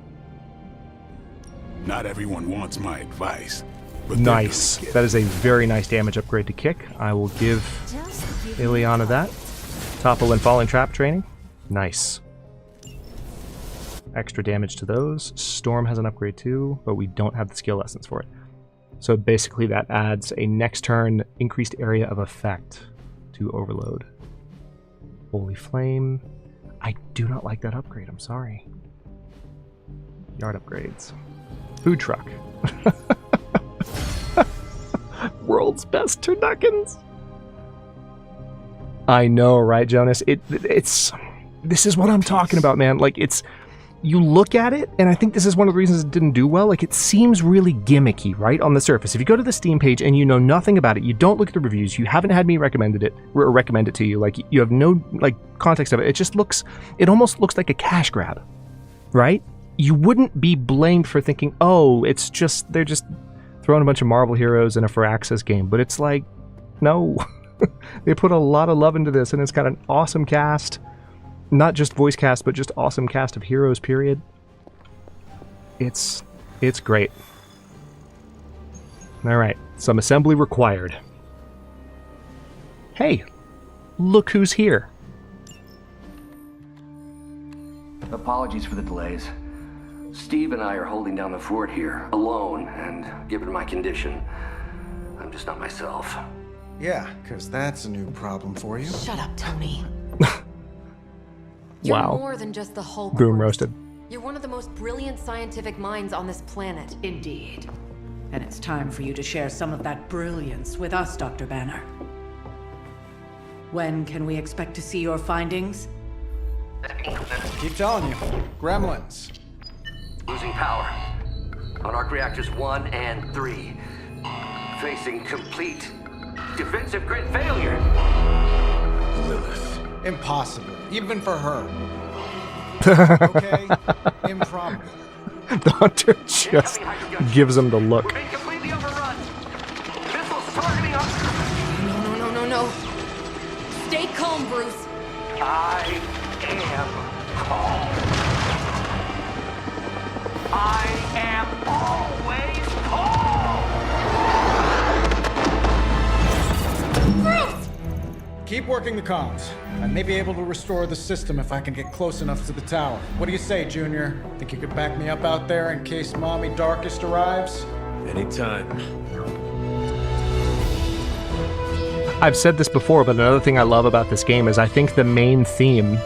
Not everyone wants my advice. But Nice. That is a very nice damage upgrade to kick. I will give Ileana that. Topple and falling trap training. Nice. Extra damage to those. Storm has an upgrade too, but we don't have the skill lessons for it. So basically that adds a next turn increased area of effect to Overload. Holy Flame. I do not like that upgrade, I'm sorry. Yard upgrades. Food truck. World's best turduckens. I know, right, Jonas? It's this is what I'm talking about, man. Like, it's, you look at it, and I think this is one of the reasons it didn't do well. Like, it seems really gimmicky, right, on the surface. If you go to the Steam page and you know nothing about it, you don't look at the reviews, you haven't had me recommend it to you, like, you have no, like, context of it. It just looks, it almost looks like a cash grab, right? You wouldn't be blamed for thinking, oh, it's just, they're just throwing a bunch of Marvel heroes in a Firaxis game. But it's like, no. They put a lot of love into this, and it's got an awesome cast. Not just voice cast, but just awesome cast of heroes, period. It's great. Alright, some assembly required. Hey, look who's here. Apologies for the delays. Steve and I are holding down the fort here, alone, and given my condition, I'm just not myself. Yeah, because that's a new problem for you. Shut up, Tony. You're Wow. more than just the Hulk. Boom roasted. You're one of the most brilliant scientific minds on this planet. Indeed. And it's time for you to share some of that brilliance with us, Dr. Banner. When can we expect to see your findings? Keep telling you. Gremlins. Losing power. On arc reactors 1 and 3. Facing complete defensive grid failure. Lilith. Impossible. Even for her. Okay? Improbable. The hunter just gives him the look. No. Stay calm, Bruce. I am calm. I am always calm. Bruce! Keep working the comms. I may be able to restore the system if I can get close enough to the tower. What do you say, Junior? Think you could back me up out there in case Mommy Darkest arrives? Anytime. I've said this before, but another thing I love about this game is I think the main theme,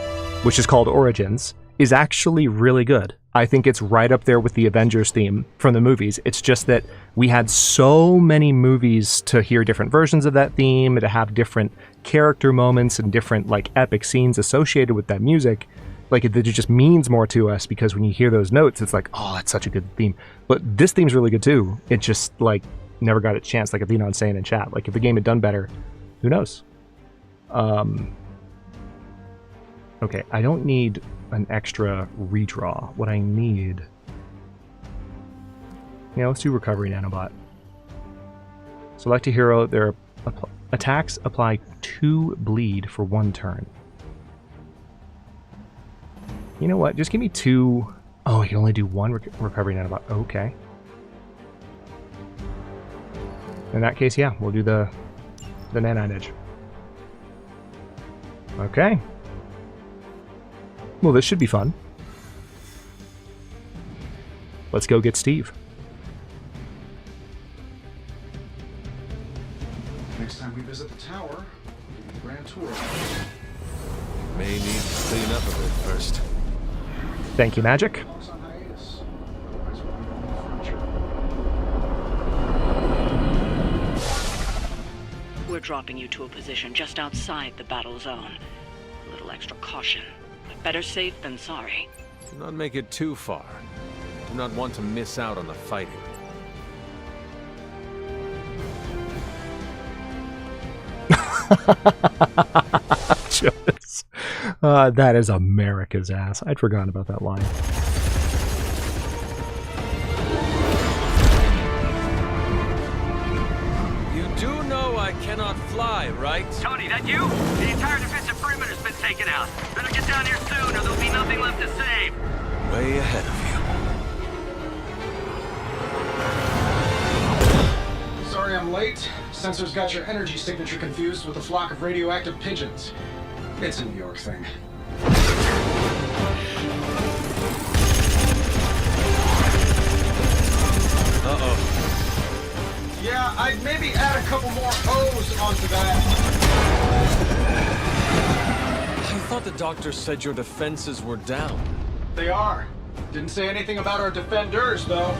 which is called Origins, is actually really good. I think it's right up there with the Avengers theme from the movies. It's just that we had so many movies to hear different versions of that theme, to have different character moments and different, like, epic scenes associated with that music. Like, it just means more to us because when you hear those notes, it's like, oh, that's such a good theme. But this theme's really good too. It just, like, never got its chance, like Athenon's saying in chat. Like, if the game had done better, who knows? Okay, I don't need an extra redraw. What I need... Yeah, let's do Recovery Nanobot. Select a hero. Their attacks apply 2 bleed for 1 turn. You know what? Just give me 2... Oh, you can only do 1 Recovery Nanobot. Okay. In that case, yeah, we'll do the Nanite Edge. Okay. Well, this should be fun. Let's go get Steve. Next time we visit the tower, we'll do the grand tour. May need to clean up a bit first. Thank you, Magic. We're dropping you to a position just outside the battle zone. A little extra caution. Better safe than sorry. Do not make it too far. Do not want to miss out on the fighting. Jonas. That is America's ass. I'd forgotten about that line. You do know I cannot fly, right? Tony, that you? The entire defensive perimeter's been taken out. Better get down here soon or there'll be nothing left to save. Way ahead of you. I'm late. Sensors got your energy signature confused with a flock of radioactive pigeons. It's a New York thing. Uh-oh. Yeah, I'd maybe add a couple more O's onto that. I thought the doctor said your defenses were down. They are. Didn't say anything about our defenders, though.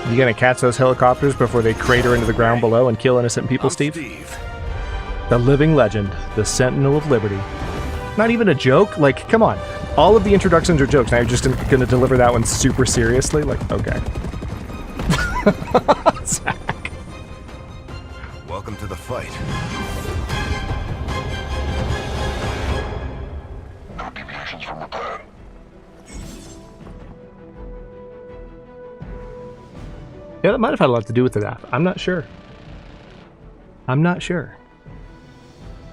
You gonna catch those helicopters before they crater into the ground below and kill innocent people, Steve? The living legend, the Sentinel of Liberty. Not even a joke? Like, come on. All of the introductions are jokes. Now you're just gonna deliver that one super seriously? Like, okay. Zach. Welcome to the fight. No deviations from the plan. Yeah, that might have had a lot to do with that. I'm not sure. I'm not sure.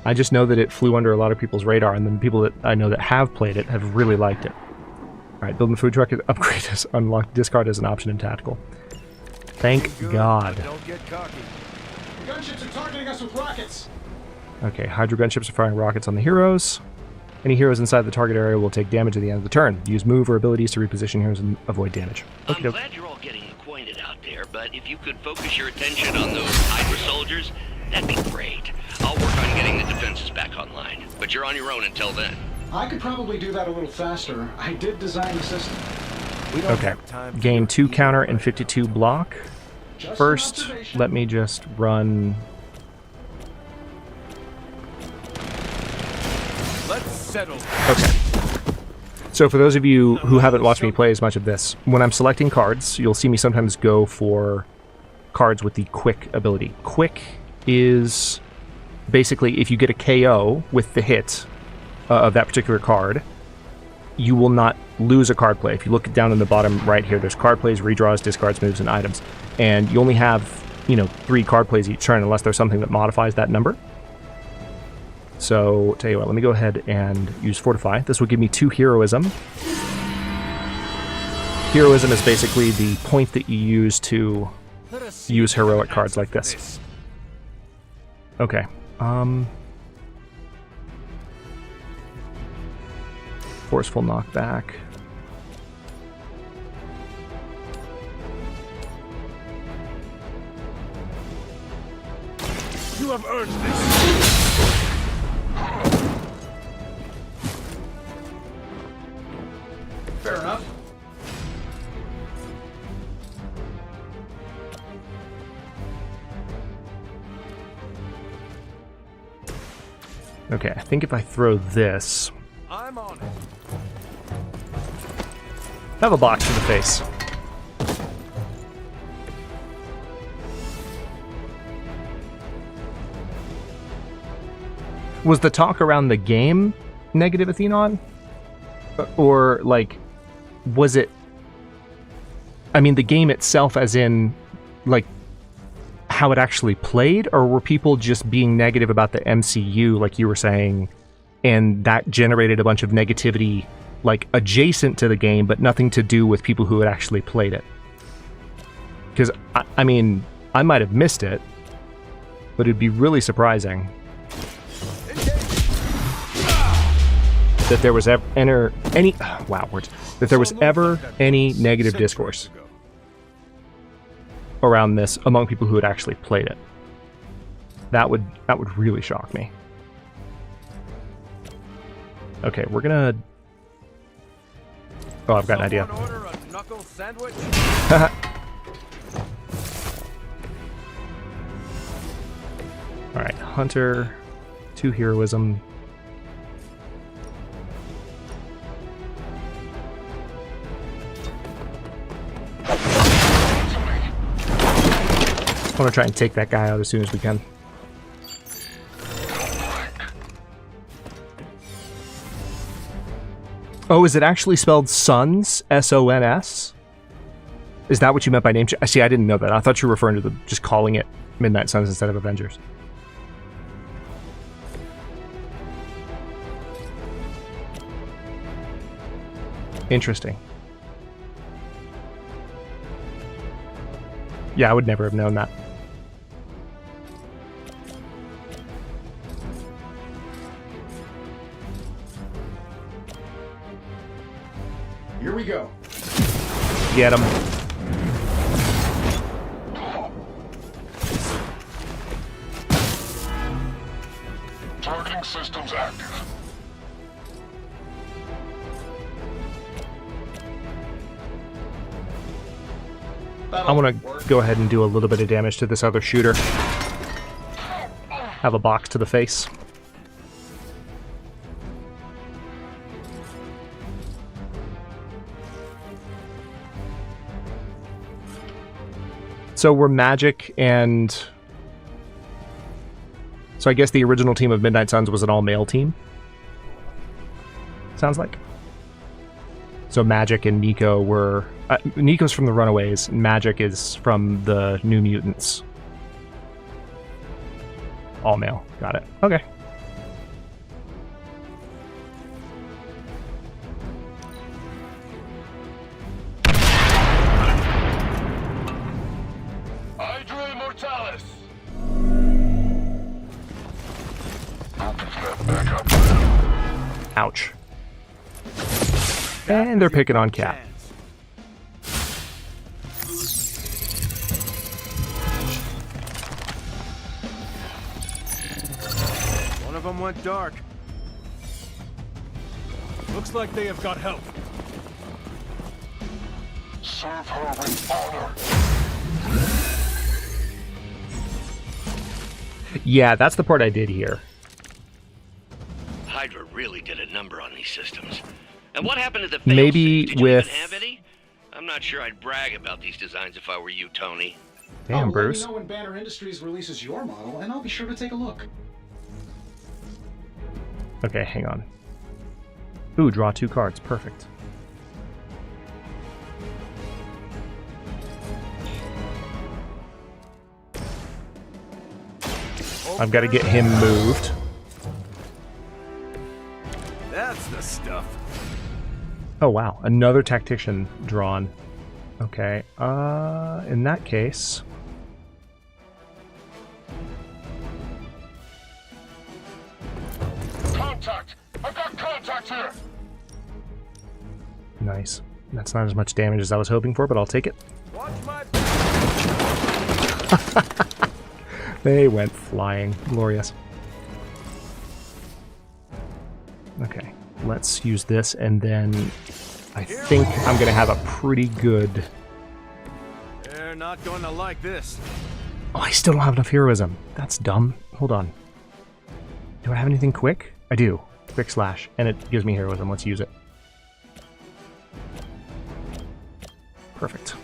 I just know that it flew under a lot of people's radar, and then people that I know that have played it have really liked it. Alright, building the food truck, upgrade is unlocked, discard as an option in tactical. Thank God. Don't get cocky. Gunships are targeting us with rockets. Okay, hydro gunships are firing rockets on the heroes. Any heroes inside the target area will take damage at the end of the turn. Use move or abilities to reposition heroes and avoid damage. I'm glad you're all getting acquainted out there, but if you could focus your attention on those Hydra soldiers, that'd be great. I'll work on getting the defenses back online, but you're on your own until then. I could probably do that a little faster. I did design the system. Okay, gain 2 counter and 52 block. First, let me just run... Let's settle. Okay. So for those of you who haven't watched me play as much of this, when I'm selecting cards, you'll see me sometimes go for cards with the quick ability. Quick is basically if you get a KO with the hit of that particular card, you will not lose a card play. If you look down in the bottom right here, there's card plays, redraws, discards, moves, and items. And you only have, 3 card plays each turn unless there's something that modifies that number. So, tell you what, let me go ahead and use Fortify. This will give me 2 Heroism. Heroism is basically the point that you use to use heroic cards like this. Okay. Forceful knockback. You have earned this. Fair enough. Okay, I think if I throw this... I'm on it. Have a box to the face. Was the talk around the game negative, Athenon? Or, like, was it... I mean, the game itself as in, like, how it actually played? Or were people just being negative about the MCU, like you were saying, and that generated a bunch of negativity, like, adjacent to the game, but nothing to do with people who had actually played it? Because, I mean, I might have missed it, but it'd be really surprising that there was ever any negative discourse around this among people who had actually played it. That would really shock me. Okay, we're gonna... Oh, I've got an idea. Order a knuckle sandwich? Alright, Hunter, 2 Heroism. I want to try and take that guy out as soon as we can. Oh, is it actually spelled Sons? S-O-N-S? Is that what you meant by name change? See, I didn't know that. I thought you were referring to just calling it Midnight Suns instead of Avengers. Interesting. Yeah, I would never have known that. Here we go. Get him. Targeting systems active. I want to go ahead and do a little bit of damage to this other shooter. Have a box to the face. So we're Magic and... So I guess the original team of Midnight Suns was an all-male team? Sounds like. So Magic and Nico were... Nico's from the Runaways, and Magic is from the New Mutants. All male. Got it. Okay. Hydra Mortalis. Ouch. And they're picking on Cap. One of them went dark. Looks like they have got help. Serve her with honor. Yeah, that's the part I did here. Hydra really did a number on these systems. And what happened to the maybe did with... you even have any? I'm not sure I'd brag about these designs if I were you, Tony. Damn, Bruce. Let me know when Banner Industries releases your model, and I'll be sure to take a look. Okay, hang on. Ooh, draw 2 cards. Perfect. I've got to get him moved. That's the stuff. Oh, wow. Another tactician drawn. Okay. In that case... Contact! I've got contact here! Nice. That's not as much damage as I was hoping for, but I'll take it. Watch my They went flying. Glorious. Okay. Let's use this, and then I think I'm going to have a pretty good... They're not going to like this. Oh, I still don't have enough heroism. That's dumb. Hold on. Do I have anything quick? I do. Quick slash. And it gives me heroism. Let's use it. Perfect.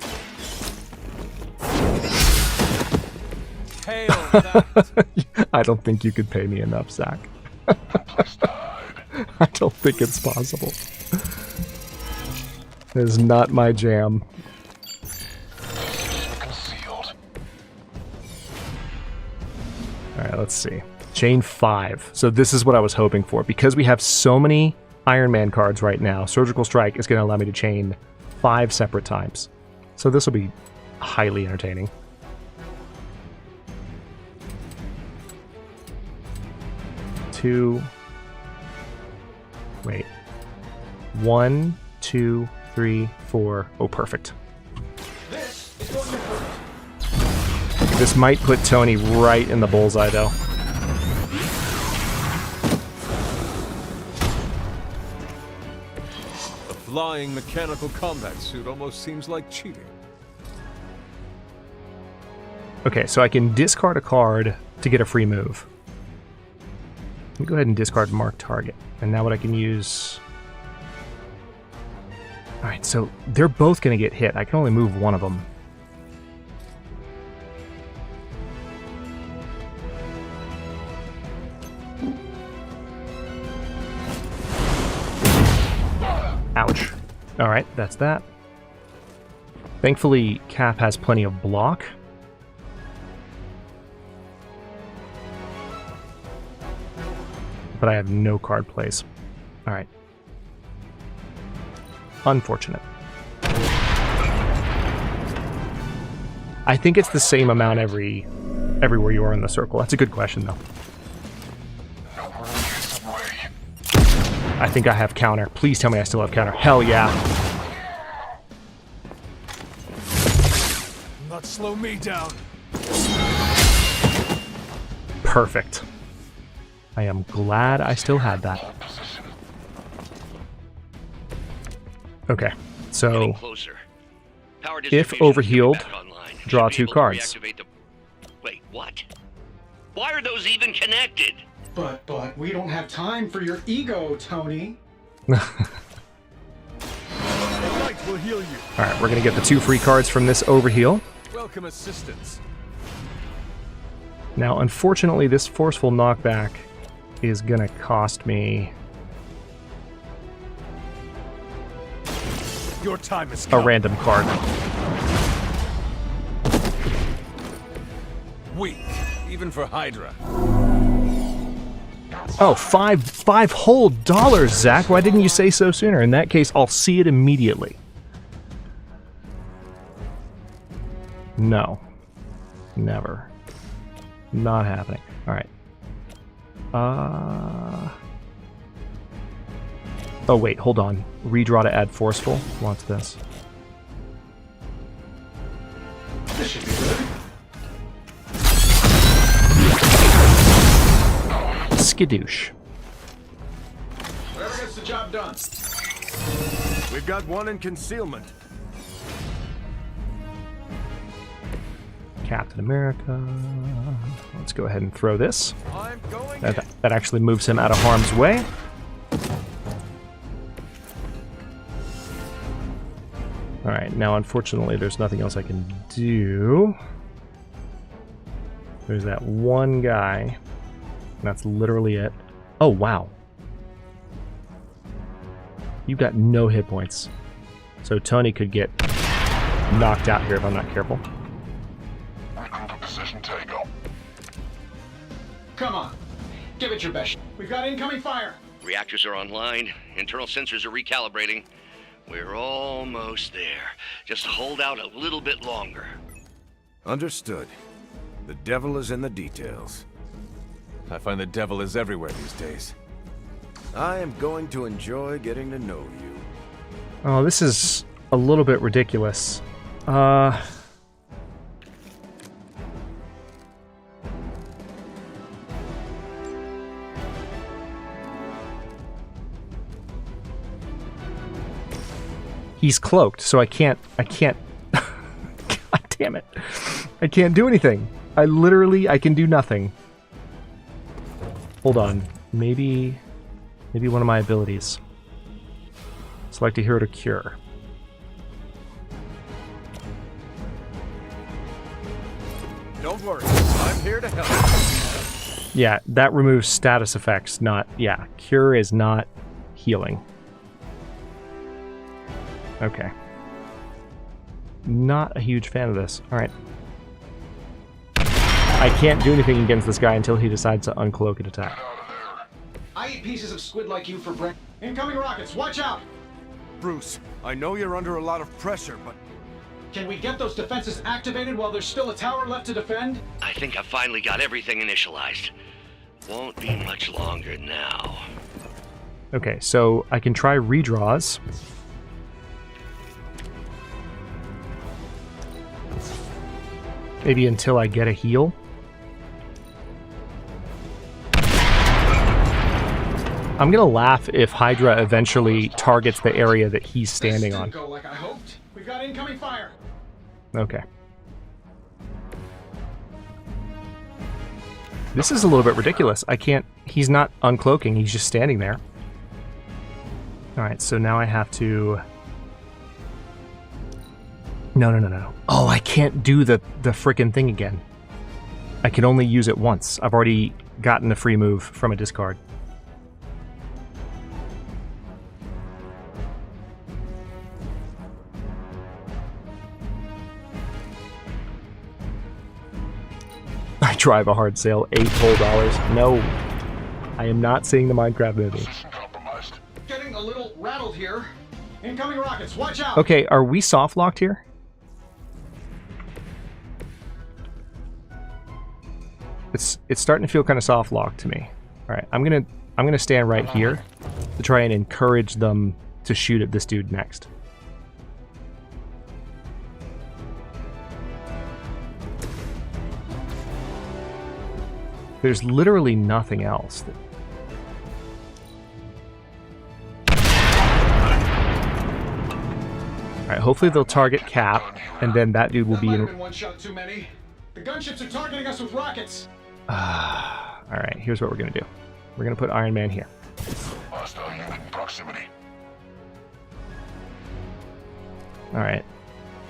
Hale, I don't think you could pay me enough, Zach. I don't think it's possible. It is not my jam. Alright, let's see. Chain 5. So this is what I was hoping for. Because we have so many Iron Man cards right now, Surgical Strike is going to allow me to chain 5 separate times. So this will be highly entertaining. Two. Wait. 1, 2, 3, 4. Oh, perfect. This might put Tony right in the bullseye, though. A flying mechanical combat suit almost seems like cheating. Okay, so I can discard a card to get a free move. Let me go ahead and discard Mark Target. And now what I can use... Alright, so they're both going to get hit. I can only move one of them. Ouch. Alright, that's that. Thankfully, Cap has plenty of block. But I have no card plays. Alright. Unfortunate. I think it's the same amount everywhere you are in the circle. That's a good question, though. I think I have counter. Please tell me I still have counter. Hell yeah. Not slow me down. Perfect. I am glad I still had that. Okay, so if overhealed, draw 2 cards. Wait, what? Why are those even connected? But we don't have time for your ego, Tony. Will heal you. Alright, we're gonna get the 2 free cards from this overheal. Welcome assistance. Now, unfortunately, this forceful knockback is gonna cost me Your time is a random card. Weak, even for Hydra. Oh, five whole dollars, Zach. Why didn't you say so sooner? In that case, I'll see it immediately. No. Never. Not happening. Alright. Oh, wait, hold on. Redraw to add forceful. Watch this. This should be good. Skidoosh. Whatever gets the job done. We've got one in concealment. Captain America. Let's go ahead and throw this. That actually moves him out of harm's way. Alright, now unfortunately there's nothing else I can do. There's that one guy. And that's literally it. Oh, wow. You've got no hit points. So Tony could get knocked out here if I'm not careful. Come on. Give it your best. We've got incoming fire. Reactors are online. Internal sensors are recalibrating. We're almost there. Just hold out a little bit longer. Understood. The devil is in the details. I find the devil is everywhere these days. I am going to enjoy getting to know you. Oh, this is a little bit ridiculous. He's cloaked, so I can't, God damn it. I can't do anything. I can do nothing. Hold on. Maybe one of my abilities. Select a hero to cure. Don't worry, I'm here to help. Yeah, that removes status effects, not... Yeah, cure is not healing. Okay. Not a huge fan of this. Alright. I can't do anything against this guy until he decides to uncloak and attack. I eat pieces of squid like you for breakfast. Incoming rockets, watch out! Bruce, I know you're under a lot of pressure, but... Can we get those defenses activated while there's still a tower left to defend? I think I finally got everything initialized. Won't be much longer now. Okay, so I can try redraws. Maybe until I get a heal. I'm gonna laugh if Hydra eventually targets the area that he's standing on. Go like I hoped. We've got incoming fire. Okay. This is a little bit ridiculous. I can't... He's not uncloaking, he's just standing there. Alright, so now I have to... No. Oh, I can't do the frickin' thing again. I can only use it once. I've already gotten the free move from a discard. I drive a hard sale, $8 whole. No. I am not seeing the Minecraft movie. Getting a little rattled here. Incoming rockets, watch out! Okay, are we soft locked here? It's starting to feel kind of soft locked to me. All right, I'm gonna stand right here to try and encourage them to shoot at this dude next. There's literally nothing else. Alright, hopefully they'll target Cap, and then that dude will be in... One shot too many. The gunships are targeting us with rockets. Alright, here's what we're gonna do. We're gonna put Iron Man here. Hostile unit in proximity. Alright.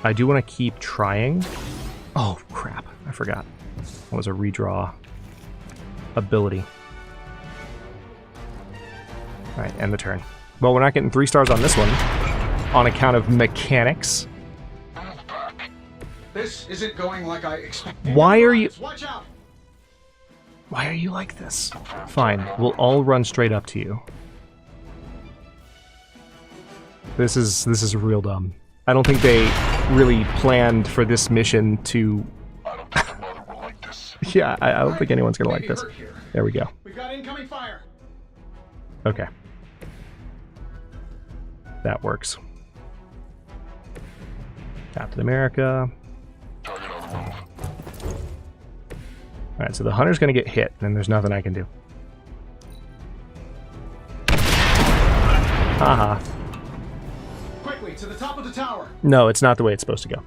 I do want to keep trying. Oh, crap. I forgot. That was a redraw ability. Alright, end the turn. Well, we're not getting 3 stars on this one on account of mechanics. This isn't going like I expected. Why are you... Watch out! Why are you like this? Fine, we'll all run straight up to you. This is real dumb. I don't think they really planned for this mission to... Yeah, I don't think anyone's gonna like this. There we go. We've got incoming fire. Okay. That works. Captain America. Alright, so the hunter's gonna get hit, and there's nothing I can do. Haha. Quickly, to the top of the tower. No, it's not the way it's supposed to go.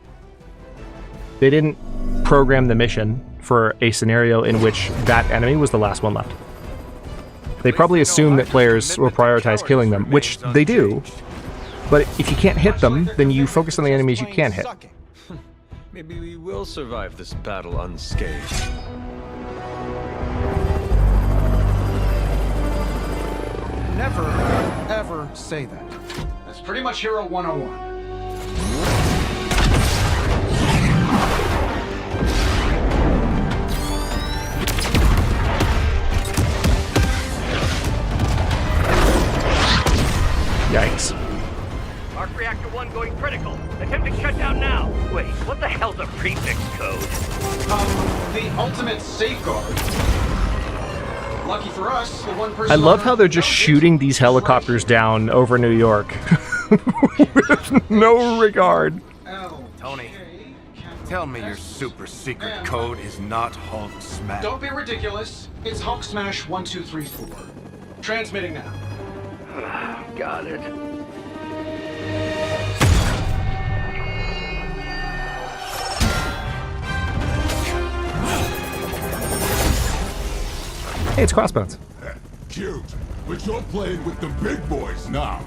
They didn't program the mission for a scenario in which that enemy was the last one left. They probably assume that players will prioritize killing them, which they do, but if you can't hit them, then you focus on the enemies you can hit. Maybe we will survive this battle unscathed. Never, ever say that. That's pretty much Hero 101. Yikes. Arc Reactor 1 going critical. Attempting shutdown now. Wait, what the hell's a prefix code? The ultimate safeguard. Lucky for us, the one person... I love how they're just shooting these helicopters down over New York. With no regard. Tony, tell me your super secret code is not Hulk Smash. Don't be ridiculous. It's Hulk Smash 1234. Transmitting now. Got it. Hey, it's Crossbones. Cute, but you're playing with the big boys now.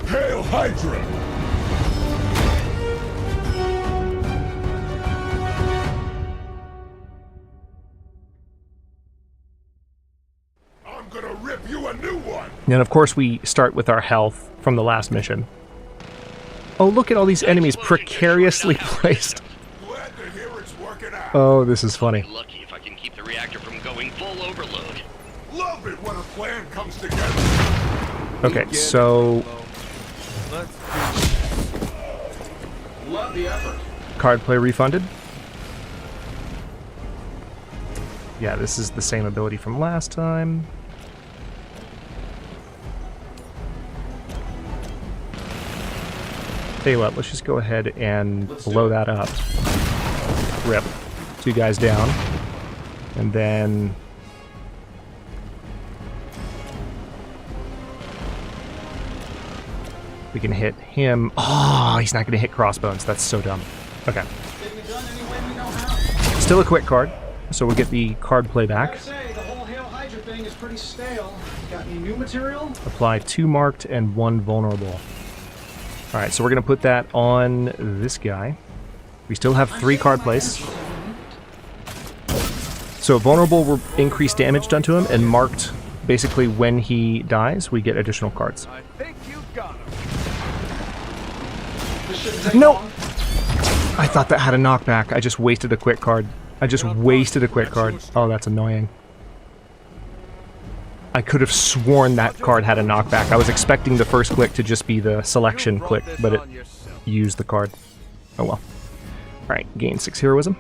Hail Hydra! I'm gonna rip you a new one! And of course we start with our health from the last mission. Oh, look at all these enemies precariously placed. Oh, this is funny. Lucky if I can keep the reactor from going full overload. Love it when a plan comes together. Okay, so Love the effort. card play refunded. Yeah, this is the same ability from last time. Tell you what, let's just go ahead and blow that up. Rip. 2 guys down. And then... we can hit him. Oh, he's not going to hit Crossbones. That's so dumb. Okay. Still a quick card, so we'll get the card play back. The whole Hale Hydra thing is pretty stale. Got any new material? Apply 2 marked and 1 vulnerable. Alright, so we're going to put that on this guy. We still have 3 card plays. So vulnerable will increase damage done to him, and marked, basically when he dies, we get additional cards. I think you got him. No! I thought that had a knockback. I just wasted a quick card. I just wasted a quick card. Oh, that's annoying. I could have sworn that card had a knockback. I was expecting the first click to just be the selection click, but it used the card. Oh well. Alright, gain 6 heroism.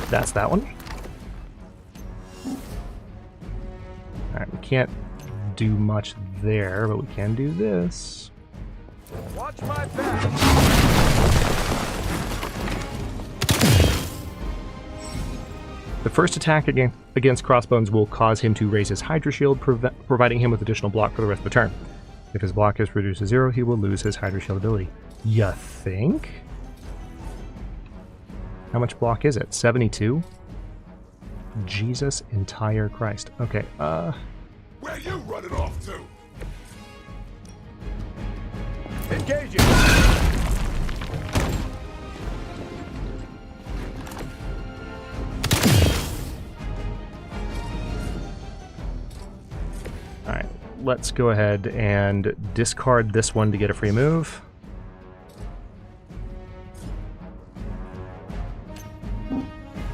That's that one. Alright, we can't do much there, but we can do this. Watch my back. The first attack against Crossbones will cause him to raise his Hydra Shield, providing him with additional block for the rest of the turn. If his block is reduced to 0, he will lose his Hydra Shield ability. You think? How much block is it? 72? Jesus entire Christ. Okay, Where you running off to? Engage Alright, let's go ahead and discard this one to get a free move.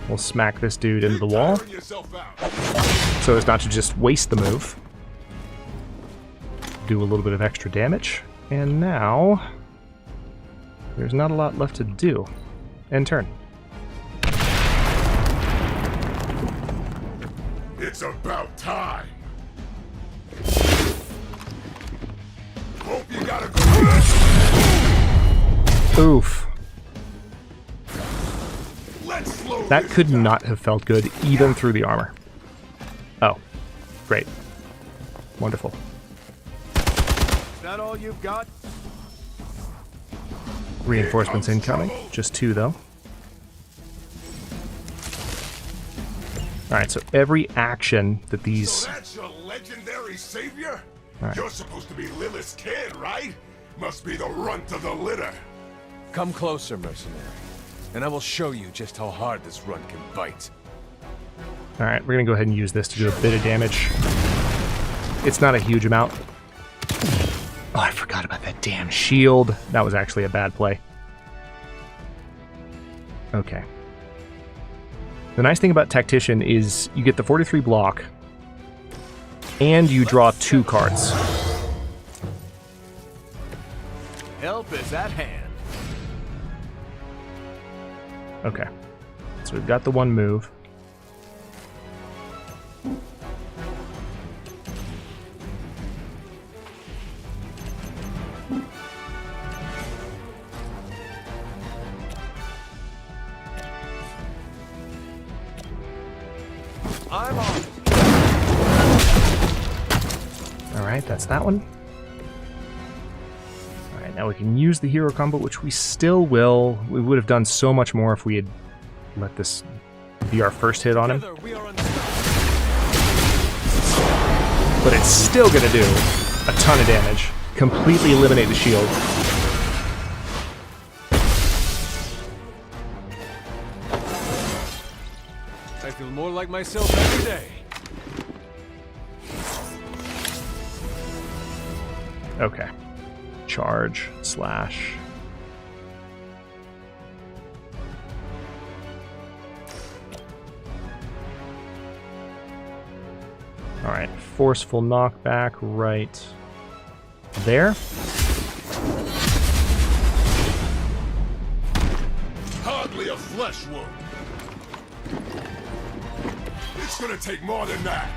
We'll smack this dude into the wall, so as not to just waste the move. Do a little bit of extra damage, and now there's not a lot left to do. End turn. It's about time. Hope you got a good. Oof. That could not have felt good, even through the armor. Oh, great. Wonderful. Is that all you've got? Reinforcements incoming. Just 2, though. Alright, so every action that these... So that's your legendary savior? Right. You're supposed to be Lilith's kid, right? Must be the runt of the litter. Come closer, mercenary, and I will show you just how hard this run can bite. Alright, we're gonna go ahead and use this to do a bit of damage. It's not a huge amount. Oh, I forgot about that damn shield. That was actually a bad play. Okay. The nice thing about Tactician is you get the 43 block, and you draw 2 cards. Help is at hand. Okay. So we've got the 1 move. I'm on. Alright, that's that one. Alright, now we can use the hero combo, which we still will. We would have done so much more if we had let this be our first hit on him. But it's still going to do a ton of damage. Completely eliminate the shield. I feel more like myself every day. Okay. Charge, slash. Alright, forceful knockback right there. Hardly a flesh wound. It's gonna take more than that.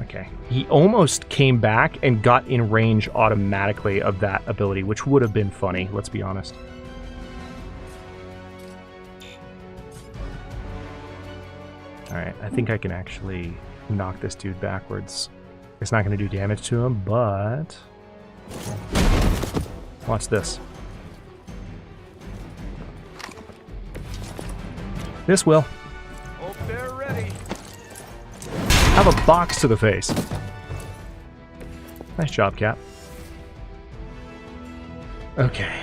Okay. He almost came back and got in range automatically of that ability, which would have been funny, let's be honest. Alright, I think I can actually knock this dude backwards. It's not going to do damage to him, but... watch this. This will. Hope they're ready. Have a box to the face. Nice job, Cap. Okay.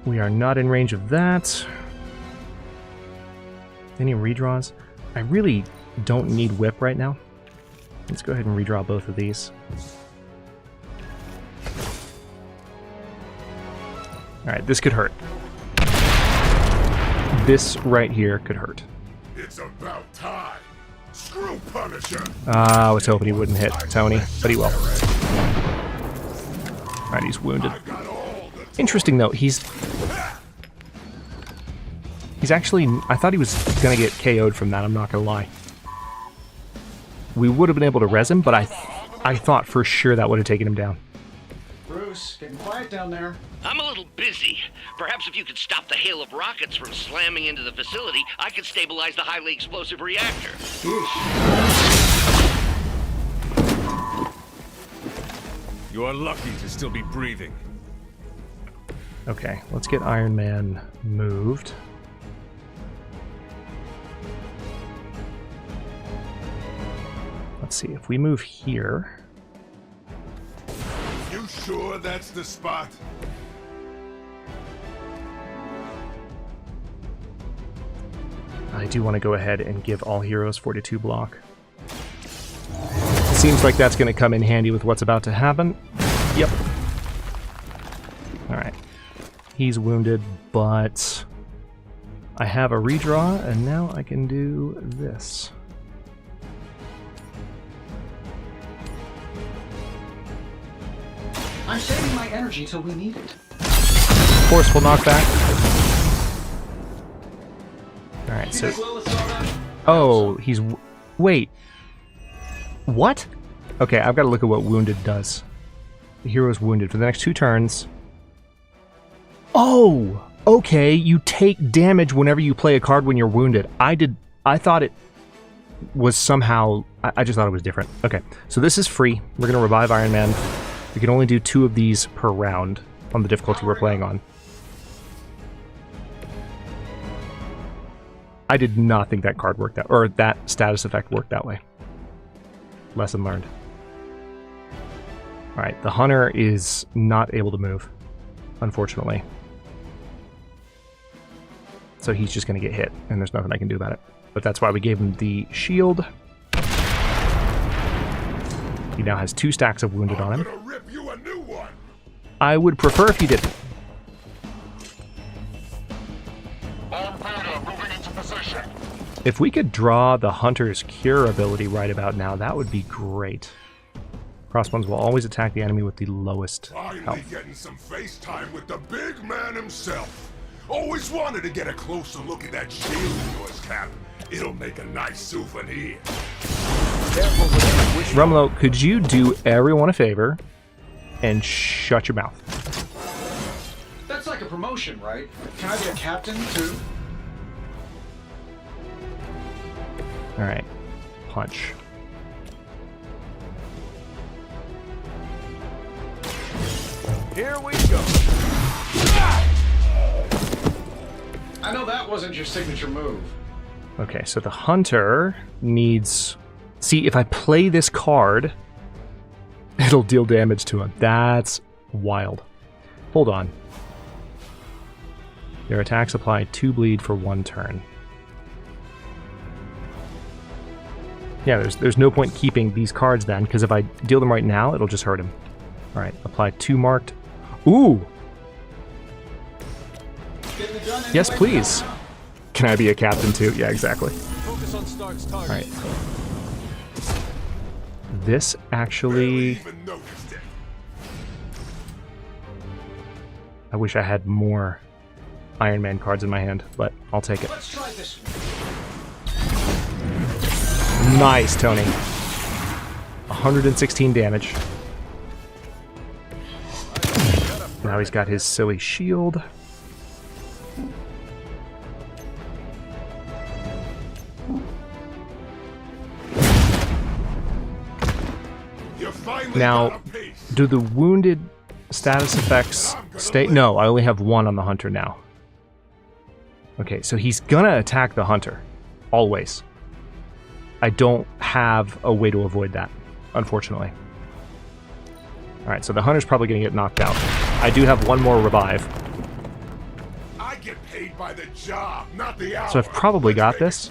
We are not in range of that. Any redraws? I really don't need whip right now. Let's go ahead and redraw both of these. Alright, this could hurt. This right here could hurt. It's about time. Screw Punisher. I was hoping he wouldn't hit Tony, but he will. Alright, he's wounded. Interesting though, he's actually, I thought he was gonna get KO'd from that, I'm not gonna lie. We would have been able to res him, but I thought for sure that would have taken him down. Bruce, getting quiet down there. I'm a little busy. Perhaps if you could stop the hail of rockets from slamming into the facility, I could stabilize the highly explosive reactor. You are lucky to still be breathing. Okay, let's get Iron Man moved. Let's see, if we move here... You sure that's the spot? I do want to go ahead and give all heroes 42 block. It seems like that's going to come in handy with what's about to happen. Yep. Alright. He's wounded, but I have a redraw, and now I can do this. I'm saving my energy till we need it. Forceful knockback. Alright, so... Oh, he's... Wait. What? Okay, I've got to look at what wounded does. The hero's wounded for the next 2 turns. Oh! Okay, you take damage whenever you play a card when you're wounded. I thought it was somehow... I just thought it was different. Okay, so this is free. We're going to revive Iron Man. We can only do 2 of these per round on the difficulty we're playing on. I did not think that card worked out, or that status effect worked that way. Lesson learned. Alright, the Hunter is not able to move, unfortunately. So he's just going to get hit, and there's nothing I can do about it. But that's why we gave him the shield. He now has 2 stacks of wounded on him. I would prefer if he didn't. If we could draw the Hunter's Cure ability right about now, that would be great. Crossbones will always attack the enemy with the lowest Finally health. getting some face time with the big man himself. Always wanted to get a closer look at that shield of yours, Cap. It'll make a nice souvenir. Rumlow, could you do everyone a favor and shut your mouth? That's like a promotion, right? Can I be a captain, too? Alright. Punch. Here we go. I know that wasn't your signature move. Okay, so the Hunter needs... See, if I play this card, it'll deal damage to him. That's wild. Hold on. Their attacks apply 2 bleed for 1 turn. Yeah, there's no point keeping these cards then, because if I deal them right now, it'll just hurt him. Alright, apply 2 marked. Ooh! Yes, please. Can I be a captain too? Yeah, exactly. Alright. This actually... I wish I had more Iron Man cards in my hand, but I'll take it. Let's try this. Nice, Tony. 116 damage. Now he's got his silly shield. Now, do the wounded status effects stay? No, I only have 1 on the Hunter now. Okay, so he's gonna attack the Hunter. Always. I don't have a way to avoid that, unfortunately. Alright, so the Hunter's probably gonna get knocked out. I do have 1 more revive. I get paid by the job, not the hour. So I've probably got this,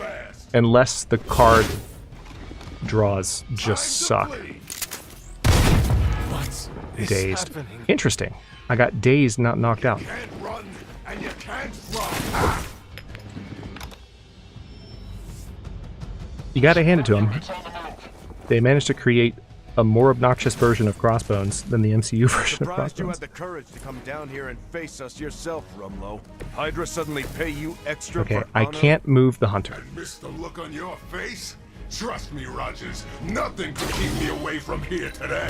unless the card draws just suck. What's Dazed. happening? Interesting. I got dazed, not knocked out. You can't run and you can't run. You gotta hand it to them. They managed to create a more obnoxious version of Crossbones than the MCU version of Surprised you Crossbones. had the courage to come down here and face us yourself, Rumlow. Hydra suddenly pay you extra Okay, for I honor? can't move the hunter. Miss the look on your face? Trust me, Rogers, nothing could keep me away from here today.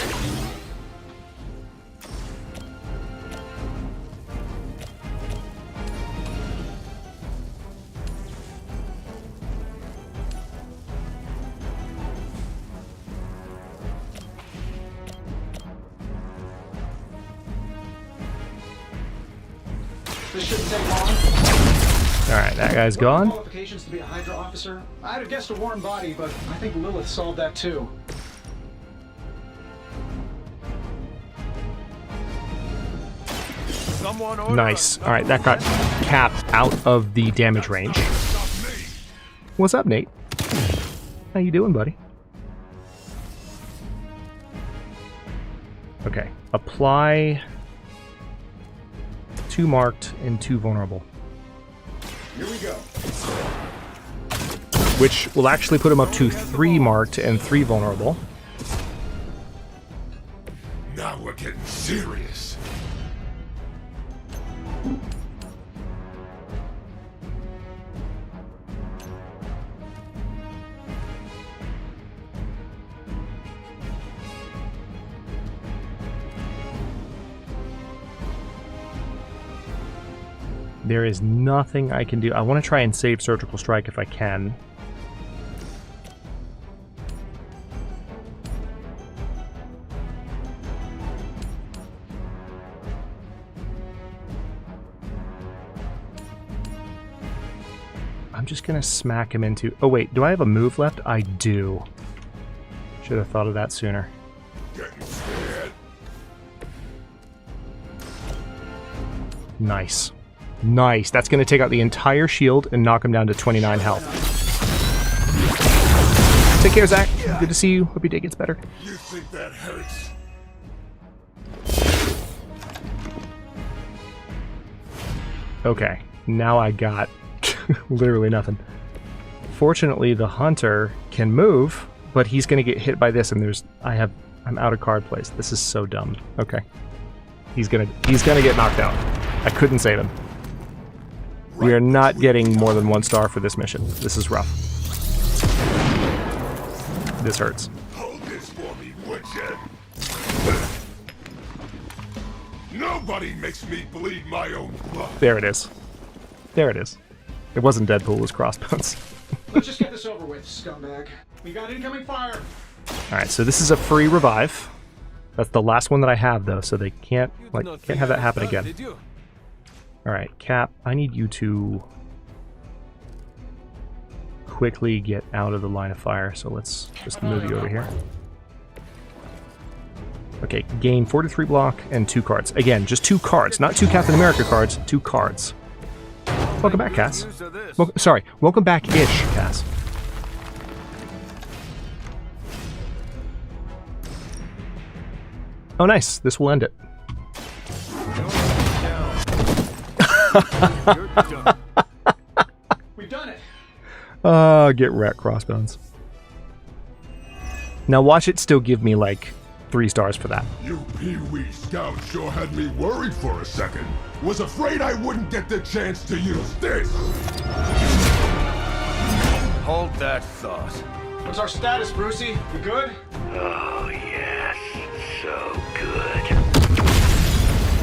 This shouldn't take long. Alright, that guy's gone. Qualifications to be a Hydra officer? I'd have guessed a warm body, but I think Lilith solved that too. Nice. Alright, that got Cap out of the damage range. What's up, Nate? How you doing, buddy? Okay, apply 2 marked and 2 vulnerable. Here we go. Which will actually put him up to 3 marked and 3 vulnerable. Now we're getting serious. There is nothing I can do. I want to try and save Surgical Strike if I can. I'm just going to smack him into... Oh wait, do I have a move left? I do. Should have thought of that sooner. Getting scared. Nice. Nice. That's going to take out the entire shield and knock him down to 29 health. Take care, Zach. Good to see you. Hope your day gets better. You think that hurts? Okay. Now I got literally nothing. Fortunately, the hunter can move, but he's going to get hit by this, and I'm out of card plays. This is so dumb. Okay. He's gonna get knocked out. I couldn't save him. We are not getting more than 1 star for this mission. This is rough. This hurts. Hold this for me, would you? Nobody makes me bleed my own blood. There it is. There it is. It wasn't Deadpool, it was Crossbones. Let's just get this over with, scumbag. We got incoming fire. Alright, so this is a free revive. That's the last one that I have, though, so they can't have that happen again. Alright, Cap, I need you to quickly get out of the line of fire, so let's just move you over here. Okay, gain 43 block and 2 cards. Again, just 2 cards, not 2 Captain America cards, 2 cards. Welcome back, Cass. Welcome back-ish, Cass. Oh, nice. This will end it. We've done it. Get wrecked, Crossbones. Now watch it still give me like 3 stars for that. You Pee-wee Scout sure had me worried for a second. Was afraid I wouldn't get the chance to use this. Hold that thought. What's our status, Brucey? We good? Oh, yes. So good.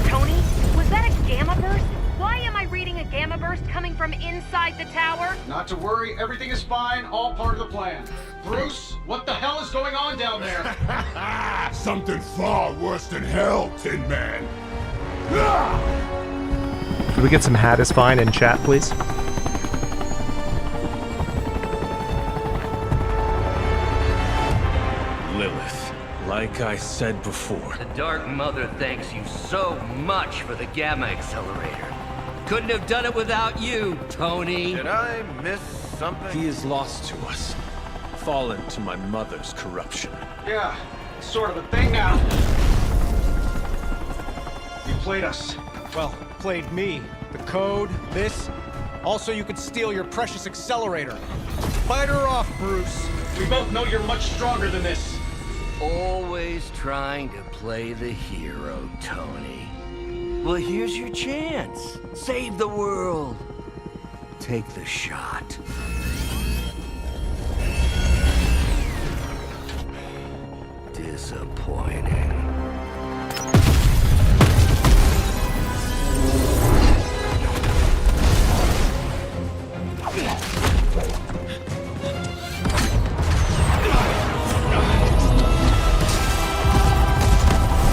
Tony, was that a gamma burst? Why am I reading a gamma burst coming from inside the tower? Not to worry, everything is fine, all part of the plan. Bruce, what the hell is going on down there? Something far worse than hell, Tin Man. Can we get some hat is fine in chat, please? Lilith, like I said before. The Dark Mother thanks you so much for the Gamma Accelerator. couldn't have done it without you, Tony. Did I miss something? He is lost to us, fallen to my mother's corruption. Yeah, sort of a thing now. You played us. Well, played me. The code, this. Also, you could steal your precious accelerator. Fight her off, Bruce. We both know you're much stronger than this. Always trying to play the hero, Tony. Well, here's your chance. Save the world. Take the shot. Disappointing.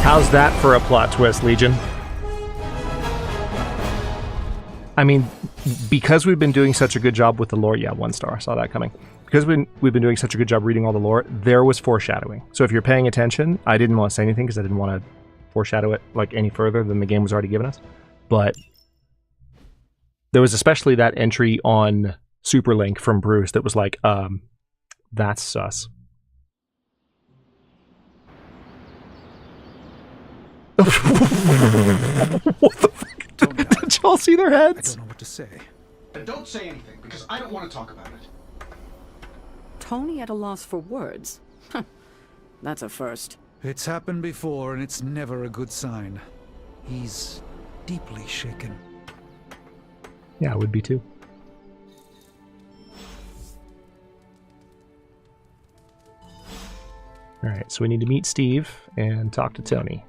How's that for a plot twist, Legion? I mean, because we've been doing such a good job with the lore, yeah, 1 star, I saw that coming. Because we've been doing such a good job reading all the lore, there was foreshadowing. So if you're paying attention, I didn't want to say anything because I didn't want to foreshadow it like any further than the game was already giving us. But there was especially that entry on Superlink from Bruce that was like, that's sus. What the fuck? Did y'all see their heads? I don't know what to say. Don't say anything, because I don't want to talk about it. Tony at a loss for words? That's a first. It's happened before, and it's never a good sign. He's deeply shaken. Yeah, I would be too. Alright, so we need to meet Steve and talk to Tony.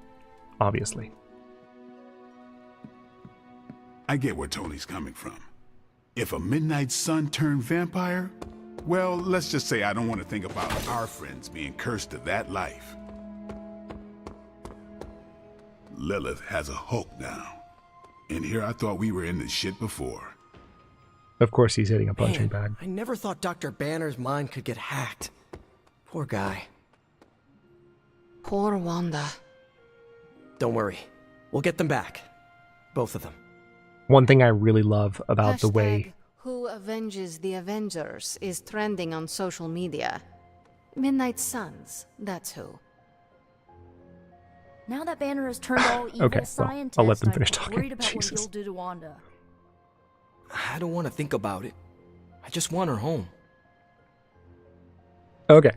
Obviously. I get where Tony's coming from. If a midnight sun turned vampire, well, let's just say I don't want to think about our friends being cursed to that life. Lilith has a hook now. And here I thought we were in this shit before. Of course he's hitting a punching bag. I never thought Dr. Banner's mind could get hacked. Poor guy. Poor Wanda. Don't worry. We'll get them back. Both of them. One thing I really love about the way... Who avenges the Avengers is trending on social media. Midnight Suns, that's who. Now that Banner has turned all evil Okay, well, scientist, I'll let them finish I'm talking. worried about Jesus. what he'll do to Wanda. I don't want to think about it. I just want her home. Okay.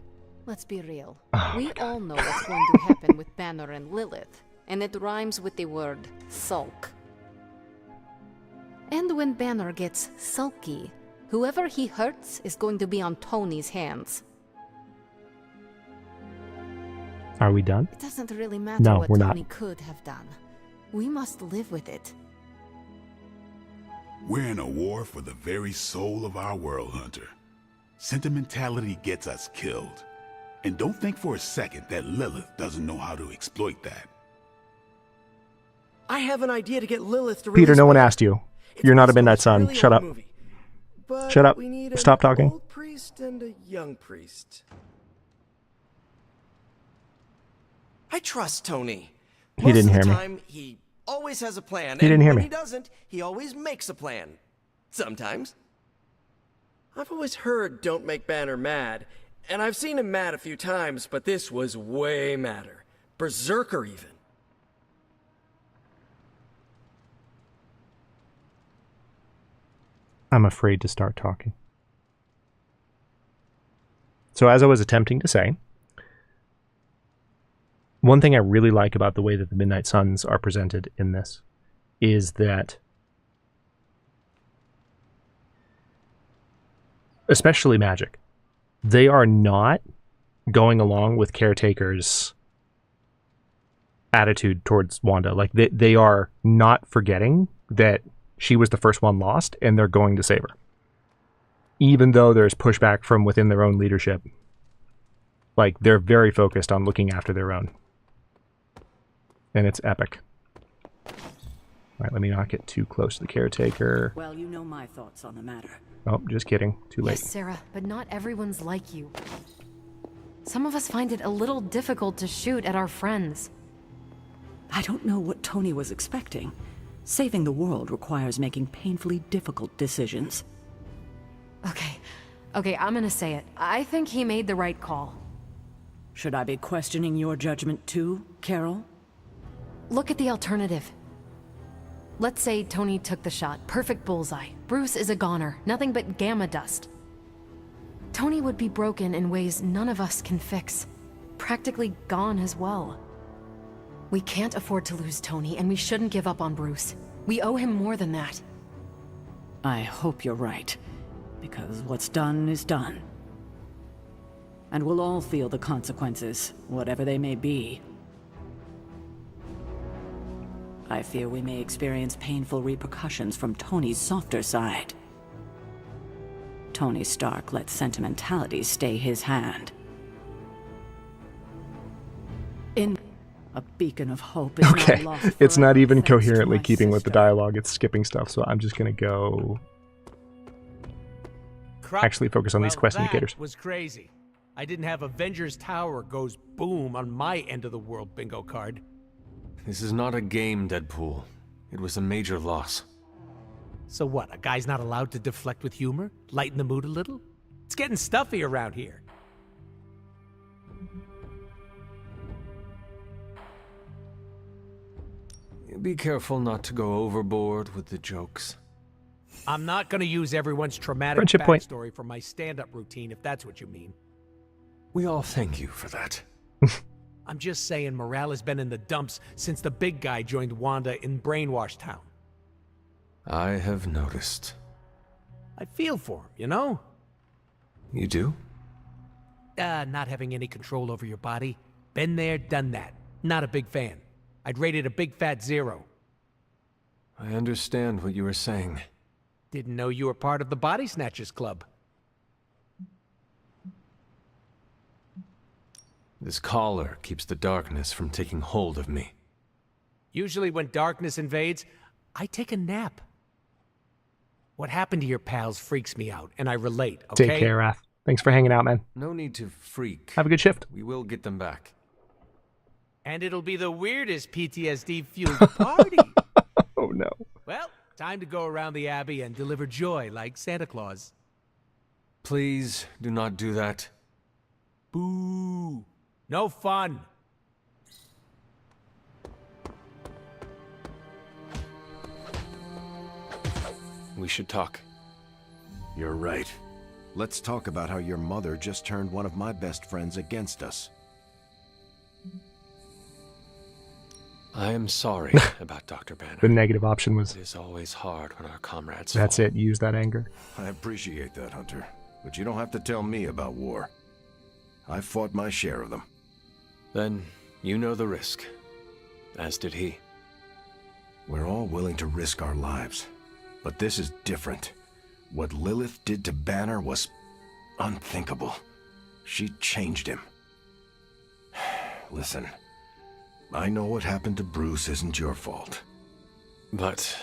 Let's be real. We all know what's going to happen with Banner and Lilith, and it rhymes with the word sulk. And when Banner gets sulky, whoever he hurts is going to be on Tony's hands. Are we done? It doesn't really matter No, what we're Tony not. could have done. We must live with it. We're in a war for the very soul of our world, Hunter. Sentimentality gets us killed. And don't think for a second that Lilith doesn't know how to exploit that. I have an idea to get Lilith to Peter, release no one my- asked you. You're not a Midnight Sun. really Shut old up. movie. But Shut up. we need Stop an talking. old priest and a young priest. I trust Tony. He didn't hear Most of the me. time, he always has a plan. He and didn't hear when me. he doesn't, he always makes a plan. Sometimes. I've always heard don't make Banner mad, and I've seen him mad a few times, but this was way madder. Berserker even. I'm afraid to start talking. So as I was attempting to say, one thing I really like about the way that the Midnight Suns are presented in this is that, especially Magic, they are not going along with Caretaker's attitude towards Wanda. Like, they are not forgetting that she was the first one lost, and they're going to save her. Even though there's pushback from within their own leadership. Like, they're very focused on looking after their own. And it's epic. Alright, let me not get too close to the Caretaker. Well, you know my thoughts on the matter. Oh, just kidding. Too late. Yes, Sarah, but not everyone's like you. Some of us find it a little difficult to shoot at our friends. I don't know what Tony was expecting, Saving the world requires making painfully difficult decisions. Okay, I'm gonna say it. I think he made the right call. Should I be questioning your judgment too, Carol? Look at the alternative. Let's say Tony took the shot. Perfect bullseye. Bruce is a goner. Nothing but gamma dust. Tony would be broken in ways none of us can fix. Practically gone as well. We can't afford to lose Tony, and we shouldn't give up on Bruce. We owe him more than that. I hope you're right, because what's done is done. And we'll all feel the consequences, whatever they may be. I fear we may experience painful repercussions from Tony's softer side. Tony Stark let sentimentality stay his hand. In a beacon of hope is Okay, now lost it's not forever, even thanks to coherently my keeping with the sister. dialogue. It's skipping stuff, so I'm just gonna go actually focus on these quest indicators. That was crazy. I didn't have Avengers Tower goes boom on my end of the world bingo card. This is not a game, Deadpool. It was a major loss. So what, a guy's not allowed to deflect with humor? Lighten the mood a little? It's getting stuffy around here. Be careful not to go overboard with the jokes. I'm not gonna use everyone's traumatic Friendship point. backstory for my stand-up routine, if that's what you mean. We all thank you for that. I'm just saying morale has been in the dumps since the big guy joined Wanda in Brainwash Town. I have noticed. I feel for him, you know? You do? Not having any control over your body. Been there, done that. Not a big fan. I'd rate it a big fat 0. I understand what you were saying. Didn't know you were part of the Body Snatchers Club. This collar keeps the darkness from taking hold of me. Usually when darkness invades, I take a nap. What happened to your pals freaks me out, and I relate, okay? Take care, Wrath. Thanks for hanging out, man. No need to freak. Have a good shift. We will get them back. And it'll be the weirdest PTSD-fueled party. Oh, no. Well, time to go around the Abbey and deliver joy like Santa Claus. Please do not do that. Boo. No fun. We should talk. You're right. Let's talk about how your mother just turned one of my best friends against us. I am sorry about Dr. Banner. The negative option was... It is always hard when our comrades That's fall. it. Use that anger. I appreciate that, Hunter. But you don't have to tell me about war. I've fought my share of them. Then you know the risk. As did he. We're all willing to risk our lives. But this is different. What Lilith did to Banner was unthinkable. She changed him. Listen, I know what happened to Bruce isn't your fault. But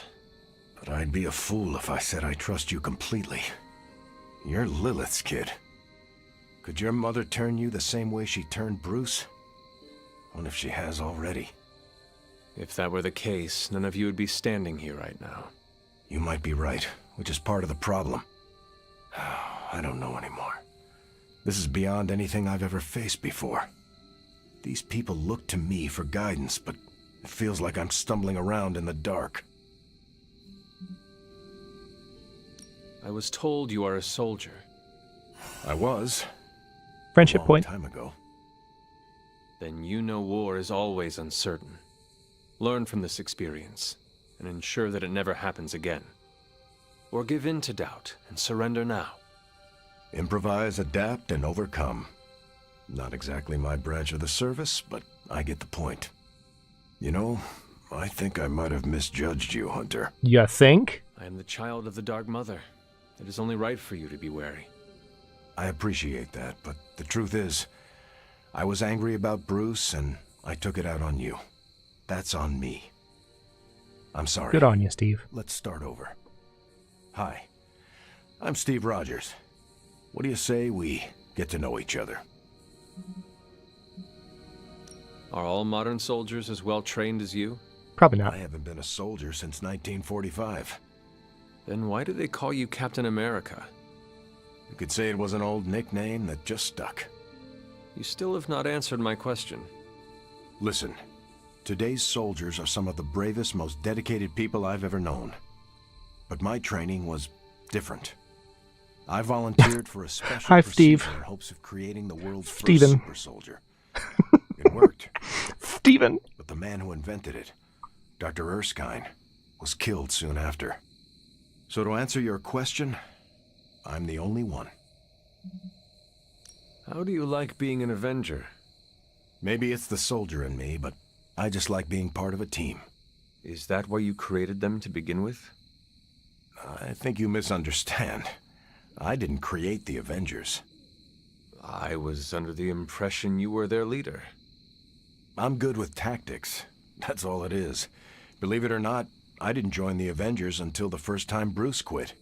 I'd be a fool if I said I trust you completely. You're Lilith's kid. Could your mother turn you the same way she turned Bruce? What if she has already? if that were the case, none of you would be standing here right now. You might be right, which is part of the problem. I don't know anymore. This is beyond anything I've ever faced before. These people look to me for guidance, but it feels like I'm stumbling around in the dark. I was told you are a soldier. I was. Friendship point. A long time ago. Then you know war is always uncertain. Learn from this experience, and ensure that it never happens again. Or give in to doubt and surrender now. Improvise, adapt, and overcome. Not exactly my branch of the service, but I get the point. You know, I think I might have misjudged you, Hunter. You think? I am the child of the Dark Mother. It is only right for you to be wary. I appreciate that, but the truth is, I was angry about Bruce, and I took it out on you. That's on me. I'm sorry. Good on you, Steve. Let's start over. Hi, I'm Steve Rogers. What do you say we get to know each other? Are all modern soldiers as well trained as you? Probably not. I haven't been a soldier since 1945. Then why do they call you Captain America? You could say it was an old nickname that just stuck. You still have not answered my question. Listen, today's soldiers are some of the bravest, most dedicated people I've ever known. But my training was different. I volunteered for a special Hi, Steve. procedure in hopes of creating the world's first Steven. super soldier. It worked. Steven. But the man who invented it, Dr. Erskine, was killed soon after. So to answer your question, I'm the only one. How do you like being an Avenger? Maybe it's the soldier in me, but I just like being part of a team. Is that why you created them to begin with? I think you misunderstand. I didn't create the Avengers. I was under the impression you were their leader. I'm good with tactics. That's all it is. Believe it or not, I didn't join the Avengers until the first time Bruce quit.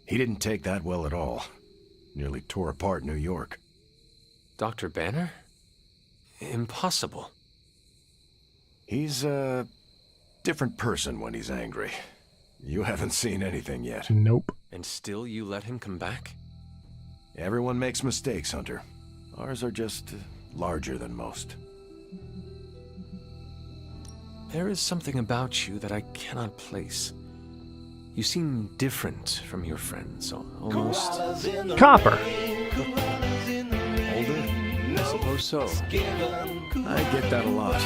He didn't take that well at all. Nearly tore apart New York. Dr. Banner? Impossible. He's a different person when he's angry. You haven't seen anything yet. Nope. And still you let him come back? Everyone makes mistakes, Hunter. Ours are just larger than most. There is something about you that I cannot place. You seem different from your friends, almost... Copper. Older? I suppose so. I get that a lot.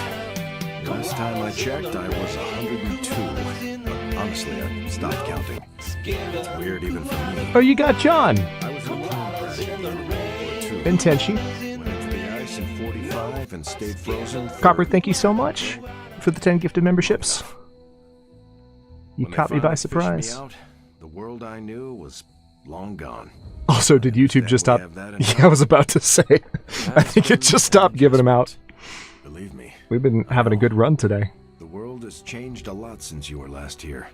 Last time I checked, I was 102. But honestly, I stopped counting. It's weird even for me. Oh, you got John. I was in a plane crash in World War II. And Tenchi. Went into the ice in 45 and stayed frozen. Copper, thank you so much for the 10 gifted memberships. You When caught they me by finally fished surprise. me out, the world I knew was long gone. Also, did YouTube just stop? have that in Yeah, I was about to say. I think it just stopped giving them out. Believe me, We've been having a good run today. the world has changed a lot since you were last here.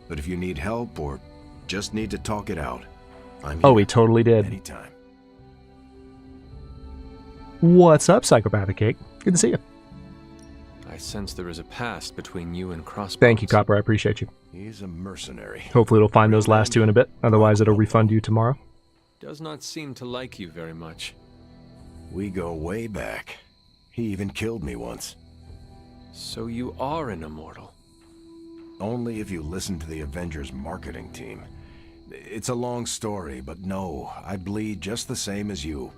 But if you need help or just need to talk it out, I'm here. Oh, he totally did. Anytime. What's up, Psychopathic Cake? Good to see you. I sense there is a past between you and Crossbones. Thank you, Copper. I appreciate you. He's a mercenary. Hopefully it'll find those last two in a bit. Otherwise, it'll refund you tomorrow. Does not seem to like you very much. We go way back. He even killed me once. So you are an immortal. Only if you listen to the Avengers marketing team. It's a long story, but no, I bleed just the same as you.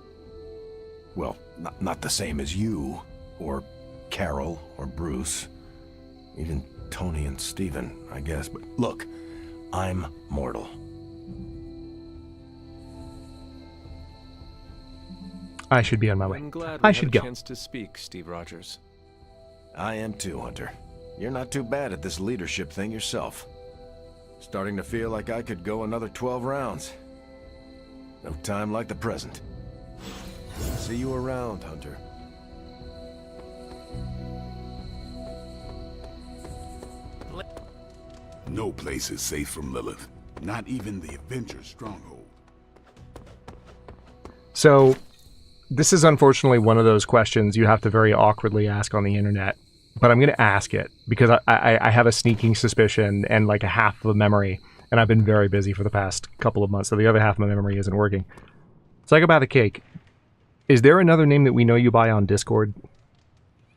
Well, not the same as you, or Carol, or Bruce. Even Tony and Steven, I guess. But look, I'm mortal. I should be on my way. I'm glad I we should had a go. chance to speak, Steve Rogers. I am too, Hunter. You're not too bad at this leadership thing yourself. Starting to feel like I could go another 12 rounds. No time like the present. See you around, Hunter. No place is safe from Lilith. Not even the Avengers' stronghold. So, this is unfortunately one of those questions you have to very awkwardly ask on the internet. But I'm going to ask it because I have a sneaking suspicion and like a half of a memory. And I've been very busy for the past couple of months, so the other half of my memory isn't working. Psychopathic Cake, is there another name that we know you by on Discord?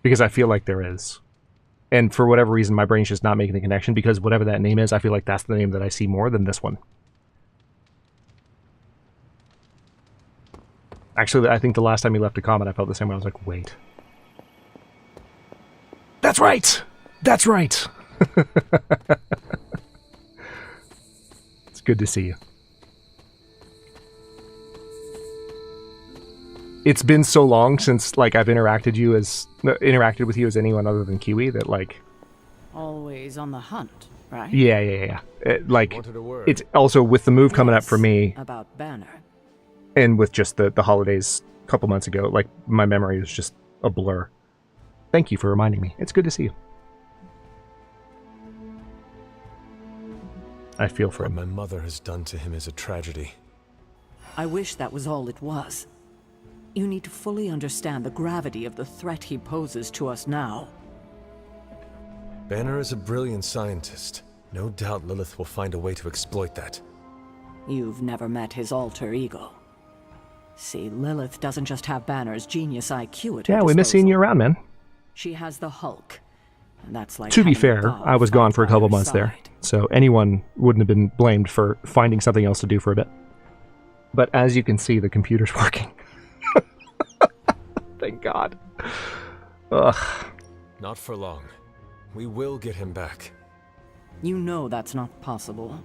Because I feel like there is. And for whatever reason, my brain's just not making the connection, because whatever that name is, I feel like that's the name that I see more than this one. Actually, I think the last time you left a comment, I felt the same way. I was like, wait. That's right! That's right! It's good to see you. It's been so long since like I've interacted with you as anyone other than Kiwi that like Always on the hunt, right? yeah. It's also with the move coming up for me About Banner. and with just the holidays a couple months ago, like my memory is just a blur. Thank you for reminding me. It's good to see you. I feel for him. What my mother has done to him is a tragedy. I wish that was all it was. You need to fully understand the gravity of the threat he poses to us now. Banner is a brilliant scientist. No doubt Lilith will find a way to exploit that. You've never met his alter ego. See, Lilith doesn't just have Banner's genius IQ at her Yeah, we miss seeing you around, man. She has the Hulk. And that's like To be having a fair, dog I was gone for a by couple your months there, side. so anyone wouldn't have been blamed for finding something else to do for a bit. But as you can see, the computer's working. Thank God. Ugh. Not for long. We will get him back. You know that's not possible.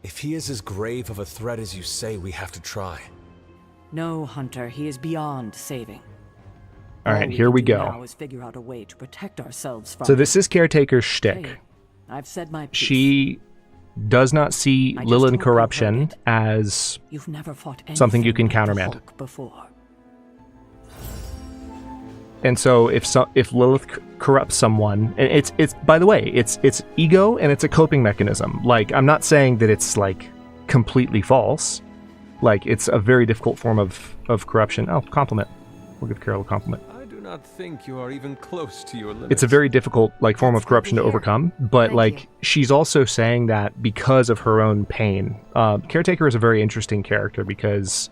If he is as grave of a threat as you say, we have to try. No, Hunter, he is beyond saving. All right, here we All we can do go. now is figure out a way to protect ourselves from So this is Caretaker's shtick. Hey, I've said my piece. She does not see I just Lilith hope you corruption heard it. as You've never fought something you anything can like the countermand. Hulk before. And so if Lilith corrupts someone, and it's by the way, it's ego and it's a coping mechanism. Like, I'm not saying that it's like completely false. Like, it's a very difficult form of corruption. Oh, compliment. We'll give Carol a compliment. I do not think you are even close to your limits. It's a very difficult like form of corruption to overcome, but like she's also saying that because of her own pain. Caretaker is a very interesting character because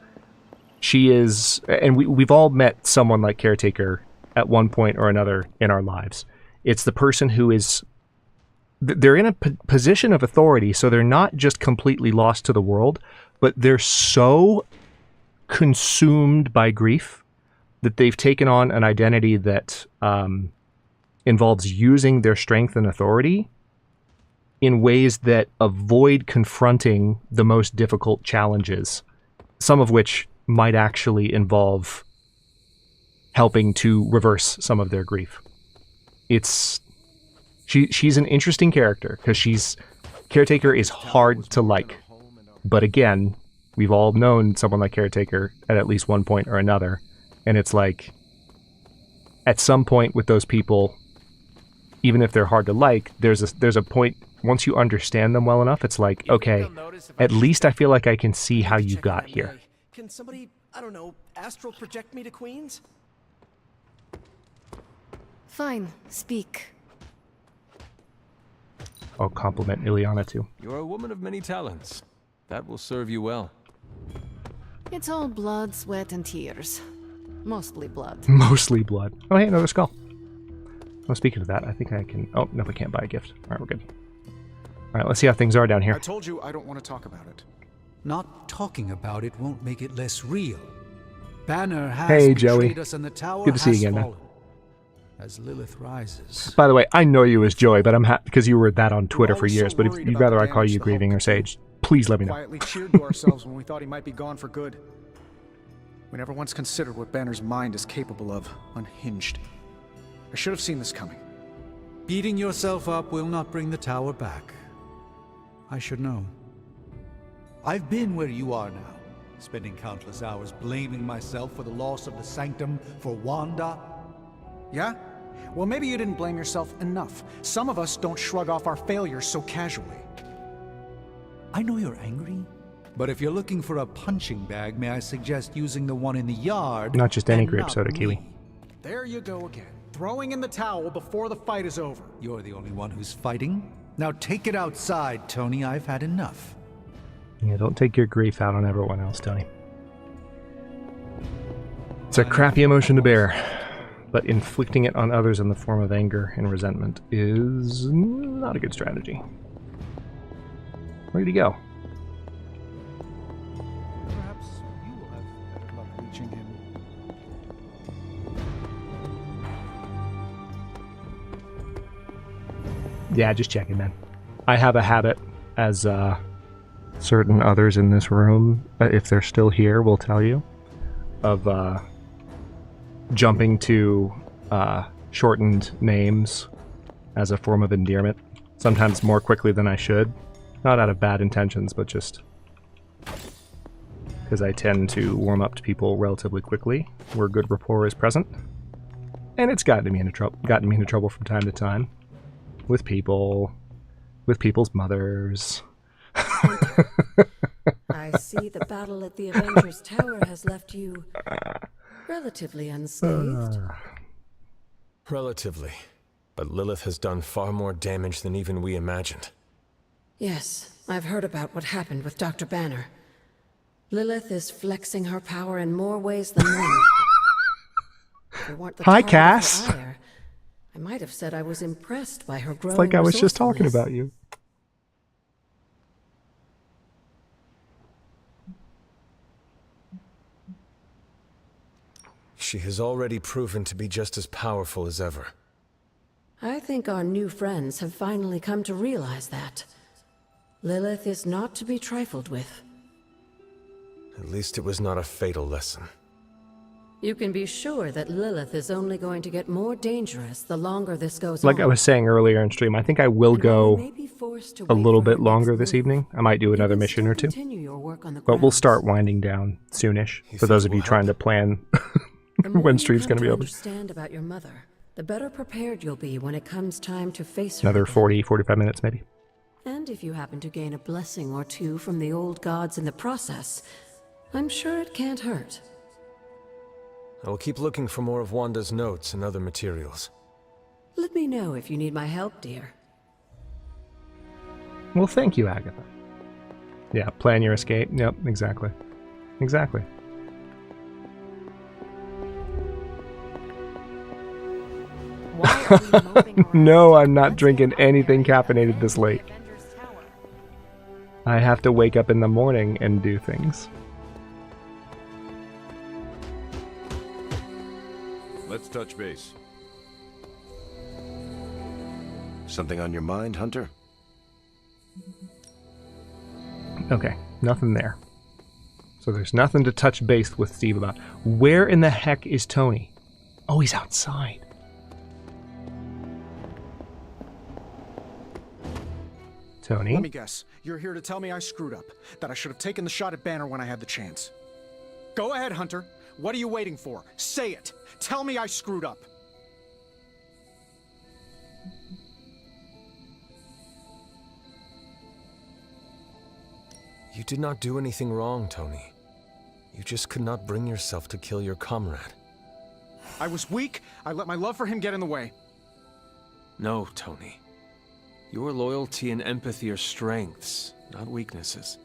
she is, and we've all met someone like Caretaker at one point or another in our lives. It's the person who is, they're in a position of authority, so they're not just completely lost to the world, but they're so consumed by grief that they've taken on an identity that involves using their strength and authority in ways that avoid confronting the most difficult challenges, some of which might actually involve helping to reverse some of their grief. She's an interesting character because Caretaker is hard to like, but again, we've all known someone like Caretaker at least one point or another, and it's like at some point with those people, even if they're hard to like, there's a point once you understand them well enough, it's like, okay, at least I feel like I can see how you got here. Can somebody, I don't know, astral project me to Queens? Fine, speak. I'll compliment Ileana too. You're a woman of many talents. That will serve you well. It's all blood, sweat, and tears. Mostly blood. Mostly blood. Oh, hey, another skull. Oh, speaking of that, I think I can... Oh, no, I can't buy a gift. All right, we're good. All right, let's see how things are down here. I told you I don't want to talk about it. Not talking about it won't make it less real. Banner has Hey, betrayed Joey. us and the tower Good to see you has again, man. fallen. As Lilith rises. By the way, I know you as Joey, but I'm because you were that on Twitter for years, but if you'd rather I call you Grieving or Sage, please let me know. Quietly cheered to ourselves when we thought he might be gone for good. We never once considered what Banner's mind is capable of, unhinged. I should have seen this coming. Beating yourself up will not bring the tower back. I should know. I've been where you are now, spending countless hours blaming myself for the loss of the sanctum for Wanda. Yeah? Well, maybe you didn't blame yourself enough. Some of us don't shrug off our failures so casually. I know you're angry, but if you're looking for a punching bag, may I suggest using the one in the yard? Not just any and grape not soda, me. Kiwi. There you go again. Throwing in the towel before the fight is over. You're the only one who's fighting. Now take it outside, Tony. I've had enough. Yeah, don't take your grief out on everyone else, Tony. It's a crappy emotion to bear, but inflicting it on others in the form of anger and resentment is not a good strategy. Where'd he go? Perhaps you will have better luck reaching him. Yeah, just checking, man. I have a habit, as certain others in this room, if they're still here, will tell you, of jumping to shortened names as a form of endearment, sometimes more quickly than I should. Not out of bad intentions, but just because I tend to warm up to people relatively quickly where good rapport is present. And it's gotten me into trouble from time to time with people, with people's mothers. I see the battle at the Avengers Tower has left you relatively unscathed. Relatively. But Lilith has done far more damage than even we imagined. Yes, I've heard about what happened with Dr. Banner. Lilith is flexing her power in more ways than one. If it weren't the Hi, target of her Cass. ire, I might have said I was impressed by her growing It's like I was just talking resourcefulness. about you. She has already proven to be just as powerful as ever. I think our new friends have finally come to realize that. Lilith is not to be trifled with. At least it was not a fatal lesson. You can be sure that Lilith is only going to get more dangerous the longer this goes Like on. I was saying earlier in stream, I think I will go a little bit longer this evening. I might do another mission or two. Continue your work on the But we'll grounds. start winding down soonish, for those of you trying to plan when stream's going to be open. Understand about your mother, the better prepared you'll be when it comes time to face her. Another again. 40, 45 minutes maybe. And if you happen to gain a blessing or two from the old gods in the process, I'm sure it can't hurt. I will keep looking for more of Wanda's notes and other materials. Let me know if you need my help, dear. Well, thank you, Agatha. Yeah, plan your escape. Yep, exactly. Exactly. No, I'm not drinking anything caffeinated this late. I have to wake up in the morning and do things. Let's touch base. Something on your mind, Hunter? Okay, nothing there. So there's nothing to touch base with Steve about. Where in the heck is Tony? Oh, he's outside. Tony? Let me guess. You're here to tell me I screwed up. That I should have taken the shot at Banner when I had the chance. Go ahead, Hunter. What are you waiting for? Say it. Tell me I screwed up. You did not do anything wrong, Tony. You just could not bring yourself to kill your comrade. I was weak. I let my love for him get in the way. No, Tony. Your loyalty and empathy are strengths, not weaknesses.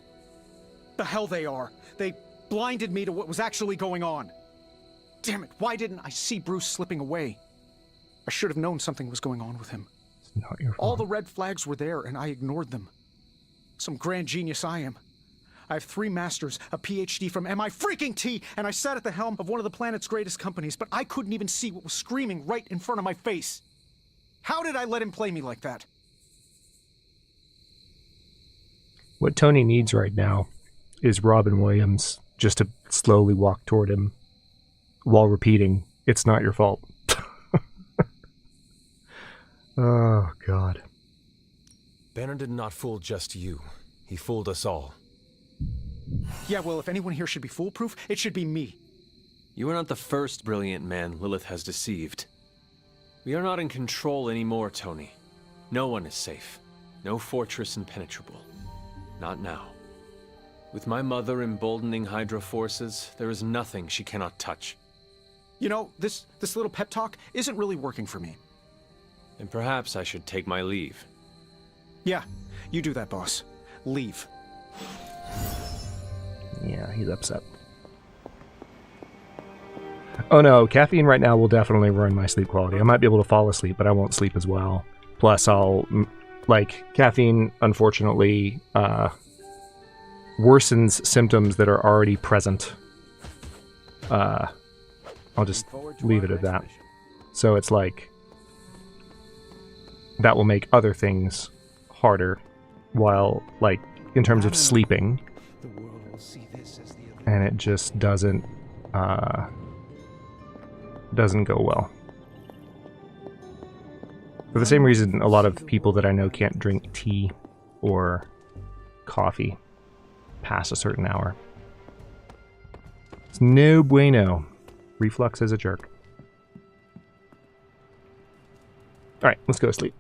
The hell they are. They blinded me to what was actually going on. Damn it, why didn't I see Bruce slipping away? I should have known something was going on with him. It's not your fault. All the red flags were there, and I ignored them. Some grand genius I am. I have 3 masters, a PhD from MI-freaking-T, and I sat at the helm of one of the planet's greatest companies, but I couldn't even see what was screaming right in front of my face. How did I let him play me like that? What Tony needs right now is Robin Williams just to slowly walk toward him while repeating, "It's not your fault." Oh, God. Banner did not fool just you. He fooled us all. Yeah, well, if anyone here should be foolproof, it should be me. You are not the first brilliant man Lilith has deceived. We are not in control anymore, Tony. No one is safe. No fortress impenetrable. Not now. With my mother emboldening Hydra forces, there is nothing she cannot touch. You know, this little pep talk isn't really working for me. And perhaps I should take my leave. Yeah, you do that, boss. Leave. Yeah, he's upset. Oh no, caffeine right now will definitely ruin my sleep quality. I might be able to fall asleep, but I won't sleep as well. Plus, caffeine, unfortunately, worsens symptoms that are already present. I'll just leave it at that. So it's like, that will make other things harder, while, like, in terms of sleeping, and it just doesn't go well. For the same reason, a lot of people that I know can't drink tea or coffee past a certain hour. It's no bueno. Reflux is a jerk. Alright, let's go to sleep.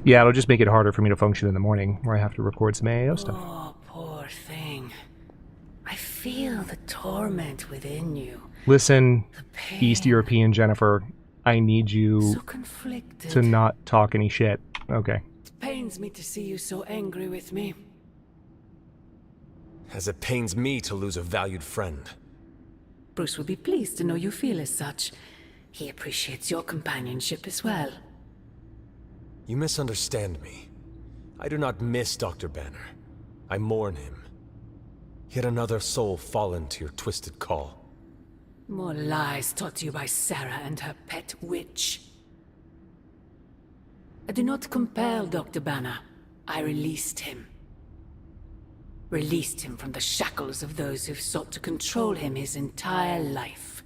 Yeah, it'll just make it harder for me to function in the morning, where I have to record some AAO stuff. Oh, poor thing. I feel the torment within you. Listen, East European Jennifer, I need you So conflicted. to not talk any shit. Okay. It pains me to see you so angry with me. As it pains me to lose a valued friend. Bruce will be pleased to know you feel as such. He appreciates your companionship as well. You misunderstand me. I do not miss Dr. Banner. I mourn him. Yet another soul fallen to your twisted call. More lies taught to you by Sarah and her pet witch. I do not compel Dr. Banner. I released him. Released him from the shackles of those who've sought to control him his entire life.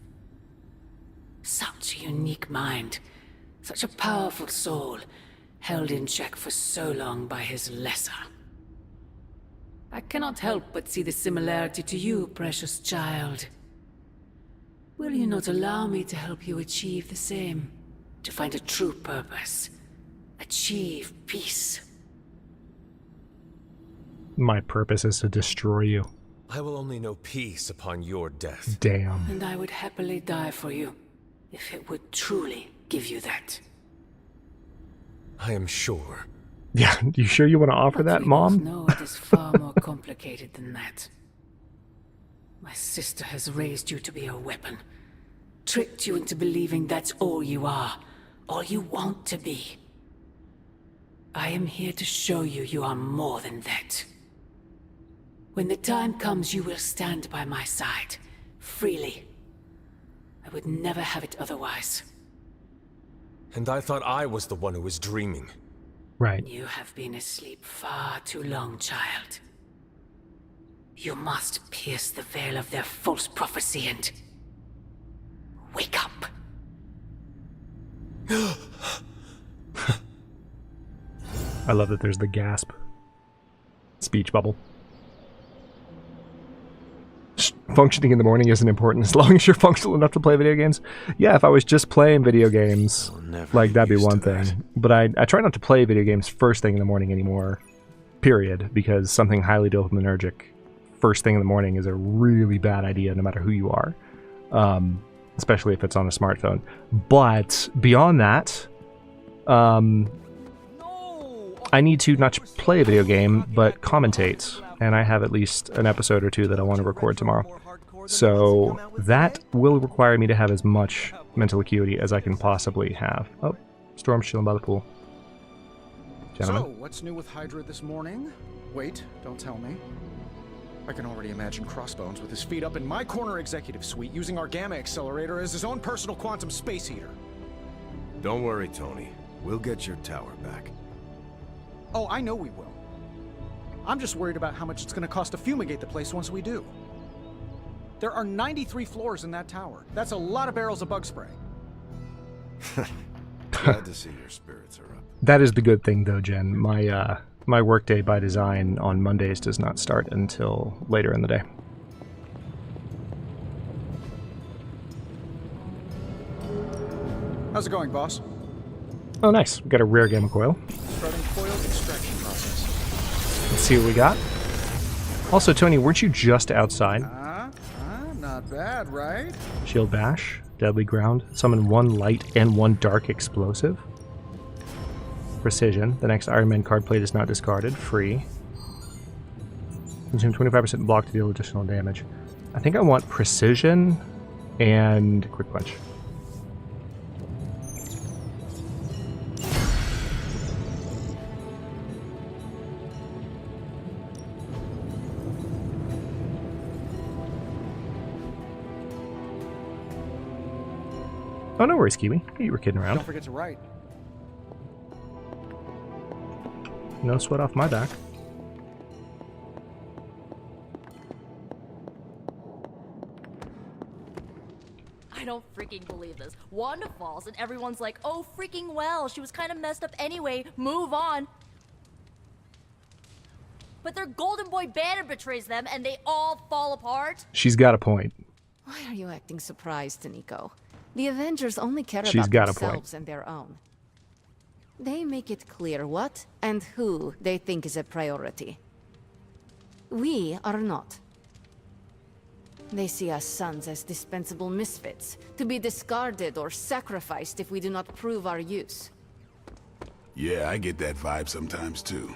Such a unique mind. Such a powerful soul. Held in check for so long by his lesser. I cannot help but see the similarity to you, precious child. Will you not allow me to help you achieve the same? To find a true purpose. Achieve peace. My purpose is to destroy you. I will only know peace upon your death. Damn. And I would happily die for you, if it would truly give you that. I am sure. Yeah, you sure you want to offer that, Mom? No, it is far more complicated than that. My sister has raised you to be a weapon. Tricked you into believing that's all you are. All you want to be. I am here to show you you are more than that. When the time comes, you will stand by my side. Freely. I would never have it otherwise. And I thought I was the one who was dreaming. Right. You have been asleep far too long, child. You must pierce the veil of their false prophecy and... wake up. I love that there's the gasp. Speech bubble. Functioning in the morning isn't important as long as you're functional enough to play video games. Yeah, if I was just playing video games, like, that'd be one thing. But I try not to play video games first thing in the morning anymore, period, because something highly dopaminergic first thing in the morning is a really bad idea no matter who you are, especially if it's on a smartphone. But beyond that, I need to not just play a video game, but commentate. And I have at least an episode or two that I want to record tomorrow. So that will require me to have as much mental acuity as I can possibly have. Oh, Storm's chilling by the pool. Gentlemen. So, what's new with Hydra this morning? Wait, don't tell me. I can already imagine Crossbones with his feet up in my corner executive suite using our Gamma Accelerator as his own personal quantum space heater. Don't worry, Tony. We'll get your tower back. Oh, I know we will. I'm just worried about how much it's going to cost to fumigate the place once we do. There are 93 floors in that tower. That's a lot of barrels of bug spray. Glad to see your spirits are up. That is the good thing, though, Jen. My workday by design on Mondays does not start until later in the day. How's it going, boss? Oh, nice. We got a rare gamma coil. Starting coil extraction process. Let's see what we got. Also, Tony, weren't you just outside? Not bad, right? Shield bash, deadly ground, summon one light and one dark explosive. Precision. The next Iron Man card plate is not discarded. Free. Consume 25% block to deal additional damage. I think I want precision and quick punch. Oh, no worries, Kiwi. You were kidding around. Don't forget to write. No sweat off my back. I don't freaking believe this. Wanda falls and everyone's like, oh, freaking well. She was kind of messed up anyway. Move on. But their Golden Boy Banner betrays them and they all fall apart. She's got a point. Why are you acting surprised, Nico? The Avengers only care She's about got a point. themselves and their own. They make it clear what and who they think is a priority. We are not. They see us sons as dispensable misfits, to be discarded or sacrificed if we do not prove our use. Yeah, I get that vibe sometimes too.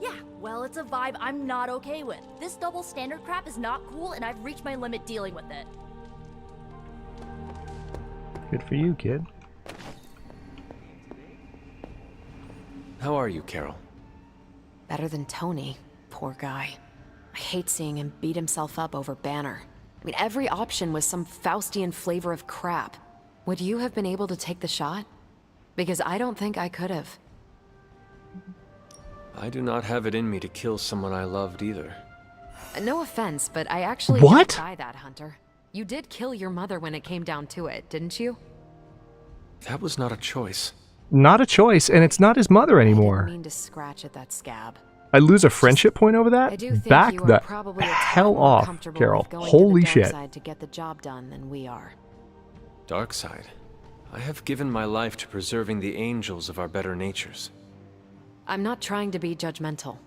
Yeah, well, it's a vibe I'm not okay with. This double standard crap is not cool, and I've reached my limit dealing with it. Good for you, kid. How are you, Carol? Better than Tony. Poor guy. I hate seeing him beat himself up over Banner. I mean, every option was some Faustian flavor of crap. Would you have been able to take the shot? Because I don't think I could have. I do not have it in me to kill someone I loved either. No offense, but I actually What? didn't buy that, Hunter. You did kill your mother when it came down to it, didn't you? That was not a choice. Not a choice, and it's not his mother I anymore. didn't mean to scratch at that scab. I lose a friendship point over that? I do think Back you are the probably a tad hell more off, comfortable Carol. with going Holy to the dark shit. side to get the job done than we are. Dark side. I have given my life to preserving the angels of our better natures. I'm not trying to be judgmental.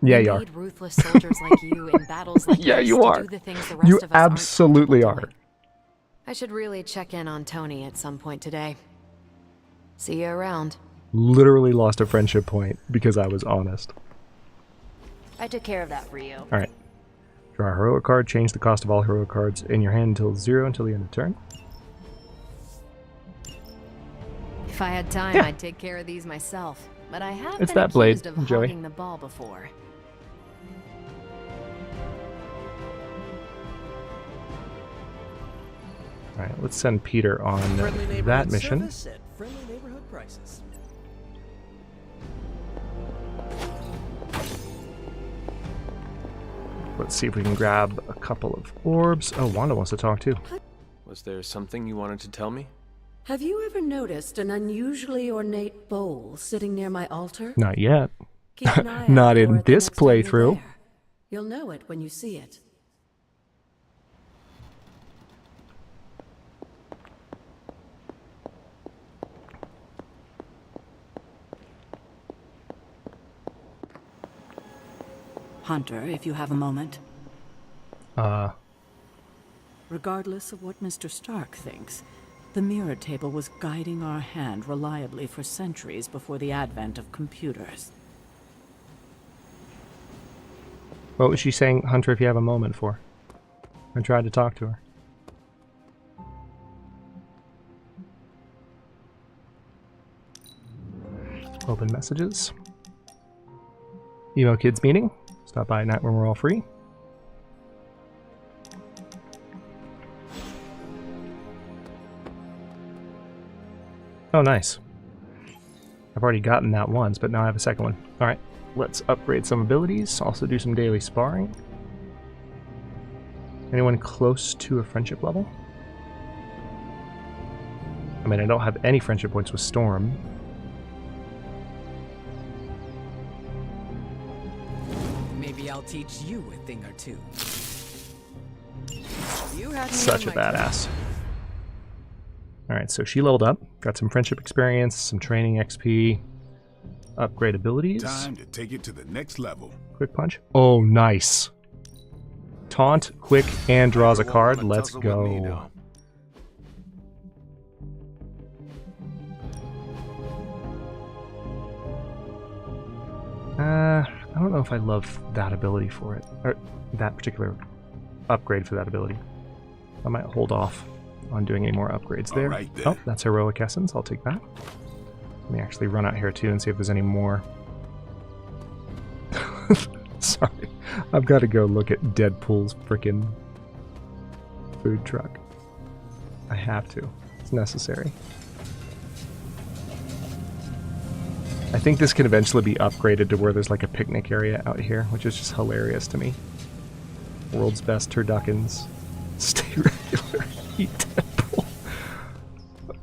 Yeah, We you are. need ruthless soldiers like you in battles like Yeah, this you to are. do the things the rest You of us aren't absolutely are. I should really check in on Tony at some point today. See you around. Literally lost a friendship point because I was honest. I took care of that for you. Alright. Draw a heroic card, change the cost of all heroic cards in your hand until 0 until the end of turn. If I had time, I'd take care of these myself. But I have It's been that blade, accused of Joey. hogging the ball before. Alright, let's send Peter on Friendly that neighborhood mission. service at friendly neighborhood prices. Let's see if we can grab a couple of orbs. Oh, Wanda wants to talk too. Was there something you wanted to tell me? Have you ever noticed an unusually ornate bowl sitting near my altar? Not yet. Keep an eye out Not for in it the this next time you're playthrough. there. You'll know it when you see it. Hunter, if you have a moment. Regardless of what Mr. Stark thinks, the mirror table was guiding our hand reliably for centuries before the advent of computers. What was she saying, Hunter, if you have a moment for? I tried to talk to her. Open messages. Emo Kids meeting. Stop by at night when we're all free. Oh, nice. I've already gotten that once, but now I have a second one. Alright, let's upgrade some abilities. Also do some daily sparring. Anyone close to a friendship level? I mean, I don't have any friendship points with Storm. Maybe I'll teach you a thing or two. You had me Such a on my badass. Alright, so she leveled up. Got some friendship experience, some training XP, upgrade abilities. Time to take it to the next level. Quick punch. Oh, nice. Taunt, quick, and draws a card. Let's go. I don't know if I love that ability for it, or that particular upgrade for that ability. I might hold off on doing any more upgrades there. Alright then. Oh, that's Heroic Essence. I'll take that. Let me actually run out here too and see if there's any more. Sorry. I've got to go look at Deadpool's frickin' food truck. I have to. It's necessary. I think this can eventually be upgraded to where there's like a picnic area out here, which is just hilarious to me. World's best turduckins. Stay regular. Eat Deadpool.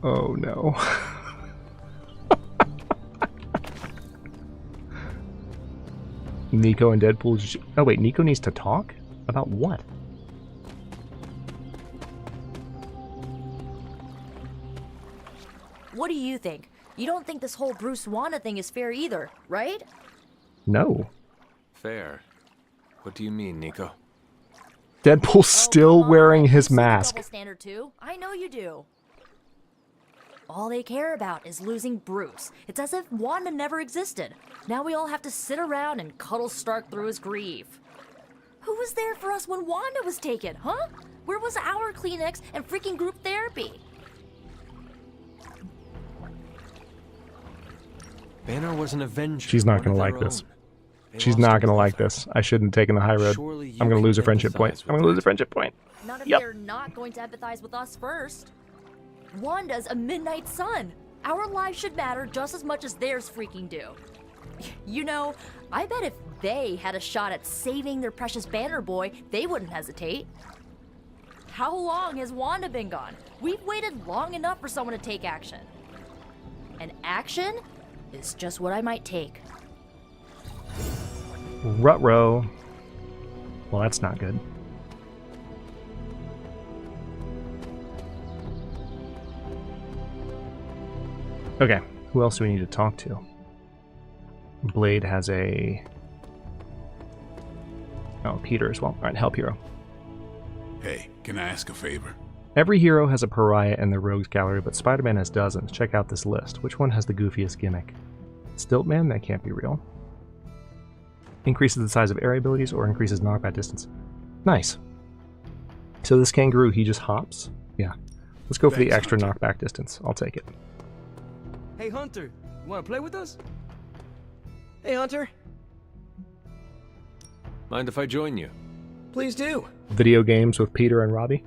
Oh no. Nico and Deadpool. Oh wait, Nico needs to talk? About what? What do you think? You don't think this whole Bruce Wanda thing is fair either, right? No. Fair. What do you mean, Nico? Deadpool's still wearing his mask. Double standard too? I know you do. All they care about is losing Bruce. It's as if Wanda never existed. Now we all have to sit around and cuddle Stark through his grief. Who was there for us when Wanda was taken, huh? Where was our Kleenex and freaking group therapy? Banner was an Avenger. She's not gonna like this. She's not gonna like this. I shouldn't have taken the high road. I'm gonna lose a friendship point. I'm gonna lose a friendship point. Not if they're not going to empathize with us first. Wanda's a midnight sun. Our lives should matter just as much as theirs freaking do. You know, I bet if they had a shot at saving their precious Banner boy, they wouldn't hesitate. How long has Wanda been gone? We've waited long enough for someone to take action. And action is just what I might take. Ruh-roh. Well, that's not good. Okay, who else do we need to talk to? Blade has a... Oh, Peter as well. Alright, help hero. Hey, can I ask a favor? Every hero has a pariah in their rogues gallery, but Spider-Man has dozens. Check out this list. Which one has the goofiest gimmick? Stiltman? That can't be real. Increases the size of area abilities or increases knockback distance. Nice. So this kangaroo, he just hops? Yeah. Let's go for the extra knockback distance. I'll take it. Hey, Hunter, you want to play with us? Hey, Hunter. Mind if I join you? Please do. Video games with Peter and Robbie.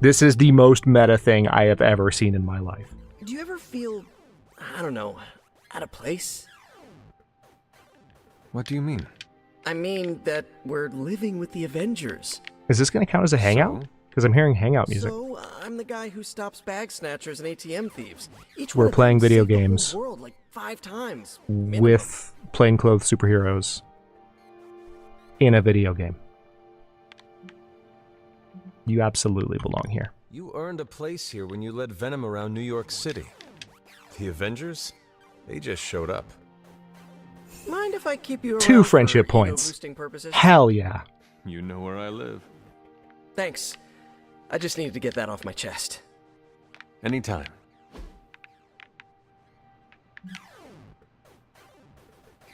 This is the most meta thing I have ever seen in my life. Do you ever feel, I don't know, out of place? What do you mean? I mean that we're living with the Avengers. Is this going to count as a hangout? Because I'm hearing hangout music. So, I'm the guy who stops bag snatchers and ATM thieves. We're playing video games the world like 5 times. with plainclothes superheroes in a video game. You absolutely belong here. You earned a place here when you led Venom around New York City. The Avengers? They just showed up. Mind if I keep you around 2 friendship for points. ego-boosting purposes? Hell yeah. You know where I live. Thanks. I just needed to get that off my chest. Anytime.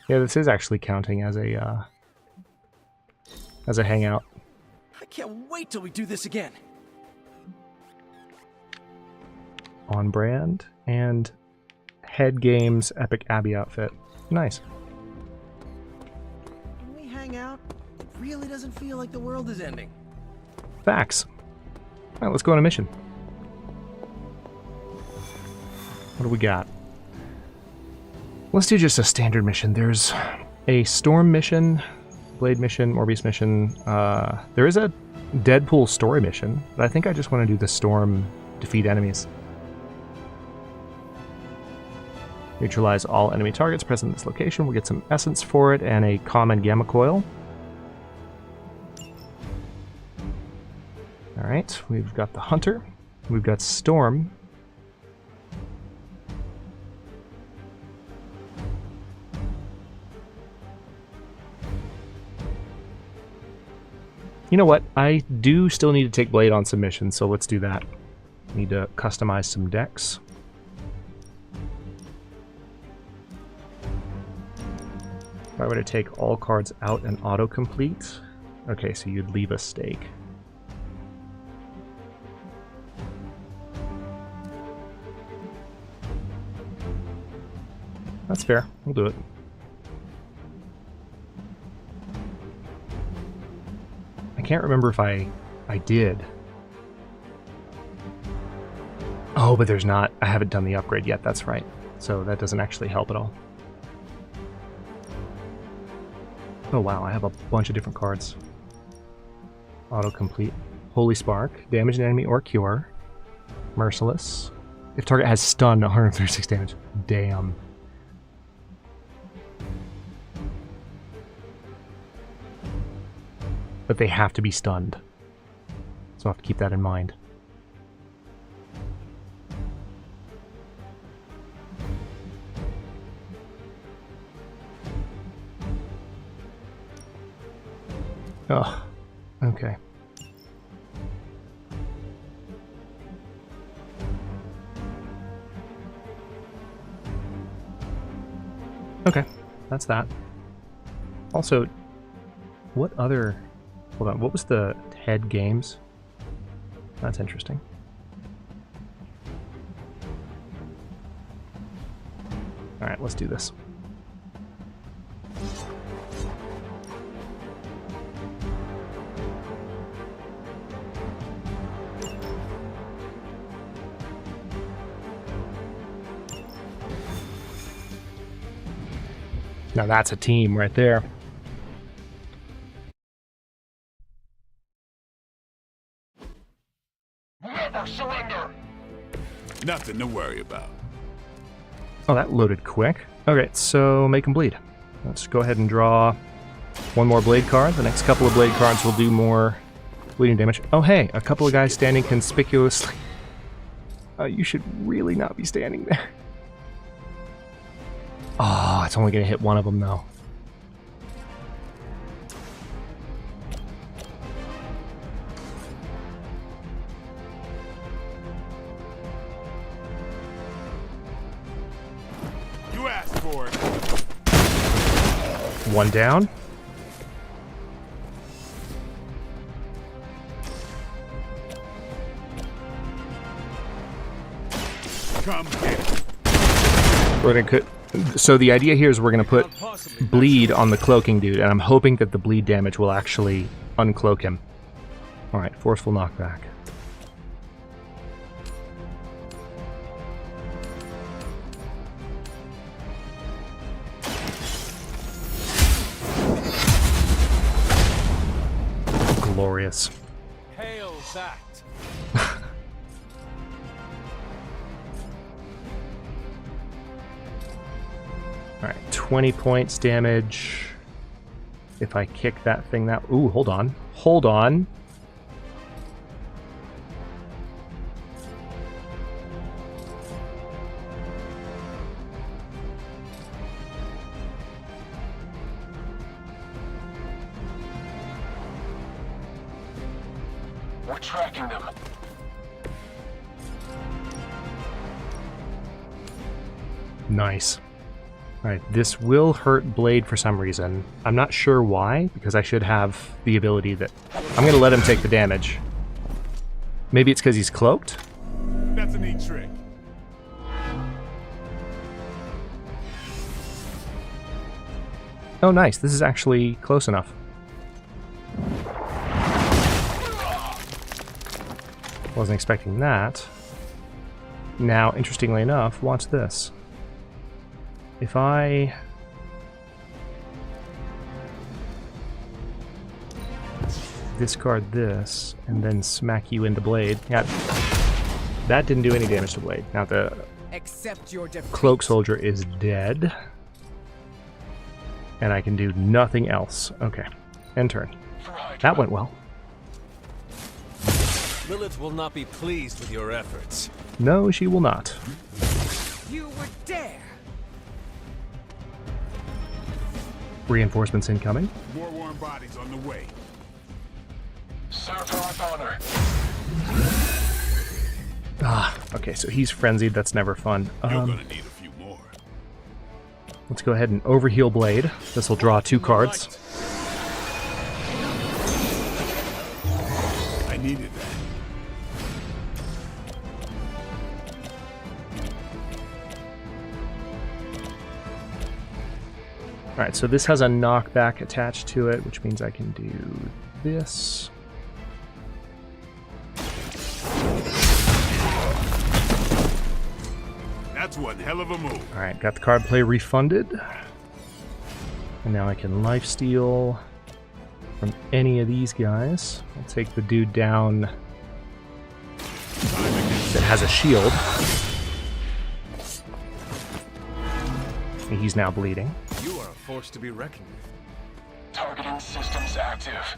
Yeah, this is actually counting as a hangout. I can't wait till we do this again. On brand and Head Games Epic Abbey outfit. Nice. When we hang out, it really doesn't feel like the world is ending. Facts. Alright, let's go on a mission. What do we got? Let's do just a standard mission. There's a Storm mission, Blade mission, Morbius mission. There is a Deadpool story mission, but I think I just want to do the Storm defeat enemies. Neutralize all enemy targets present in this location. We'll get some essence for it and a common gamma coil. Alright, we've got the Hunter. We've got Storm. You know what? I do still need to take Blade on submission, so let's do that. Need to customize some decks. If I were to take all cards out and autocomplete, okay, so you'd leave a stake. That's fair. We'll do it. I can't remember if I did. Oh, but there's not. I haven't done the upgrade yet. That's right. So that doesn't actually help at all. Oh wow, I have a bunch of different cards. Autocomplete. Holy Spark. Damage an enemy or cure. Merciless. If target has stun, 136 damage. Damn. But they have to be stunned. So I'll have to keep that in mind. Oh, okay. Okay, that's that. Also, what other... Hold on, what was the head games? That's interesting. Alright, let's do this. Now that's a team right there. Never surrender! Nothing to worry about. Oh, that loaded quick. Okay, so make them bleed. Let's go ahead and draw one more blade card. The next couple of blade cards will do more bleeding damage. Oh hey, a couple of guys standing conspicuously. You should really not be standing there. Oh, it's only going to hit one of them, though. You asked for it. One down. Come get We're going to... So the idea here is we're going to put bleed on the cloaking dude, and I'm hoping that the bleed damage will actually uncloak him. Alright, forceful knockback. Glorious. Hale's act. Alright, 20 points damage. If I kick that thing that... Ooh, hold on. Hold on. We're tracking them. Nice. Alright, this will hurt Blade for some reason. I'm not sure why, because I should have the ability that... I'm going to let him take the damage. Maybe it's because he's cloaked? That's a neat trick. Oh, nice. This is actually close enough. Wasn't expecting that. Now, interestingly enough, watch this. If I... discard this, and then smack you into Blade... Yeah, that didn't do any damage to Blade. Now the Accept your defeat. Cloak Soldier is dead. And I can do nothing else. Okay. End turn. That went well. Lilith will not be pleased with your efforts. No, she will not. You would dare! Reinforcements incoming. More warm bodies on the way. Serve her with honor. Ah, okay, so he's frenzied. That's never fun. You're gonna need a few more. Let's go ahead and overheal Blade. This will draw 2 cards. I needed that. Alright, so this has a knockback attached to it, which means I can do this. That's one hell of a move. Alright, got the card play refunded. And now I can lifesteal from any of these guys. I'll take the dude down that has a shield. And he's now bleeding. You are a force to be reckoned with. Targeting systems active.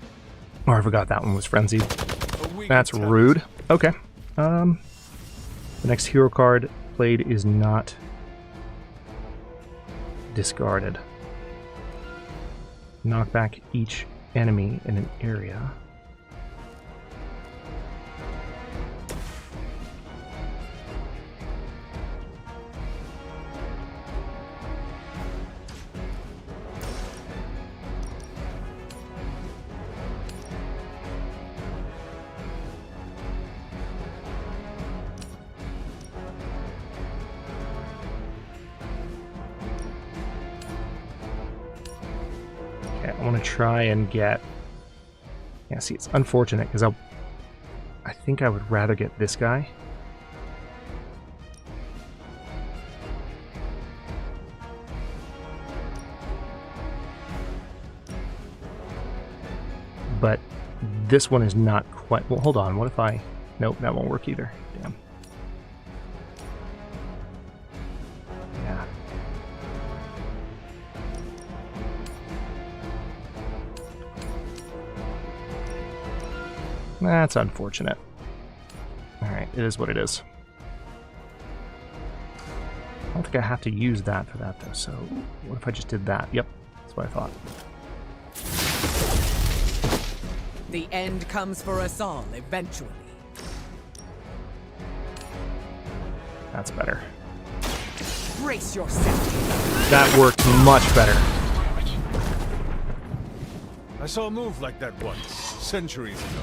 Oh, I forgot that one was frenzied. That's rude. Okay. The next hero card played is not discarded. Knock back each enemy in an area. I want to try and get... Yeah, see, it's unfortunate because I think I would rather get this guy. But this one is not quite... Well, hold on. What if I... Nope, that won't work either. Damn. Yeah. That's unfortunate. Alright, it is what it is. I don't think I have to use that for that, though, so what if I just did that? Yep, that's what I thought. The end comes for us all, eventually. That's better. Brace yourself. That worked much better. I saw a move like that once, centuries ago.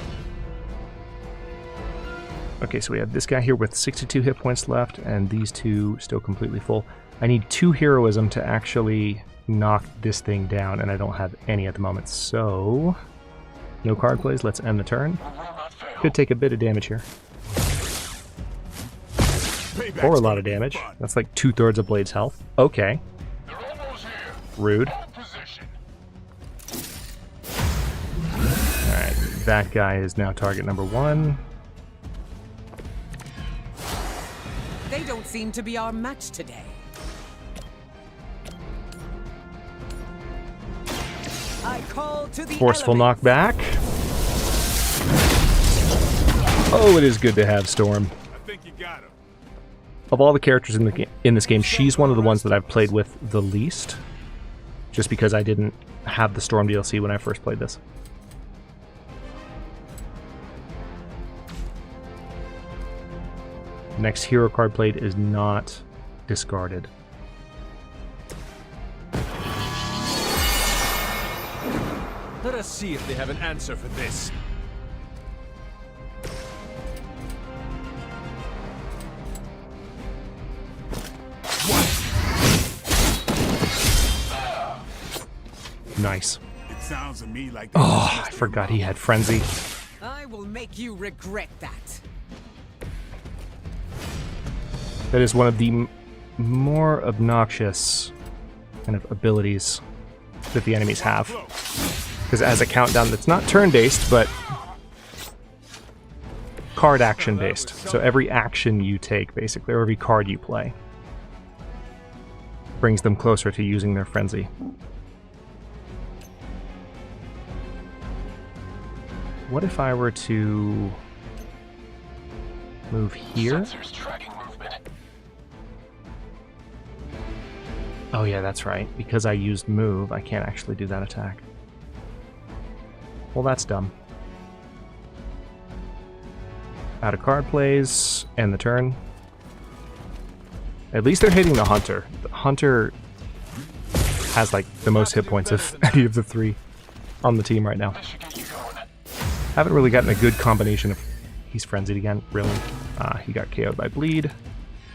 Okay, so we have this guy here with 62 hit points left, and these two still completely full. I need 2 heroism to actually knock this thing down, and I don't have any at the moment, so... No card plays, let's end the turn. Could take a bit of damage here. Or a lot of damage. That's like 2/3 of Blade's health. Okay. Rude. Alright, that guy is now target number 1. They don't seem to be our match today. I call to the Forceful knockback. Oh, it is good to have Storm. I think you got him. Of all the characters in this game, she's one of the ones that I've played with the least. Just because I didn't have the Storm DLC when I first played this. Next hero card played is not discarded. Let us see if they have an answer for this. Nice. It sounds to me like Oh, I forgot he had Frenzy. I will make you regret that. That is one of the more obnoxious kind of abilities that the enemies have. Because it has a countdown that's not turn-based, but card action-based. So every action you take, basically, or every card you play, brings them closer to using their Frenzy. What if I were to move here? Oh yeah, that's right. Because I used move, I can't actually do that attack. Well, that's dumb. Out of card plays, end the turn. At least they're hitting the Hunter. The Hunter has like the most hit points of any of the 3 on the team right now. Haven't really gotten a good combination of... He's frenzied again, really. He got KO'd by bleed.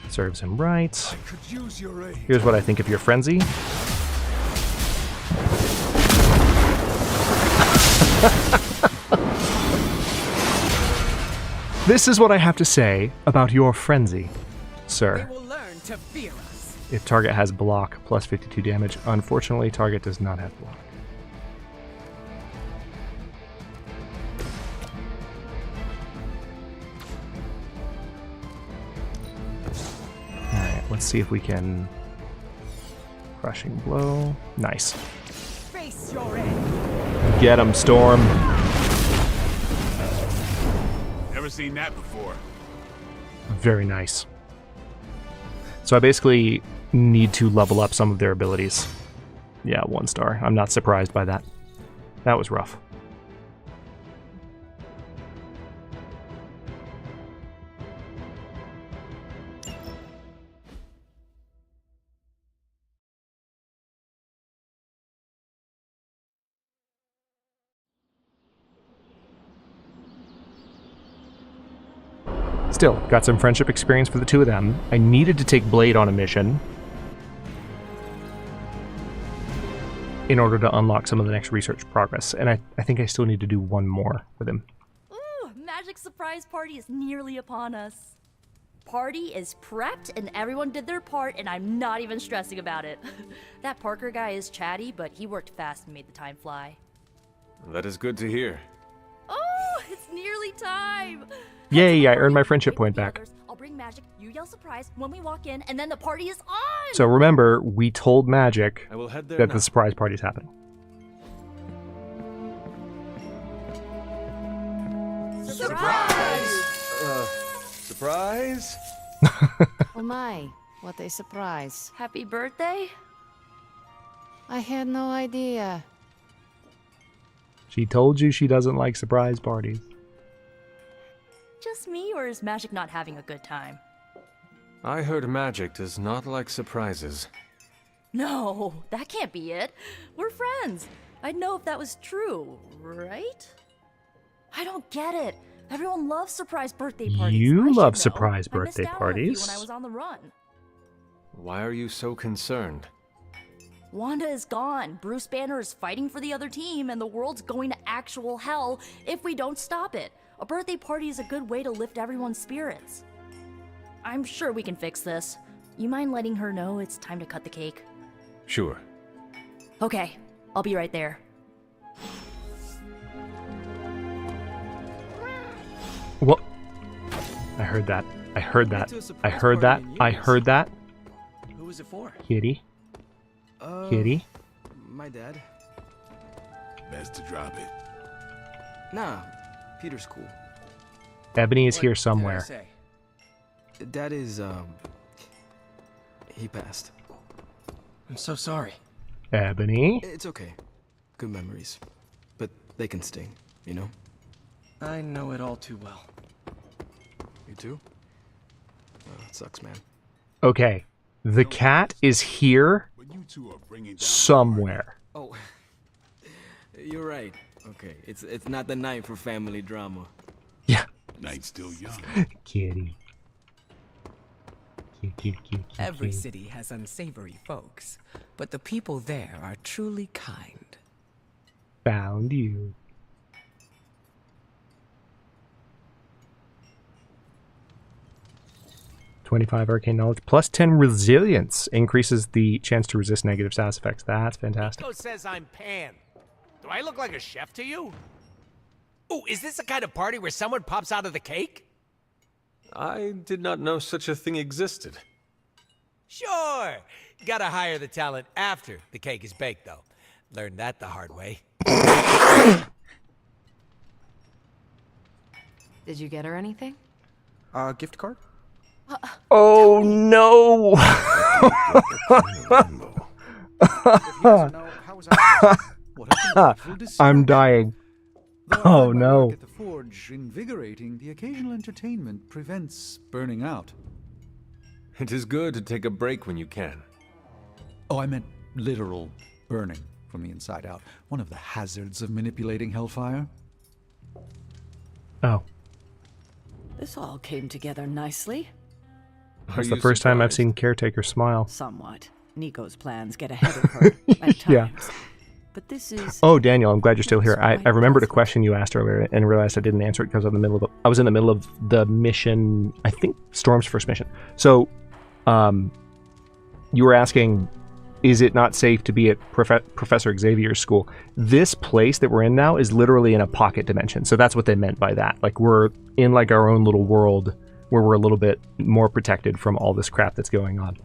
Serves him right. Here's what I think of your frenzy. This is what I have to say about your frenzy, sir. They will learn to fear us. If target has block, plus 52 damage. Unfortunately, target does not have block. Alright, let's see if we can... Crushing blow. Nice. Face your end. Get him, Storm. Never seen that before. Very nice. So I basically need to level up some of their abilities. Yeah, 1 star. I'm not surprised by that. That was rough. Still, got some friendship experience for the two of them. I needed to take Blade on a mission in order to unlock some of the next research progress. And I think I still need to do one more with him. Ooh, Magic Surprise Party is nearly upon us. Party is prepped and everyone did their part and I'm not even stressing about it. That Parker guy is chatty, but he worked fast and made the time fly. That is good to hear. Oh, it's nearly time! Yay, I earned my friendship point back. I'll bring Magic, you yell surprise when we walk in, and then the party is on! So remember, we told Magic I will head there that now. the surprise party's happening. Surprise! Surprise? Oh my, what a surprise. Happy birthday? I had no idea. She told you she doesn't like surprise parties. Just me, or is Magic not having a good time? I heard Magic does not like surprises. No, that can't be it. We're friends. I'd know if that was true, right? I don't get it. Everyone loves surprise birthday parties. You I love should know. surprise I missed birthday out on a few parties. when I was on the run. Why are you so concerned? Wanda is gone. Bruce Banner is fighting for the other team, and the world's going to actual hell if we don't stop it. A birthday party is a good way to lift everyone's spirits. I'm sure we can fix this. You mind letting her know it's time to cut the cake? Sure. Okay, I'll be right there. What? I heard that. I heard that. I heard that. I heard that. Who was it for? Kitty. Kitty. My dad. Best to drop it. Nah, Peter's cool. Ebony is What here did I somewhere. say? Dad is, he passed. I'm so sorry. Ebony. It's okay. Good memories. But they can sting, you know? I know it all too well. You too? Oh, it sucks, man. Okay. The cat is here somewhere. Oh, you're right. Okay, it's not the night for family drama. Yeah. Night's still young. Kitty. Every city has unsavory folks, but the people there are truly kind. Found you. +25 arcane knowledge, +10 resilience increases the chance to resist negative status effects. That's fantastic. Nico says I'm Pan. Do I look like a chef to you? Ooh, is this the kind of party where someone pops out of the cake? I did not know such a thing existed. Sure. Gotta hire the talent after the cake is baked, though. Learned that the hard way. Did you get her anything? Gift card? Oh no! I'm dying. Oh no. At the forge, invigorating, the occasional entertainment prevents burning out. It is good to take a break when you can. Oh, I meant literal burning from the inside out. One of the hazards of manipulating hellfire. Oh. This all came together nicely. That's the first time I've seen Caretaker smile. Somewhat. Nico's plans get ahead of her at times. Yeah. But this is... Oh, Daniel, I'm glad you're still here. I remembered a question you asked earlier and realized I didn't answer it because I was in the middle of the mission, I think Storm's first mission. So, you were asking, is it not safe to be at Professor Xavier's school? This place that we're in now is literally in a pocket dimension. So that's what they meant by that. Like, we're in like our own little world where we're a little bit more protected from all this crap that's going on.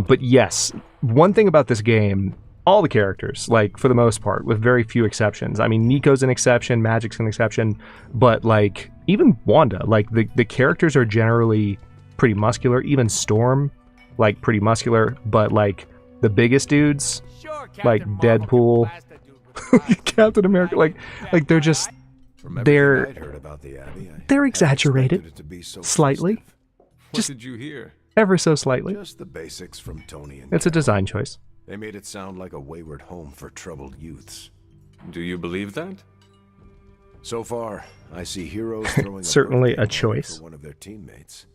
But yes, one thing about this game, all the characters, like for the most part, with very few exceptions. I mean, Nico's an exception, Magic's an exception, but like even Wanda, like the characters are generally pretty muscular. Even Storm, like pretty muscular, but like the biggest dudes, like Deadpool, Captain America, like they're just they're exaggerated slightly. What did you hear? Ever so slightly. Just the basics from Tony and It's a design choice. They made it sound like a wayward home for troubled youths. Do you believe that? So far, I see heroes throwing Certainly a birthday party choice. for one of their teammates.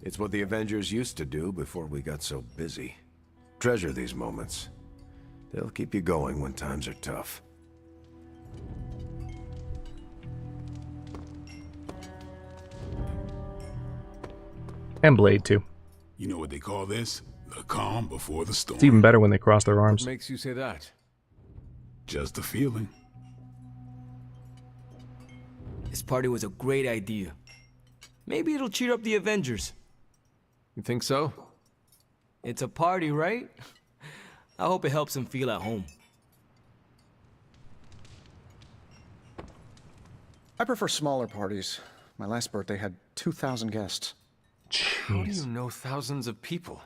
It's what the Avengers used to do before we got so busy. Treasure these moments. They'll keep you going when times are tough. And Blade, too. You know what they call this? The calm before the storm. It's even better when they cross their arms. What makes you say that? Just a feeling. This party was a great idea. Maybe it'll cheer up the Avengers. You think so? It's a party, right? I hope it helps them feel at home. I prefer smaller parties. My last birthday had 2,000 guests. How do you know thousands of people?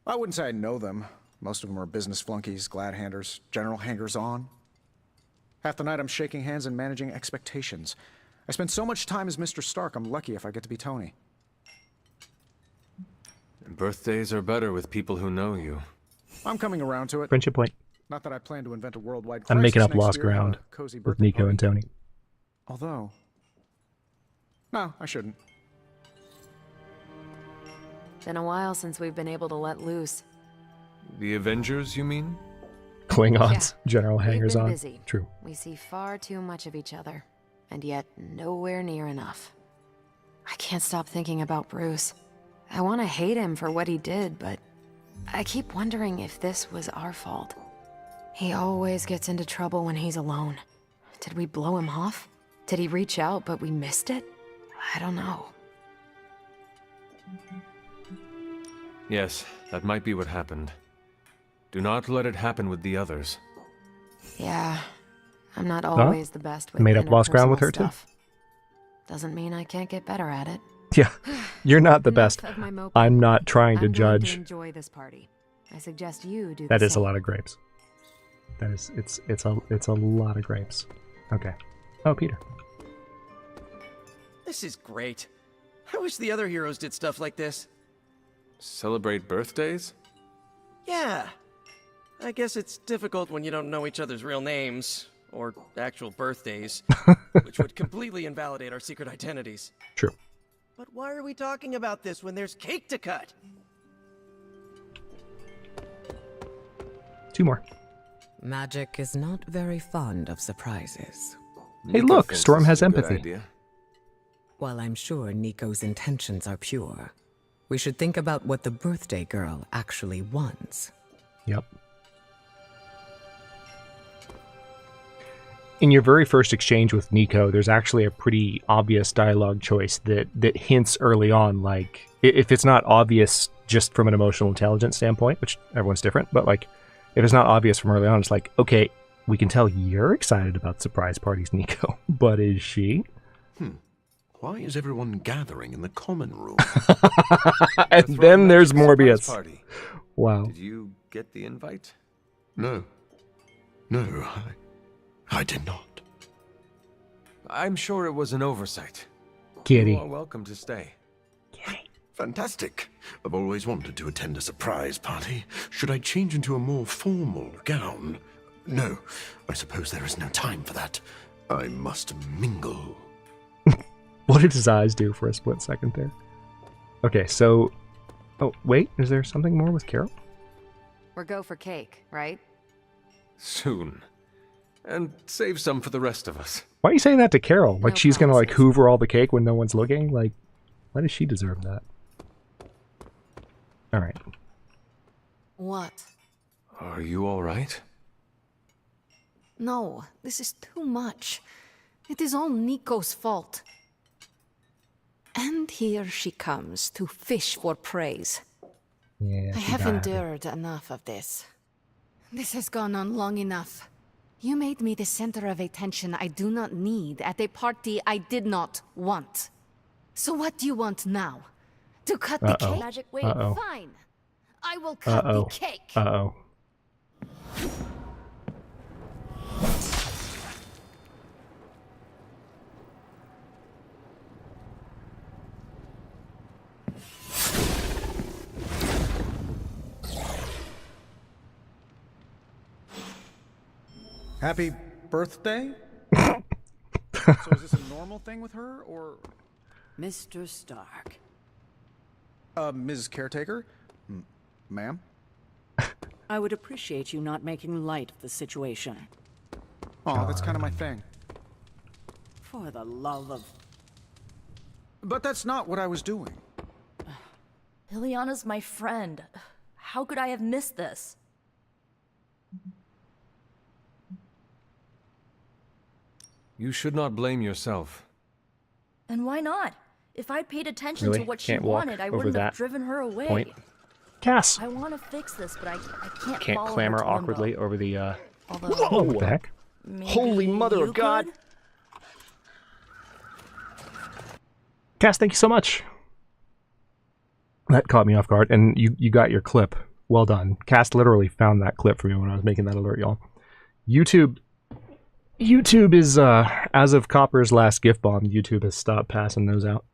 I wouldn't say I know them. Most of them are business flunkies, glad-handers, general hangers-on. Half the night I'm shaking hands and managing expectations. I spend so much time as Mr. Stark, I'm lucky if I get to be Tony. Birthdays are better with people who know you. I'm coming around to it. Friendship point. Not that I plan to invent a worldwide crisis I'm making up next lost year, have ground a cozy with birthday Nico party. and Tony. Although... No, I shouldn't. Been a while since we've been able to let loose. The Avengers, you mean? Klingons, general We've hangers been on. busy. True. We see far too much of each other, and yet nowhere near enough. I can't stop thinking about Bruce. I want to hate him for what he did, but I keep wondering if this was our fault. He always gets into trouble when he's alone. Did we blow him off? Did he reach out, but we missed it? I don't know. Yes, that might be what happened. Do not let it happen with the others. Yeah, I'm not always the best with Made up lost ground with her, interpersonal stuff. Doesn't mean I can't get better at it. Yeah, you're not the best. Enough of my moping. I'm not trying to I'm going judge. to enjoy this party. I suggest you do That the is a same. lot of grapes. That is, it's a lot of grapes. Okay. Oh, Peter. This is great. I wish the other heroes did stuff like this. Celebrate birthdays? Yeah. I guess it's difficult when you don't know each other's real names, or actual birthdays, which would completely invalidate our secret identities. True. But why are we talking about this when there's cake to cut? 2 more. Magic is not very fond of surprises. Hey, look, Storm has empathy. While I'm sure Nico's intentions are pure, we should think about what the birthday girl actually wants. Yep. In your very first exchange with Nico, there's actually a pretty obvious dialogue choice that hints early on, like, if it's not obvious just from an emotional intelligence standpoint, which everyone's different, but like, if it's not obvious from early on, it's like, okay, we can tell you're excited about surprise parties, Nico, but is she? Why is everyone gathering in the common room? And then there's Morbius. Party. Wow. Did you get the invite? No. No, I did not. I'm sure it was an oversight. Kitty. You are welcome to stay. Fantastic. I've always wanted to attend a surprise party. Should I change into a more formal gown? No, I suppose there is no time for that. I must mingle. What did his eyes do for a split second there? Okay, so... Oh, wait, is there something more with Carol? We're go for cake, right? Soon. And save some for the rest of us. Why are you saying that to Carol? Like No she's gonna like hoover all the cake when no one's looking? Like, why does she deserve that? Alright. What? Are you alright? No, this is too much. It is all Nico's fault. And here she comes to fish for praise. Yeah, I have endured enough of this. This has gone on long enough. You made me the center of attention I do not need at a party I did not want. So what do you want now? To cut the cake? Magic, wait, Fine. I will cut the cake. Uh-oh. Happy birthday? So is this a normal thing with her, or... Mr. Stark. Ms. Caretaker? Ma'am? I would appreciate you not making light of the situation. Oh, that's kind of my thing. For the love of... But that's not what I was doing. Ileana's my friend. How could I have missed this? You should not blame yourself. And why not? If I'd paid attention Really? to what she Can't walk wanted, I over wouldn't have that driven her away. point. Cass! I want to fix this, but I can't Can't follow her clamor to Limbo. awkwardly over the, Although, Whoa, what the heck? maybe Holy mother you of God! could? Cass, thank you so much. That caught me off guard, and you got your clip. Well done. Cass literally found that clip for me when I was making that alert, y'all. YouTube is, as of Copper's last gift bomb, YouTube has stopped passing those out.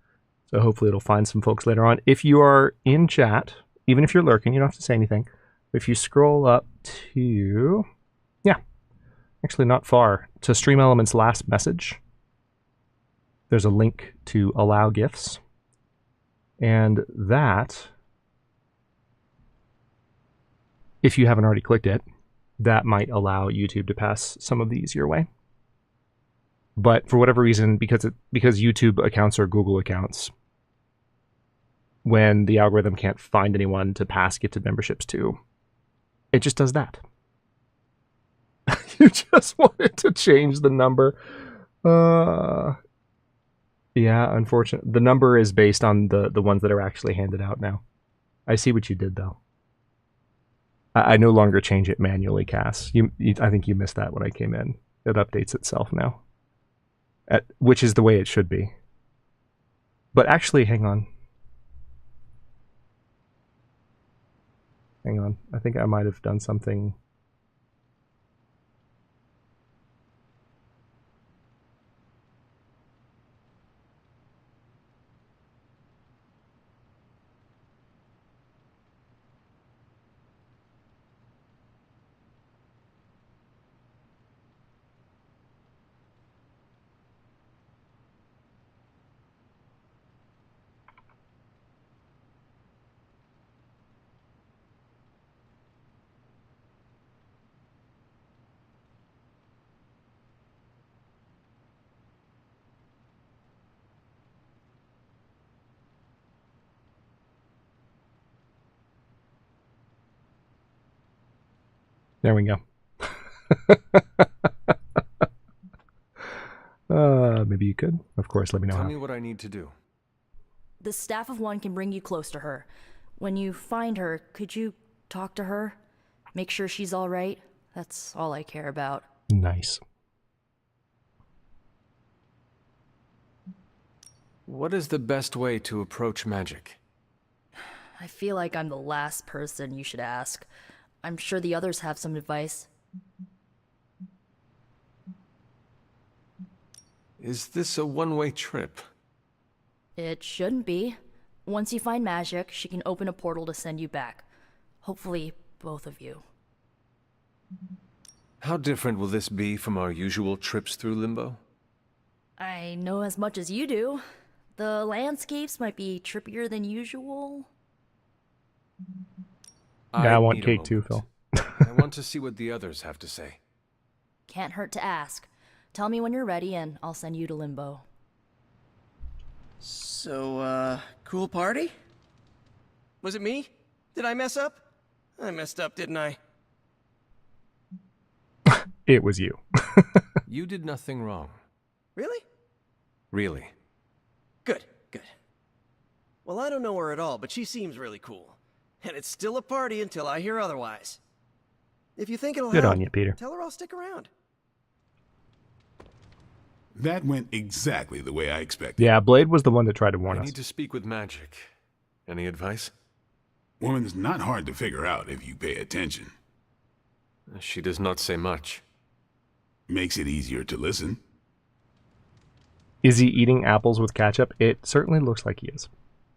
So hopefully it'll find some folks later on. If you are in chat, even if you're lurking, you don't have to say anything. If you scroll up to, yeah, actually not far, to Stream Elements' last message, there's a link to allow gifts. And that, if you haven't already clicked it, that might allow YouTube to pass some of these your way. But for whatever reason, because YouTube accounts are Google accounts, when the algorithm can't find anyone to pass gifted memberships to, it just does that. You just wanted to change the number. Yeah, unfortunately. The number is based on the ones that are actually handed out now. I see what you did, though. I no longer change it manually, Cass. I think you missed that when I came in. It updates itself now. Which is the way it should be. But actually, hang on. Hang on. I think I might have done something... There we go. Maybe you could. Of course, let me know Tell how. me what I need to do. The Staff of One can bring you close to her. When you find her, could you talk to her? Make sure she's all right? That's all I care about. Nice. What is the best way to approach magic? I feel like I'm the last person you should ask. I'm sure the others have some advice. Is this a one-way trip? It shouldn't be. Once you find magic, she can open a portal to send you back. Hopefully, both of you. How different will this be from our usual trips through Limbo? I know as much as you do. The landscapes might be trippier than usual. Yeah, I want need a cake too, moment. Phil. I want to see what the others have to say. Can't hurt to ask. Tell me when you're ready and I'll send you to Limbo. So, cool party? Was it me? Did I mess up? I messed up, didn't I? It was you. You did nothing wrong. Really? Really. Good, good. Well, I don't know her at all, but she seems really cool. And it's still a party until I hear otherwise. If you think it'll Good help, on you, Peter. tell her I'll stick around. That went exactly the way I expected. Yeah, Blade was the one that tried to warn I us. need to speak with magic. Any advice? Woman's not hard to figure out if you pay attention. She does not say much. Makes it easier to listen. Is he eating apples with ketchup? It certainly looks like he is.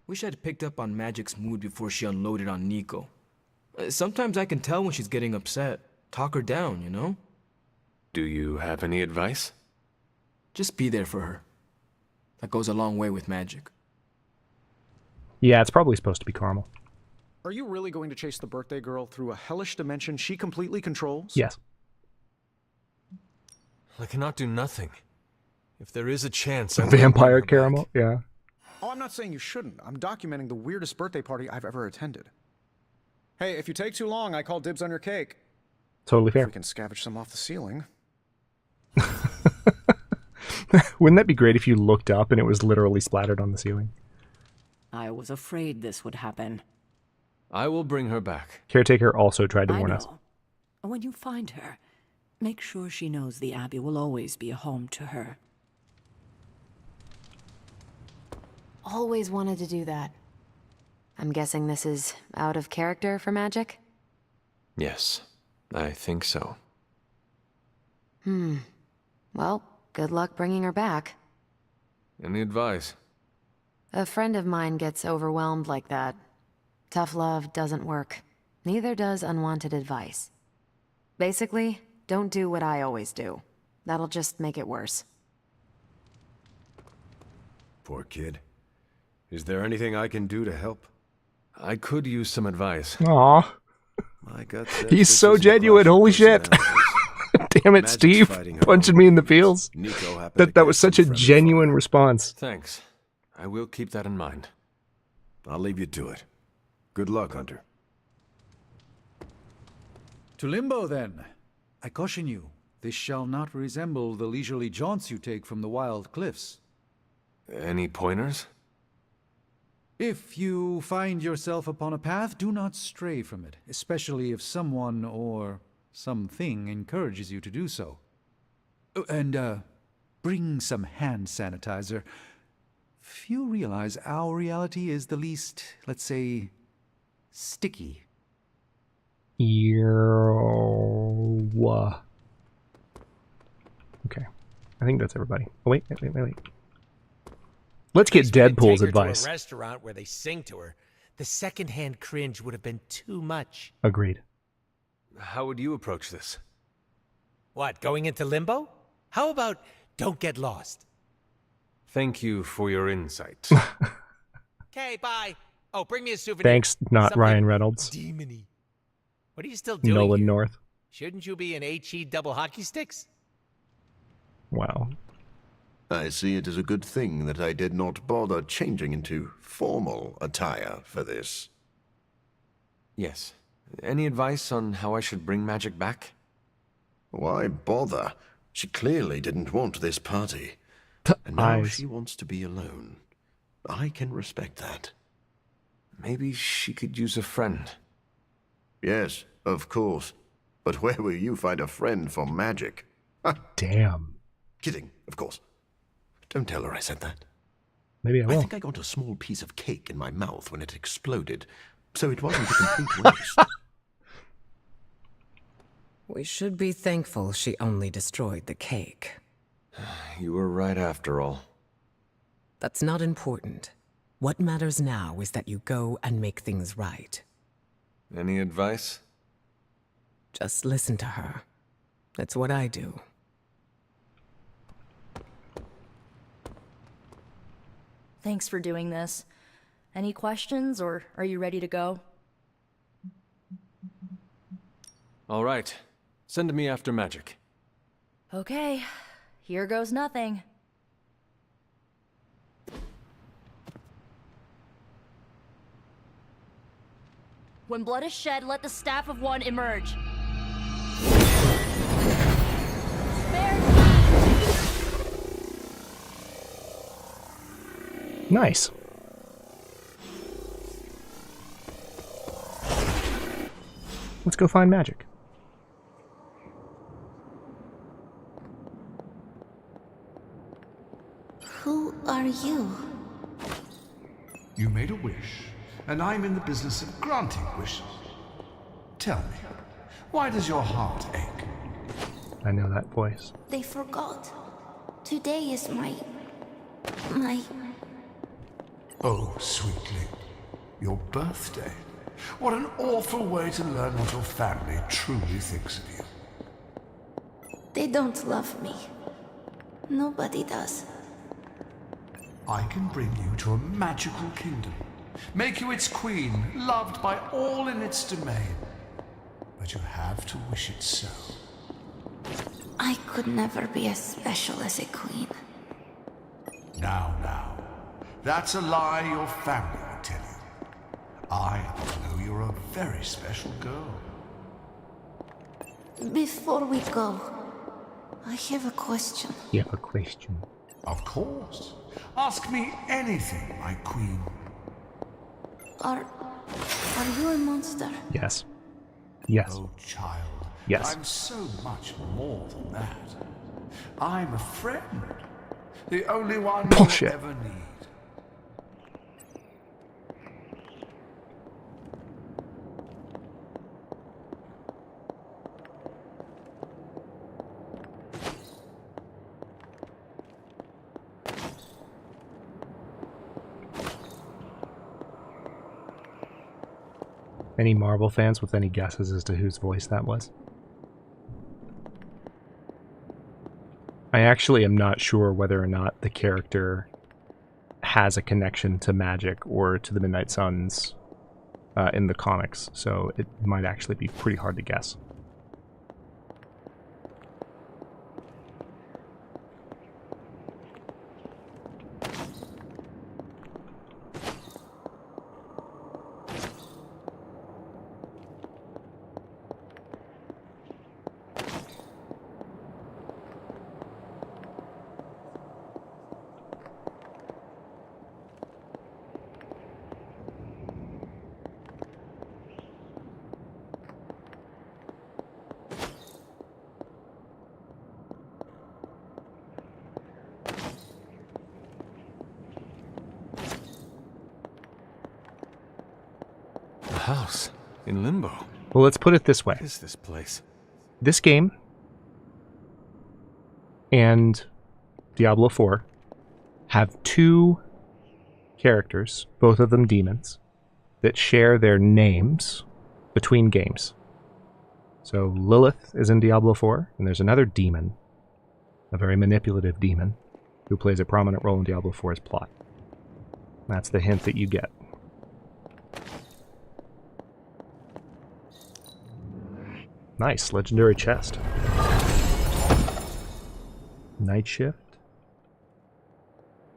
Wish I'd picked up on Magic's mood before she unloaded on Nico. Sometimes I can tell when she's getting upset. Talk her down, you know? Do you have any advice? Just be there for her. That goes a long way with magic. Yeah, it's probably supposed to be caramel. Are you really going to chase the birthday girl through a hellish dimension she completely controls? Yes. I cannot do nothing. If there is a chance, Vampire caramel? Yeah. Oh, I'm not saying you shouldn't. I'm documenting the weirdest birthday party I've ever attended. Hey, if you take too long, I call dibs on your cake. Totally fair. If we can scavenge some off the ceiling. Wouldn't that be great if you looked up and it was literally splattered on the ceiling? I was afraid this would happen. I will bring her back. Caretaker also tried to warn us. When you find her, make sure she knows the Abbey will always be a home to her. Always wanted to do that. I'm guessing this is out of character for magic? Yes, I think so. Well, good luck bringing her back. Any advice? A friend of mine gets overwhelmed like that. Tough love doesn't work. Neither does unwanted advice. Basically, don't do what I always do. That'll just make it worse. Poor kid. Is there anything I can do to help? I could use some advice. Aw. My gut says He's this so is genuine, holy shit. Damn it, Magic Steve. fighting her Punching own. me in the feels. Nico happened to That was get such a some friendly genuine response. Thanks. I will keep that in mind. I'll leave you to it. Good luck, Hunter. To Limbo, then. I caution you, this shall not resemble the leisurely jaunts you take from the wild cliffs. Any pointers? If you find yourself upon a path, do not stray from it, especially if someone or something encourages you to do so. Oh, and, bring some hand sanitizer. Few realize our reality is the least, let's say, sticky. Okay. I think that's everybody. Oh, wait. Let's get Deadpool's Take her advice. to a restaurant where they sing to her. The secondhand cringe would have been too much. Agreed. How would you approach this? What, going into limbo? How about don't get lost? Thank you for your insight. Okay, bye. Oh, bring me a souvenir. Thanks, not Something Ryan Reynolds. Demony. What are you still doing Nolan here? North. Shouldn't you be in HE double hockey sticks? Wow. I see it as a good thing that I did not bother changing into formal attire for this. Yes. Any advice on how I should bring magic back? Why bother? She clearly didn't want this party. And now Eyes. she wants to be alone. I can respect that. Maybe she could use a friend. Yes, of course. But where will you find a friend for magic? Damn. Kidding, of course. Don't tell her I said that. Maybe I will. I think I got a small piece of cake in my mouth when it exploded, so it wasn't a complete waste. We should be thankful she only destroyed the cake. You were right after all. That's not important. What matters now is that you go and make things right. Any advice? Just listen to her. That's what I do. Thanks for doing this. Any questions, or are you ready to go? All right. Send me after magic. Okay, here goes nothing. When blood is shed, let the staff of one emerge. Nice. Let's go find magic. Who are you? You made a wish, and I'm in the business of granting wishes. Tell me, why does your heart ache? I know that voice. They forgot. Today is my... Oh, sweetly, your birthday. What an awful way to learn what your family truly thinks of you. They don't love me. Nobody does. I can bring you to a magical kingdom, make you its queen, loved by all in its domain. But you have to wish it so. I could never be as special as a queen. Now. That's a lie your family would tell you. I know you're a very special girl. Before we go, I have a question. You have a question? Of course. Ask me anything, my queen. Are you a monster? Yes. Yes. Oh, child. Yes. I'm so much more than that. I'm a friend. The only one Bullshit. you'll ever need. Any Marvel fans with any guesses as to whose voice that was? I actually am not sure whether or not the character has a connection to magic or to the Midnight Suns in the comics, so it might actually be pretty hard to guess. House in Limbo. Well, let's put it this way. What is this place? This game and Diablo 4 have two characters, both of them demons, that share their names between games. So Lilith is in Diablo 4, and there's another demon, a very manipulative demon, who plays a prominent role in Diablo 4's plot. That's the hint that you get. Nice, legendary chest. Night shift.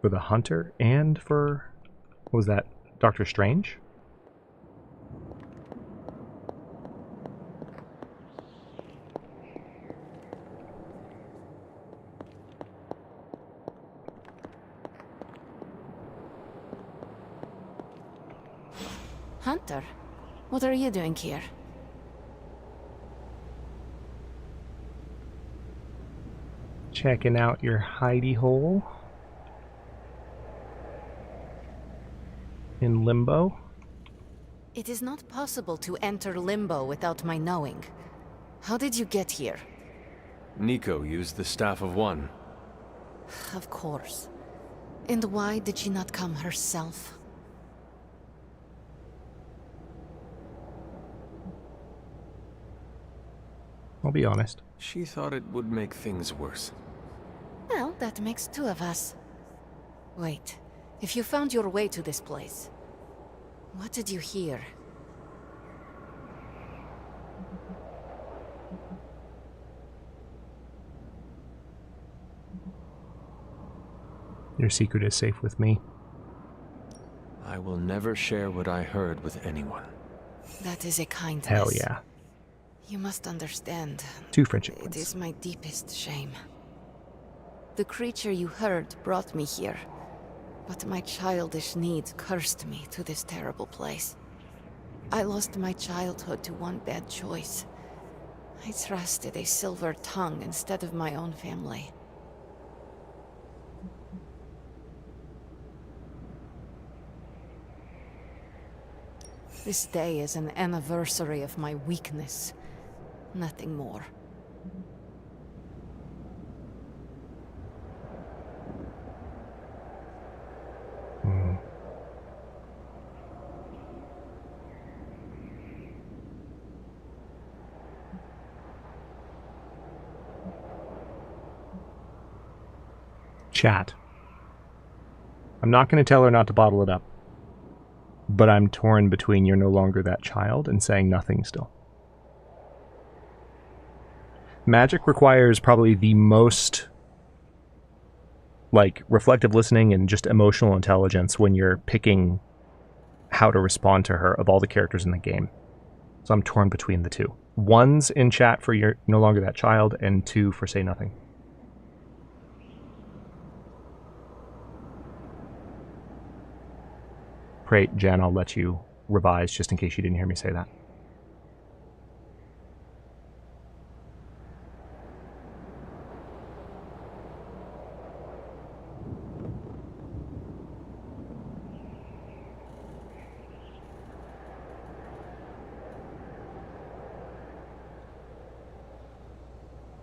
For the hunter and for, what was that, Doctor Strange? Hunter, what are you doing here? Checking out your hidey hole in Limbo. It is not possible to enter Limbo without my knowing. How did you get here? Nico used the Staff of One. Of course. And why did she not come herself? I'll be honest. She thought it would make things worse. Well, that makes two of us. Wait, if you found your way to this place, what did you hear? Your secret is safe with me. I will never share what I heard with anyone. That is a kindness. Hell yeah. You must understand. 2 friendship It points. is my deepest shame. The creature you heard brought me here, but my childish needs cursed me to this terrible place. I lost my childhood to one bad choice. I trusted a silver tongue instead of my own family. This day is an anniversary of my weakness. Nothing more. Chat. I'm not going to tell her not to bottle it up. But I'm torn between you're no longer that child and saying nothing still. Magic requires probably the most reflective listening and just emotional intelligence when you're picking how to respond to her of all the characters in the game. So I'm torn between the two. 1's in chat for you're no longer that child, and 2 for say nothing. Pray, Jen, I'll let you revise just in case you didn't hear me say that.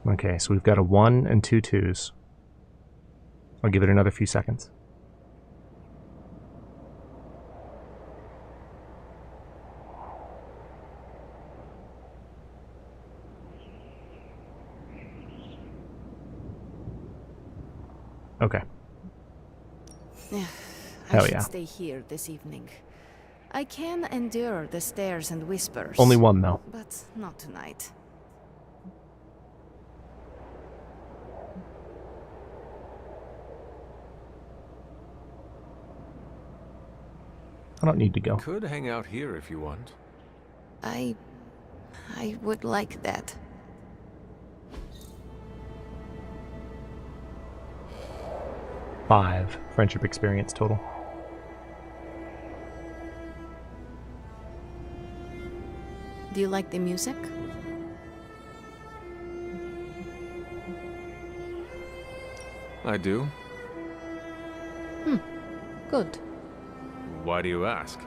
Okay, so we've got a 1 and 2 2s. I'll give it another few seconds. Okay. I should stay here this evening. I can endure the stares and whispers. Only 1, though. But not tonight. I don't need to go. Could hang out here if you want. I would like that. Five friendship experience total. Do you like the music? I do. Good. Why do you ask?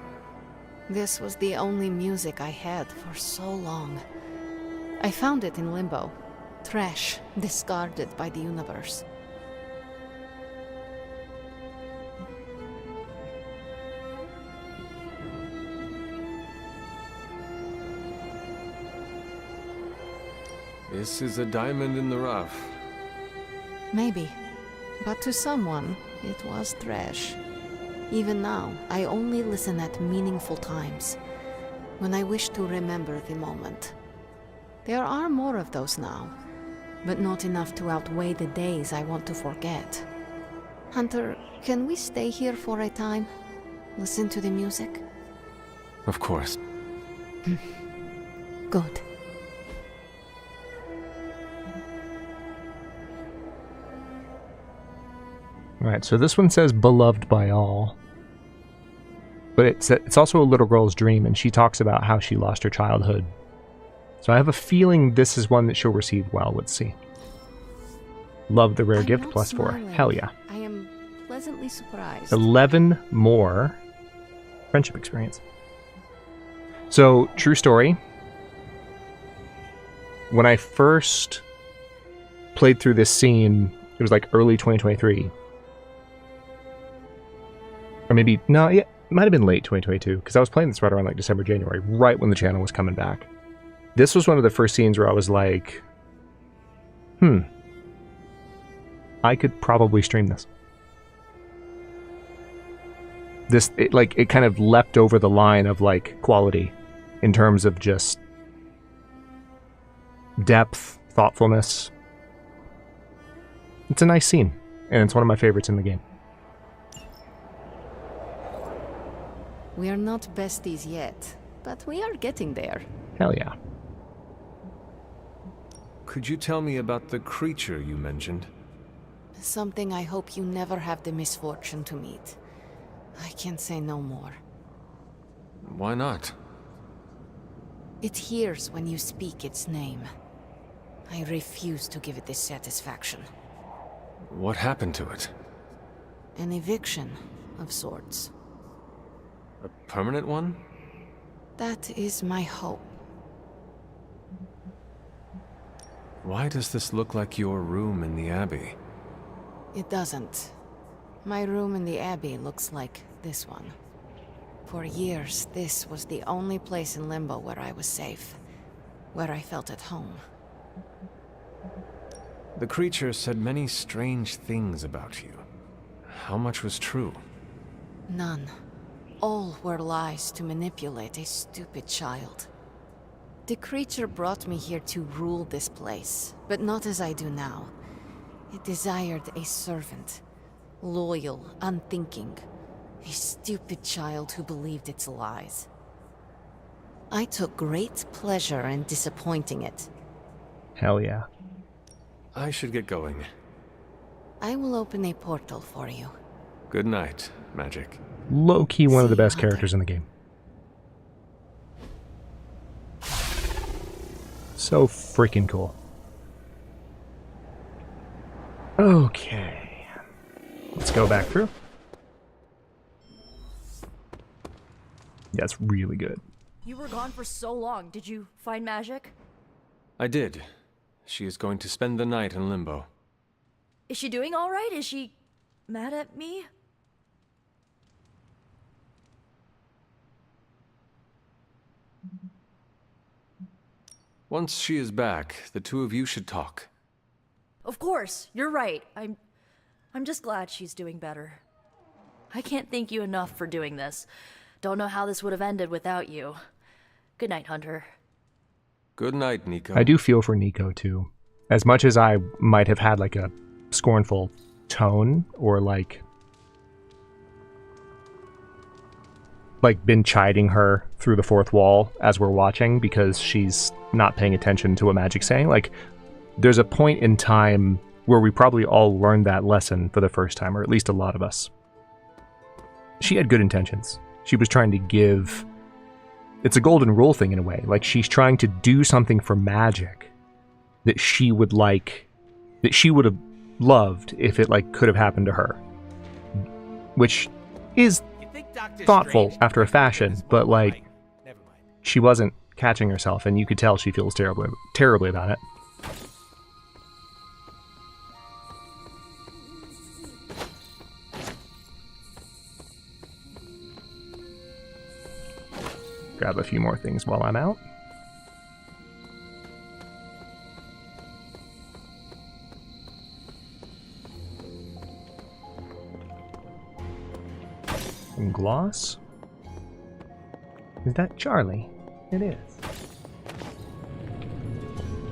This was the only music I had for so long. I found it in limbo. Trash, discarded by the universe. This is a diamond in the rough. Maybe. But to someone, it was trash. Even now, I only listen at meaningful times, when I wish to remember the moment. There are more of those now, but not enough to outweigh the days I want to forget. Hunter, can we stay here for a time? Listen to the music? Of course. Good. Alright, so this one says beloved by all. But it's also a little girl's dream, and she talks about how she lost her childhood. So I have a feeling this is one that she'll receive well. Let's see. Love the rare gift plus 4. Hell yeah. I am pleasantly surprised. 11 more friendship experience. So, true story. When I first played through this scene, it was like early 2023. Or maybe, no, yeah, it might have been late 2022, because I was playing this right around like December, January, right when the channel was coming back. This was one of the first scenes where I was like, I could probably stream this. It kind of leapt over the line of like quality in terms of just depth, thoughtfulness. It's a nice scene, and it's one of my favorites in the game. We are not besties yet, but we are getting there. Hell yeah. Could you tell me about the creature you mentioned? Something I hope you never have the misfortune to meet. I can say no more. Why not? It hears when you speak its name. I refuse to give it this satisfaction. What happened to it? An eviction of sorts. A permanent one? That is my hope. Why does this look like your room in the Abbey? It doesn't. My room in the Abbey looks like this one. For years, this was the only place in Limbo where I was safe. Where I felt at home. The creature said many strange things about you. How much was true? None. All were lies to manipulate a stupid child. The creature brought me here to rule this place, but not as I do now. It desired a servant. Loyal, unthinking. A stupid child who believed its lies. I took great pleasure in disappointing it. Hell yeah. I should get going. I will open a portal for you. Good night, Magic. Low-key one of the best characters in the game. So freaking cool. Okay. Let's go back through. Yeah, it's really good. You were gone for so long. Did you find Magic? I did. She is going to spend the night in Limbo. Is she doing all right? Is she mad at me? Once she is back, the two of you should talk. Of course, you're right. I'm just glad she's doing better. I can't thank you enough for doing this. Don't know how this would have ended without you. Good night, Hunter. Good night, Nico. I do feel for Nico too. As much as I might have had like a scornful tone or like been chiding her through the fourth wall as we're watching because she's not paying attention to what Magic's saying, like there's a point in time where we probably all learned that lesson for the first time, or at least a lot of us. She had good intentions. She was trying to give... It's a golden rule thing in a way. Like, she's trying to do something for Magic that she would like... that she would have loved if it, like, could have happened to her. Which is thoughtful after a fashion, but, like, she wasn't catching herself, and you could tell she feels terribly about it. Grab a few more things while I'm out. Some gloss. Is that Charlie? It is.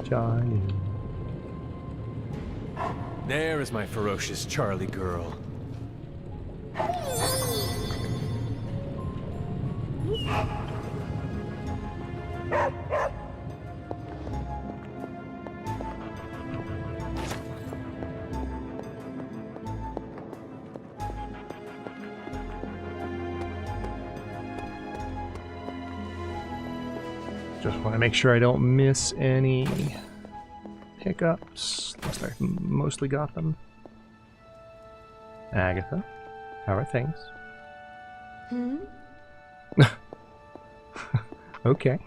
Charlie. There is my ferocious Charlie girl. Just want to make sure I don't miss any hiccups. Looks like I mostly got them. Agatha, how are things? Okay.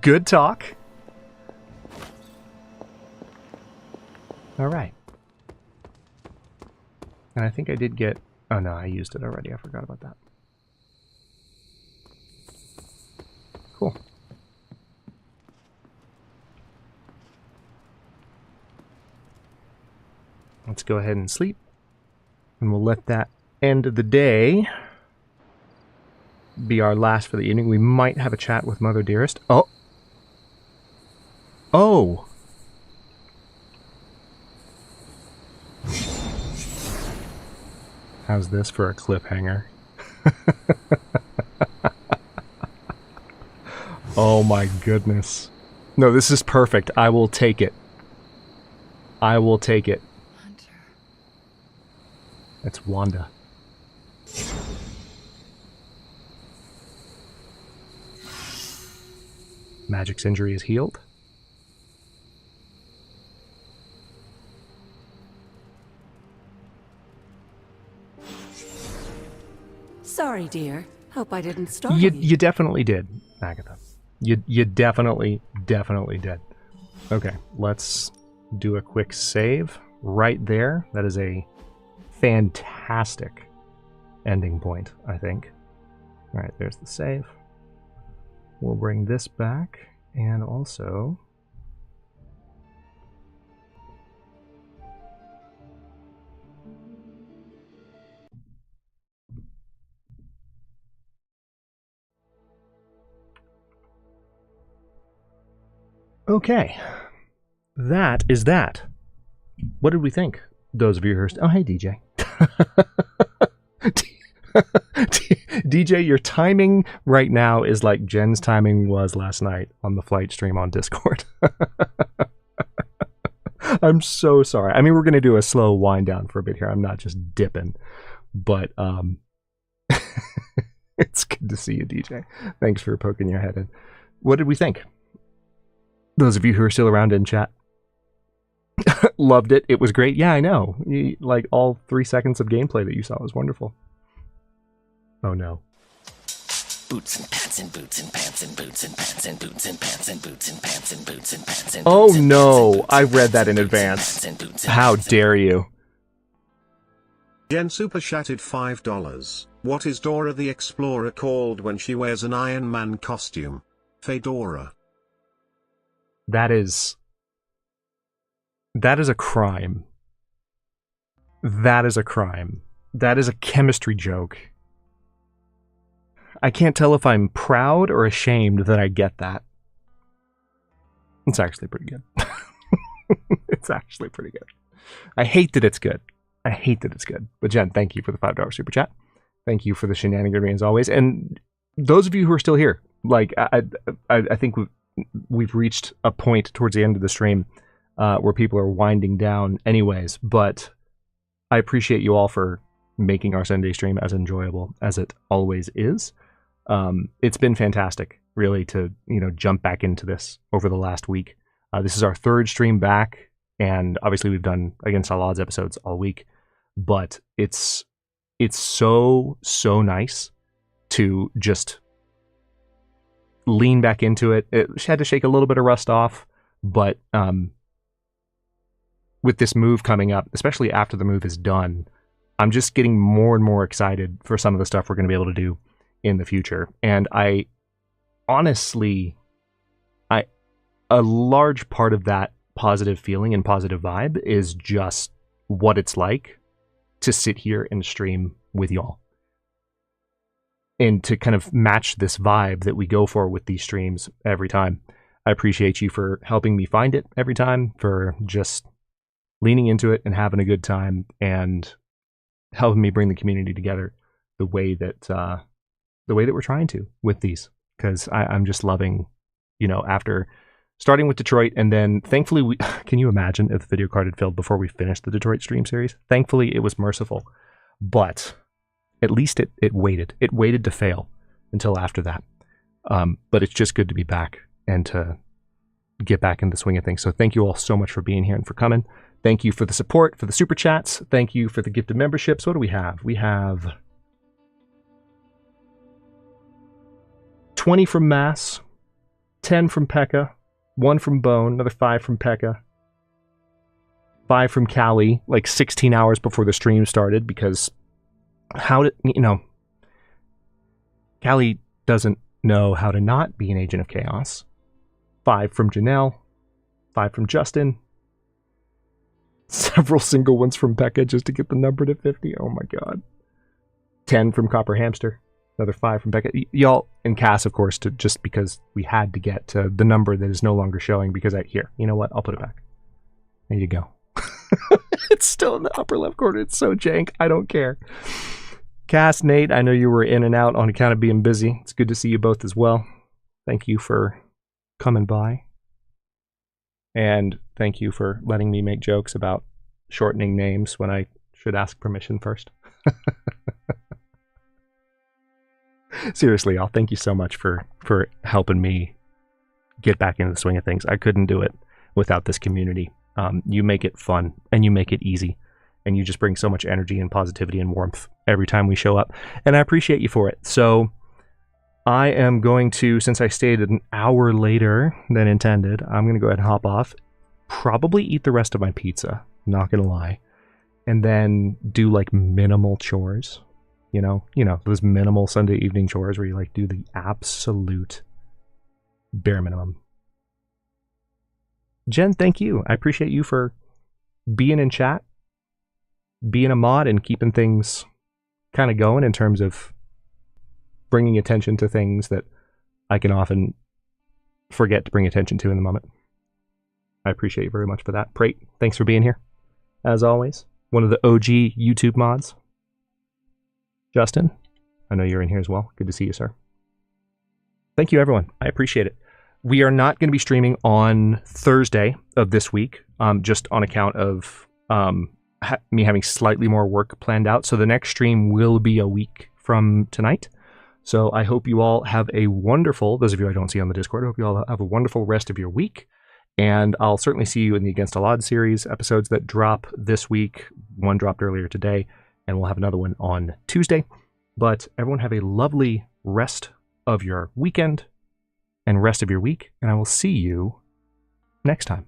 Good talk. Alright. And I think I did get... Oh no, I used it already. I forgot about that. Cool. Let's go ahead and sleep. And we'll let that end of the day be our last for the evening. We might have a chat with Mother Dearest. Oh! Oh! How's this for a cliffhanger? Oh my goodness. No, this is perfect. I will take it. I will take it. Hunter. That's Wanda. Magic's injury is healed. Sorry, dear. Hope I didn't startle You definitely did, Agatha. You definitely did. Okay, let's do a quick save right there. That is a fantastic ending point, I think. All right, there's the save. We'll bring this back, and also Okay. That is that. What did we think? Those of you who are... Oh, hey, DJ. DJ, your timing right now is like Jen's timing was last night on the flight stream on Discord. I'm so sorry. I mean, we're going to do a slow wind down for a bit here. I'm not just dipping. But it's good to see you, DJ. Thanks for poking your head in. What did we think? Those of you who are still around in chat. Loved it. It was great. Yeah, I know. Like all 3 seconds of gameplay that you saw was wonderful. Oh no. Boots and pants and boots and pants and boots and pants and boots and pants and boots and pants and boots and pants and Oh no, I read that in advance. How dare you? Jen super chatted $5. What is Dora the Explorer called when she wears an Iron Man costume? Fedora. That is a crime. That is a crime. That is a chemistry joke. I can't tell if I'm proud or ashamed that I get that. It's actually pretty good. It's actually pretty good. I hate that it's good. I hate that it's good. But Jen, thank you for the $5 super chat. Thank you for the shenaniganery as always. And those of you who are still here, like I think we've reached a point towards the end of the stream where people are winding down anyways. But I appreciate you all for making our Sunday stream as enjoyable as it always is. It's been fantastic, really, to jump back into this over the last week. This is our third stream back, and obviously we've done Against All Odds episodes all week. But it's so nice to just lean back into it. It had to shake a little bit of rust off, but with this move coming up, especially after the move is done, I'm just getting more and more excited for some of the stuff we're going to be able to do in the future. And I honestly, a large part of that positive feeling and positive vibe is just what it's like to sit here and stream with y'all. And to kind of match this vibe that we go for with these streams every time. I appreciate you for helping me find it every time, for just leaning into it and having a good time and helping me bring the community together the way that we're trying to with these. Because I'm just loving, after starting with Detroit, and then thankfully can you imagine if the video card had failed before we finished the Detroit stream series? Thankfully it was merciful, but at least it waited. It waited to fail until after that. But it's just good to be back and to get back in the swing of things. So thank you all so much for being here and for coming. Thank you for the support, for the super chats. Thank you for the gifted memberships. What do we have? We have 20 from Mass, 10 from Pekka, 1 from Bone, another 5 from Pekka, 5 from Callie, like 16 hours before the stream started, because Callie doesn't know how to not be an agent of chaos. 5 from Janelle, 5 from Justin, several single ones from Pekka just to get the number to 50. Oh my god. 10 from Copper Hamster. Another 5 from Pekka. Y'all, and Cass, of course, just because we had to get to the number that is no longer showing, because here, you know what? I'll put it back. There you go. It's still in the upper left corner. It's so jank. I don't care. Cass, Nate, I know you were in and out on account of being busy. It's good to see you both as well. Thank you for coming by. And thank you for letting me make jokes about shortening names when I should ask permission first. Seriously, y'all, thank you so much for helping me get back into the swing of things. I couldn't do it without this community. You make it fun, and you make it easy, and you just bring so much energy and positivity and warmth every time we show up, and I appreciate you for it. So I am going to, since I stayed an hour later than intended, I'm going to go ahead and hop off, probably eat the rest of my pizza, not going to lie, and then do like minimal chores. You know, those minimal Sunday evening chores where you like do the absolute bare minimum. Jen, thank you. I appreciate you for being in chat, being a mod, and keeping things kind of going in terms of bringing attention to things that I can often forget to bring attention to in the moment. I appreciate you very much for that. Prate, thanks for being here. As always, one of the OG YouTube mods. Justin, I know you're in here as well. Good to see you, sir. Thank you, everyone. I appreciate it. We are not going to be streaming on Thursday of this week, just on account of me having slightly more work planned out. So the next stream will be a week from tonight. So I hope you all have a wonderful, those of you I don't see on the Discord, I hope you all have a wonderful rest of your week. And I'll certainly see you in the Against All Odds series episodes that drop this week. One dropped earlier today, and we'll have another one on Tuesday. But everyone have a lovely rest of your weekend and rest of your week, and I will see you next time.